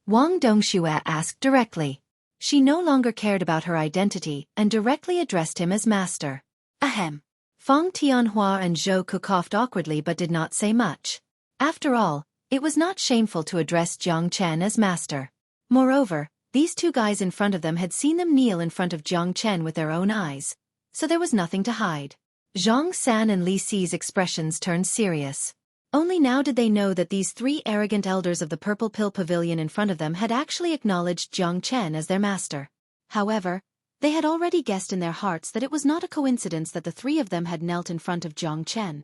Wang Dongxue asked directly. She no longer cared about her identity and directly addressed him as master. Ahem. Feng Tianhua and Xueqi coughed awkwardly but did not say much. After all, it was not shameful to address Jiang Chen as master. Moreover, these two guys in front of them had seen them kneel in front of Jiang Chen with their own eyes, so there was nothing to hide. Zhang San and Li Si's expressions turned serious. Only now did they know that these three arrogant elders of the Purple Pill Pavilion in front of them had actually acknowledged Jiang Chen as their master. However, they had already guessed in their hearts that it was not a coincidence that the three of them had knelt in front of Jiang Chen.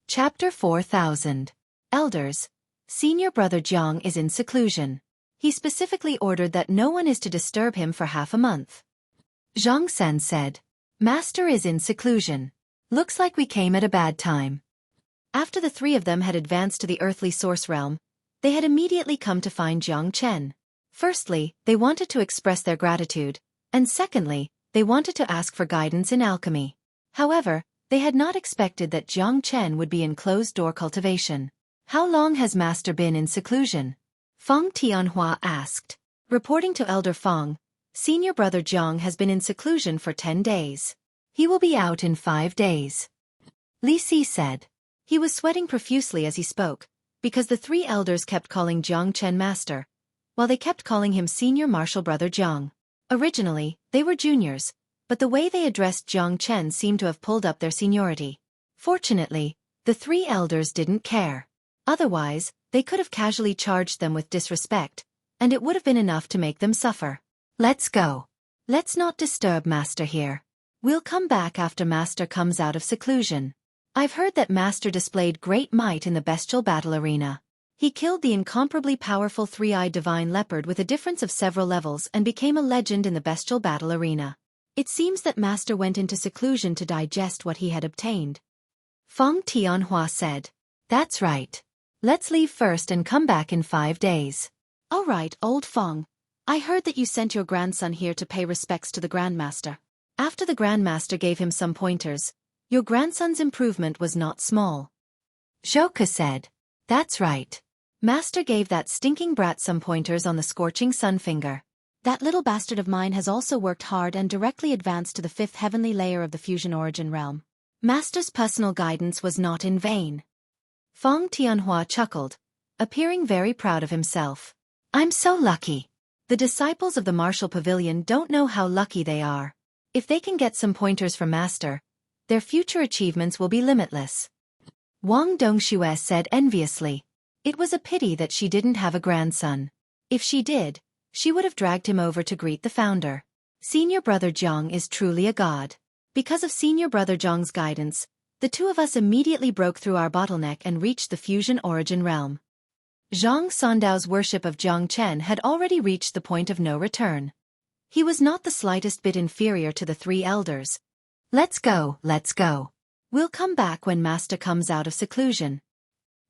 Chapter 4000. Elders. Senior brother Jiang is in seclusion. He specifically ordered that no one is to disturb him for half a month. Zhang San said, "Master is in seclusion. Looks like we came at a bad time." After the three of them had advanced to the earthly source realm, they had immediately come to find Jiang Chen. Firstly, they wanted to express their gratitude, and secondly, they wanted to ask for guidance in alchemy. However, they had not expected that Jiang Chen would be in closed-door cultivation. "How long has Master been in seclusion?" Feng Tianhua asked. Reporting to Elder Feng, senior brother Jiang has been in seclusion for 10 days. He will be out in 5 days. Li Si said. He was sweating profusely as he spoke, because the three elders kept calling Jiang Chen master, while they kept calling him senior martial brother Jiang. Originally, they were juniors, but the way they addressed Jiang Chen seemed to have pulled up their seniority. Fortunately, the three elders didn't care. Otherwise, they could have casually charged them with disrespect, and it would have been enough to make them suffer. "Let's go. Let's not disturb Master here. We'll come back after Master comes out of seclusion. I've heard that Master displayed great might in the bestial battle arena. He killed the incomparably powerful three-eyed divine leopard with a difference of several levels and became a legend in the bestial battle arena. It seems that Master went into seclusion to digest what he had obtained." Feng Tianhua said. "That's right. Let's leave first and come back in 5 days. "All right, old Feng. I heard that you sent your grandson here to pay respects to the Grandmaster. After the Grandmaster gave him some pointers, your grandson's improvement was not small." Xueqi said. "That's right. Master gave that stinking brat some pointers on the scorching sun finger. That little bastard of mine has also worked hard and directly advanced to the 5th heavenly layer of the fusion origin realm. Master's personal guidance was not in vain." Feng Tianhua chuckled, appearing very proud of himself. "I'm so lucky. The disciples of the Martial Pavilion don't know how lucky they are. If they can get some pointers from Master, their future achievements will be limitless." Wang Dongxue said enviously. It was a pity that she didn't have a grandson. If she did, she would have dragged him over to greet the founder. Senior brother Jiang is truly a god. Because of senior brother Jiang's guidance, the two of us immediately broke through our bottleneck and reached the fusion origin realm. Zhang Sandao's worship of Jiang Chen had already reached the point of no return. He was not the slightest bit inferior to the three elders. Let's go. We'll come back when Master comes out of seclusion."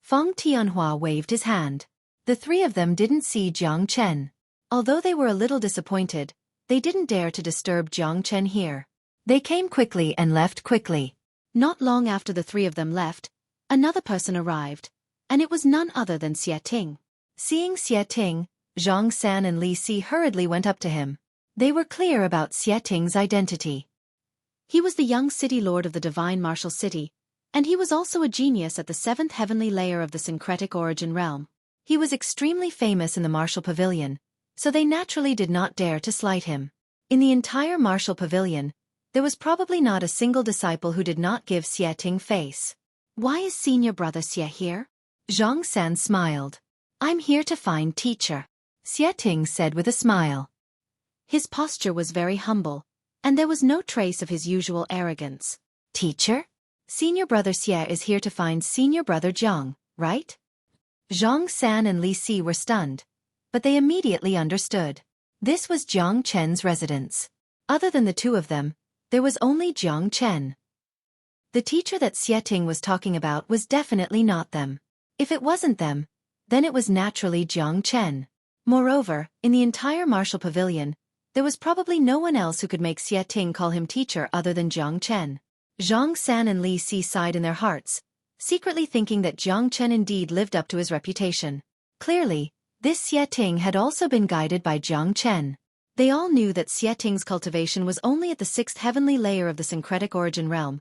Feng Tianhua waved his hand. The three of them didn't see Jiang Chen. Although they were a little disappointed, they didn't dare to disturb Jiang Chen here. They came quickly and left quickly. Not long after the three of them left, another person arrived, and it was none other than Xie Ting. Seeing Xie Ting, Zhang San and Li Si hurriedly went up to him. They were clear about Xie Ting's identity. He was the young city lord of the divine martial city, and he was also a genius at the 7th heavenly layer of the syncretic origin realm. He was extremely famous in the Martial Pavilion, so they naturally did not dare to slight him. In the entire Martial Pavilion, there was probably not a single disciple who did not give Xie Ting face. "Why is senior brother Xie here?" Zhang San smiled. "I'm here to find teacher," Xie Ting said with a smile. His posture was very humble, and there was no trace of his usual arrogance. "Teacher? Senior brother Xie is here to find senior brother Jiang, right?" Zhang San and Li Si were stunned, but they immediately understood. This was Jiang Chen's residence. Other than the two of them, there was only Jiang Chen. The teacher that Xie Ting was talking about was definitely not them. If it wasn't them, then it was naturally Jiang Chen. Moreover, in the entire Martial Pavilion, there was probably no one else who could make Xie Ting call him teacher other than Jiang Chen. Zhang San and Li Si sighed in their hearts, secretly thinking that Jiang Chen indeed lived up to his reputation. Clearly, this Xie Ting had also been guided by Jiang Chen. They all knew that Xueqing's cultivation was only at the 6th heavenly layer of the syncretic origin realm,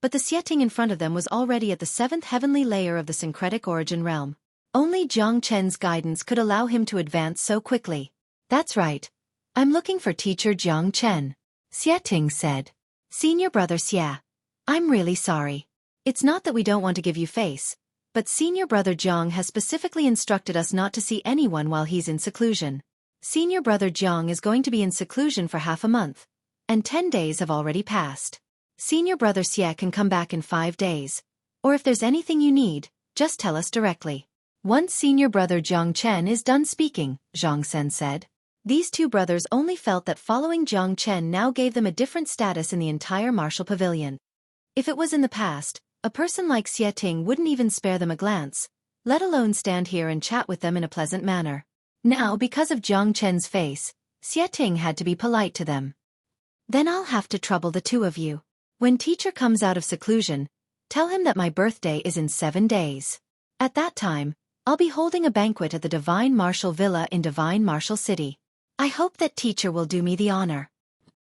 but the Xueqing in front of them was already at the 7th heavenly layer of the syncretic origin realm. Only Jiang Chen's guidance could allow him to advance so quickly. That's right. I'm looking for teacher Jiang Chen, Xueqing said. Senior brother Xie, I'm really sorry. It's not that we don't want to give you face, but senior brother Jiang has specifically instructed us not to see anyone while he's in seclusion. Senior brother Jiang is going to be in seclusion for half a month, and 10 days have already passed. Senior brother Xie can come back in 5 days, or if there's anything you need, just tell us directly. Once senior brother Jiang Chen is done speaking, Zhang Sen said. These two brothers only felt that following Jiang Chen now gave them a different status in the entire martial pavilion. If it was in the past, a person like Xueqing wouldn't even spare them a glance, let alone stand here and chat with them in a pleasant manner. Now, because of Jiang Chen's face, Xueqing had to be polite to them. Then I'll have to trouble the two of you. When teacher comes out of seclusion, tell him that my birthday is in 7 days. At that time, I'll be holding a banquet at the Divine Martial Villa in Divine Martial City. I hope that teacher will do me the honor.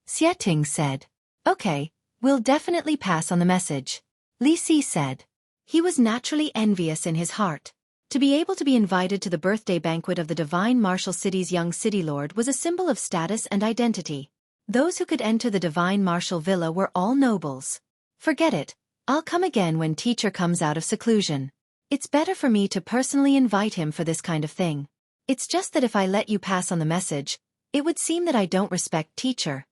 Xueqing said. Okay, we'll definitely pass on the message. Li Si said. He was naturally envious in his heart. To be able to be invited to the birthday banquet of the Divine Martial City's young city lord was a symbol of status and identity. Those who could enter the Divine Martial Villa were all nobles. Forget it, I'll come again when teacher comes out of seclusion. It's better for me to personally invite him for this kind of thing. It's just that if I let you pass on the message, it would seem that I don't respect teacher.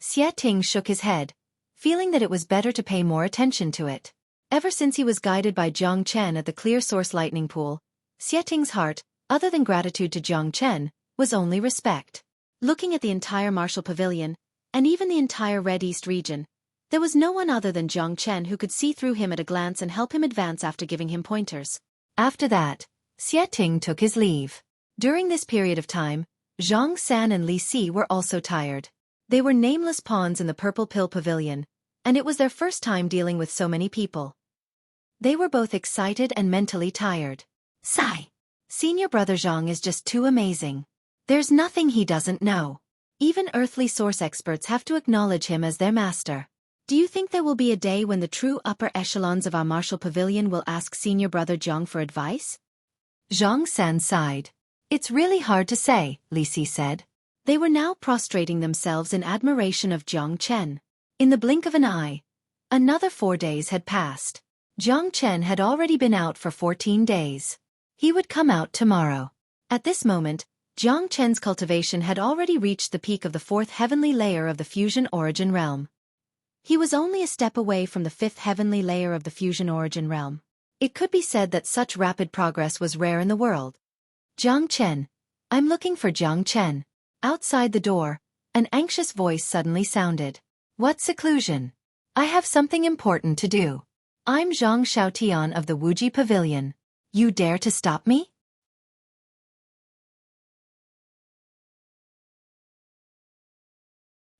Xueqing shook his head, feeling that it was better to pay more attention to it. Ever since he was guided by Jiang Chen at the Clear Source Lightning Pool, Xueqing's heart, other than gratitude to Jiang Chen, was only respect. Looking at the entire martial pavilion, and even the entire Red East region, there was no one other than Jiang Chen who could see through him at a glance and help him advance after giving him pointers. After that, Xueqing took his leave. During this period of time, Zhang San and Li Si were also tired. They were nameless pawns in the Purple Pill Pavilion, and it was their first time dealing with so many people. They were both excited and mentally tired. Sigh. Senior brother Zhang is just too amazing. There's nothing he doesn't know. Even earthly source experts have to acknowledge him as their master. Do you think there will be a day when the true upper echelons of our martial pavilion will ask senior brother Zhang for advice? Zhang San sighed. It's really hard to say, Li Si said. They were now prostrating themselves in admiration of Jiang Chen. In the blink of an eye, another 4 days had passed. Jiang Chen had already been out for 14 days. He would come out tomorrow. At this moment, Jiang Chen's cultivation had already reached the peak of the 4th heavenly layer of the fusion origin realm. He was only a step away from the 5th heavenly layer of the fusion origin realm. It could be said that such rapid progress was rare in the world. Jiang Chen. I'm looking for Jiang Chen. Outside the door, an anxious voice suddenly sounded. What seclusion? I have something important to do. I'm Zhang Xiaotian of the Wuji Pavilion. You dare to stop me?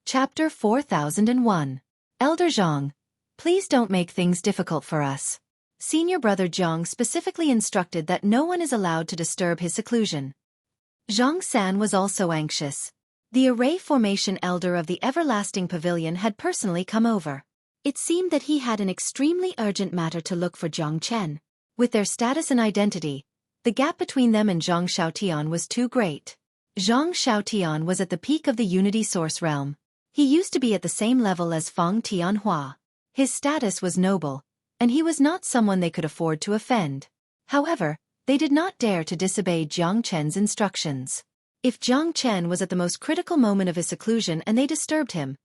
Chapter 4001. Elder Zhang, please don't make things difficult for us. Senior brother Zhang specifically instructed that no one is allowed to disturb his seclusion. Zhang San was also anxious. The array formation elder of the Everlasting Pavilion had personally come over. It seemed that he had an extremely urgent matter to look for Jiang Chen. With their status and identity, the gap between them and Zhang Xiaotian was too great. Zhang Xiaotian was at the peak of the Unity Source realm. He used to be at the same level as Feng Tianhua. His status was noble, and he was not someone they could afford to offend. However, they did not dare to disobey Jiang Chen's instructions. If Jiang Chen was at the most critical moment of his seclusion and they disturbed him,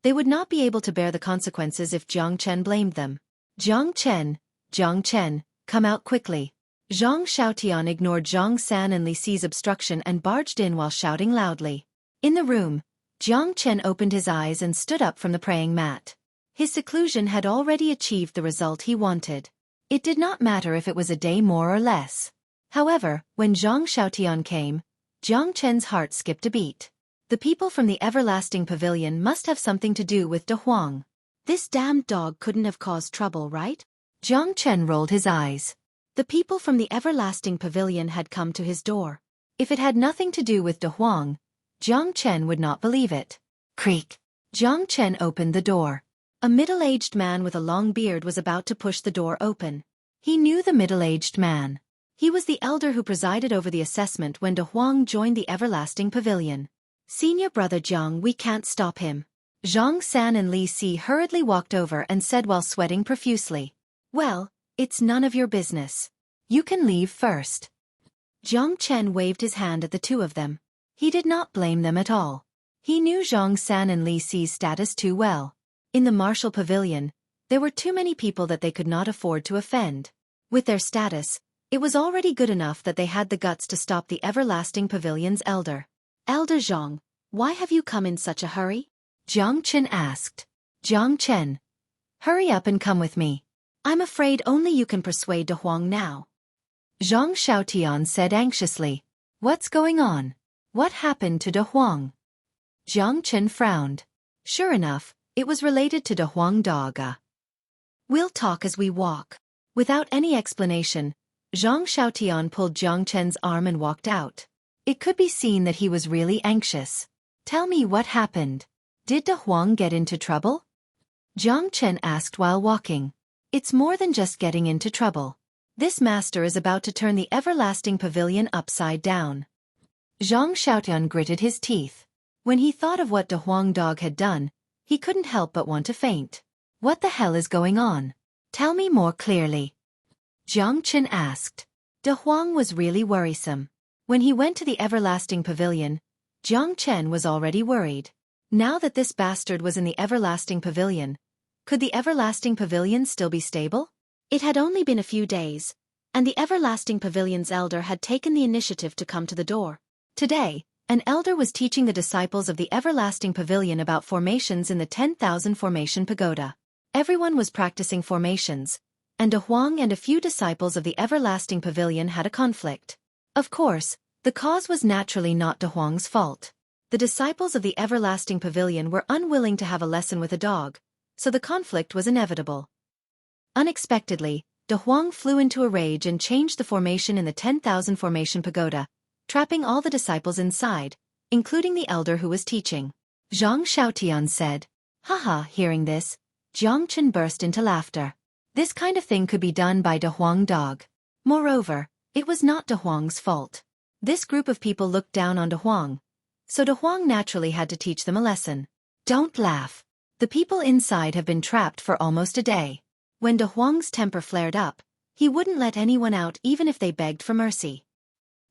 they would not be able to bear the consequences if Jiang Chen blamed them. Jiang Chen, come out quickly. Zhang Xiaotian ignored Zhang San and Li Si's obstruction and barged in while shouting loudly. In the room, Jiang Chen opened his eyes and stood up from the praying mat. His seclusion had already achieved the result he wanted. It did not matter if it was a day more or less. However, when Zhang Xiaotian came, Jiang Chen's heart skipped a beat. The people from the Everlasting Pavilion must have something to do with De Huang. This damned dog couldn't have caused trouble, right? Jiang Chen rolled his eyes. The people from the Everlasting Pavilion had come to his door. If it had nothing to do with De Huang, Jiang Chen would not believe it. Creak. Jiang Chen opened the door. A middle-aged man with a long beard was about to push the door open. He knew the middle-aged man. He was the elder who presided over the assessment when De Huang joined the Everlasting Pavilion. Senior brother Jiang, we can't stop him. Zhang San and Li Si hurriedly walked over and said while sweating profusely. Well, it's none of your business. You can leave first. Jiang Chen waved his hand at the two of them. He did not blame them at all. He knew Zhang San and Li Si's status too well. In the martial pavilion, there were too many people that they could not afford to offend. With their status, it was already good enough that they had the guts to stop the Everlasting Pavilion's elder. Elder Zhang, why have you come in such a hurry? Jiang Chen asked. Jiang Chen, hurry up and come with me. I'm afraid only you can persuade De Huang now. Zhang Xiaotian said anxiously. What's going on? What happened to De Huang? Jiang Chen frowned. Sure enough, it was related to De Huang Daga. We'll talk as we walk. Without any explanation, Zhang Xiaotian pulled Jiang Chen's arm and walked out. It could be seen that he was really anxious. Tell me what happened. Did De Huang get into trouble? Jiang Chen asked while walking. It's more than just getting into trouble. This master is about to turn the Everlasting Pavilion upside down. Zhang Xiaotian gritted his teeth. When he thought of what De Huang Dog had done, he couldn't help but want to faint. What the hell is going on? Tell me more clearly. Jiang Chen asked. De Huang was really worrisome. When he went to the Everlasting Pavilion, Jiang Chen was already worried. Now that this bastard was in the Everlasting Pavilion, could the Everlasting Pavilion still be stable? It had only been a few days, and the Everlasting Pavilion's elder had taken the initiative to come to the door. Today, an elder was teaching the disciples of the Everlasting Pavilion about formations in the 10,000 Formation Pagoda. Everyone was practicing formations, and De Huang and a few disciples of the Everlasting Pavilion had a conflict. Of course, the cause was naturally not De Huang's fault. The disciples of the Everlasting Pavilion were unwilling to have a lesson with a dog, so the conflict was inevitable. Unexpectedly, De Huang flew into a rage and changed the formation in the 10,000 Formation Pagoda, trapping all the disciples inside, including the elder who was teaching. Zhang Xiaotian said. Haha, hearing this, Jiang Chen burst into laughter. This kind of thing could be done by De Huang Dog. Moreover, it was not De Huang's fault. This group of people looked down on De Huang, so De Huang naturally had to teach them a lesson. Don't laugh. The people inside have been trapped for almost a day. When De Huang's temper flared up, he wouldn't let anyone out even if they begged for mercy.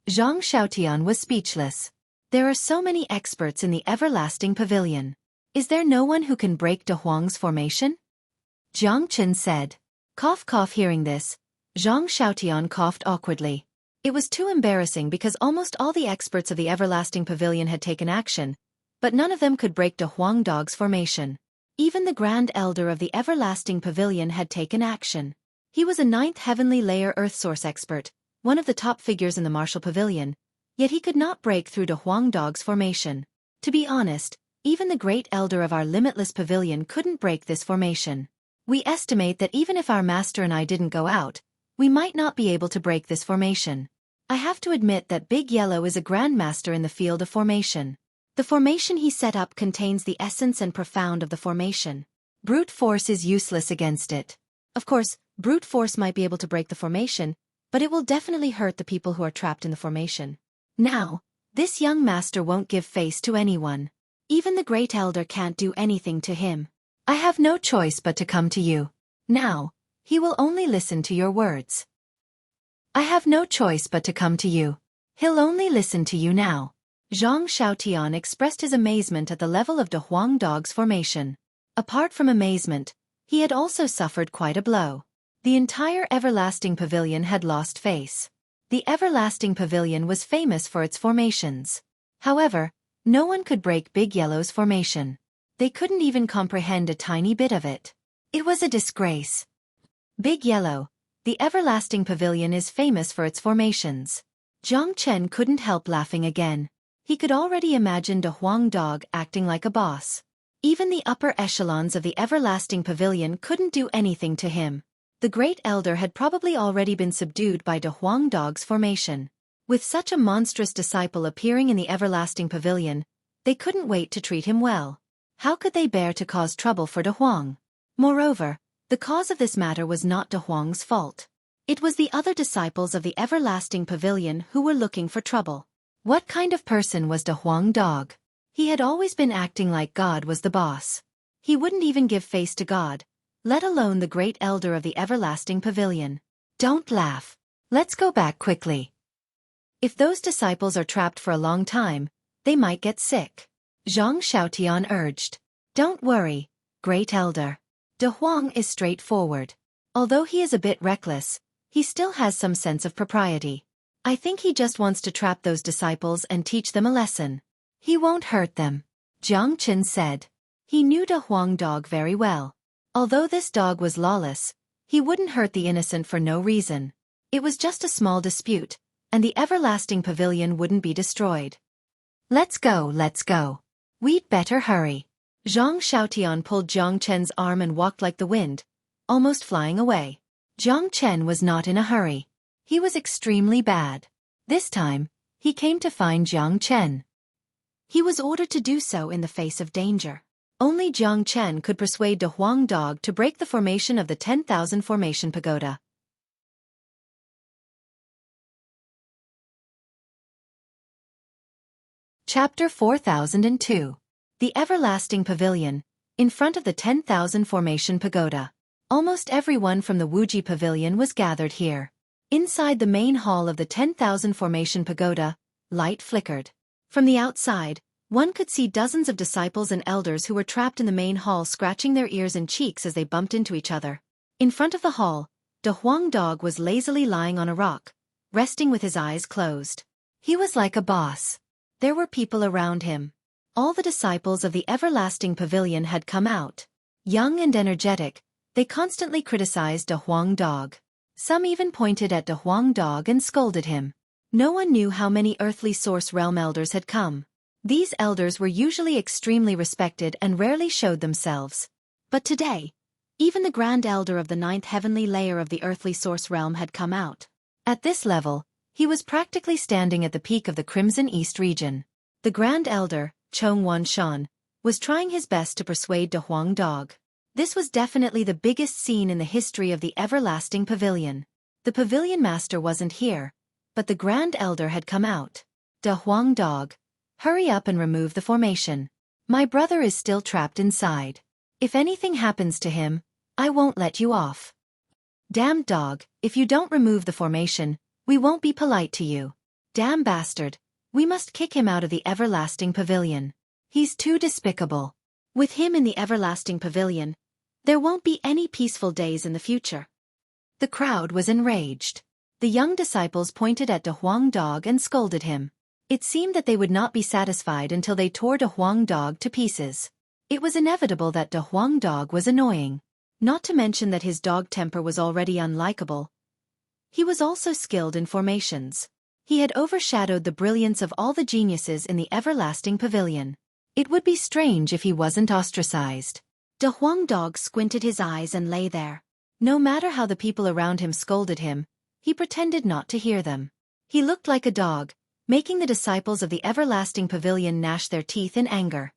Zhang Xiaotian was speechless. There are so many experts in the Everlasting Pavilion. Is there no one who can break De Huang's formation? Jiang Chen said. Cough cough. Hearing this, Zhang Xiaotian coughed awkwardly. It was too embarrassing because almost all the experts of the Everlasting Pavilion had taken action, but none of them could break De Huang Dog's formation. Even the Grand Elder of the Everlasting Pavilion had taken action. He was a 9th Heavenly Layer Earth Source expert, one of the top figures in the Martial Pavilion, yet he could not break through De Huang Dog's formation. To be honest, even the Great Elder of our Limitless Pavilion couldn't break this formation. We estimate that even if our master and I didn't go out, we might not be able to break this formation. I have to admit that Big Yellow is a grandmaster in the field of formation. The formation he set up contains the essence and profound of the formation. Brute force is useless against it. Of course, brute force might be able to break the formation, but it will definitely hurt the people who are trapped in the formation. Now, this young master won't give face to anyone. Even the Great Elder can't do anything to him. I have no choice but to come to you. Now, he will only listen to your words. I have no choice but to come to you. He'll only listen to you now. Zhang Xiaotian expressed his amazement at the level of De Huang Dog's formation. Apart from amazement, he had also suffered quite a blow. The entire Everlasting Pavilion had lost face. The Everlasting Pavilion was famous for its formations. However, no one could break Big Yellow's formation. They couldn't even comprehend a tiny bit of it. It was a disgrace. Big Yellow, the Everlasting Pavilion is famous for its formations. Jiang Chen couldn't help laughing again. He could already imagine De Huang Dog acting like a boss. Even the upper echelons of the Everlasting Pavilion couldn't do anything to him. The Great Elder had probably already been subdued by De Huang Dog's formation. With such a monstrous disciple appearing in the Everlasting Pavilion, They couldn't wait to treat him well. How could they bear to cause trouble for De Huang? Moreover, the cause of this matter was not De Huang's fault. It was the other disciples of the Everlasting Pavilion who were looking for trouble. What kind of person was De Huang Dog? He had always been acting like God was the boss. He wouldn't even give face to God, let alone the great elder of the Everlasting Pavilion. Don't laugh. Let's go back quickly. If those disciples are trapped for a long time, they might get sick. Zhang Xiaotian urged. Don't worry, great elder. De Huang is straightforward. Although he is a bit reckless, he still has some sense of propriety. I think he just wants to trap those disciples and teach them a lesson. He won't hurt them, Jiang Qin said. He knew De Huang Dog very well. Although this dog was lawless, he wouldn't hurt the innocent for no reason. It was just a small dispute, and the Everlasting Pavilion wouldn't be destroyed. Let's go, let's go. We'd better hurry. Zhang Xiaotian pulled Jiang Chen's arm and walked like the wind, almost flying away. Jiang Chen was not in a hurry. He was extremely bad. This time, he came to find Jiang Chen. He was ordered to do so in the face of danger. Only Jiang Chen could persuade De Huang Dog to break the formation of the 10,000 Formation Pagoda. Chapter 4002. The Everlasting Pavilion, in front of the 10,000 Formation Pagoda. Almost everyone from the Wuji Pavilion was gathered here. Inside the main hall of the 10,000 Formation Pagoda, light flickered. From the outside, one could see dozens of disciples and elders who were trapped in the main hall scratching their ears and cheeks as they bumped into each other. In front of the hall, De Huang Dog was lazily lying on a rock, resting with his eyes closed. He was like a boss. There were people around him. All the disciples of the Everlasting Pavilion had come out. Young and energetic, they constantly criticized De Huang Dog. Some even pointed at De Huang Dog and scolded him. No one knew how many earthly source realm elders had come. These elders were usually extremely respected and rarely showed themselves. But today, even the Grand Elder of the 9th heavenly layer of the earthly source realm had come out. At this level, he was practically standing at the peak of the Crimson East region. The Grand Elder, Chong Wanshan, was trying his best to persuade De Huang Dog. This was definitely the biggest scene in the history of the Everlasting Pavilion. The Pavilion Master wasn't here, but the Grand Elder had come out. De Huang Dog, hurry up and remove the formation. My brother is still trapped inside. If anything happens to him, I won't let you off. Damn dog, if you don't remove the formation, we won't be polite to you. Damn bastard, we must kick him out of the Everlasting Pavilion. He's too despicable. With him in the Everlasting Pavilion, there won't be any peaceful days in the future. The crowd was enraged. The young disciples pointed at De Huang Dog and scolded him. It seemed that they would not be satisfied until they tore De Huang Dog to pieces. It was inevitable that De Huang Dog was annoying. Not to mention that his dog temper was already unlikable. He was also skilled in formations. He had overshadowed the brilliance of all the geniuses in the Everlasting Pavilion. It would be strange if he wasn't ostracized. De Huang Dog squinted his eyes and lay there. No matter how the people around him scolded him, he pretended not to hear them. He looked like a dog, making the disciples of the Everlasting Pavilion gnash their teeth in anger.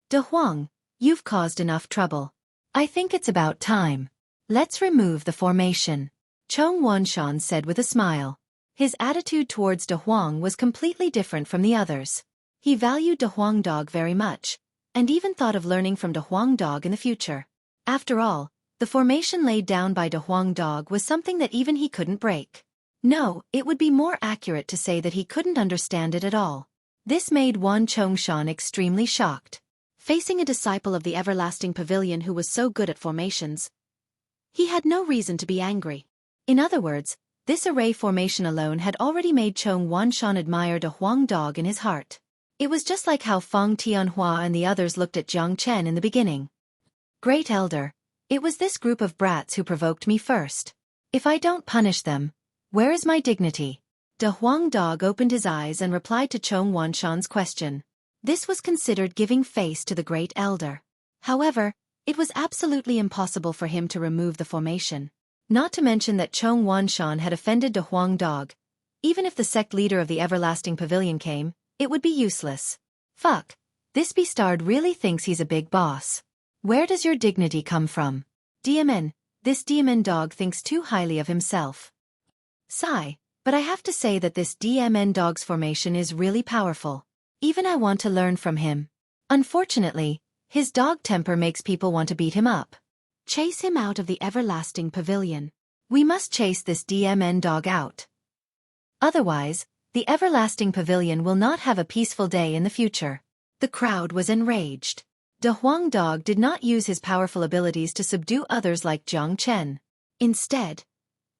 De Huang, you've caused enough trouble. I think it's about time. Let's remove the formation, Chong Wanshan said with a smile. His attitude towards De Huang was completely different from the others. He valued De Huang Dog very much, and even thought of learning from De Huang Dog in the future. After all, the formation laid down by De Huang Dog was something that even he couldn't break. No, it would be more accurate to say that he couldn't understand it at all. This made Wan Chongshan extremely shocked. Facing a disciple of the Everlasting Pavilion who was so good at formations, he had no reason to be angry. In other words, this array formation alone had already made Chong Wanshan admire De Huang Dog in his heart. It was just like how Feng Tianhua and the others looked at Jiang Chen in the beginning. Great Elder, it was this group of brats who provoked me first. If I don't punish them, where is my dignity? De Huang Dog opened his eyes and replied to Chong Wanshan's question. This was considered giving face to the Great Elder. However, it was absolutely impossible for him to remove the formation. Not to mention that Chong Wanshan had offended De Huang Dog. Even if the sect leader of the Everlasting Pavilion came, it would be useless. Fuck, This bastard really thinks he's a big boss. Where does your dignity come from? DMN, this DMN dog thinks too highly of himself. Sigh, but I have to say that this DMN dog's formation is really powerful. Even I want to learn from him. Unfortunately, his dog temper makes people want to beat him up. Chase him out of the everlasting pavilion. We must chase this DMN dog out. Otherwise, the everlasting pavilion will not have a peaceful day in the future. The crowd was enraged. De Huang dog did not use his powerful abilities to subdue others like Jiang Chen. Instead,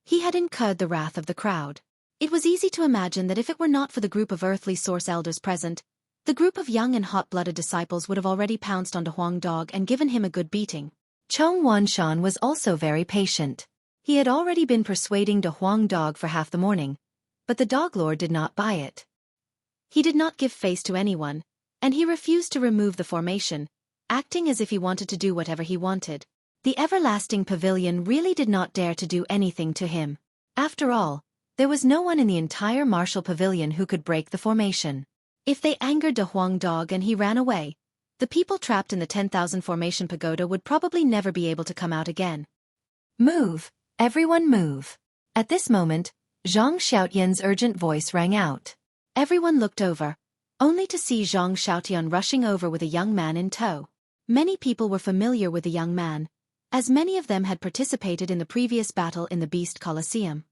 he had incurred the wrath of the crowd. It was easy to imagine that if it were not for the group of earthly source elders present, the group of young and hot-blooded disciples would have already pounced on De Huang dog and given him a good beating. Chong Wanshan was also very patient. He had already been persuading De Huang dog for half the morning, but the dog lord did not buy it. He did not give face to anyone, and he refused to remove the formation, acting as if he wanted to do whatever he wanted. The everlasting pavilion really did not dare to do anything to him. After all, there was no one in the entire martial pavilion who could break the formation. If they angered De Huang dog and he ran away, the people trapped in the 10,000 formation pagoda would probably never be able to come out again. Move, everyone move. At this moment, Zhang Xiaotian's urgent voice rang out. Everyone looked over, only to see Zhang Xiaotian rushing over with a young man in tow. Many people were familiar with the young man, as many of them had participated in the previous battle in the Beast Colosseum.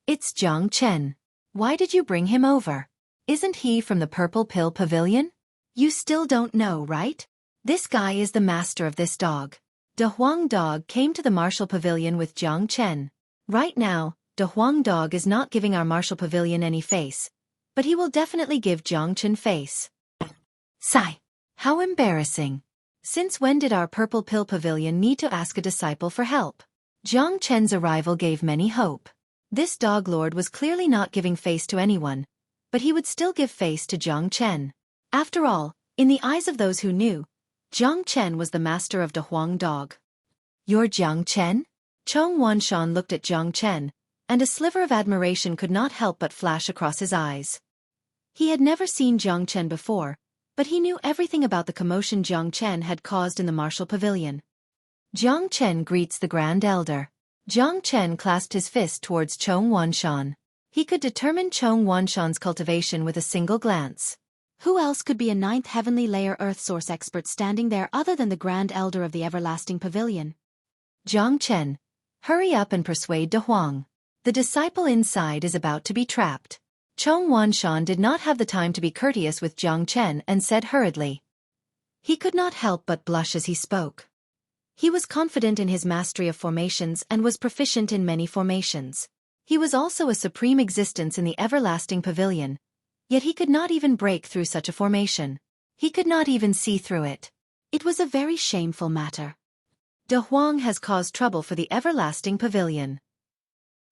It's Jiang Chen. Why did you bring him over? Isn't he from the Purple Pill Pavilion? You still don't know, right? This guy is the master of this dog. De Huang dog came to the martial pavilion with Jiang Chen. Right now, De Huang dog is not giving our martial pavilion any face, but he will definitely give Jiang Chen face. Sigh. How embarrassing. Since when did our Purple Pill Pavilion need to ask a disciple for help? Jiang Chen's arrival gave many hope. This dog lord was clearly not giving face to anyone, but he would still give face to Jiang Chen. After all, in the eyes of those who knew, Jiang Chen was the master of De Huang dog. You're Jiang Chen? Chong Wanshan looked at Jiang Chen, and a sliver of admiration could not help but flash across his eyes. He had never seen Jiang Chen before, but he knew everything about the commotion Jiang Chen had caused in the martial pavilion. Jiang Chen greets the Grand Elder. Jiang Chen clasped his fist towards Chong Wanshan. He could determine Chong Wanshan's cultivation with a single glance. Who else could be a 9th heavenly layer earth source expert standing there other than the Grand Elder of the Everlasting Pavilion? Jiang Chen, hurry up and persuade De Huang. The disciple inside is about to be trapped. Chong Wanshan did not have the time to be courteous with Jiang Chen and said hurriedly. He could not help but blush as he spoke. He was confident in his mastery of formations and was proficient in many formations. He was also a supreme existence in the Everlasting Pavilion, yet he could not even break through such a formation. He could not even see through it. It was a very shameful matter. De Huang has caused trouble for the Everlasting Pavilion.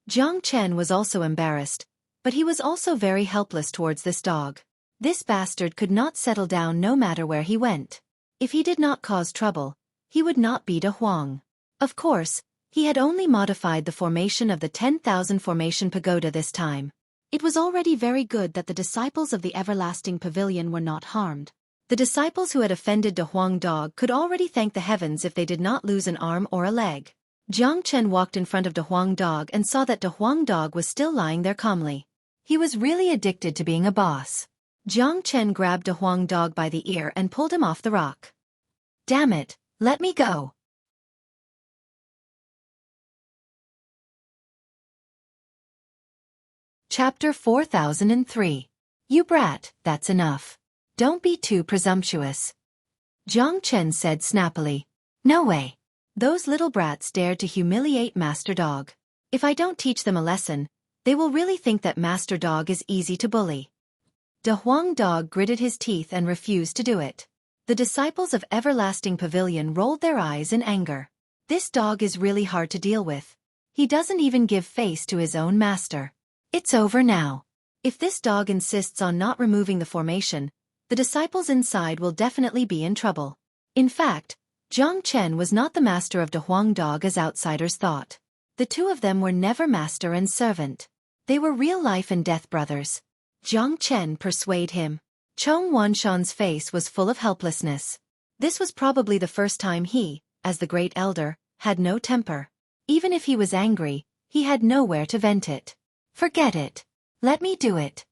Jiang Chen was also embarrassed, but he was also very helpless towards this dog. This bastard could not settle down no matter where he went. If he did not cause trouble, he would not be De Huang. Of course, he had only modified the formation of the 10,000 formation pagoda this time. It was already very good that the disciples of the Everlasting Pavilion were not harmed. The disciples who had offended De Huang dog could already thank the heavens if they did not lose an arm or a leg. Jiang Chen walked in front of De Huang dog and saw that De Huang dog was still lying there calmly. He was really addicted to being a boss. Jiang Chen grabbed De Huang dog by the ear and pulled him off the rock. Damn it, let me go. Chapter 4003. You brat, that's enough. Don't be too presumptuous. Jiang Chen said snappily. No way. Those little brats dared to humiliate Master Dog. If I don't teach them a lesson, they will really think that Master Dog is easy to bully. De Huang dog gritted his teeth and refused to do it. The disciples of Everlasting Pavilion rolled their eyes in anger. This dog is really hard to deal with. He doesn't even give face to his own master. It's over now. If this dog insists on not removing the formation, the disciples inside will definitely be in trouble. In fact, Jiang Chen was not the master of De Huang dog as outsiders thought. The two of them were never master and servant. They were real life and death brothers. Jiang Chen persuade him. Chong Wanshan's face was full of helplessness. This was probably the first time he, as the great elder, had no temper. Even if he was angry, he had nowhere to vent it. Forget it. Let me do it.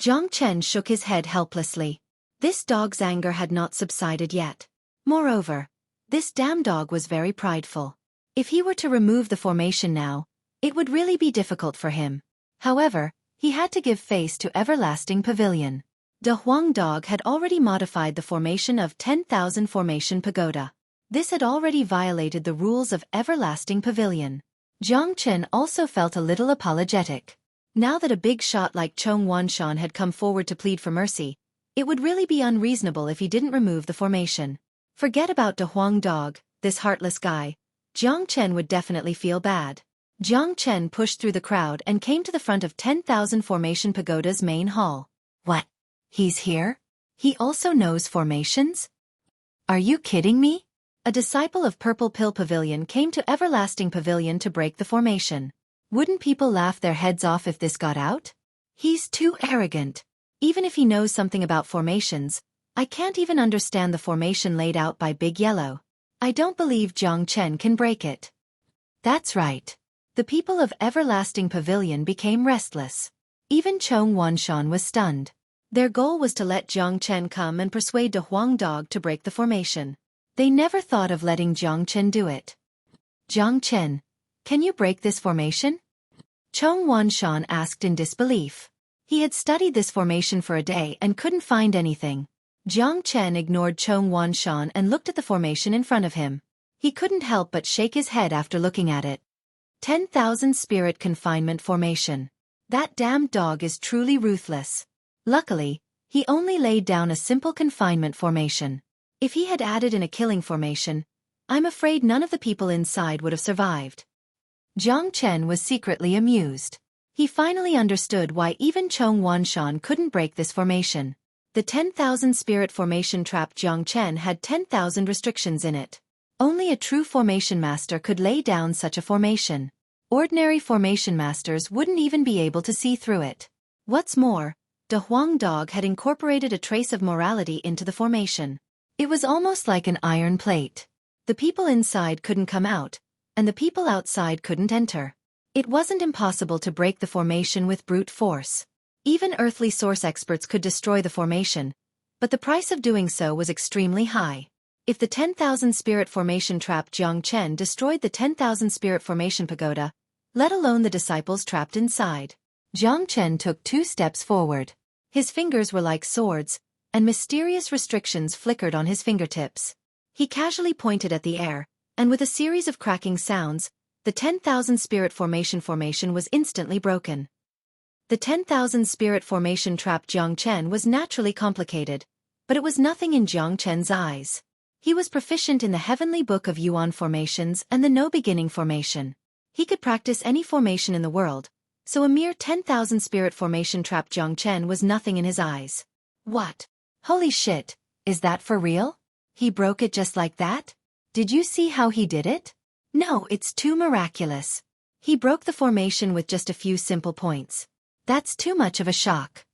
Jiang Chen shook his head helplessly. This dog's anger had not subsided yet. Moreover, this damn dog was very prideful. If he were to remove the formation now, it would really be difficult for him. However, he had to give face to Everlasting Pavilion. De Huang Dog had already modified the formation of 10,000 Formation Pagoda. This had already violated the rules of Everlasting Pavilion. Jiang Chen also felt a little apologetic. Now that a big shot like Chong Wanshan had come forward to plead for mercy, it would really be unreasonable if he didn't remove the formation. Forget about De Huang Dog, this heartless guy. Jiang Chen would definitely feel bad. Jiang Chen pushed through the crowd and came to the front of 10,000 Formation Pagoda's main hall. What? He's here? He also knows formations? Are you kidding me? A disciple of Purple Pill Pavilion came to Everlasting Pavilion to break the formation. Wouldn't people laugh their heads off if this got out? He's too arrogant. Even if he knows something about formations, I can't even understand the formation laid out by Big Yellow. I don't believe Jiang Chen can break it. That's right. The people of Everlasting Pavilion became restless. Even Chong Wanshan was stunned. Their goal was to let Jiang Chen come and persuade De Huang Dog to break the formation. They never thought of letting Jiang Chen do it. Jiang Chen, can you break this formation? Chong Wanshan asked in disbelief. He had studied this formation for a day and couldn't find anything. Jiang Chen ignored Chong Wanshan and looked at the formation in front of him. He couldn't help but shake his head after looking at it. 10,000 Spirit Confinement Formation. That damned dog is truly ruthless. Luckily, he only laid down a simple confinement formation. If he had added in a killing formation, I'm afraid none of the people inside would have survived. Jiang Chen was secretly amused. He finally understood why even Chong Wanshan couldn't break this formation. The 10,000 Spirit Formation trap Jiang Chen had 10,000 restrictions in it. Only a true formation master could lay down such a formation. Ordinary formation masters wouldn't even be able to see through it. What's more, De Huang Dog had incorporated a trace of morality into the formation. It was almost like an iron plate. The people inside couldn't come out, and the people outside couldn't enter. It wasn't impossible to break the formation with brute force. Even earthly source experts could destroy the formation, but the price of doing so was extremely high. If the 10,000 Spirit Formation trap Jiang Chen destroyed the 10,000 Spirit Formation Pagoda, let alone the disciples trapped inside. Jiang Chen took 2 steps forward. His fingers were like swords, and mysterious restrictions flickered on his fingertips. He casually pointed at the air, and with a series of cracking sounds, the 10,000 Spirit Formation was instantly broken. The 10,000 Spirit Formation trap Jiang Chen was naturally complicated, but it was nothing in Jiang Chen's eyes. He was proficient in the Heavenly Book of Yuan formations and the No Beginning formation. He could practice any formation in the world, so a mere 10,000 Spirit Formation trap Jiang Chen was nothing in his eyes. What? Holy shit, is that for real? He broke it just like that? Did you see how he did it? No, it's too miraculous. He broke the formation with just a few simple points. That's too much of a shock.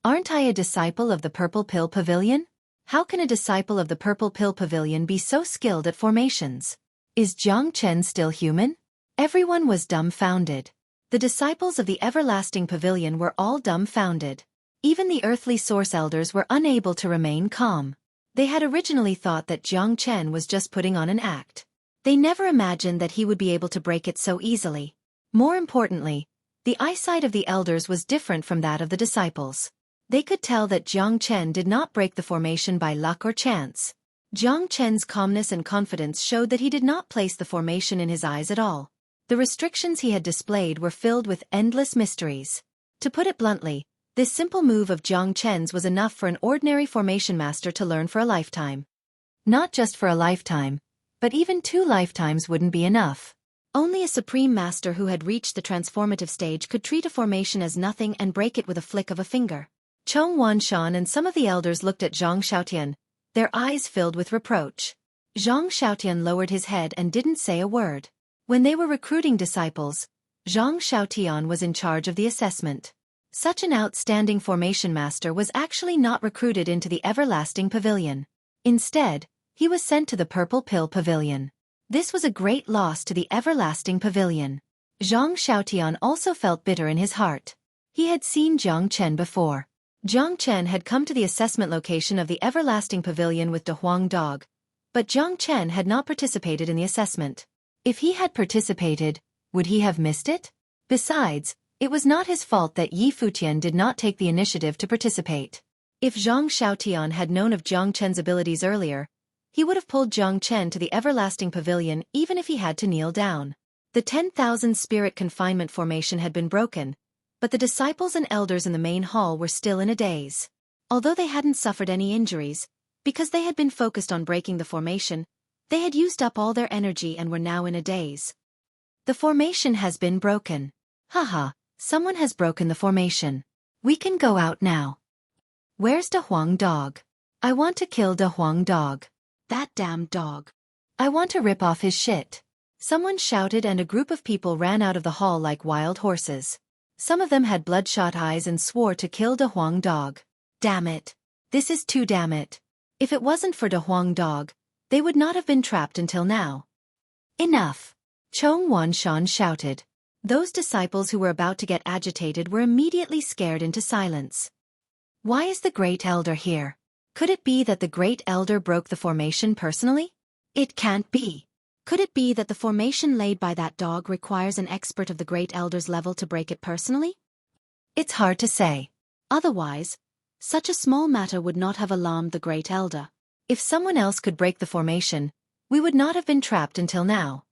Aren't I a disciple of the Purple Pill Pavilion? How can a disciple of the Purple Pill Pavilion be so skilled at formations? Is Jiang Chen still human? Everyone was dumbfounded. The disciples of the Everlasting Pavilion were all dumbfounded. Even the earthly source elders were unable to remain calm. They had originally thought that Jiang Chen was just putting on an act. They never imagined that he would be able to break it so easily. More importantly, the eyesight of the elders was different from that of the disciples. They could tell that Jiang Chen did not break the formation by luck or chance. Jiang Chen's calmness and confidence showed that he did not place the formation in his eyes at all. The restrictions he had displayed were filled with endless mysteries. To put it bluntly, this simple move of Jiang Chen's was enough for an ordinary formation master to learn for a lifetime. Not just for a lifetime, but even 2 lifetimes wouldn't be enough. Only a supreme master who had reached the transformative stage could treat a formation as nothing and break it with a flick of a finger. Chong Wanshan and some of the elders looked at Zhang Xiaotian, their eyes filled with reproach. Zhang Xiaotian lowered his head and didn't say a word. When they were recruiting disciples, Zhang Xiaotian was in charge of the assessment. Such an outstanding formation master was actually not recruited into the Everlasting Pavilion. Instead, he was sent to the Purple Pill Pavilion. This was a great loss to the Everlasting Pavilion. Zhang Xiaotian also felt bitter in his heart. He had seen Jiang Chen before. Jiang Chen had come to the assessment location of the Everlasting Pavilion with De Huang Dog, but Jiang Chen had not participated in the assessment. If he had participated, would he have missed it? Besides, it was not his fault that Yi Futian did not take the initiative to participate. If Zhang Xiaotian had known of Jiang Chen's abilities earlier, he would have pulled Jiang Chen to the Everlasting Pavilion even if he had to kneel down. The 10,000 spirit confinement formation had been broken, but the disciples and elders in the main hall were still in a daze. Although they hadn't suffered any injuries, because they had been focused on breaking the formation, they had used up all their energy and were now in a daze. The formation has been broken. Haha, someone has broken the formation. We can go out now. Where's De Huang Dog? I want to kill De Huang Dog. That damn dog. I want to rip off his shit. Someone shouted and a group of people ran out of the hall like wild horses. Some of them had bloodshot eyes and swore to kill De Huang Dog. Damn it. This is too damn it. If it wasn't for De Huang Dog, they would not have been trapped until now. Enough. Chong Wanshan shouted. Those disciples who were about to get agitated were immediately scared into silence. Why is the Great Elder here? Could it be that the Great Elder broke the formation personally? It can't be. Could it be that the formation laid by that dog requires an expert of the Great Elder's level to break it personally? It's hard to say. Otherwise, such a small matter would not have alarmed the Great Elder. If someone else could break the formation, we would not have been trapped until now.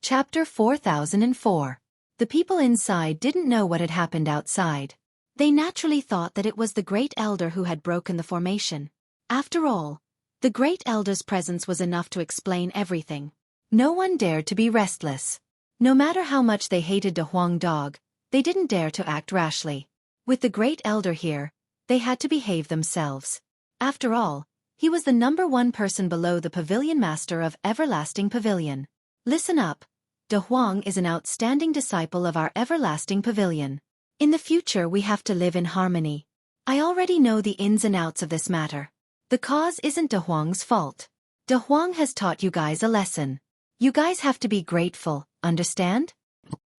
Chapter 4004. The people inside didn't know what had happened outside. They naturally thought that it was the Great Elder who had broken the formation. After all, the Great Elder's presence was enough to explain everything. No one dared to be restless. No matter how much they hated De Huang Dog, they didn't dare to act rashly. With the Great Elder here, they had to behave themselves. After all, he was the #1 person below the Pavilion Master of Everlasting Pavilion. Listen up. De Huang is an outstanding disciple of our Everlasting Pavilion. In the future we have to live in harmony. I already know the ins and outs of this matter. The cause isn't De Huang's fault. De Huang has taught you guys a lesson. You guys have to be grateful, understand?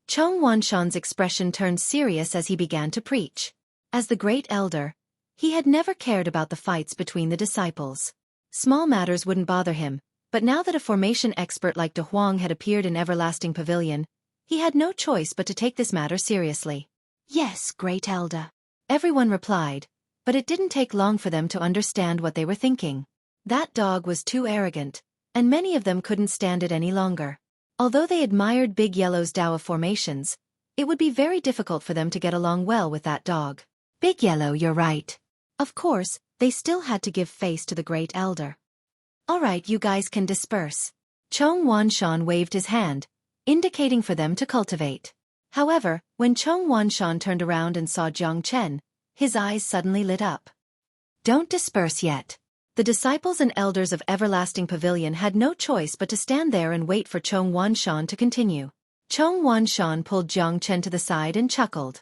Chong Wanshan's expression turned serious as he began to preach. As the Great Elder, he had never cared about the fights between the disciples. Small matters wouldn't bother him, but now that a formation expert like De Huang had appeared in Everlasting Pavilion, he had no choice but to take this matter seriously. Yes, Great Elder. Everyone replied, but it didn't take long for them to understand what they were thinking. That dog was too arrogant, and many of them couldn't stand it any longer. Although they admired Big Yellow's Tao of formations, it would be very difficult for them to get along well with that dog. Big Yellow, you're right. Of course, they still had to give face to the Great Elder. All right, you guys can disperse. Chong Wanshan waved his hand, indicating for them to cultivate. However, when Chong Wanshan turned around and saw Jiang Chen, his eyes suddenly lit up. Don't disperse yet. The disciples and elders of Everlasting Pavilion had no choice but to stand there and wait for Chong Wanshan to continue. Chong Wanshan pulled Jiang Chen to the side and chuckled.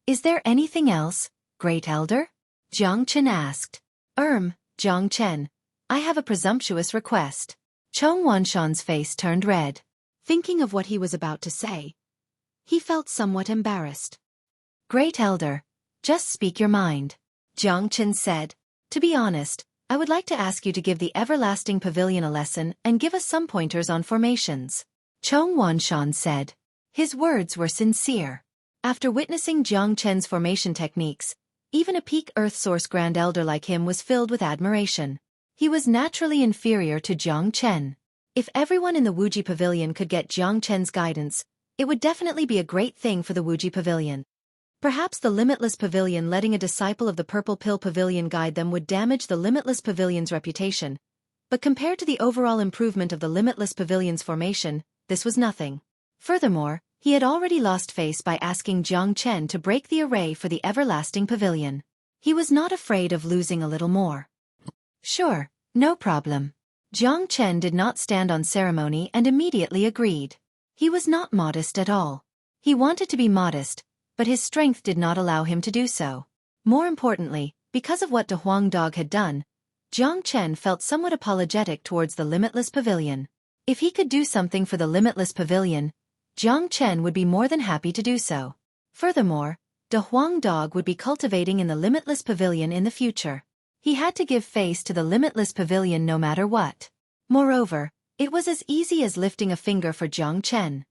Is there anything else, Great Elder? Jiang Chen asked. Jiang Chen, I have a presumptuous request. Chong Wanshan's face turned red. Thinking of what he was about to say, he felt somewhat embarrassed. Great Elder, just speak your mind. Jiang Chen said. To be honest, I would like to ask you to give the Everlasting Pavilion a lesson and give us some pointers on formations. Chong Wanshan said. His words were sincere. After witnessing Jiang Chen's formation techniques, even a peak Earth Source Grand Elder like him was filled with admiration. He was naturally inferior to Jiang Chen. If everyone in the Wuji Pavilion could get Jiang Chen's guidance, it would definitely be a great thing for the Wuji Pavilion. Perhaps the Limitless Pavilion letting a disciple of the Purple Pill Pavilion guide them would damage the Limitless Pavilion's reputation, but compared to the overall improvement of the Limitless Pavilion's formation, this was nothing. Furthermore, he had already lost face by asking Jiang Chen to break the array for the Everlasting Pavilion. He was not afraid of losing a little more. Sure, no problem. Jiang Chen did not stand on ceremony and immediately agreed. He was not modest at all. He wanted to be modest, but his strength did not allow him to do so. More importantly, because of what De Huang Dog had done, Jiang Chen felt somewhat apologetic towards the Limitless Pavilion. If he could do something for the Limitless Pavilion, Jiang Chen would be more than happy to do so. Furthermore, De Huang Dog would be cultivating in the Limitless Pavilion in the future. He had to give face to the Limitless Pavilion no matter what. Moreover, it was as easy as lifting a finger for Jiang Chen.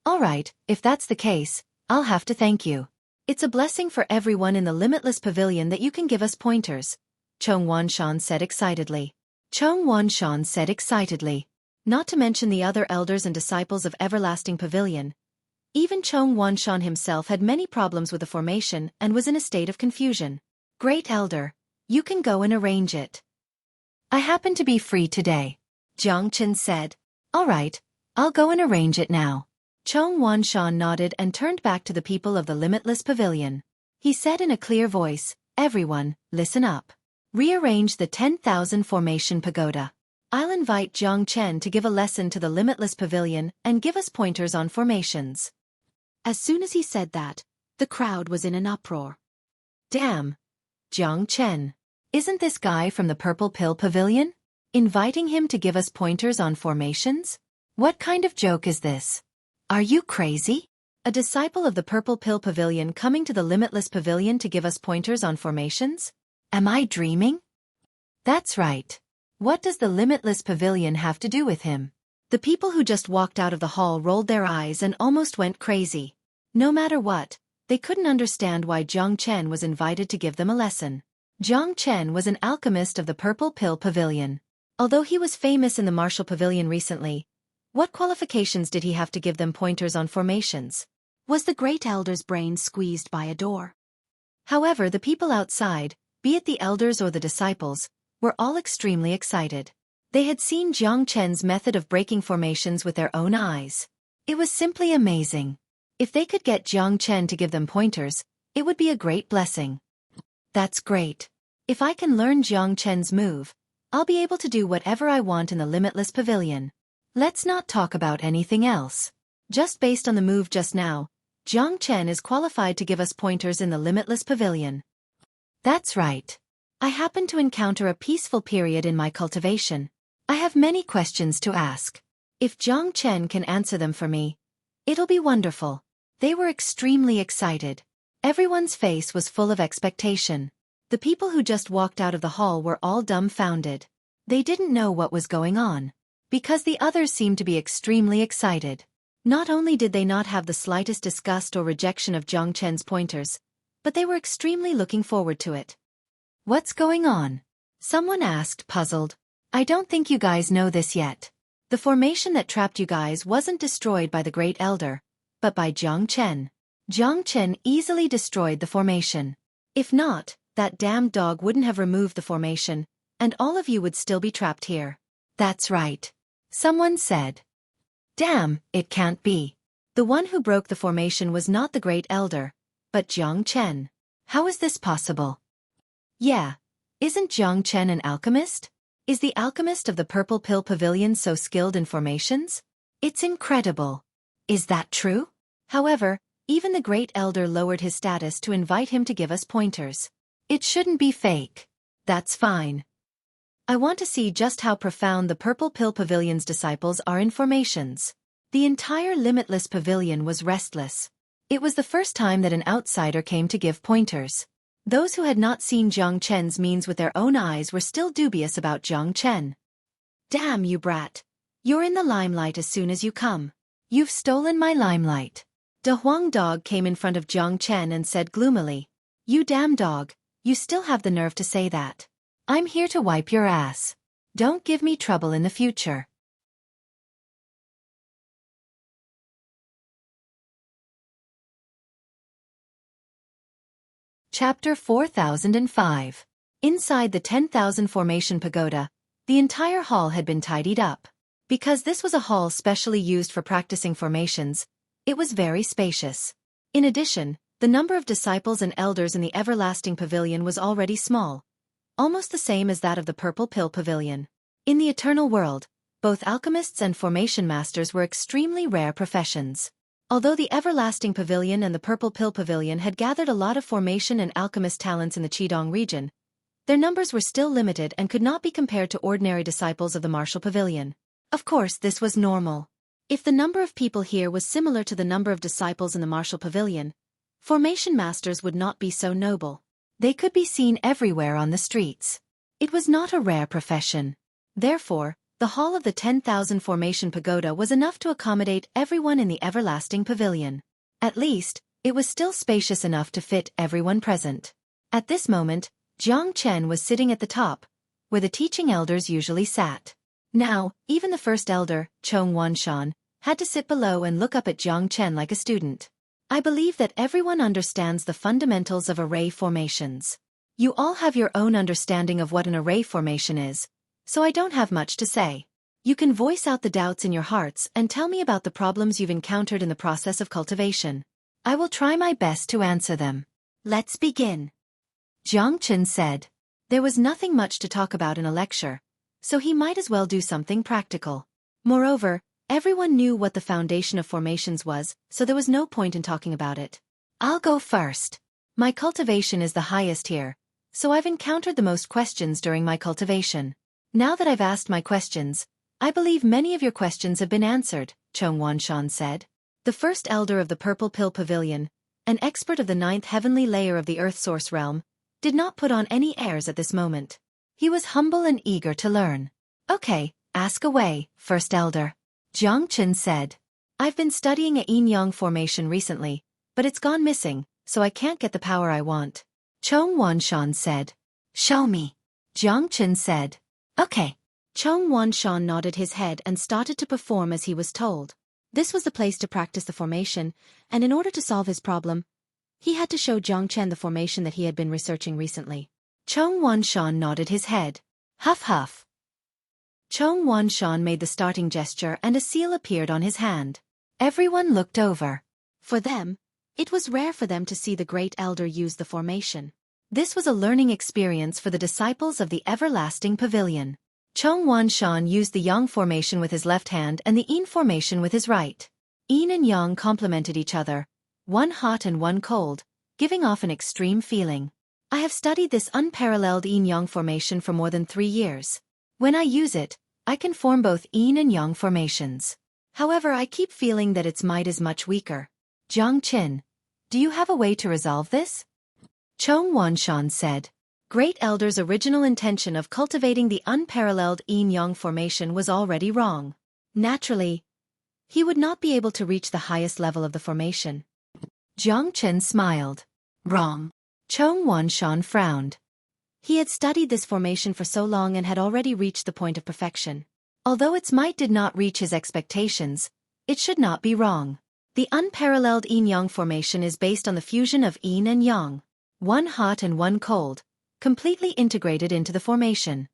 Alright, if that's the case, I'll have to thank you. It's a blessing for everyone in the Limitless Pavilion that you can give us pointers, Chong Wanshan said excitedly. Chong Wanshan said excitedly. Not to mention the other elders and disciples of Everlasting Pavilion. Even Chong Wanshan himself had many problems with the formation and was in a state of confusion. Great Elder, you can go and arrange it. I happen to be free today, Jiang Chen said. Alright, I'll go and arrange it now. Chong Wanshan nodded and turned back to the people of the Limitless Pavilion. He said in a clear voice, everyone, listen up. Rearrange the 10,000 formation pagoda. I'll invite Jiang Chen to give a lesson to the Limitless Pavilion and give us pointers on formations. As soon as he said that, the crowd was in an uproar. Damn! Jiang Chen. Isn't this guy from the Purple Pill Pavilion? Inviting him to give us pointers on formations? What kind of joke is this? Are you crazy? A disciple of the Purple Pill Pavilion coming to the Limitless Pavilion to give us pointers on formations? Am I dreaming? That's right. What does the Limitless Pavilion have to do with him? The people who just walked out of the hall rolled their eyes and almost went crazy. No matter what, they couldn't understand why Jiang Chen was invited to give them a lesson. Jiang Chen was an alchemist of the Purple Pill Pavilion. Although he was famous in the Martial Pavilion recently, what qualifications did he have to give them pointers on formations? Was the Great Elder's brain squeezed by a door? However, the people outside, be it the elders or the disciples, were all extremely excited. They had seen Jiang Chen's method of breaking formations with their own eyes. It was simply amazing. If they could get Jiang Chen to give them pointers, it would be a great blessing. That's great. If I can learn Jiang Chen's move, I'll be able to do whatever I want in the Limitless Pavilion. Let's not talk about anything else. Just based on the move just now, Jiang Chen is qualified to give us pointers in the Limitless Pavilion. That's right. I happen to encounter a peaceful period in my cultivation. I have many questions to ask. If Jiang Chen can answer them for me, it'll be wonderful. They were extremely excited. Everyone's face was full of expectation. The people who just walked out of the hall were all dumbfounded. They didn't know what was going on. Because the others seemed to be extremely excited. Not only did they not have the slightest disgust or rejection of Jiang Chen's pointers, but they were extremely looking forward to it. What's going on? Someone asked, puzzled. I don't think you guys know this yet. The formation that trapped you guys wasn't destroyed by the Great Elder, but by Jiang Chen. Jiang Chen easily destroyed the formation. If not, that damned dog wouldn't have removed the formation, and all of you would still be trapped here. That's right. Someone said. Damn, it can't be. The one who broke the formation was not the Great Elder, but Jiang Chen. How is this possible? Yeah. Isn't Jiang Chen an alchemist? Is the alchemist of the Purple Pill Pavilion so skilled in formations? It's incredible. Is that true? However, even the Great Elder lowered his status to invite him to give us pointers. It shouldn't be fake. That's fine. I want to see just how profound the Purple Pill Pavilion's disciples are in formations. The entire Limitless Pavilion was restless. It was the first time that an outsider came to give pointers. Those who had not seen Jiang Chen's means with their own eyes were still dubious about Jiang Chen. Damn you brat. You're in the limelight as soon as you come. You've stolen my limelight. De Huang Dog came in front of Jiang Chen and said gloomily, You damn dog, you still have the nerve to say that. I'm here to wipe your ass. Don't give me trouble in the future. Chapter 4005. Inside the 10,000 formation pagoda, the entire hall had been tidied up. Because this was a hall specially used for practicing formations, it was very spacious. In addition, the number of disciples and elders in the Everlasting Pavilion was already small, almost the same as that of the Purple Pill Pavilion. In the eternal world, both alchemists and formation masters were extremely rare professions. Although the Everlasting Pavilion and the Purple Pill Pavilion had gathered a lot of formation and alchemist talents in the Qidong region, their numbers were still limited and could not be compared to ordinary disciples of the Martial Pavilion. Of course, this was normal. If the number of people here was similar to the number of disciples in the Martial Pavilion, formation masters would not be so noble. They could be seen everywhere on the streets. It was not a rare profession. Therefore, the hall of the 10,000 Formation Pagoda was enough to accommodate everyone in the Everlasting Pavilion. At least, it was still spacious enough to fit everyone present. At this moment, Jiang Chen was sitting at the top, where the teaching elders usually sat. Now, even the first elder, Chong Wanshan, had to sit below and look up at Jiang Chen like a student. I believe that everyone understands the fundamentals of array formations. You all have your own understanding of what an array formation is, so I don't have much to say. You can voice out the doubts in your hearts and tell me about the problems you've encountered in the process of cultivation. I will try my best to answer them. Let's begin. Jiang Chen said. There was nothing much to talk about in a lecture, so he might as well do something practical. Moreover, everyone knew what the foundation of formations was, so there was no point in talking about it. I'll go first. My cultivation is the highest here, so I've encountered the most questions during my cultivation. Now that I've asked my questions, I believe many of your questions have been answered, Chong Wanshan said. The first elder of the Purple Pill Pavilion, an expert of the 9th heavenly layer of the Earth Source realm, did not put on any airs at this moment. He was humble and eager to learn. Okay, ask away, first elder. Jiang Chen said. I've been studying a yin-yang formation recently, but it's gone missing, so I can't get the power I want. Chong Wanshan said. Show me. Jiang Chen said. Okay. Chong Wanshan nodded his head and started to perform as he was told. This was the place to practice the formation, and in order to solve his problem, he had to show Jiang Chen the formation that he had been researching recently. Chong Wanshan nodded his head. Huff huff. Chong Wanshan made the starting gesture and a seal appeared on his hand. Everyone looked over. For them, it was rare for them to see the great elder use the formation. This was a learning experience for the disciples of the Everlasting Pavilion. Chong Wanshan used the Yang formation with his left hand and the Yin formation with his right. Yin and Yang complemented each other, one hot and one cold, giving off an extreme feeling. I have studied this unparalleled Yin-Yang formation for more than 3 years. When I use it, I can form both Yin and Yang formations. However, I keep feeling that its might is much weaker. Jiang Chen, do you have a way to resolve this? Chong Wanshan said. Great Elder's original intention of cultivating the unparalleled Yin-Yang formation was already wrong. Naturally, he would not be able to reach the highest level of the formation. Jiang Chen smiled. Wrong. Chong Wanshan frowned. He had studied this formation for so long and had already reached the point of perfection. Although its might did not reach his expectations, it should not be wrong. The unparalleled Yin-Yang formation is based on the fusion of Yin and Yang, one hot and one cold, completely integrated into the formation.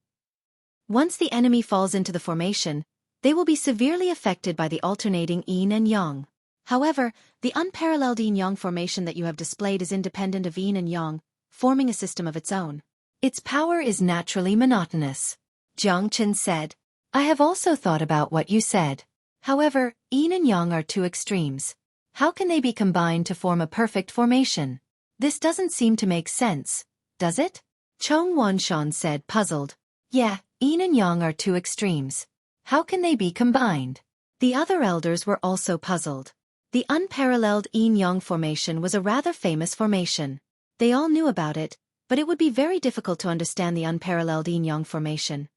Once the enemy falls into the formation, they will be severely affected by the alternating Yin and Yang. However, the unparalleled Yin-Yang formation that you have displayed is independent of Yin and Yang, forming a system of its own. Its power is naturally monotonous. Jiang Chen said. I have also thought about what you said. However, Yin and Yang are two extremes. How can they be combined to form a perfect formation? This doesn't seem to make sense, does it? Chong Wanshan said, puzzled. Yeah, Yin and Yang are two extremes. How can they be combined? The other elders were also puzzled. The unparalleled Yin-Yang formation was a rather famous formation. They all knew about it, but it would be very difficult to understand the unparalleled Yin-Yang formation.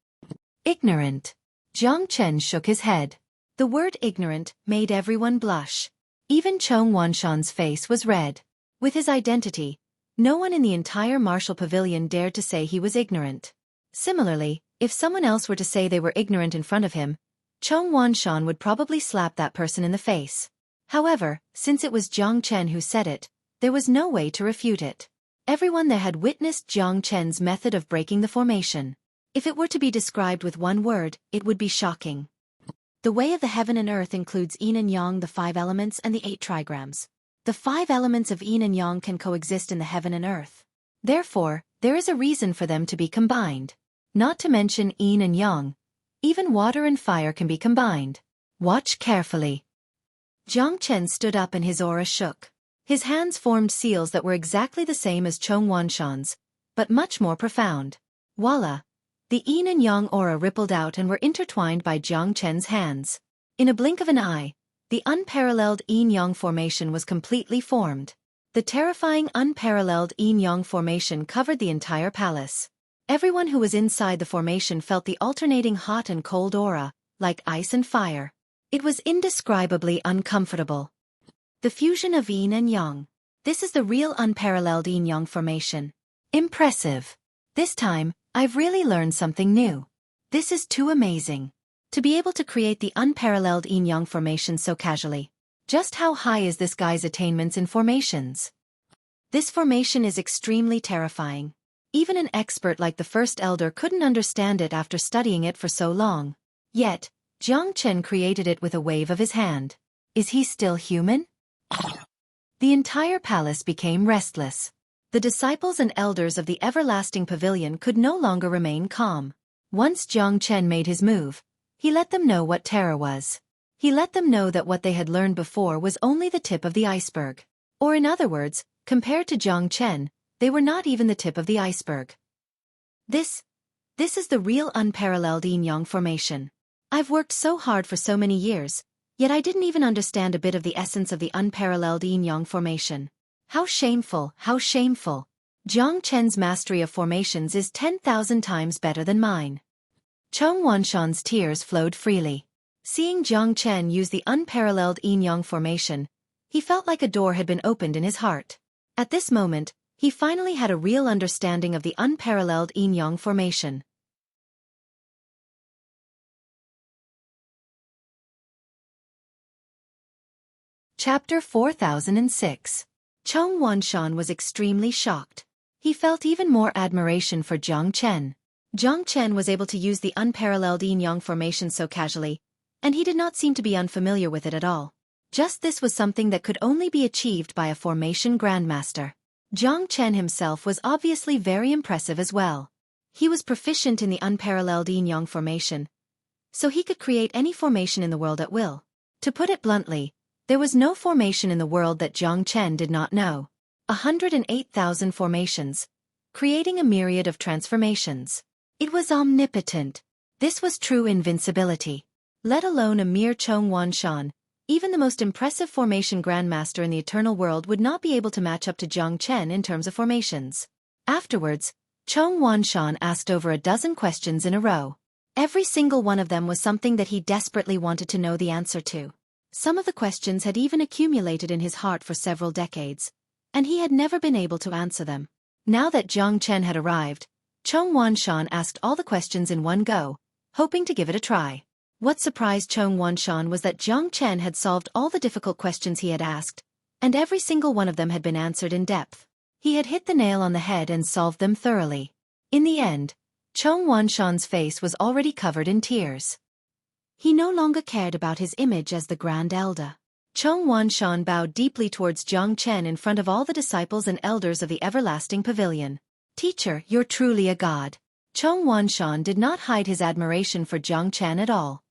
Ignorant. Jiang Chen shook his head. The word ignorant made everyone blush. Even Chong Wanshan's face was red. With his identity, no one in the entire Martial Pavilion dared to say he was ignorant. Similarly, if someone else were to say they were ignorant in front of him, Chong Wanshan would probably slap that person in the face. However, since it was Jiang Chen who said it, there was no way to refute it. Everyone there had witnessed Jiang Chen's method of breaking the formation. If it were to be described with one word, it would be shocking. The way of the heaven and earth includes Yin and Yang, the 5 elements, and the 8 trigrams. The 5 elements of Yin and Yang can coexist in the heaven and earth. Therefore, there is a reason for them to be combined. Not to mention Yin and Yang, Even water and fire can be combined. Watch carefully. Jiang Chen stood up and his aura shook. His hands formed seals that were exactly the same as Chong Wanshan's, but much more profound. Voila! The yin and yang aura rippled out and were intertwined by Jiang Chen's hands. In a blink of an eye, the unparalleled yin-yang formation was completely formed. The terrifying unparalleled yin-yang formation covered the entire palace. Everyone who was inside the formation felt the alternating hot and cold aura, like ice and fire. It was indescribably uncomfortable. The fusion of yin and yang. This is the real unparalleled yin-yang formation. Impressive. This time, I've really learned something new. This is too amazing. To be able to create the unparalleled yin-yang formation so casually. Just how high is this guy's attainments in formations? This formation is extremely terrifying. Even an expert like the First Elder couldn't understand it after studying it for so long. Yet, Jiang Chen created it with a wave of his hand. Is he still human? The entire palace became restless. The disciples and elders of the everlasting pavilion could no longer remain calm. Once Jiang Chen made his move, he let them know what terror was. He let them know that what they had learned before was only the tip of the iceberg. Or in other words, compared to Jiang Chen, they were not even the tip of the iceberg. This is the real unparalleled yin-yang formation. I've worked so hard for so many years, yet I didn't even understand a bit of the essence of the unparalleled yin-yang formation. How shameful, how shameful. Jiang Chen's mastery of formations is 10,000 times better than mine. Chong Wanshan's tears flowed freely. Seeing Jiang Chen use the unparalleled yin-yang formation, he felt like a door had been opened in his heart. At this moment, he finally had a real understanding of the unparalleled yin-yang formation. Chapter 4006. Chong Wanshan was extremely shocked. He felt even more admiration for Jiang Chen. Jiang Chen was able to use the unparalleled yin-yang formation so casually, and he did not seem to be unfamiliar with it at all. Just this was something that could only be achieved by a formation grandmaster. Jiang Chen himself was obviously very impressive as well. He was proficient in the unparalleled yin-yang formation, so he could create any formation in the world at will. To put it bluntly, there was no formation in the world that Jiang Chen did not know. 108,000 formations, creating a myriad of transformations. It was omnipotent. This was true invincibility. Let alone a mere Chong Wanshan, even the most impressive formation grandmaster in the eternal world would not be able to match up to Jiang Chen in terms of formations. Afterwards, Chong Wanshan asked over a dozen questions in a row. Every single one of them was something that he desperately wanted to know the answer to. Some of the questions had even accumulated in his heart for several decades, and he had never been able to answer them. Now that Jiang Chen had arrived, Chong Wanshan asked all the questions in one go, hoping to give it a try. What surprised Chong Wanshan was that Jiang Chen had solved all the difficult questions he had asked, and every single one of them had been answered in depth. He had hit the nail on the head and solved them thoroughly. In the end, Chong Wanshan's face was already covered in tears. He no longer cared about his image as the Grand Elder. Chong Wanshan bowed deeply towards Jiang Chen in front of all the disciples and elders of the everlasting pavilion. Teacher, you're truly a god. Chong Wanshan did not hide his admiration for Jiang Chen at all.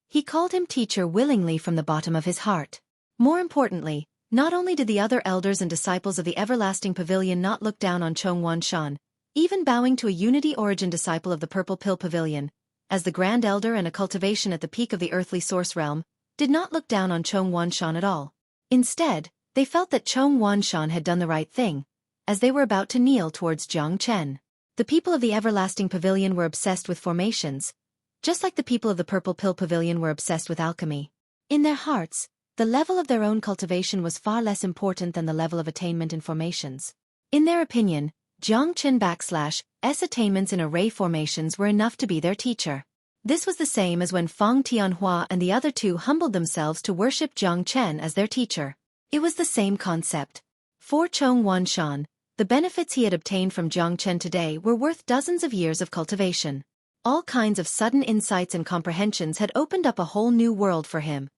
He called him teacher willingly from the bottom of his heart. More importantly, not only did the other elders and disciples of the everlasting pavilion not look down on Chong Wanshan, even bowing to a Unity Origin disciple of the Purple Pill Pavilion, as the Grand Elder and a cultivation at the peak of the earthly source realm, did not look down on Chong Wanshan at all. Instead, they felt that Chong Wanshan had done the right thing, as they were about to kneel towards Jiang Chen. The people of the everlasting pavilion were obsessed with formations, just like the people of the Purple Pill Pavilion were obsessed with alchemy. In their hearts, the level of their own cultivation was far less important than the level of attainment in formations. In their opinion, Jiang Chen /S attainments in array formations were enough to be their teacher. This was the same as when Fang Tianhua and the other two humbled themselves to worship Jiang Chen as their teacher. It was the same concept. For Chong Wanshan, the benefits he had obtained from Jiang Chen today were worth dozens of years of cultivation. All kinds of sudden insights and comprehensions had opened up a whole new world for him.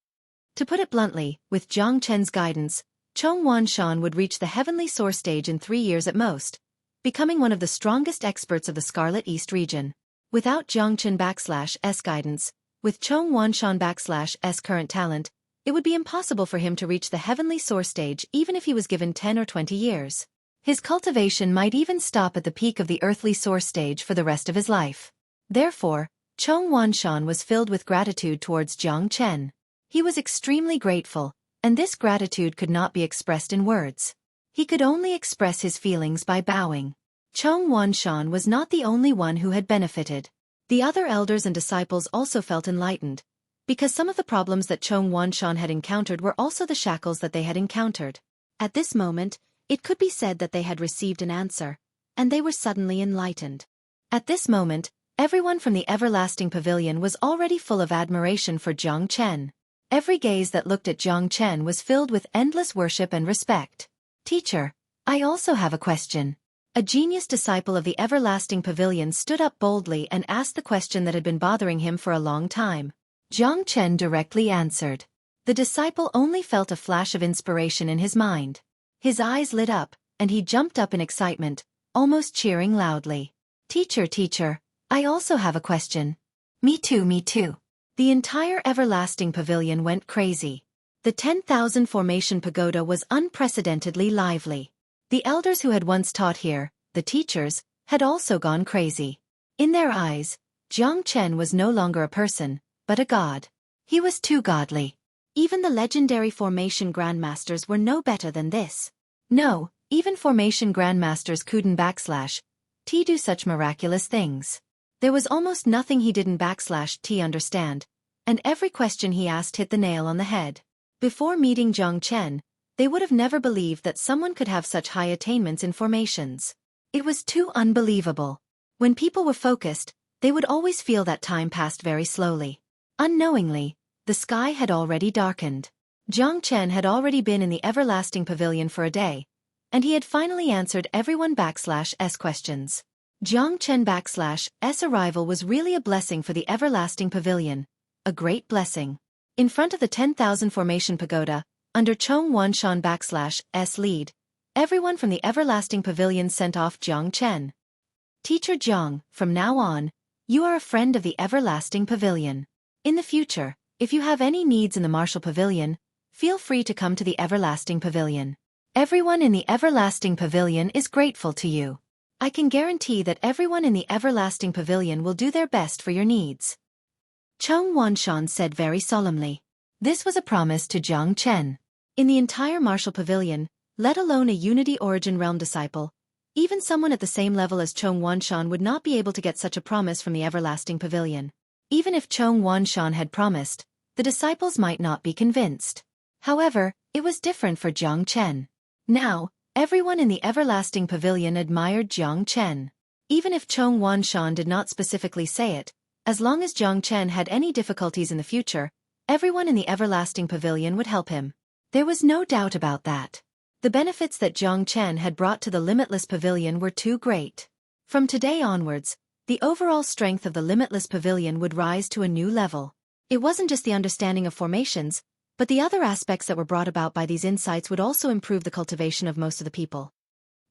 To put it bluntly, with Jiang Chen's guidance, Chong Wanshan would reach the heavenly source stage in 3 years at most, becoming one of the strongest experts of the Scarlet East region. Without Jiang Chen/S guidance, with Chong Wanshan/S current talent, it would be impossible for him to reach the heavenly source stage even if he was given 10 or 20 years. His cultivation might even stop at the peak of the earthly source stage for the rest of his life. Therefore, Chong Wanshan was filled with gratitude towards Jiang Chen. He was extremely grateful, and this gratitude could not be expressed in words. He could only express his feelings by bowing. Chong Wanshan was not the only one who had benefited. The other elders and disciples also felt enlightened, because some of the problems that Chong Wanshan had encountered were also the shackles that they had encountered. At this moment, it could be said that they had received an answer, and they were suddenly enlightened. At this moment, everyone from the everlasting pavilion was already full of admiration for Jiang Chen. Every gaze that looked at Jiang Chen was filled with endless worship and respect. Teacher, I also have a question. A genius disciple of the everlasting pavilion stood up boldly and asked the question that had been bothering him for a long time. Jiang Chen directly answered. The disciple only felt a flash of inspiration in his mind. His eyes lit up, and he jumped up in excitement, almost cheering loudly. Teacher, I also have a question. Me too. The entire everlasting pavilion went crazy. The 10,000 formation pagoda was unprecedentedly lively. The elders who had once taught here, the teachers, had also gone crazy. In their eyes, Jiang Chen was no longer a person, but a god. He was too godly. Even the legendary formation grandmasters were no better than this. No, even formation grandmasters couldn't do such miraculous things. There was almost nothing he didn't understand, and every question he asked hit the nail on the head. Before meeting Jiang Chen, they would have never believed that someone could have such high attainments in formations. It was too unbelievable. When people were focused, they would always feel that time passed very slowly. Unknowingly, the sky had already darkened. Jiang Chen had already been in the everlasting pavilion for a day, and he had finally answered everyone/S questions. Jiang Chen/S arrival was really a blessing for the everlasting pavilion, a great blessing. In front of the 10,000 formation pagoda, under Chong Wanshan/S lead, everyone from the everlasting pavilion sent off Jiang Chen. Teacher Jiang, from now on, you are a friend of the everlasting pavilion. In the future, if you have any needs in the martial pavilion, feel free to come to the everlasting pavilion. Everyone in the everlasting pavilion is grateful to you. I can guarantee that everyone in the everlasting pavilion will do their best for your needs. Chong Wanshan said very solemnly. This was a promise to Jiang Chen. In the entire martial pavilion, let alone a Unity Origin Realm disciple, even someone at the same level as Chong Wanshan would not be able to get such a promise from the everlasting pavilion. Even if Chong Wanshan had promised, the disciples might not be convinced. However, it was different for Jiang Chen. Now, everyone in the everlasting pavilion admired Jiang Chen. Even if Chong Wanshan did not specifically say it, as long as Jiang Chen had any difficulties in the future, everyone in the everlasting pavilion would help him. There was no doubt about that. The benefits that Jiang Chen had brought to the limitless pavilion were too great. From today onwards, the overall strength of the limitless pavilion would rise to a new level. It wasn't just the understanding of formations, but the other aspects that were brought about by these insights would also improve the cultivation of most of the people.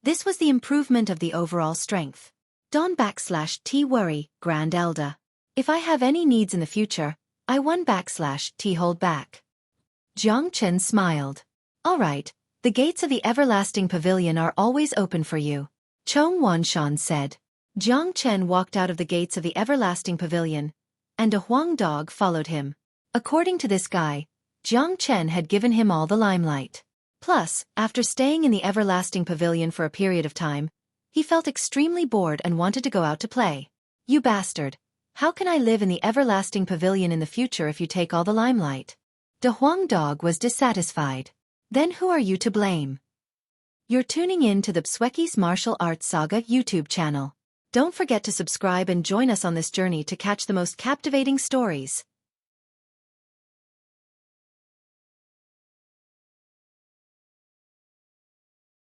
This was the improvement of the overall strength. Don/T worry, Grand Elder. If I have any needs in the future, I /T hold back. Jiang Chen smiled. All right, the gates of the everlasting pavilion are always open for you, Chong Wanshan said. Jiang Chen walked out of the gates of the everlasting pavilion, and a Huang dog followed him. According to this guy, Jiang Chen had given him all the limelight. Plus, after staying in the everlasting pavilion for a period of time, he felt extremely bored and wanted to go out to play. You bastard! How can I live in the everlasting pavilion in the future if you take all the limelight? The Huang dog was dissatisfied. Then who are you to blame? You're tuning in to the Xueqi's Martial Arts Saga YouTube channel. Don't forget to subscribe and join us on this journey to catch the most captivating stories.